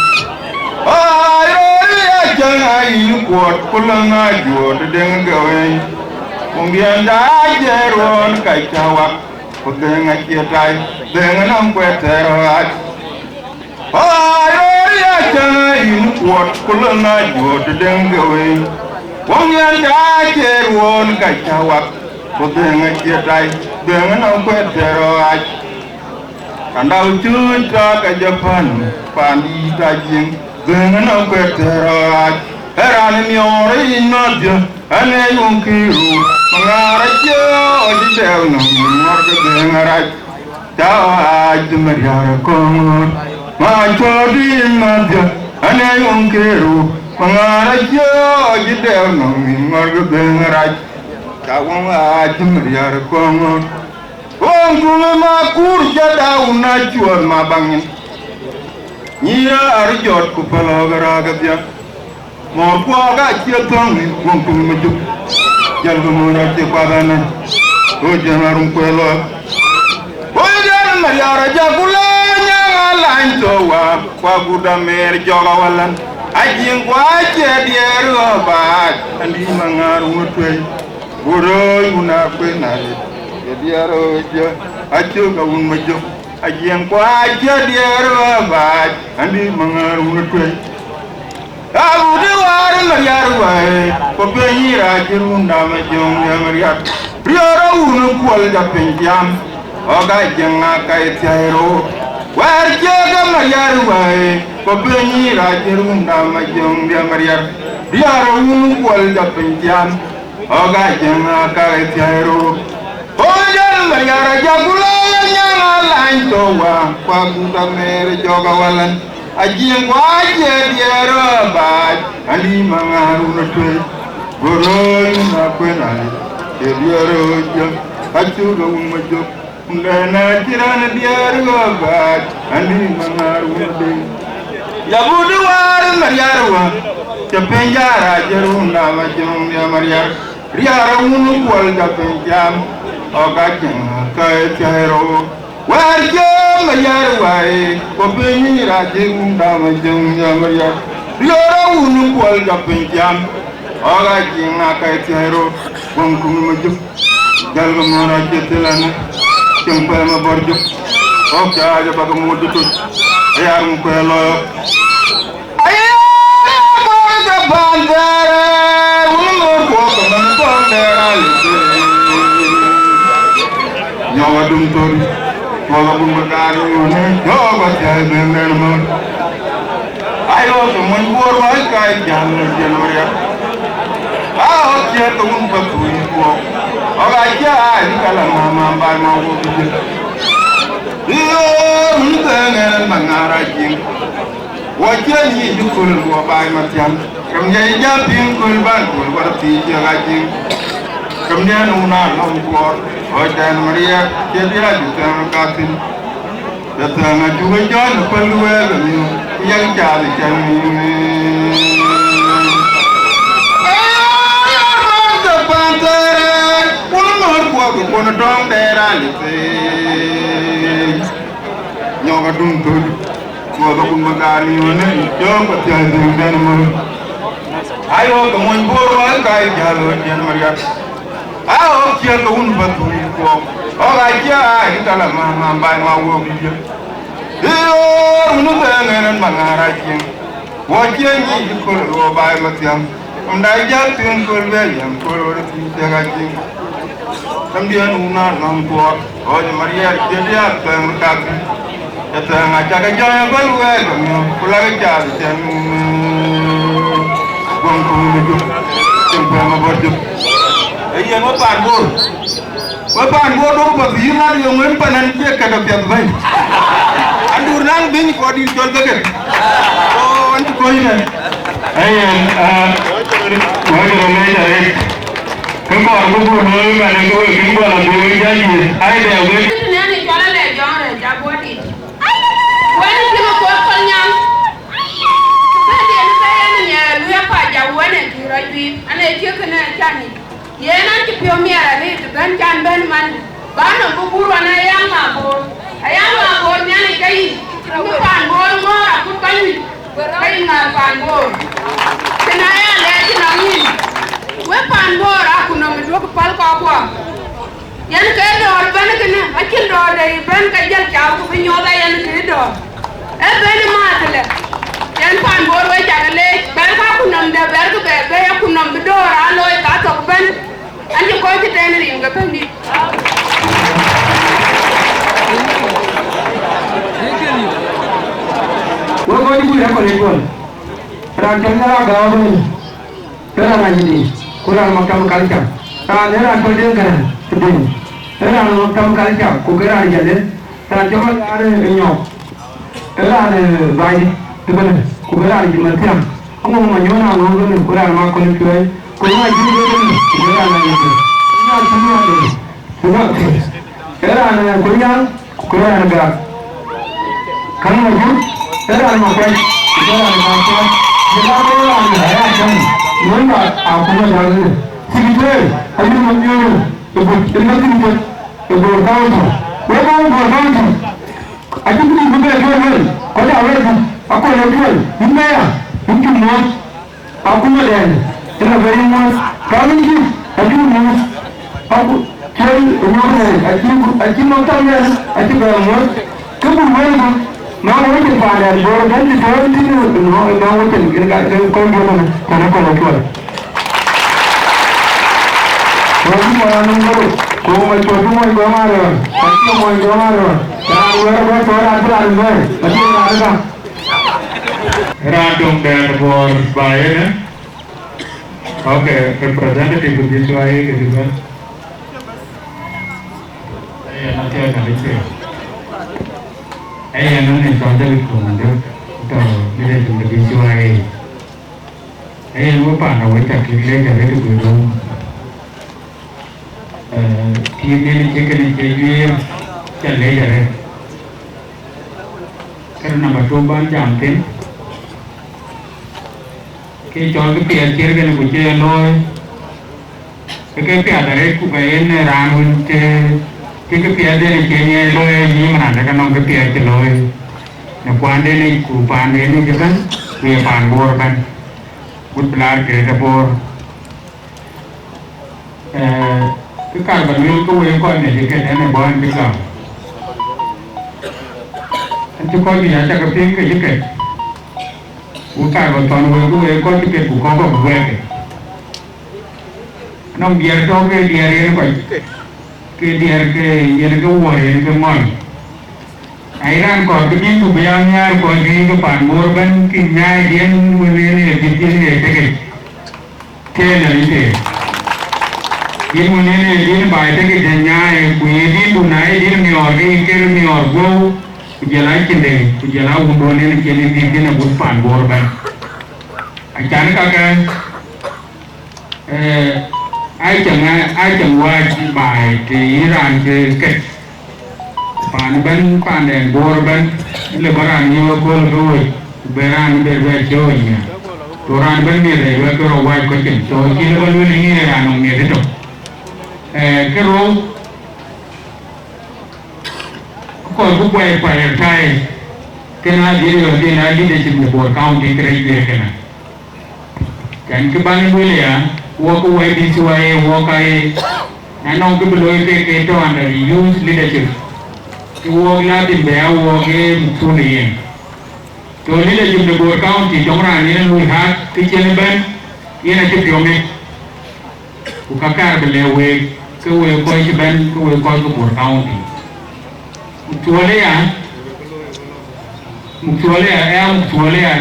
ayo ya janga yu kwat kulanga jod denga we ongianda jeron kai chawa Kudenga kietai, denga nam kwetero aj. Ayo ya chana inu kuat kulana jod denga we. Wong yan da jeron kachawak. Kudenga kietai, denga nam kwetero aj. Kanda ucuy ta ka Japan, pandi tajing, denga nam kwetero aj. Herani miore inodya, ane yunkiru. Mangarajo di deuna marga dengaraj tawa aj mariara komor ma chodi madya ane yonkero mangara jo jidel no ngor bengraj kawang ajum yar kongon ongul ma kurja dauna chuor ma bangin nyira arjot ku palogara gabya mo kwa ga chietong ni ongul ma juk jal mo na te padana o jamarum kwelo o jal mariara jakula Lantowa, Waguda Mer Jogawalan, Ajin Waja Diero Bad, and Imangaru Tway, Uro Una Quenari, Diero, Achuga Umajo, Ajin Waja Diero Bad, and Imangaru Tway. Abu the War Mariarway, Popera Girunda Majong Yamariat, Riora Unu Qualda Pinjam, Oga Janga Kaitero. Warjaga Mariarway, Popeni Rajerunda Majong de Mariar, Diaru Walda Pintian, Oga Janga Kaitiero, Oja Mariara Jagula, Yana Lantowa, Paguda Mer Jogawalan, Ajin Waja Diara Bad, Ali Mangaru Tway, Goro Naquenali, Diaro, Achuga Umajo. Nana kirana diaru bad andi mangaru de yabudu war mariarwa tepenjara jerunda majum ya mariar riara unu kwal da penjam ogajen ka tero warje mariarwa e ko penira jerunda majum ya mariar riara unu kwal da penjam ogajen ka tero bonkum majum jalga mora jetelana Jumpa ma borju, oke aja bagai muda tu, ayah mukelo. Ayah borju bandar, umur gua kemen bandar nyawa dumtur, walaupun berkali mana, nyawa jaya bener mon. Ayo teman buat kai jalan ya. Ah, dia tu betul buat. Aja di kalang mama mau bikin. Iyo dengan mengarajin. Wajah ni jukul wabai matian. Kemudian japing kulban berarti jagajin. Kemudian una longkor. Ojan Maria jadi aja jangan katin. Datang juga jangan perlu yang cari cari. Kono dong daerah itu, nyawa duntur, gua pun berkali mana, jom berjalan dengan mana. Ayo kemudian boruan kaya jalan dengan mereka. Ayo kian kemudian betul kau, orang aja kita lah mampai mau dia. Iyo, untuk dengan mengarahkan, wajah ni kalau bayi macam, mendajar tungkol yang kalau tidak lagi. Kemudian una nangkuat, oh Maria jadi tengkak, tengah jaga jaga baru kami pulang jalan jangan bangku hidup, sampai mabarjuk. Iya mau panbor dong berziarah yang mempanan dia kada piat baik. Andur nang bini kau di jual beker. Oh antu kau ini. Ayan, wajib ramai. Kamu aku pun boleh mana kau ibu anak boleh jadi. Aida boleh. Itu ni jualan le jangan jago di. Wani kima kau penyam. Tadi anu saya ni lu apa jago ni kira duit. Ane dia kena cani. Ye nanti piomiara ni kan can ben man. Bano bubur wana yang mabur. Ayam mabur ni ane kai. Kamu panbor mor aku kai. Kai ngal panbor. Kenaya le kenangi. Wepan bor aku nama dua kepala kau yang kedua ben kena akin dor dari ben kajal jauh ke penyola yang kedua ben matle yang pan bor we jagale ben aku nam da ber ke be aku nam dor aloy ka to ben anje ko kita ni ringa pendi wo ko ni buya ko ni ko ra jangara gawa ni tera na ni kurang makam kalja. Tanah aku dengar sedih. Tanah makam kalja. Kukira aja deh. Tanah cuma ada nyok. era de vai de bana ku era de mantiam amma ma nyona no gane ku era ma ko ni tuai ko ma ji de ku era na ni na tuma de ku ma era na ko yan ku era ga kan ma ju era ma kai era ma ka jela ko era na ya kan non ba a ku ma da ne sigite ayu ma nyono to ko ina tin ko to ko dawo ko dawo aku pergi berbeza dengan kau dah awal aku ada jual ini ya mungkin mas aku ada jangan beri mas kami ni aku mas aku cari mas aku makan aku bermas kamu mana mau itu pada borang di dalam itu mau itu kau mana karena kau jual kau mana nombor kau macam tu mau gambar aku mau gambar Radung dan bor bayar, oke, representative begitu aja gitu kan. Nanti akan dicek. Nanti contoh itu nanti kita tidak cuma begitu aja. Lupa nak baca klik jadi itu belum. Ini cek ini चले जा रहे करना बटोबान जानते कि चौल के प्याज चीर के बुझे लोय के प्याज रे कुबेन रानुन के प्याज रे के लोय ये मना का नों के प्याज लोय न पांडे ने कु पांडे ने जगन वे पान बोर बन बुत ब्लार के bore cái cả bản lưu của em coi này thì cái này là bao nhiêu cái chứ coi gì chắc cái tiếng cái gì cái của cả bản toàn người của em coi cái của con có một cái nó bia cho cái bia này vậy cái bia cái uống cái món ai rằng còn cái tiếng của bia nha còn cái bản mua bên cái nhai điên này cái này thế ये मुझे ने दिन बाइटे के जन्याय कुये दिन बुनाए दिन में और गो जलाई चिंदे जलाओ बुंदोने ने केले दिन बुत पान बोर बन अचानक आकर ai chẳng qua bài thì Iran के कट पान đèn बोर बन ले बरान ये कोल रोय बेरान बेर जोइया तोरान बन में रे वे को वाई को चिन तो की ले बन नहीं है रानों में तो cái rô còn cũng quay thay cái nào đi được thì nào đi để chụp một bộ cao thì cái này cái này cái ban mới này à qua cái quay đi xuôi qua cái anh ông cái lối cái đó là use leadership cái qua là tìm béo qua cái một số này rồi leadership một bộ cao thì trong ra này nuôi hát cái trên bên cái này chụp được này của các cái bên leo về cái quay cái bên cái quay coi cái bộ cao thì một chúa đấy à em một chúa đấy à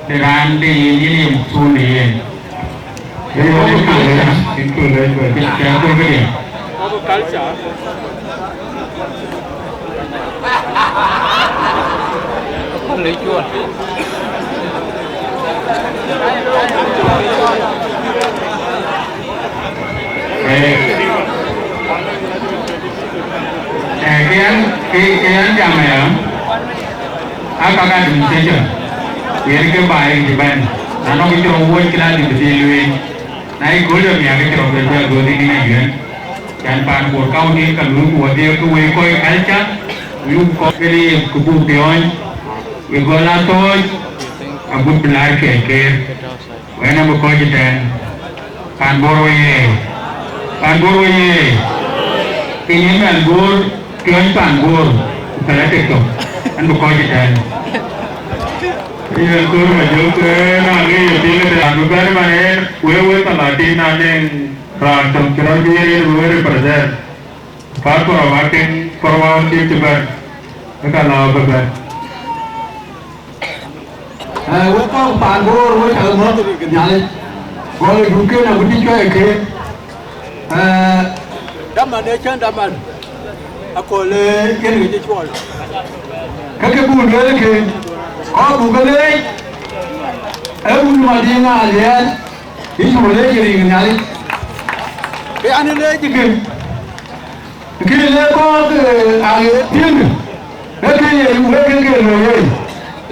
để làm để như một chúa này cái đó cái chúa đấy vậy cái cái gì lấy chúa cái anh chàng này ở các anh đừng chơi chưa vì cái bài thì bên là nó cái chỗ vui cái là thì bị lùi này cố được nhà cái chỗ về rồi thì này chuyện chẳng bàn của cao đi cả núi của dia cái quê coi cái chắc lúc có cái đi của bù tiêu vì gọi là tôi abu belar keke wena bu ko jiten kan boroye ini kan bor kian pan bor kala tekto an bu ko jiten ini ko ma jo ke na ni tine da bu bar mane we talati na ne ran tom kira bi we present par ko awaken korwan ti tibar ka la ba với con bạn của với thợ mất nhà lên gọi là vùng kia là một đi chơi kia đâm mà để chân đâm mà à coi lên cái người chơi chơi cái buồn nữa kì có buồn cái đấy buồn mà đi ngã liền cái chủ lấy gì người nhà đi cái anh lấy gì kì cái lấy có cái tiền cái cái rồi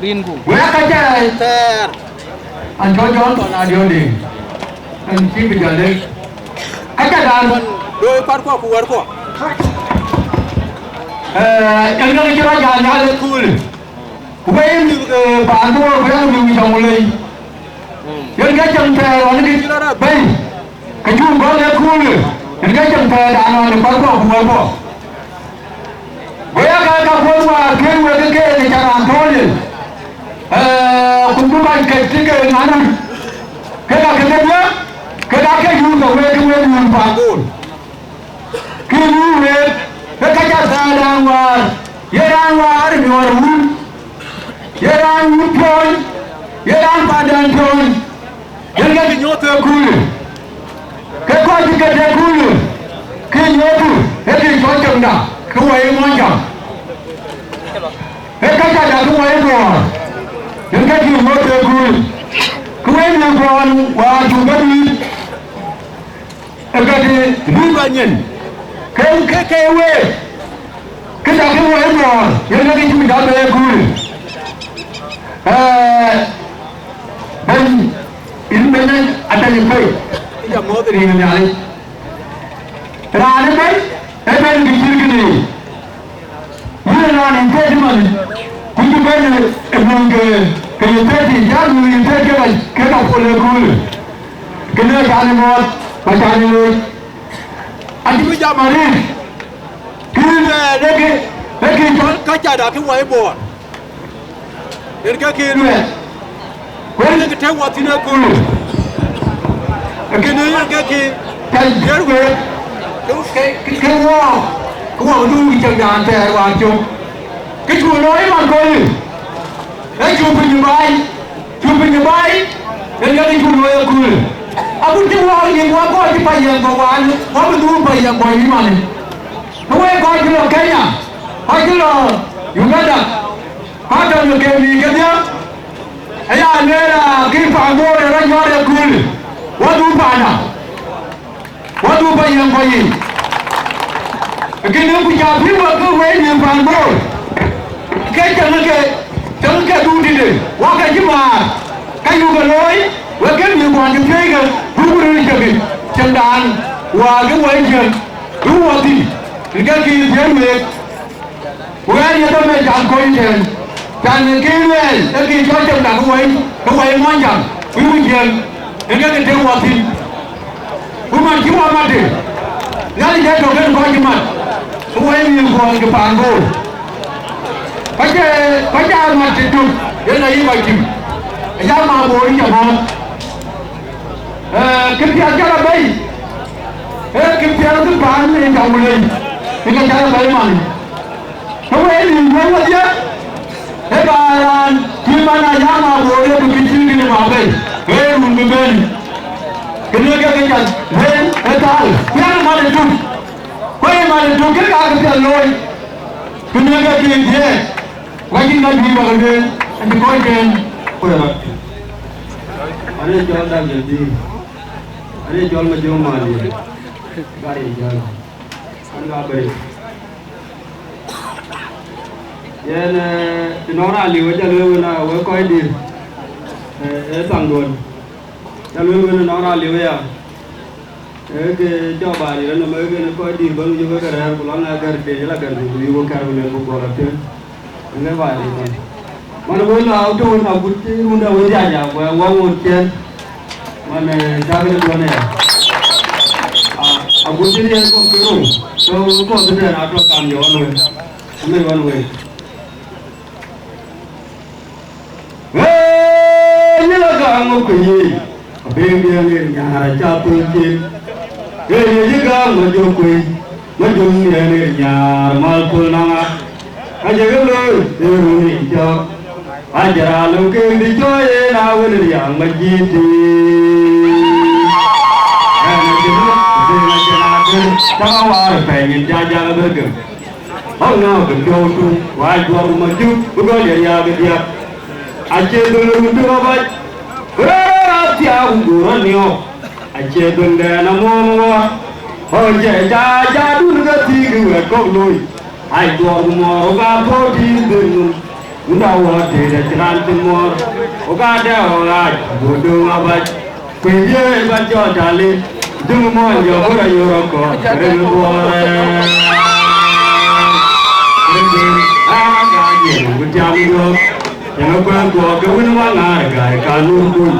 rin ku gue kaca ter anh cho còn là điều gì anh chỉ bây giờ đây kaca dan đôi phát qua kuar qua yang nak kira jalan cool gue ini bantu gue ini bisa mulai yang kacang ter orang ini baik kacung boleh cool yang kacang ter dan phát qua kuar qua gue akan buat gue ke cara antolin kumbuka katika nana keda kedenya keda ke yuga we pagol kiwe keda sadangwa yerangwa ni waru yerang pon yerang padan pon yerga nyoto kulu ke ko dikete kulu ke nyoto eti chojamda ko e monja keda da ko e mo những cái gì mới được vui cứ em làm còn và chủ cái gì cái gì vui và nhìn cái quê cái nào cái quê rồi những cái gì đã về vui bên ada yang baik yang mau dari mana ni rana baik bên kecil gini ini rana yang baik mana kudu baik emang cái tadi jangan cái nào boleh gul kena jangan buat macam ni anh cứ jam hari kena lagi kaca dah tu wai buat dan kaki ni kau ni kita buat sini gul kena yang kaki jangan buat cái wah tu jangan ter wang tu cái chuo nói mà coi đấy chụp hình bài nên cái chụp người cười aku cuma ingin buat kau di payung bawaan kau betul payung bawah ini mana kau kau kilo Kenya kau kilo Uganda kau tahu ke ni kerja ayah nera kipanggo orang orang cười wadu payung bawah ini kini punya prima kau ini panggo jangan ke dulu deh, wakai cuma kayu galoi, wakai ni bukan jepit ke, bukan ni jepit, cendan, wakai wajan, dua ti, jika kita ni, wakai ni tu macam kau ini, jangan kewel, lagi macam dah kau manjang, bukan, jika kita dua ti, bukan cuma mati, jadi dia tu kan kau cuma, wakai ni bukan kepanggo. Baca macam tu, dia nak macam, yang mahu ini jangan. Kerja cara baik, kerja tu bahan ni jangan mulai, dengan cara baik mana. Kau ini buat dia, baran, di mana yang mahu dia begitu ni mahu, mungkin, kena kerja, tahu, yang mana tu, kita kerja loi, kena kerja dia. Lagi lagi bahagian, ada kau kan? Ada jual dah jadi, ada jual macam mana? Gari jual, ada beri. Yang di Nora liu jalan mana? Wei kau di, Sangdon, jalan mana Nora liu ya? Ke coba ni, nama ke kau di baru juga kerana pulang agar dia jalan kerja, liu kerana aku bolak tu. Enggak balik. Mana boleh auto nak buat unda wajah aja, wang ujian. Mana jaga tu mana? Aku sini aku kira, so aku sudah auto kam jawan we, ambil jawan we. Ni lah kamu kini, abang ni yang raja tujuh. Ni juga majukui, majuk ni yang malpul nanga. Aja kalau teruni jauh, aja lalu kendi joye nawan yang majiti. Jangan war pengen jajan bergem. ông nào cũng cho tu vài tuần mà chú cũng có nhà nhà cái gì anh chơi tôi luôn chưa vậy ra theo cũng rất nhiều anh chơi tôi để nó mua hồi trẻ cha cha đun cái gì cái việc con nuôi ai tuần mà ông có đi đường cũng đâu thì để làm tiền mua ông đeo lại buồn đường à vậy quỳ dưới bắt cho trả lên đừng mua nhiều cái gì rồi có đừng mua Jam yo, jangan kuat kau nak ngai kalau pun,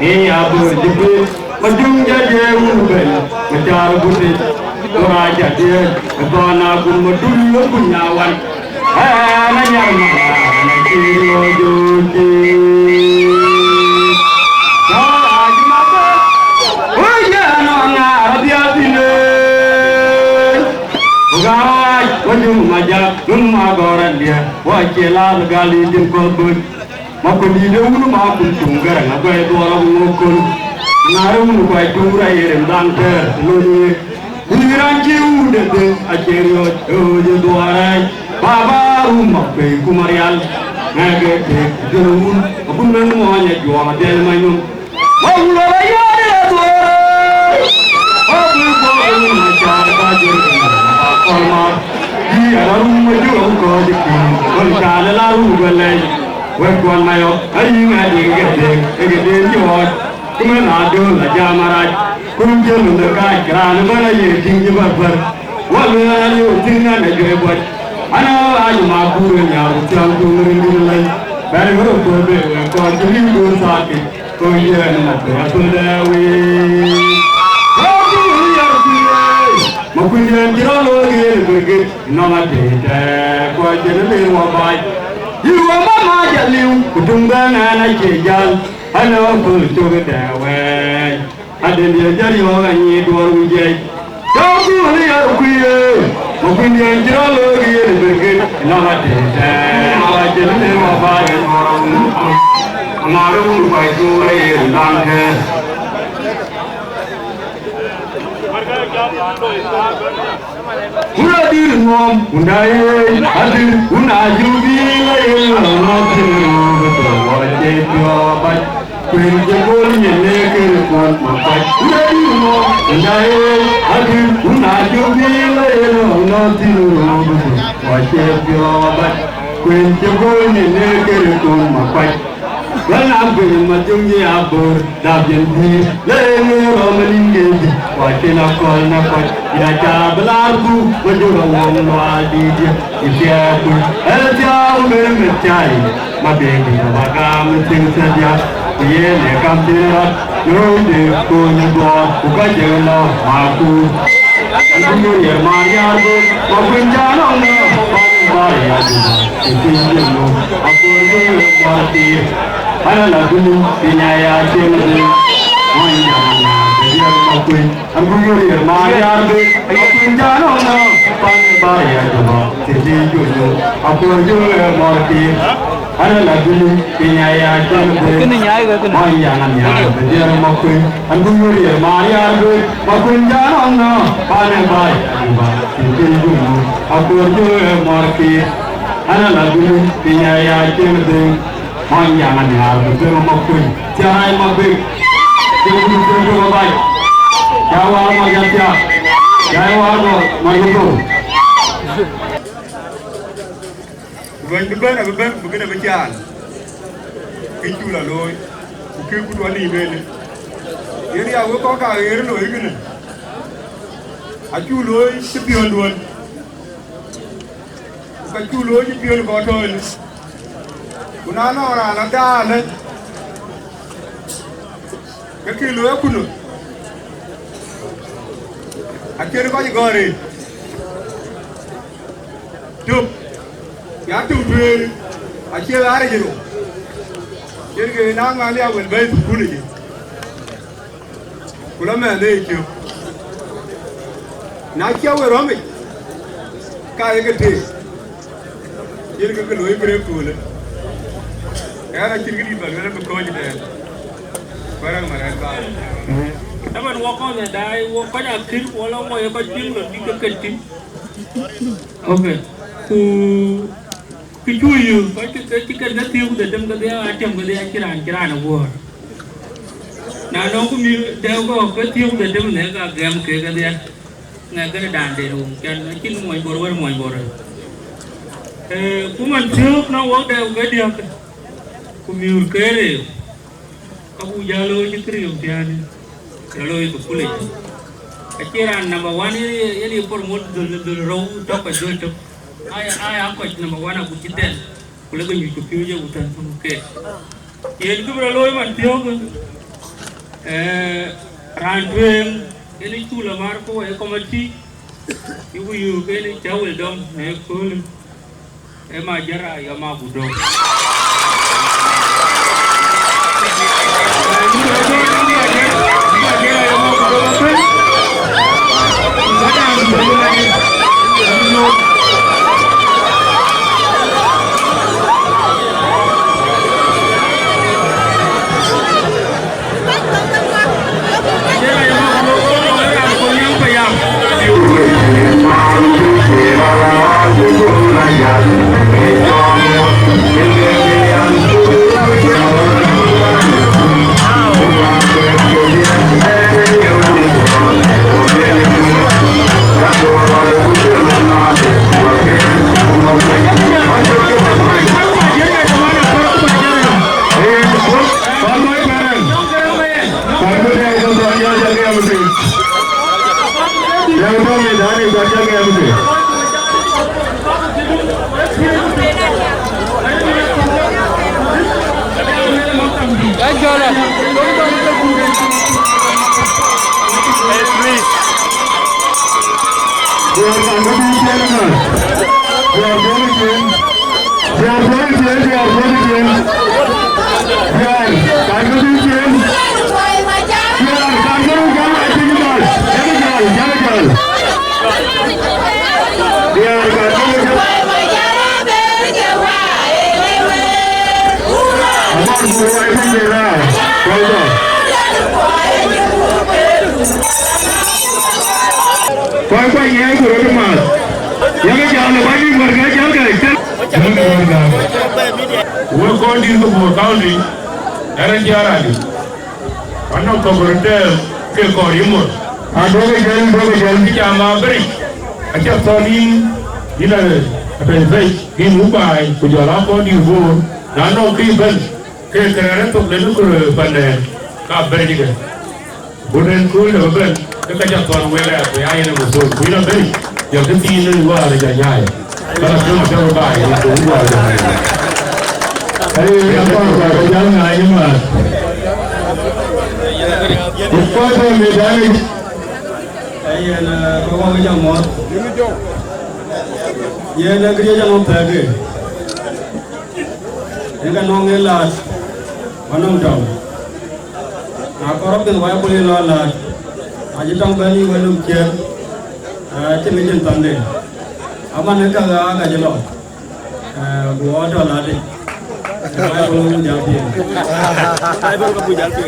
ni apa jadi macam jadi ubel, macam putih, orang jadi orang aku macam pun nyawan, nanya mana kiro joki, kau aja apa, oh ya nong dia sini, gawai, macam macam rumah orang dia. Wajela gali din kolbun makon di dewunu ma kun tungara ngabay do ala ngokon ngarum ko ay tungra yere danter loni hiranji ude de ajerio oje do ara baba umma be kumarial ngage de dewun abun men mo anya jo del mayum wallo yare do abu ko na char ba je kolma Arum maju ko dikki kon kala la ugale we kon mayo ayi ngadi gede jod kuma na do la jamaraj kun jelu de ka gran bana ye tingi barbar wala ali tinga na jebot ana ayu ma kuru nya utam tu ngi lai bari woro ko be ko jili do saaki ko ye na to dawi Makunyan jirolo gere nama tete ko jere wa bai yuwa mama jaliu kutunga na jejal ana ko to dawe aden ya jari wa ganyi dor uje tawu ni ya kuye makunyan jirolo gere nama tete ko jere wa bai amaru bai to re lange Una dirmom, una adir, una jubile, una tiru, waje jobat, kunje bolnya neker kon mapai. Una dirmom, una adir, una jubile, una tiru, waje jobat, kunje bolnya neker kon mapai. Walang macam ni abur, dah jadi lelaki romanin gede. Wajib nak kau, ia cabalarku, menjual wang wadi dia. Ia pun, jauh mencari, mabegi bagam saja. Ia lekam tirat, node punya buat, bukan jelah aku. Aku ni Maria tu, aku jangan Maria tu. Itu jelah, aku ni mati. Ana lagu pinyaya cemde moya dia makui ambuyuri maria be aku jano na pan baya jama tedi jojo aku joe morti ana lagu pinyaya cemde moya nanya dia makui ambuyuri maria be aku jano na pan baya jama tedi jojo aku joe morti ana lagu pinyaya cemde Hãy subscribe cho kênh Ghiền Mì Gõ để không bỏ lỡ những video hấp dẫn kuna nora na dale cái lúa kunu akere ko gore tup ya tu tuel akere are jero kere na ngale ya wel bay kunu ji kula me le kyo na kyawe romi ka yegete kere ke loi bre kule Era ciri baru ada berkau jadi, barang mana kan? Tapi wakau ni dah, wakau dah kiri, walau wakau yang kecil lebih ke kecil. Okay. cái chui cái tiêu để đem cái đeo chém cái đeo chỉ là nó vừa nào nó cũng như đeo cái tiêu để đem này cái game cái đeo ngay cái đàn để luôn cho nó chín mọi bồ cũng mình trước nó quấn đeo cái đeo cũng như cái này các cụ già lôi những cái điều gì anh già lôi của cụ lịch aciran number one ini promote the row top as well top ai aku number one aku citen kula ko nyu piu je utan ke yen ku bro loy man tio ko randwem ini chula mar ko e komati yu ke ni chawel dom e kul e ma jara ya ma budo Kujala ko di bu, nano kriben, kerana tu lenu kuru pandai, kabar juga. Bukan kul dah bukan, kerja tuan wela, ayah yang musuh, bila beri, yang ketiga ni luar aja nyai. Kalau tu macam apa, itu luar aja. Hey, apa kerja nyai mas? Upah tu medali. Ayah nak bawa kerja mat. Ia nak kerja mat lagi. Ini nongel las, manong tahu. Aku orang tu banyak boleh las. Aje tang bani belum kian, cemijin tande. Aman nak agak jelok. Buat ada lade. Saya belum jadi. Saya belum jadi.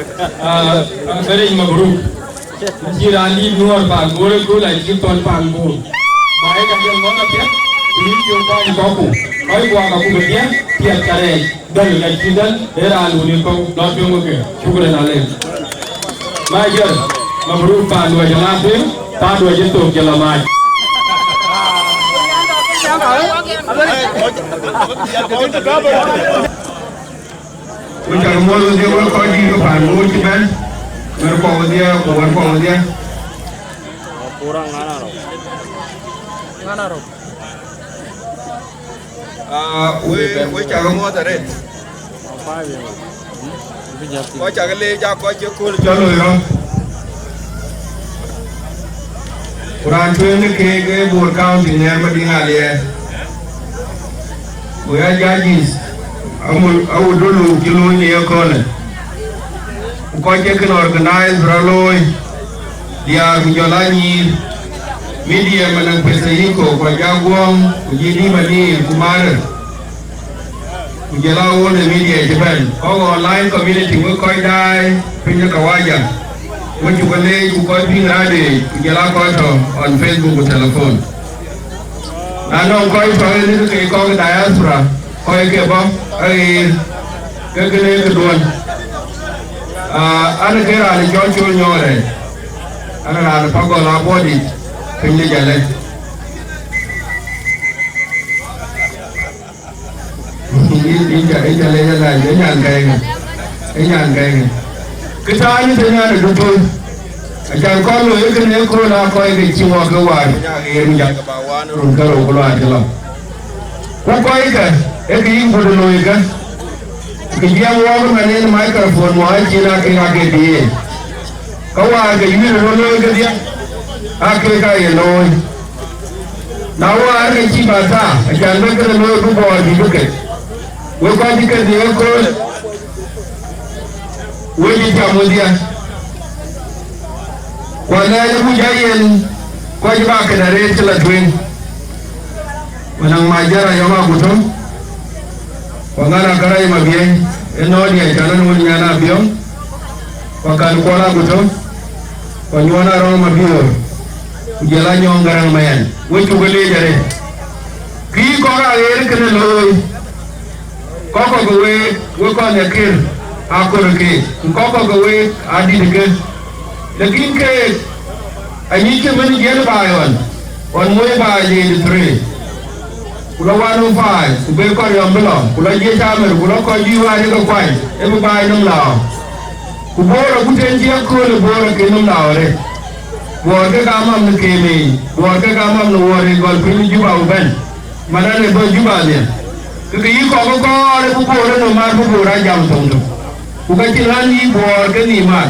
Saya ini mabruk. Jirani luar panggur, aku lagi tuan panggur. Baik aja mana dia? Ini jumpa di kaku. Baik gua kaku berdia, tiap kali dan lagi dan era alunin kau nanti mungkin. Syukuran alim. Majer, mabruk pandu aja nanti, pandu aja tu jalan maj. Macam mana dia orang kau di pandu cuman berkau dia, berkau dia. Kurang mana roh? We cakap mau tak deh? Kau cakap le, cakap je kul jalan ya. Quran tu ni ke berkau di ni apa di ngalia. We jajis, aku dulu kilo ni ya kau ni. Kau cakap organize beraloi, dia menjalani media menang pesayiko kwa jaguang ujini mani kumar ujalawo na media Japan kau online community mo kau dai punya kawaja mo cukale kau ping rade ujala kau on Facebook atau telefon non coi phải ni cái con diaspora coi cái bao ai cái này cái đuôn anh cái là cho nhau này anh là phải có lá body cái gì vậy này đi chạy lên là cái nhàn cây cái sao như thế này được thôi chẳng có lối cái này cô là coi cái chiều cái hoài em dạy rồi cái rồi loài cho lắm cô coi cái gì cũng được lối cái gì mà mà nên microphone mà chỉ là cái gì câu cái gì rồi lối cái gì cái lối nào cái chi bà ta chẳng biết cái lối cũng bỏ đi được cô coi cái gì cô cô đi chăm đi Wala yung jayen ko iba ka na rin sila twin. Walang majara yung mga gutom. Wangana karay mabiyay. Eno niya chanan mo niya na biyong. Wakalukola gutom. Wanywana rong mabiyo. Ujala nyo ang garang mayan. Wito gali jare. Ki ko ka ayer ka na loy. Koko gawe. Wako nakir. Ako rake. Koko gawe. Adi dike. लेकिन के अनीचे मन jail Bayern और मोए by J three कुला वानो फाय कुबे को यम्बला कुला जे चामर कुला को जीवा ने को क्वाई ए बाय नम लाओ कुबोरा कुटेन जे को ले बोरा के नम लाओ रे बोर के कामम न के में बोर के कामम न वोरे गोल फिन जुबा उबन मना ने बो जुबा ने के yi ko रे को बोरा न मार को बोरा जाम तंग ku ka tilan yi boor ke ni ma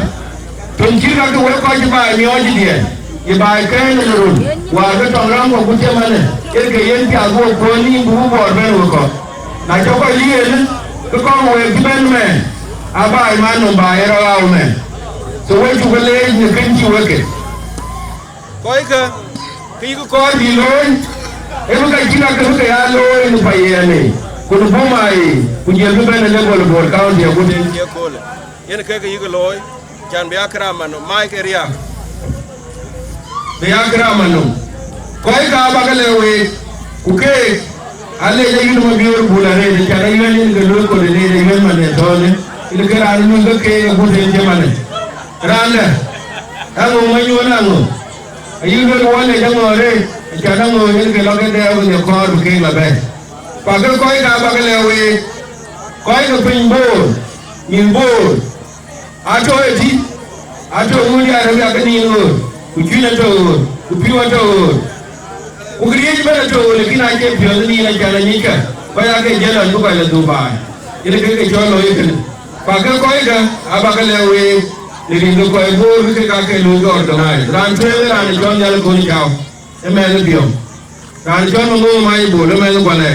tun chira ke we ko ji ba mi o ji die ye ba ke ne run wa ke tong ram ko ku te mane ke yen ta go ko ni bu boor ben wo ko na jo ko yi ne ke ko we ji ben men aba ma no ba era wa men so we ju ke le ni ken ji we ke ko ke ki ko di loin e bu ka chira ke ke ya loin pa ye ne kun bomai kujel be ben le bol bol county ko den je ko le yen ke ke yigo loy chan be akra mano mai ke ria be akra mano koy ka ba ke le we ku ke alle je yido mo bior bulare de chan yen ke lo ko le de yen mane dole ile ke ran nu ke ko den je mane randa amo manyo na ngo ayigo lo wale jango re chan ngo yen ke lo ke de ko ne ko ke la be pakai koi ka pakai lewe koi ka pinbol minbol ato eti ato mudi ada bi akani no kujina to kupiwa to ukriye bana to lekin aje pyo ni na jana nika baya ke jela nduka le dubai ile ke cholo yekin pakai koi ka apakai lewe lekin do koi bo ke ka ke lu go organize ran trele ran jon jal ko ni jaw emel bio ran jon mo mai bo le mel ko le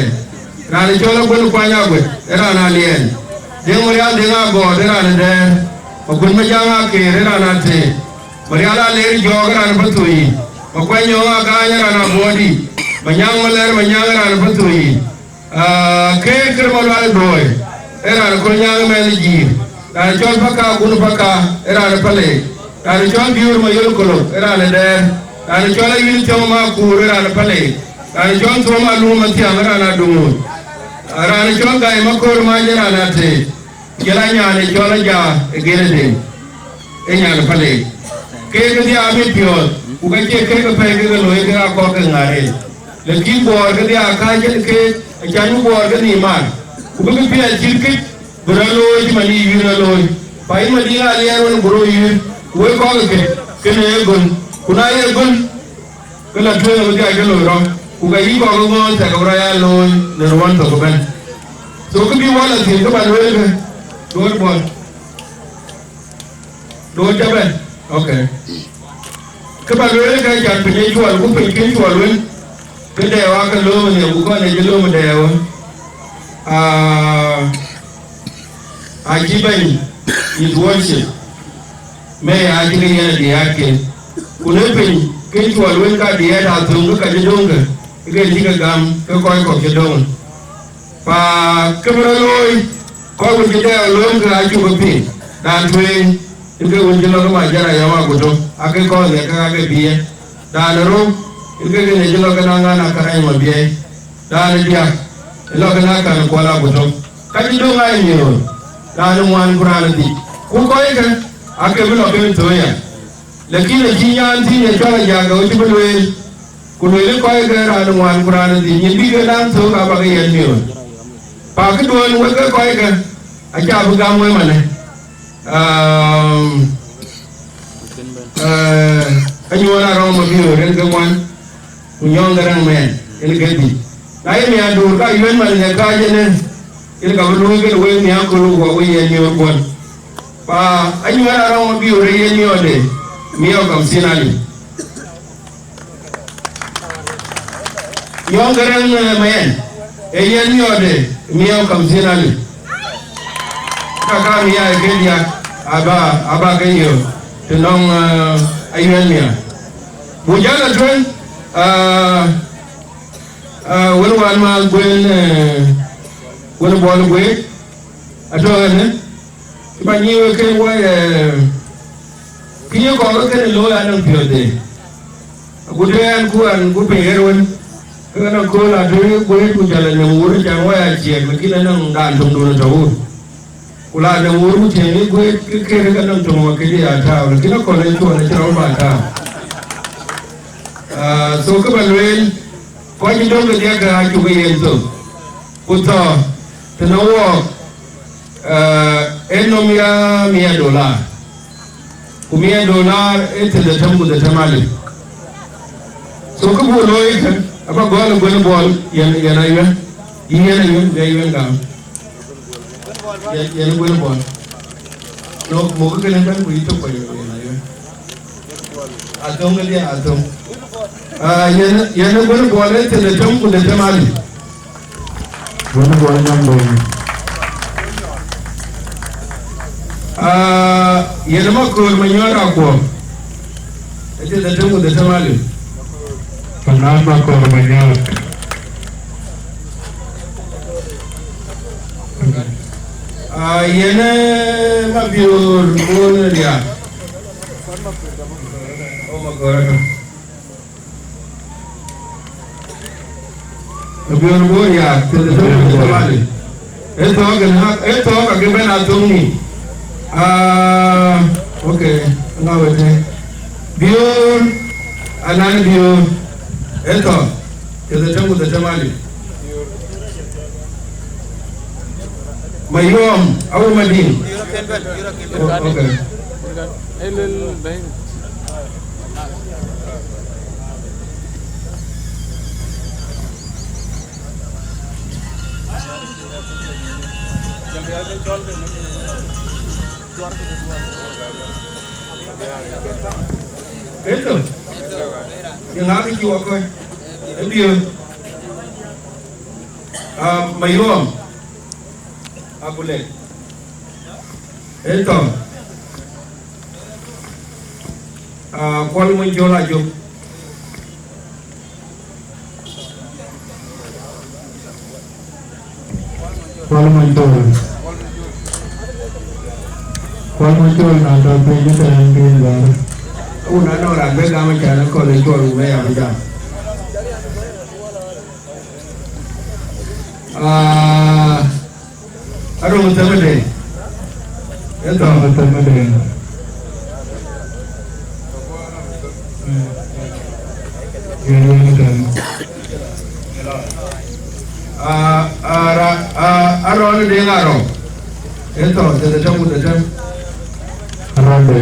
rani chola kun kwanya gwe era na lien ding moria dinga go era na de kun ma jama ke era na te moria la le jo era na batui ma kwanyo ga ga era na body ma nyang ler ma nyang era na batui ke kirmo la boy era na kun nyang me ji rani chol paka kun paka era na pale rani chol biur ma yul kolo era na de rani chola yul choma ku era na pale rani chol choma lu ma ti era na dungu rani chon ga makor ma jara na te jela nyane chola ja gere de e nyane pale ke ke dia ami pio u ga ke pe ke lo e ga ko ke ngare le ki bor ke dia ka je ke janu bor ke ni man u ga pia jirke bralo ji mani viralo pai ma dia ali ron bro yi we ko ke ne gon kuna ye gon ke la tue ga ga lo ro uga yi ko go ta ko ra ya lo ne ron to ko ben so ko bi wala ti ko ba lo be do ja ben okay ko ba lo ga ja pe ni ko ko pe ki ko lo ke de wa ka lo ne ko ne je lo mo de wa a ji ben is worship me a ji ne ya de yake ko ne pe ki ko lo ka de ya ta to ka je donga ke diga gam ko ko ke don pa kemra loy ko ko je da lom ga ju ko pi dan twen ke won je lo ma jara ya ma ko to ake ko ne ka ke biye dan ro Ilga ne jilo kana ngana karai mabiye. Dan dia. Ilo kana kan kuala buto. Kaji do ngai miro. Dan wan kurana di. Ku ko ika ake bilo ke toya. Lakini jinya anti ne chola jaga uti bulwe. Kulwe ko ika dan wan kurana di. Nyimbi ke dan to ka ba ke miro. Pa ke don we ko ika aja bu gamwe mane. Anyuala rong mabio ren ke wan. Unyong garang men ini gedi. Lai mi adur ka yuen mal ne ka jene. Ini ka bulu ke we mi akulu wa we ye ni okon. Pa anyuala rong mabio re ye ni ode. Mi o kam sinali. Yong garang men. E ye ni ode mi o kam sinali. Kaka mi ya gedi ya aba ke yo. Tenong ayuan mi. Bujala tuen wani wani ma gwen wani bol gwe ato ne ba ni we ke wa kinyo ko ke lo ya no piode gude an ku an ku pe herwon kana ko la do gwe ku jala ne wuri ja wa ya je me kila nan dan tum do to kula ne wuri te ni gwe ke kana to mo ke ya ta wala kila ko ne to ne tra ba ta so ke balwen ko ji dong dia ka ju ke yenzo puto tenawo enomia $100 $100 ete da tambu da tamale so ke bo loy ka aba gol bol yana yana ga yana yana bol no mo ke ne ban ku ito ko yana atong dia atong yana gwani gwani ta da tanku da tamali gwani gwani nan gwani yana makon manyora kuwa ita da tanku da tamali sannan makon manyora yana mabiyar gwani ya o makoraka Biar boya, tidak tahu kembali. Itu agak gimana tunggu. Okay, enggak betul. Biar anak biar itu tidak tahu kembali. Mayom, awal madin. Okay. Itu yang aku jual kau, dia mayom, aku leh, itu kalau menjual aja, kalau menjual ada beli dan beli. Una no la bega ma jana ko le ko me ya ja aro mutamade eto mutamade aro ni de ngaro eto de tamu de tam arande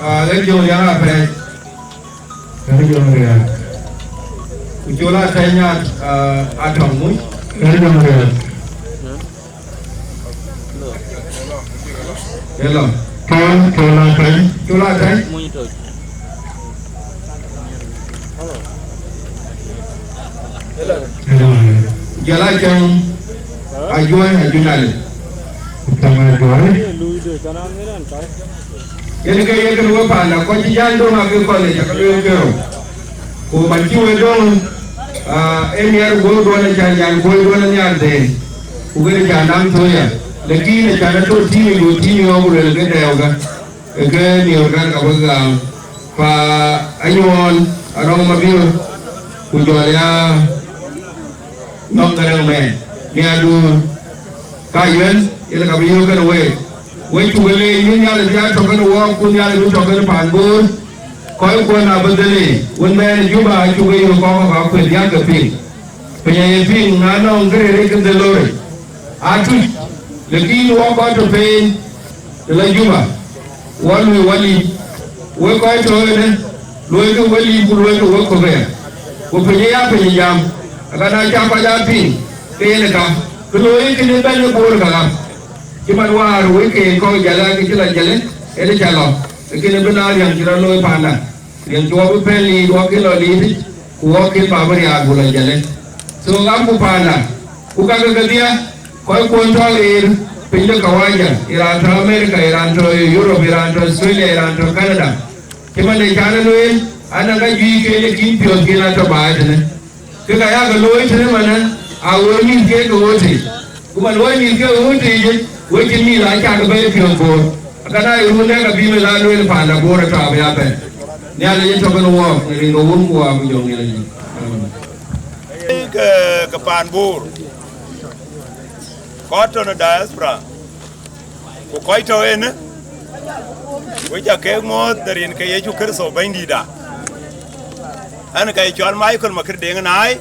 Lagi yang apa? Lagi yang apa? Ujola saya ada mui. Lagi yang apa? Hello. Jola saya. Jola yang ajuan. Utama ajuan. Yang kaya kedua pana, kau jangan nak college, kalau kau, kau macam itu, ini ada gol dua ni jangan gol dua ni ada, kau ni jangan tu ya, lakini kana to timi wa gure ga da ga ni organ ka baga fa anyon arong mabiro ku joya nongare me ni adu kayen ila ka biyo ga we tu wele yin ya da to ga wa ku ya da to ga pangur koi ko na badale won me juba tu ga yo ko ka ku ya ga pin penye pin na no ngre re ga de lore atu lakini wa ko to pin la juba wali we ko to ne loy ga wali bu loy ga ko be ko penye ya penye jam aga na ja pa ja pin ke ne ka ko loy ke ne ba ne ko ga kiman war we ke ko jala ke jala jale ele jalo ke ne bina yang jira loy panda yang jo bu peli do ke lo li ko ke pa ba ya gula jale so ngam bu panda ku ka ga dia ko ko to ir pinjo kawaja iran to America iran to Europe iran to Australia iran to Canada kiman ne jana loy ana ga ji ke ne kin pio ke na to ba ne ke ga ya ga loy tene mana a wo min ke go wote kuma loy min ke wote je wajin mi la ka ga be pio ko kana iru ne ga bi me la loy pa na bora ta ba ya be ne ala yin to ko wo ne ngo won ko am jo ne ni ka pan bor ko to na diaspora ko ko to en ko ja ke mo darin ke ye chu kir so bandi da an ka chol Michael makir de ngai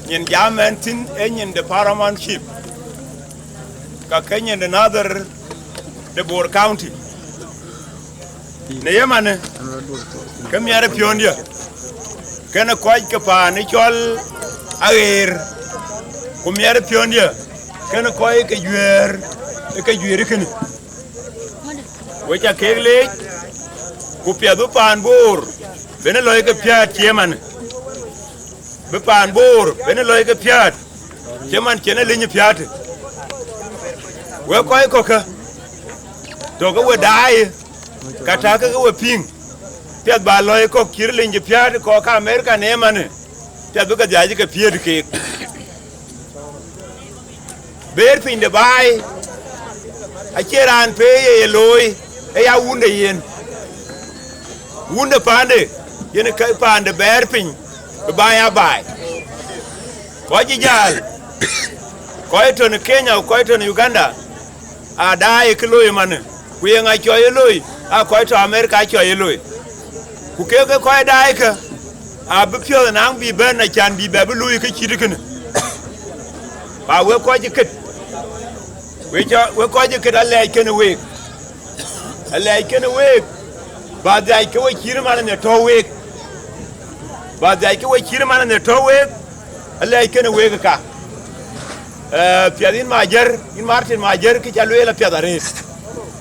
nyen jamen tin enyen de paramountship ka kenyen de another de Bor County ne yemane kam yare piondia kana ko ka pa ne chol air kum yare piondia kana ko ka juer kene wacha kegle ku piadu pan bor bene loy ka piat yeman be pan bor bene loy ka piat yeman kene linya piat we ko ka to ga we dai kata ka we ping piat ba loy ko kirlin je piat ko ka America ne man piat ka jaji ka piat ke ber pin de bai a cheran pe ye loy e ya wunde yen wunde pande yen ka pande ber pin ba ya bai ko ji jal ko to ne Kenya ko to ne Uganda a dai ke loy man ku yen a choy loy a ko to America a choy loy ku ke ko dai ka a bu pyo na bi ben na chan bi ba bu loy ke chidikene ba we ko ji ket we ko ji ket alle ken we alle ken we ba dai ke we chirman ne to we ba dai ke we chirman ne to we alle ken we ka piadin majer in Martin majer ki chalu la piadare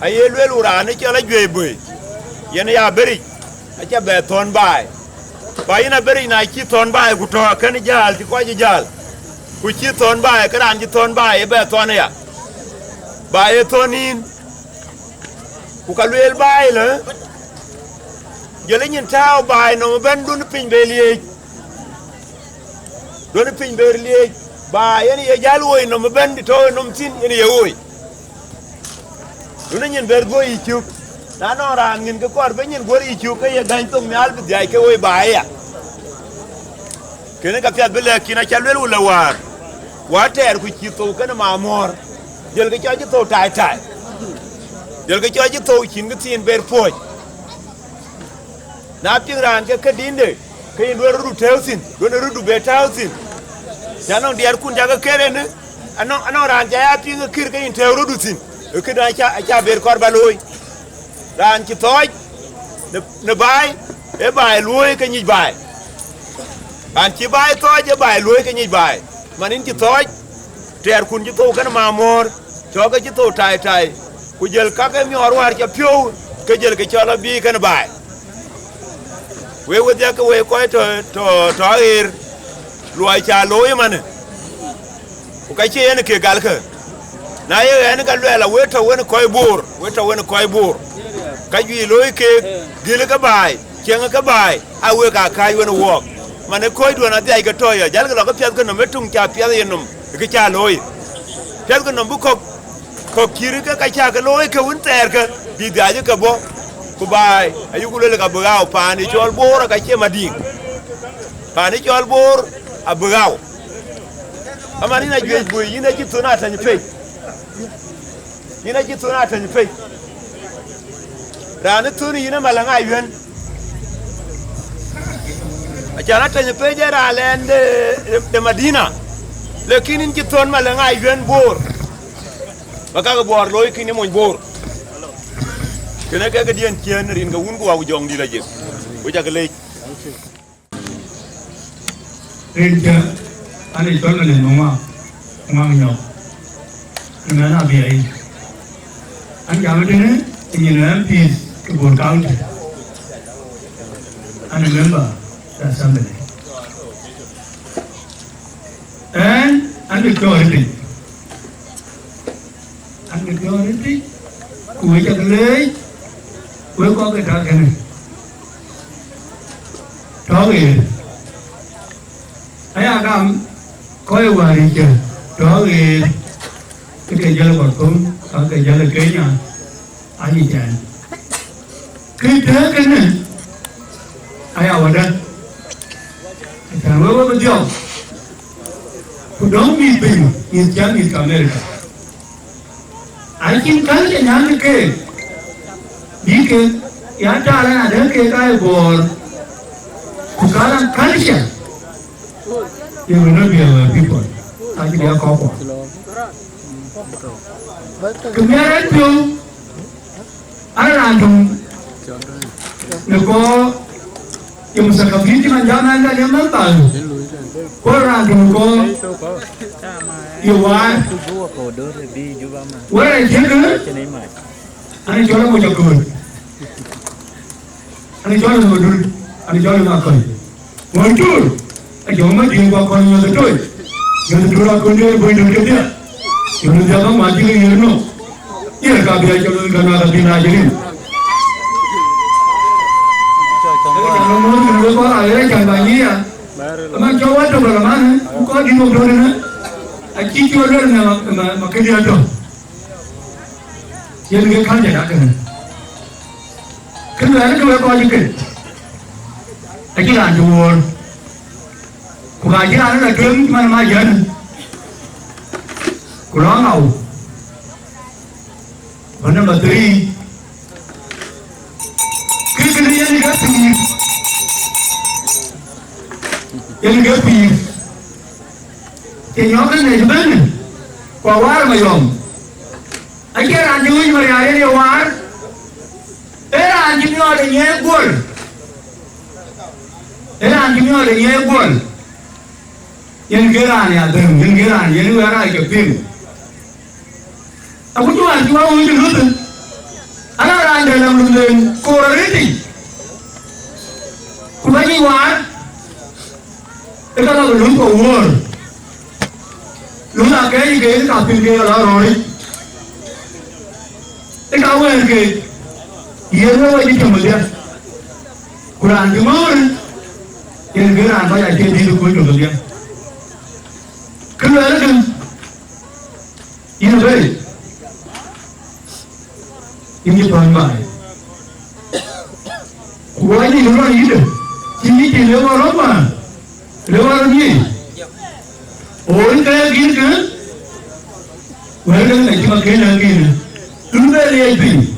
aye lwel urane chala jweboy yene ya beri acha be ton bai ba ina beri na ki ton bai ku to kan jal ti ko ji jal ku ki ton bai kan ji ton bai be ton ya ba e tonin ku ka lwel bai le jele nyin taw bai no ben dun pin be liye don pin be liye ba yene ye jal woy no ben di to no tin yene ye woy dun nyin ber go yi chup na no ran ngin ko kor be nyin go yi chup ke ye gan tung nyal bi dai ke woy ba ya kene ka pya be le kina chalwel wala war water ku ki to kana ma mor jel ke cha ji to tai tai jel ke cha ji to kin ke tin ber poj na pin ran ke kadinde ke ndo ru teusin do ru be teusin jano diar kun jaga kerene ano ran ja ya pin kir ke in teuru dutin ke da cha ber kor baloy ran ki toj ne bai e bai loy ke ni bai an ki bai toj e bai loy ke ni bai manin ki toj ter kun ji to kan mamor to ga ji to tai tai ku jel ka ke mi or war ke pyo ke jel ke chala bi kan bai we ja ke we ko to ir luai cha loy man ku ka che ne ke gal ka na ye ne ga la we to won koy bur ka ji loy ke gil ka bai chen ka bai a we ka kai won wo man koy do na dai ga to ya jal ga ka pyat ka no metung cha pyat ye num ke cha loy pyat ka no bu ko ko kiri ka cha ka loy ka un ter ka bi da je ka bo ku bai ayu ku le ka bugao pa ni chol bor ka che mading pa ni chol bor a bugao amani na gwe boy yina ki tuna tan fe yina ki tuna tan fe rana tuni yina malanga yuen a jana tan fe jara len de Madina lakini ki ton malanga yuen bor baka ga bor loy kini mon bor kena ka ga dien kien rin ga un ko wa jong di la je ko ja ga le Rinja ani tolna le mama nyo na na bi ai an ga de ne ni na peace ke bor county an member the assembly and the authority ku ja le we ko ke ta ke ne to ge aya kam coi hoài chờ đó thì cái giờ còn cũng ở cái giờ là kế nhà anh đi chạy cái thế cái này ai ở đây thằng nó có điều cũng đóng bị bình nhìn chán nhìn camera anh chỉ cần cái nhà cái đi cái nhà cha là để cái bor cũng cả là culture. You will not be our people. Actually, I call for. Kemudian itu, ada random. Neko, yang masa kafir cuma jangan ada yang mental. Kau random kau, Iwan. Wah, jaga. Ani jual mau jaga. Ani jual mau dulu. Ani jual makan. Muncul. Jangan main gua kau yang ada tuh. Jangan dulu kau ni boleh duduk dia. Jangan jangan mati ke yang no. Ia kau biar jangan kena ada bina jadi. Kalau mau dulu kau ayah jangan banyak ya. Aman jawab tu bagaimana? Kau di mana dulu ni? Aci jual dulu ni makan dia tu. Yang dia kan jadi kan. Kenapa kau kau jadi? Aci lah jual. Kukajian ada kem mana majan, kurang au, mana bateri, kerjanya yang gapi, kenyakan ni sebenarnya, kawar mayom, ajar anjing meriari dia war, anjing ada nyegol, anjing ada nyegol. Yang geran ya, yang geran, yang luar aja pim. Aku cuma ujung dulu. Anak orang dalam lumbung korelati. Kubanyi war. Kita lalu lumbung war. Lumbung agai gay kapil gay ala rori. Kita awal gay. Ia lewat cuma dia. Kurang cuma yang geran banyak jadi itu cuma dia. Keluar kan, ini baik, ini pandai. Gua ini orang ini, ini lewat apa? Lewat ni. Orang kaya gini kan? Mereka ni cuma kena gini. Lupa dia ini.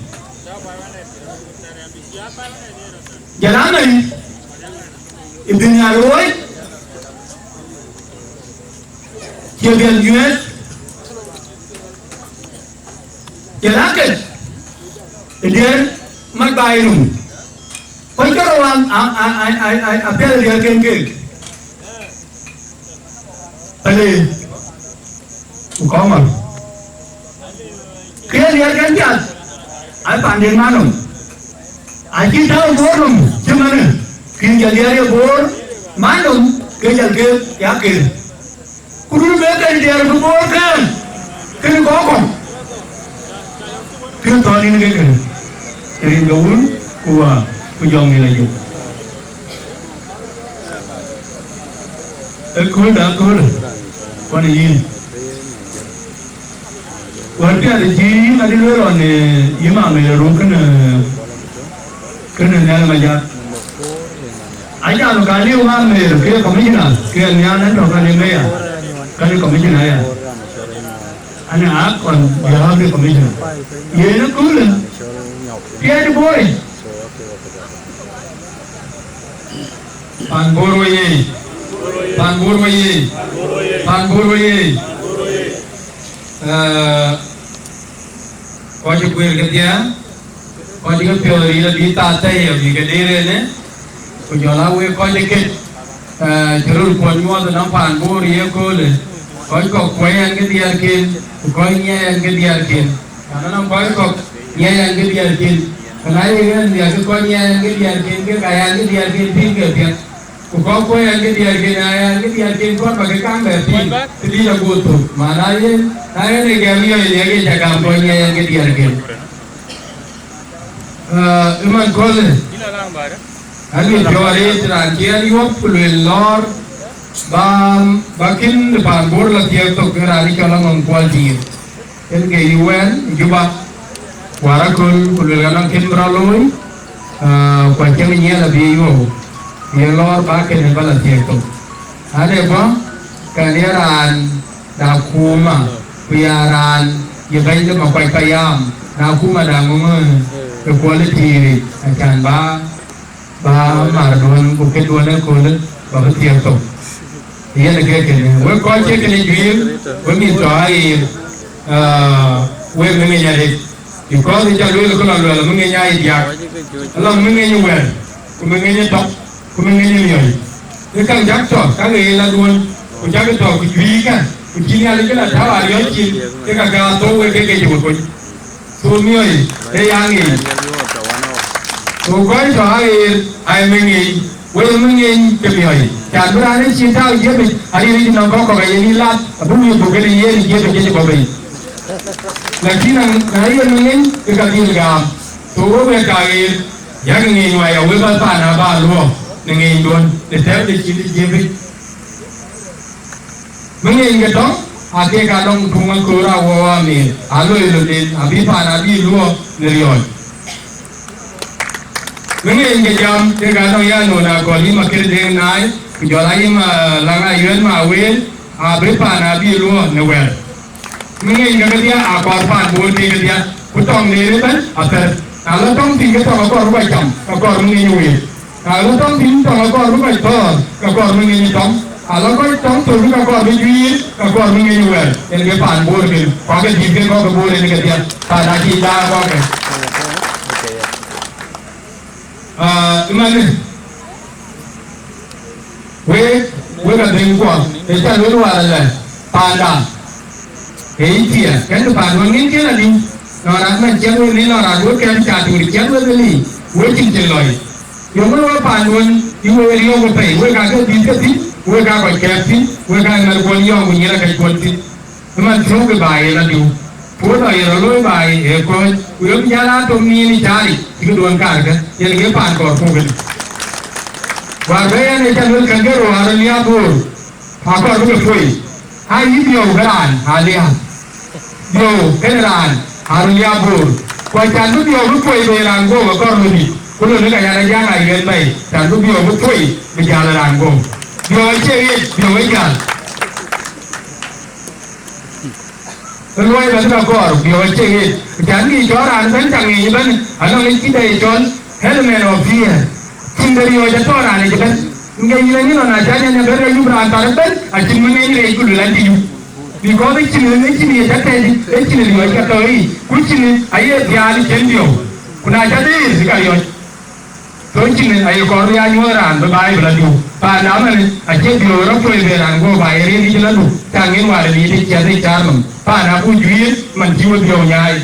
Jalan ni, itu ni arwah. Jangan jual, jelakan, dia mat bayar. Perkara orang apa dia kengkeng, ada, ukaman, kaya dia kengkeng, ada pandai mana, aji tahu borom, cuma ni, kaya dia bor, mana, kaya dia yakin. Kudu mereka dia berbuatkan, kena kokong, kena tahun ini kena, jadi gaul, kuah, kujang ni lagi. Kau dah kau, kau ni. Waktu ada ji ada luar ni imam ni rukun kena nyala macam. Aja lo kali orang ni kaya komisioner kaya nyala tu kali ni ya kali komisioner ya. Anak kon jawab dia komisioner. Ia nak kulen. Dia ada boy. Panggurwaye. Kau cuba kerja, kau juga piawai lebih tatai, lebih kediri ni. Kau jual we kau deket, jerul punya tu nampak panggurwaye kau le. Kau yang kediarkin, kau yang kediarkin. Karena nampak kau yang kediarkin. Kenapa dia kau yang kediarkin, kaya yang kediarkin tinggal dia. Kau yang kediarkin, ayah kediarkin kau pakai kamera tin, tidak butuh. Mana ye? Ayah ni kami yang jaga kau yang kediarkin. Iman kau le. Hari jawari terakhir iwak pulilor, bakin depan bor latihan tu kerana kalau mengkual dia. Ini UN juga warakul pulilorang kimbraloi, kucing ni lebih iwo. Yelor bakin balas itu. Ada apa? Kalian dakuma, piaran, yang itu mapai payam, dakuma dangungan, kualiti akan ba mardon, bukit dua kulit, bagus itu. Ia lagi kene. We kau cek ni jual, we minta air, we mengenai. Jika dia jual kalau mengenai dia, kalau mengenai well, mengenai top. Kumengenyi ni, dekat jaktor, kalau ia laluan, kujaga tu, kujuikan, kujini alih lah, tahu ada yang cil, dekat gato, dekat je bukan, tu ni, yang ni, tu kau itu air mengenyi, mengenyi kemihai, jangan berani cinta dia, hari ini nampak kau kaya ni lah, bumi bukan dia ni dia kau bayi, lagi hari mengenyi dekat dia gam, tu mereka yang mengenyi waya, mereka panah balu. Dengan tuan, tetap di sini jadi. Mengenai kita, akhir kadang tungan kura wawa ni, alu itu abi pan abi luo nerion. Mengenai jam, kadang ya nona kali makin dengan naik, jualai langai yuan mawel, abi pan abi luo newel. Mengenai dia akar pan boleh dia, putong ni kan, atar. Kalau tong tinggal tong akar rupai jam, akar mengenai. Kalau tong tim tong akor rupai tong, akor mengenyi tong. Kalau kau tong tu akor menjual, akor mengenyi well. Ini kepan bor bil. Kau ke jibil kau ke bor ini ketia. Tanah kita kau ke. Mana? We kat dengkuang. Kita dulu ada pandang. Hei kan depan mungkin kena ni. Orang macam ni orang dua kan catur, catur beli. We cincin loi. Yang mana panduan, ibu yang berpay, we kagak binti, we kagak kerti, we kagak nalkuan yang punya kagak kunti. Teman cuma kebayi lah tu. Foto yang lalu bayi, ekor, we berjalan tu ni cari, itu dua karga, yang dia pankor pun. Warga yang jalur kagak orang ni apa? Apa tu berpay? Hai dia beran, halia. Dia beran, halia pun. Kau jalur dia berpay beran go, ekor ni. Kalau ni kaya ada yang lain baik, dan tu biar berpui berjalan ranggung, biar cewek biar berjalan. Kalau ada tu kor biar cewek, jangan joran bencang ni kan, anak ni kita jual helmet of fear, cinderi wajah orang ni kan, enggak ni orang aja yang berada di berantar kan, acim mana ni ikut lanti. Because ini jadi, ini wajah kau kucing ayat dia ni cendio, kuna jadi sekali. Tuncin ayo Korea nyuaran berbaik belaju. Panama ni aceh di orang pun berang go bayar ni jalan tu. Tangin wala ni di jadi charm. Panama pun jual menjual dia nyai.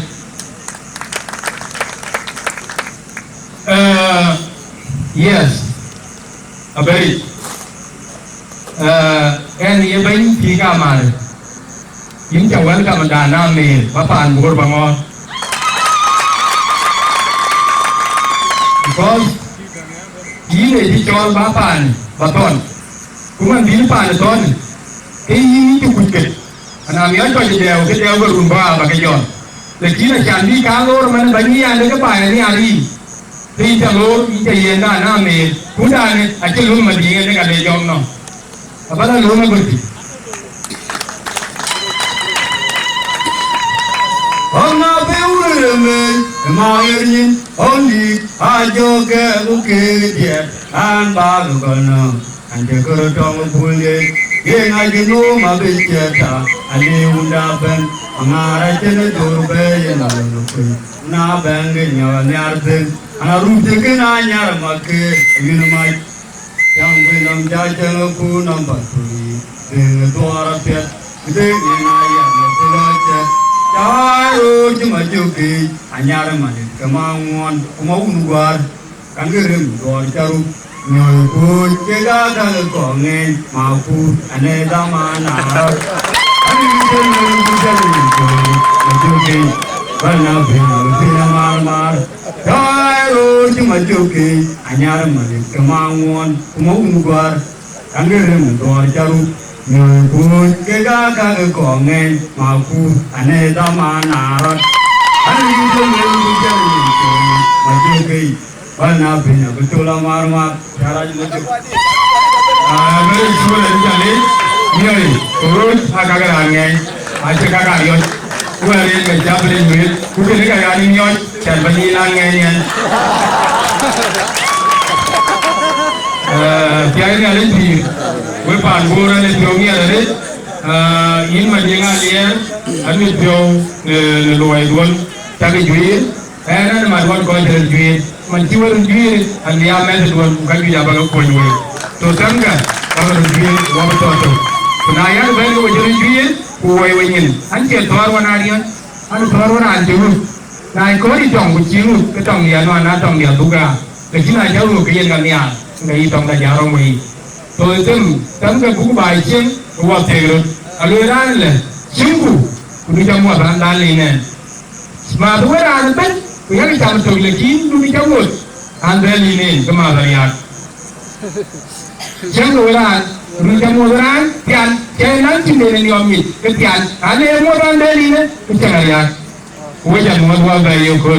Yes. Abadi. Kan ia bayi tiga mal. Ini cawan kamandana ni bapak anbur bangun. Because ini dijual bapan, baton. Kuman bil pan ton. Ini itu kucing. anh em cho chị đèo cái đèo vừa rùn ba và cái giòn để chỉ là chán đi cá lô mà nó bánh nhà đấy cái bài này đi thì chẳng lô chạy hiện ra nó mệt cũng ra này anh chơi luôn mà đi cái cái này giòn nó apa dah luôn mà beri ông nào béo rồi mà yên ông đi ajo ke buke dia an ba gono an de ko tong bulle ye na ji no ma be ta ani unda ben amara chen dur be ye na no ku na ben ge nya nyar ben ana ru te ke na nyar ma ke yin mai yang be nam ja chen ku nam ba tu de do ara pet de ye na ya me ko la che Jaro cuma joki, anyar mani kemanguan, kemauan luar, kan kirim luar jarum, nyoi jaga kalau kongen, mampu ane damana, ane joki, warna biru mar, jaro cuma joki, anyar mani kemanguan, kemauan luar, kan kirim luar jarum. Nyoi jaga kalau kongen, mampu ane damana, ane joki, warna biru betul mar, cara juga. Mari semua jadi, nyoi, terus agak angai, asyik agak nyoi, kuali kerja beli duit, kuali kerja ni nyoi, dan beli angai ni. Tiada ni ada sih. Wepan boran itu ni ada. In macam dia, anu jauh luai duan, cakap jual. Ada macam kau jual jual, menjual jual, anu yang mana duan bukan jual apa kau jual. So sangka, kalau jual, apa tu? Penayar baik kau jual jual, kuai wajin. Anjir tuar warna dia, anu tuar warna anjir. Nai kau di tong kucing, ketong dia mana tong dia tuga. Lekin aja lu kian kan dia. Ngai tong dah jarang mai. So itu, tangga buku baca, buat terus. Aluran le, sungguh, kudu jamu berandan ini. Semua aluran tu, yang kita betul lagi, kudu jamu. Andal ini kemana Sungguh aluran, kudu jamu aluran, tian, jangan cuma ni omit, ketian. Ane mau andal ini, kecil ya. Kau jamu buat bayi kau.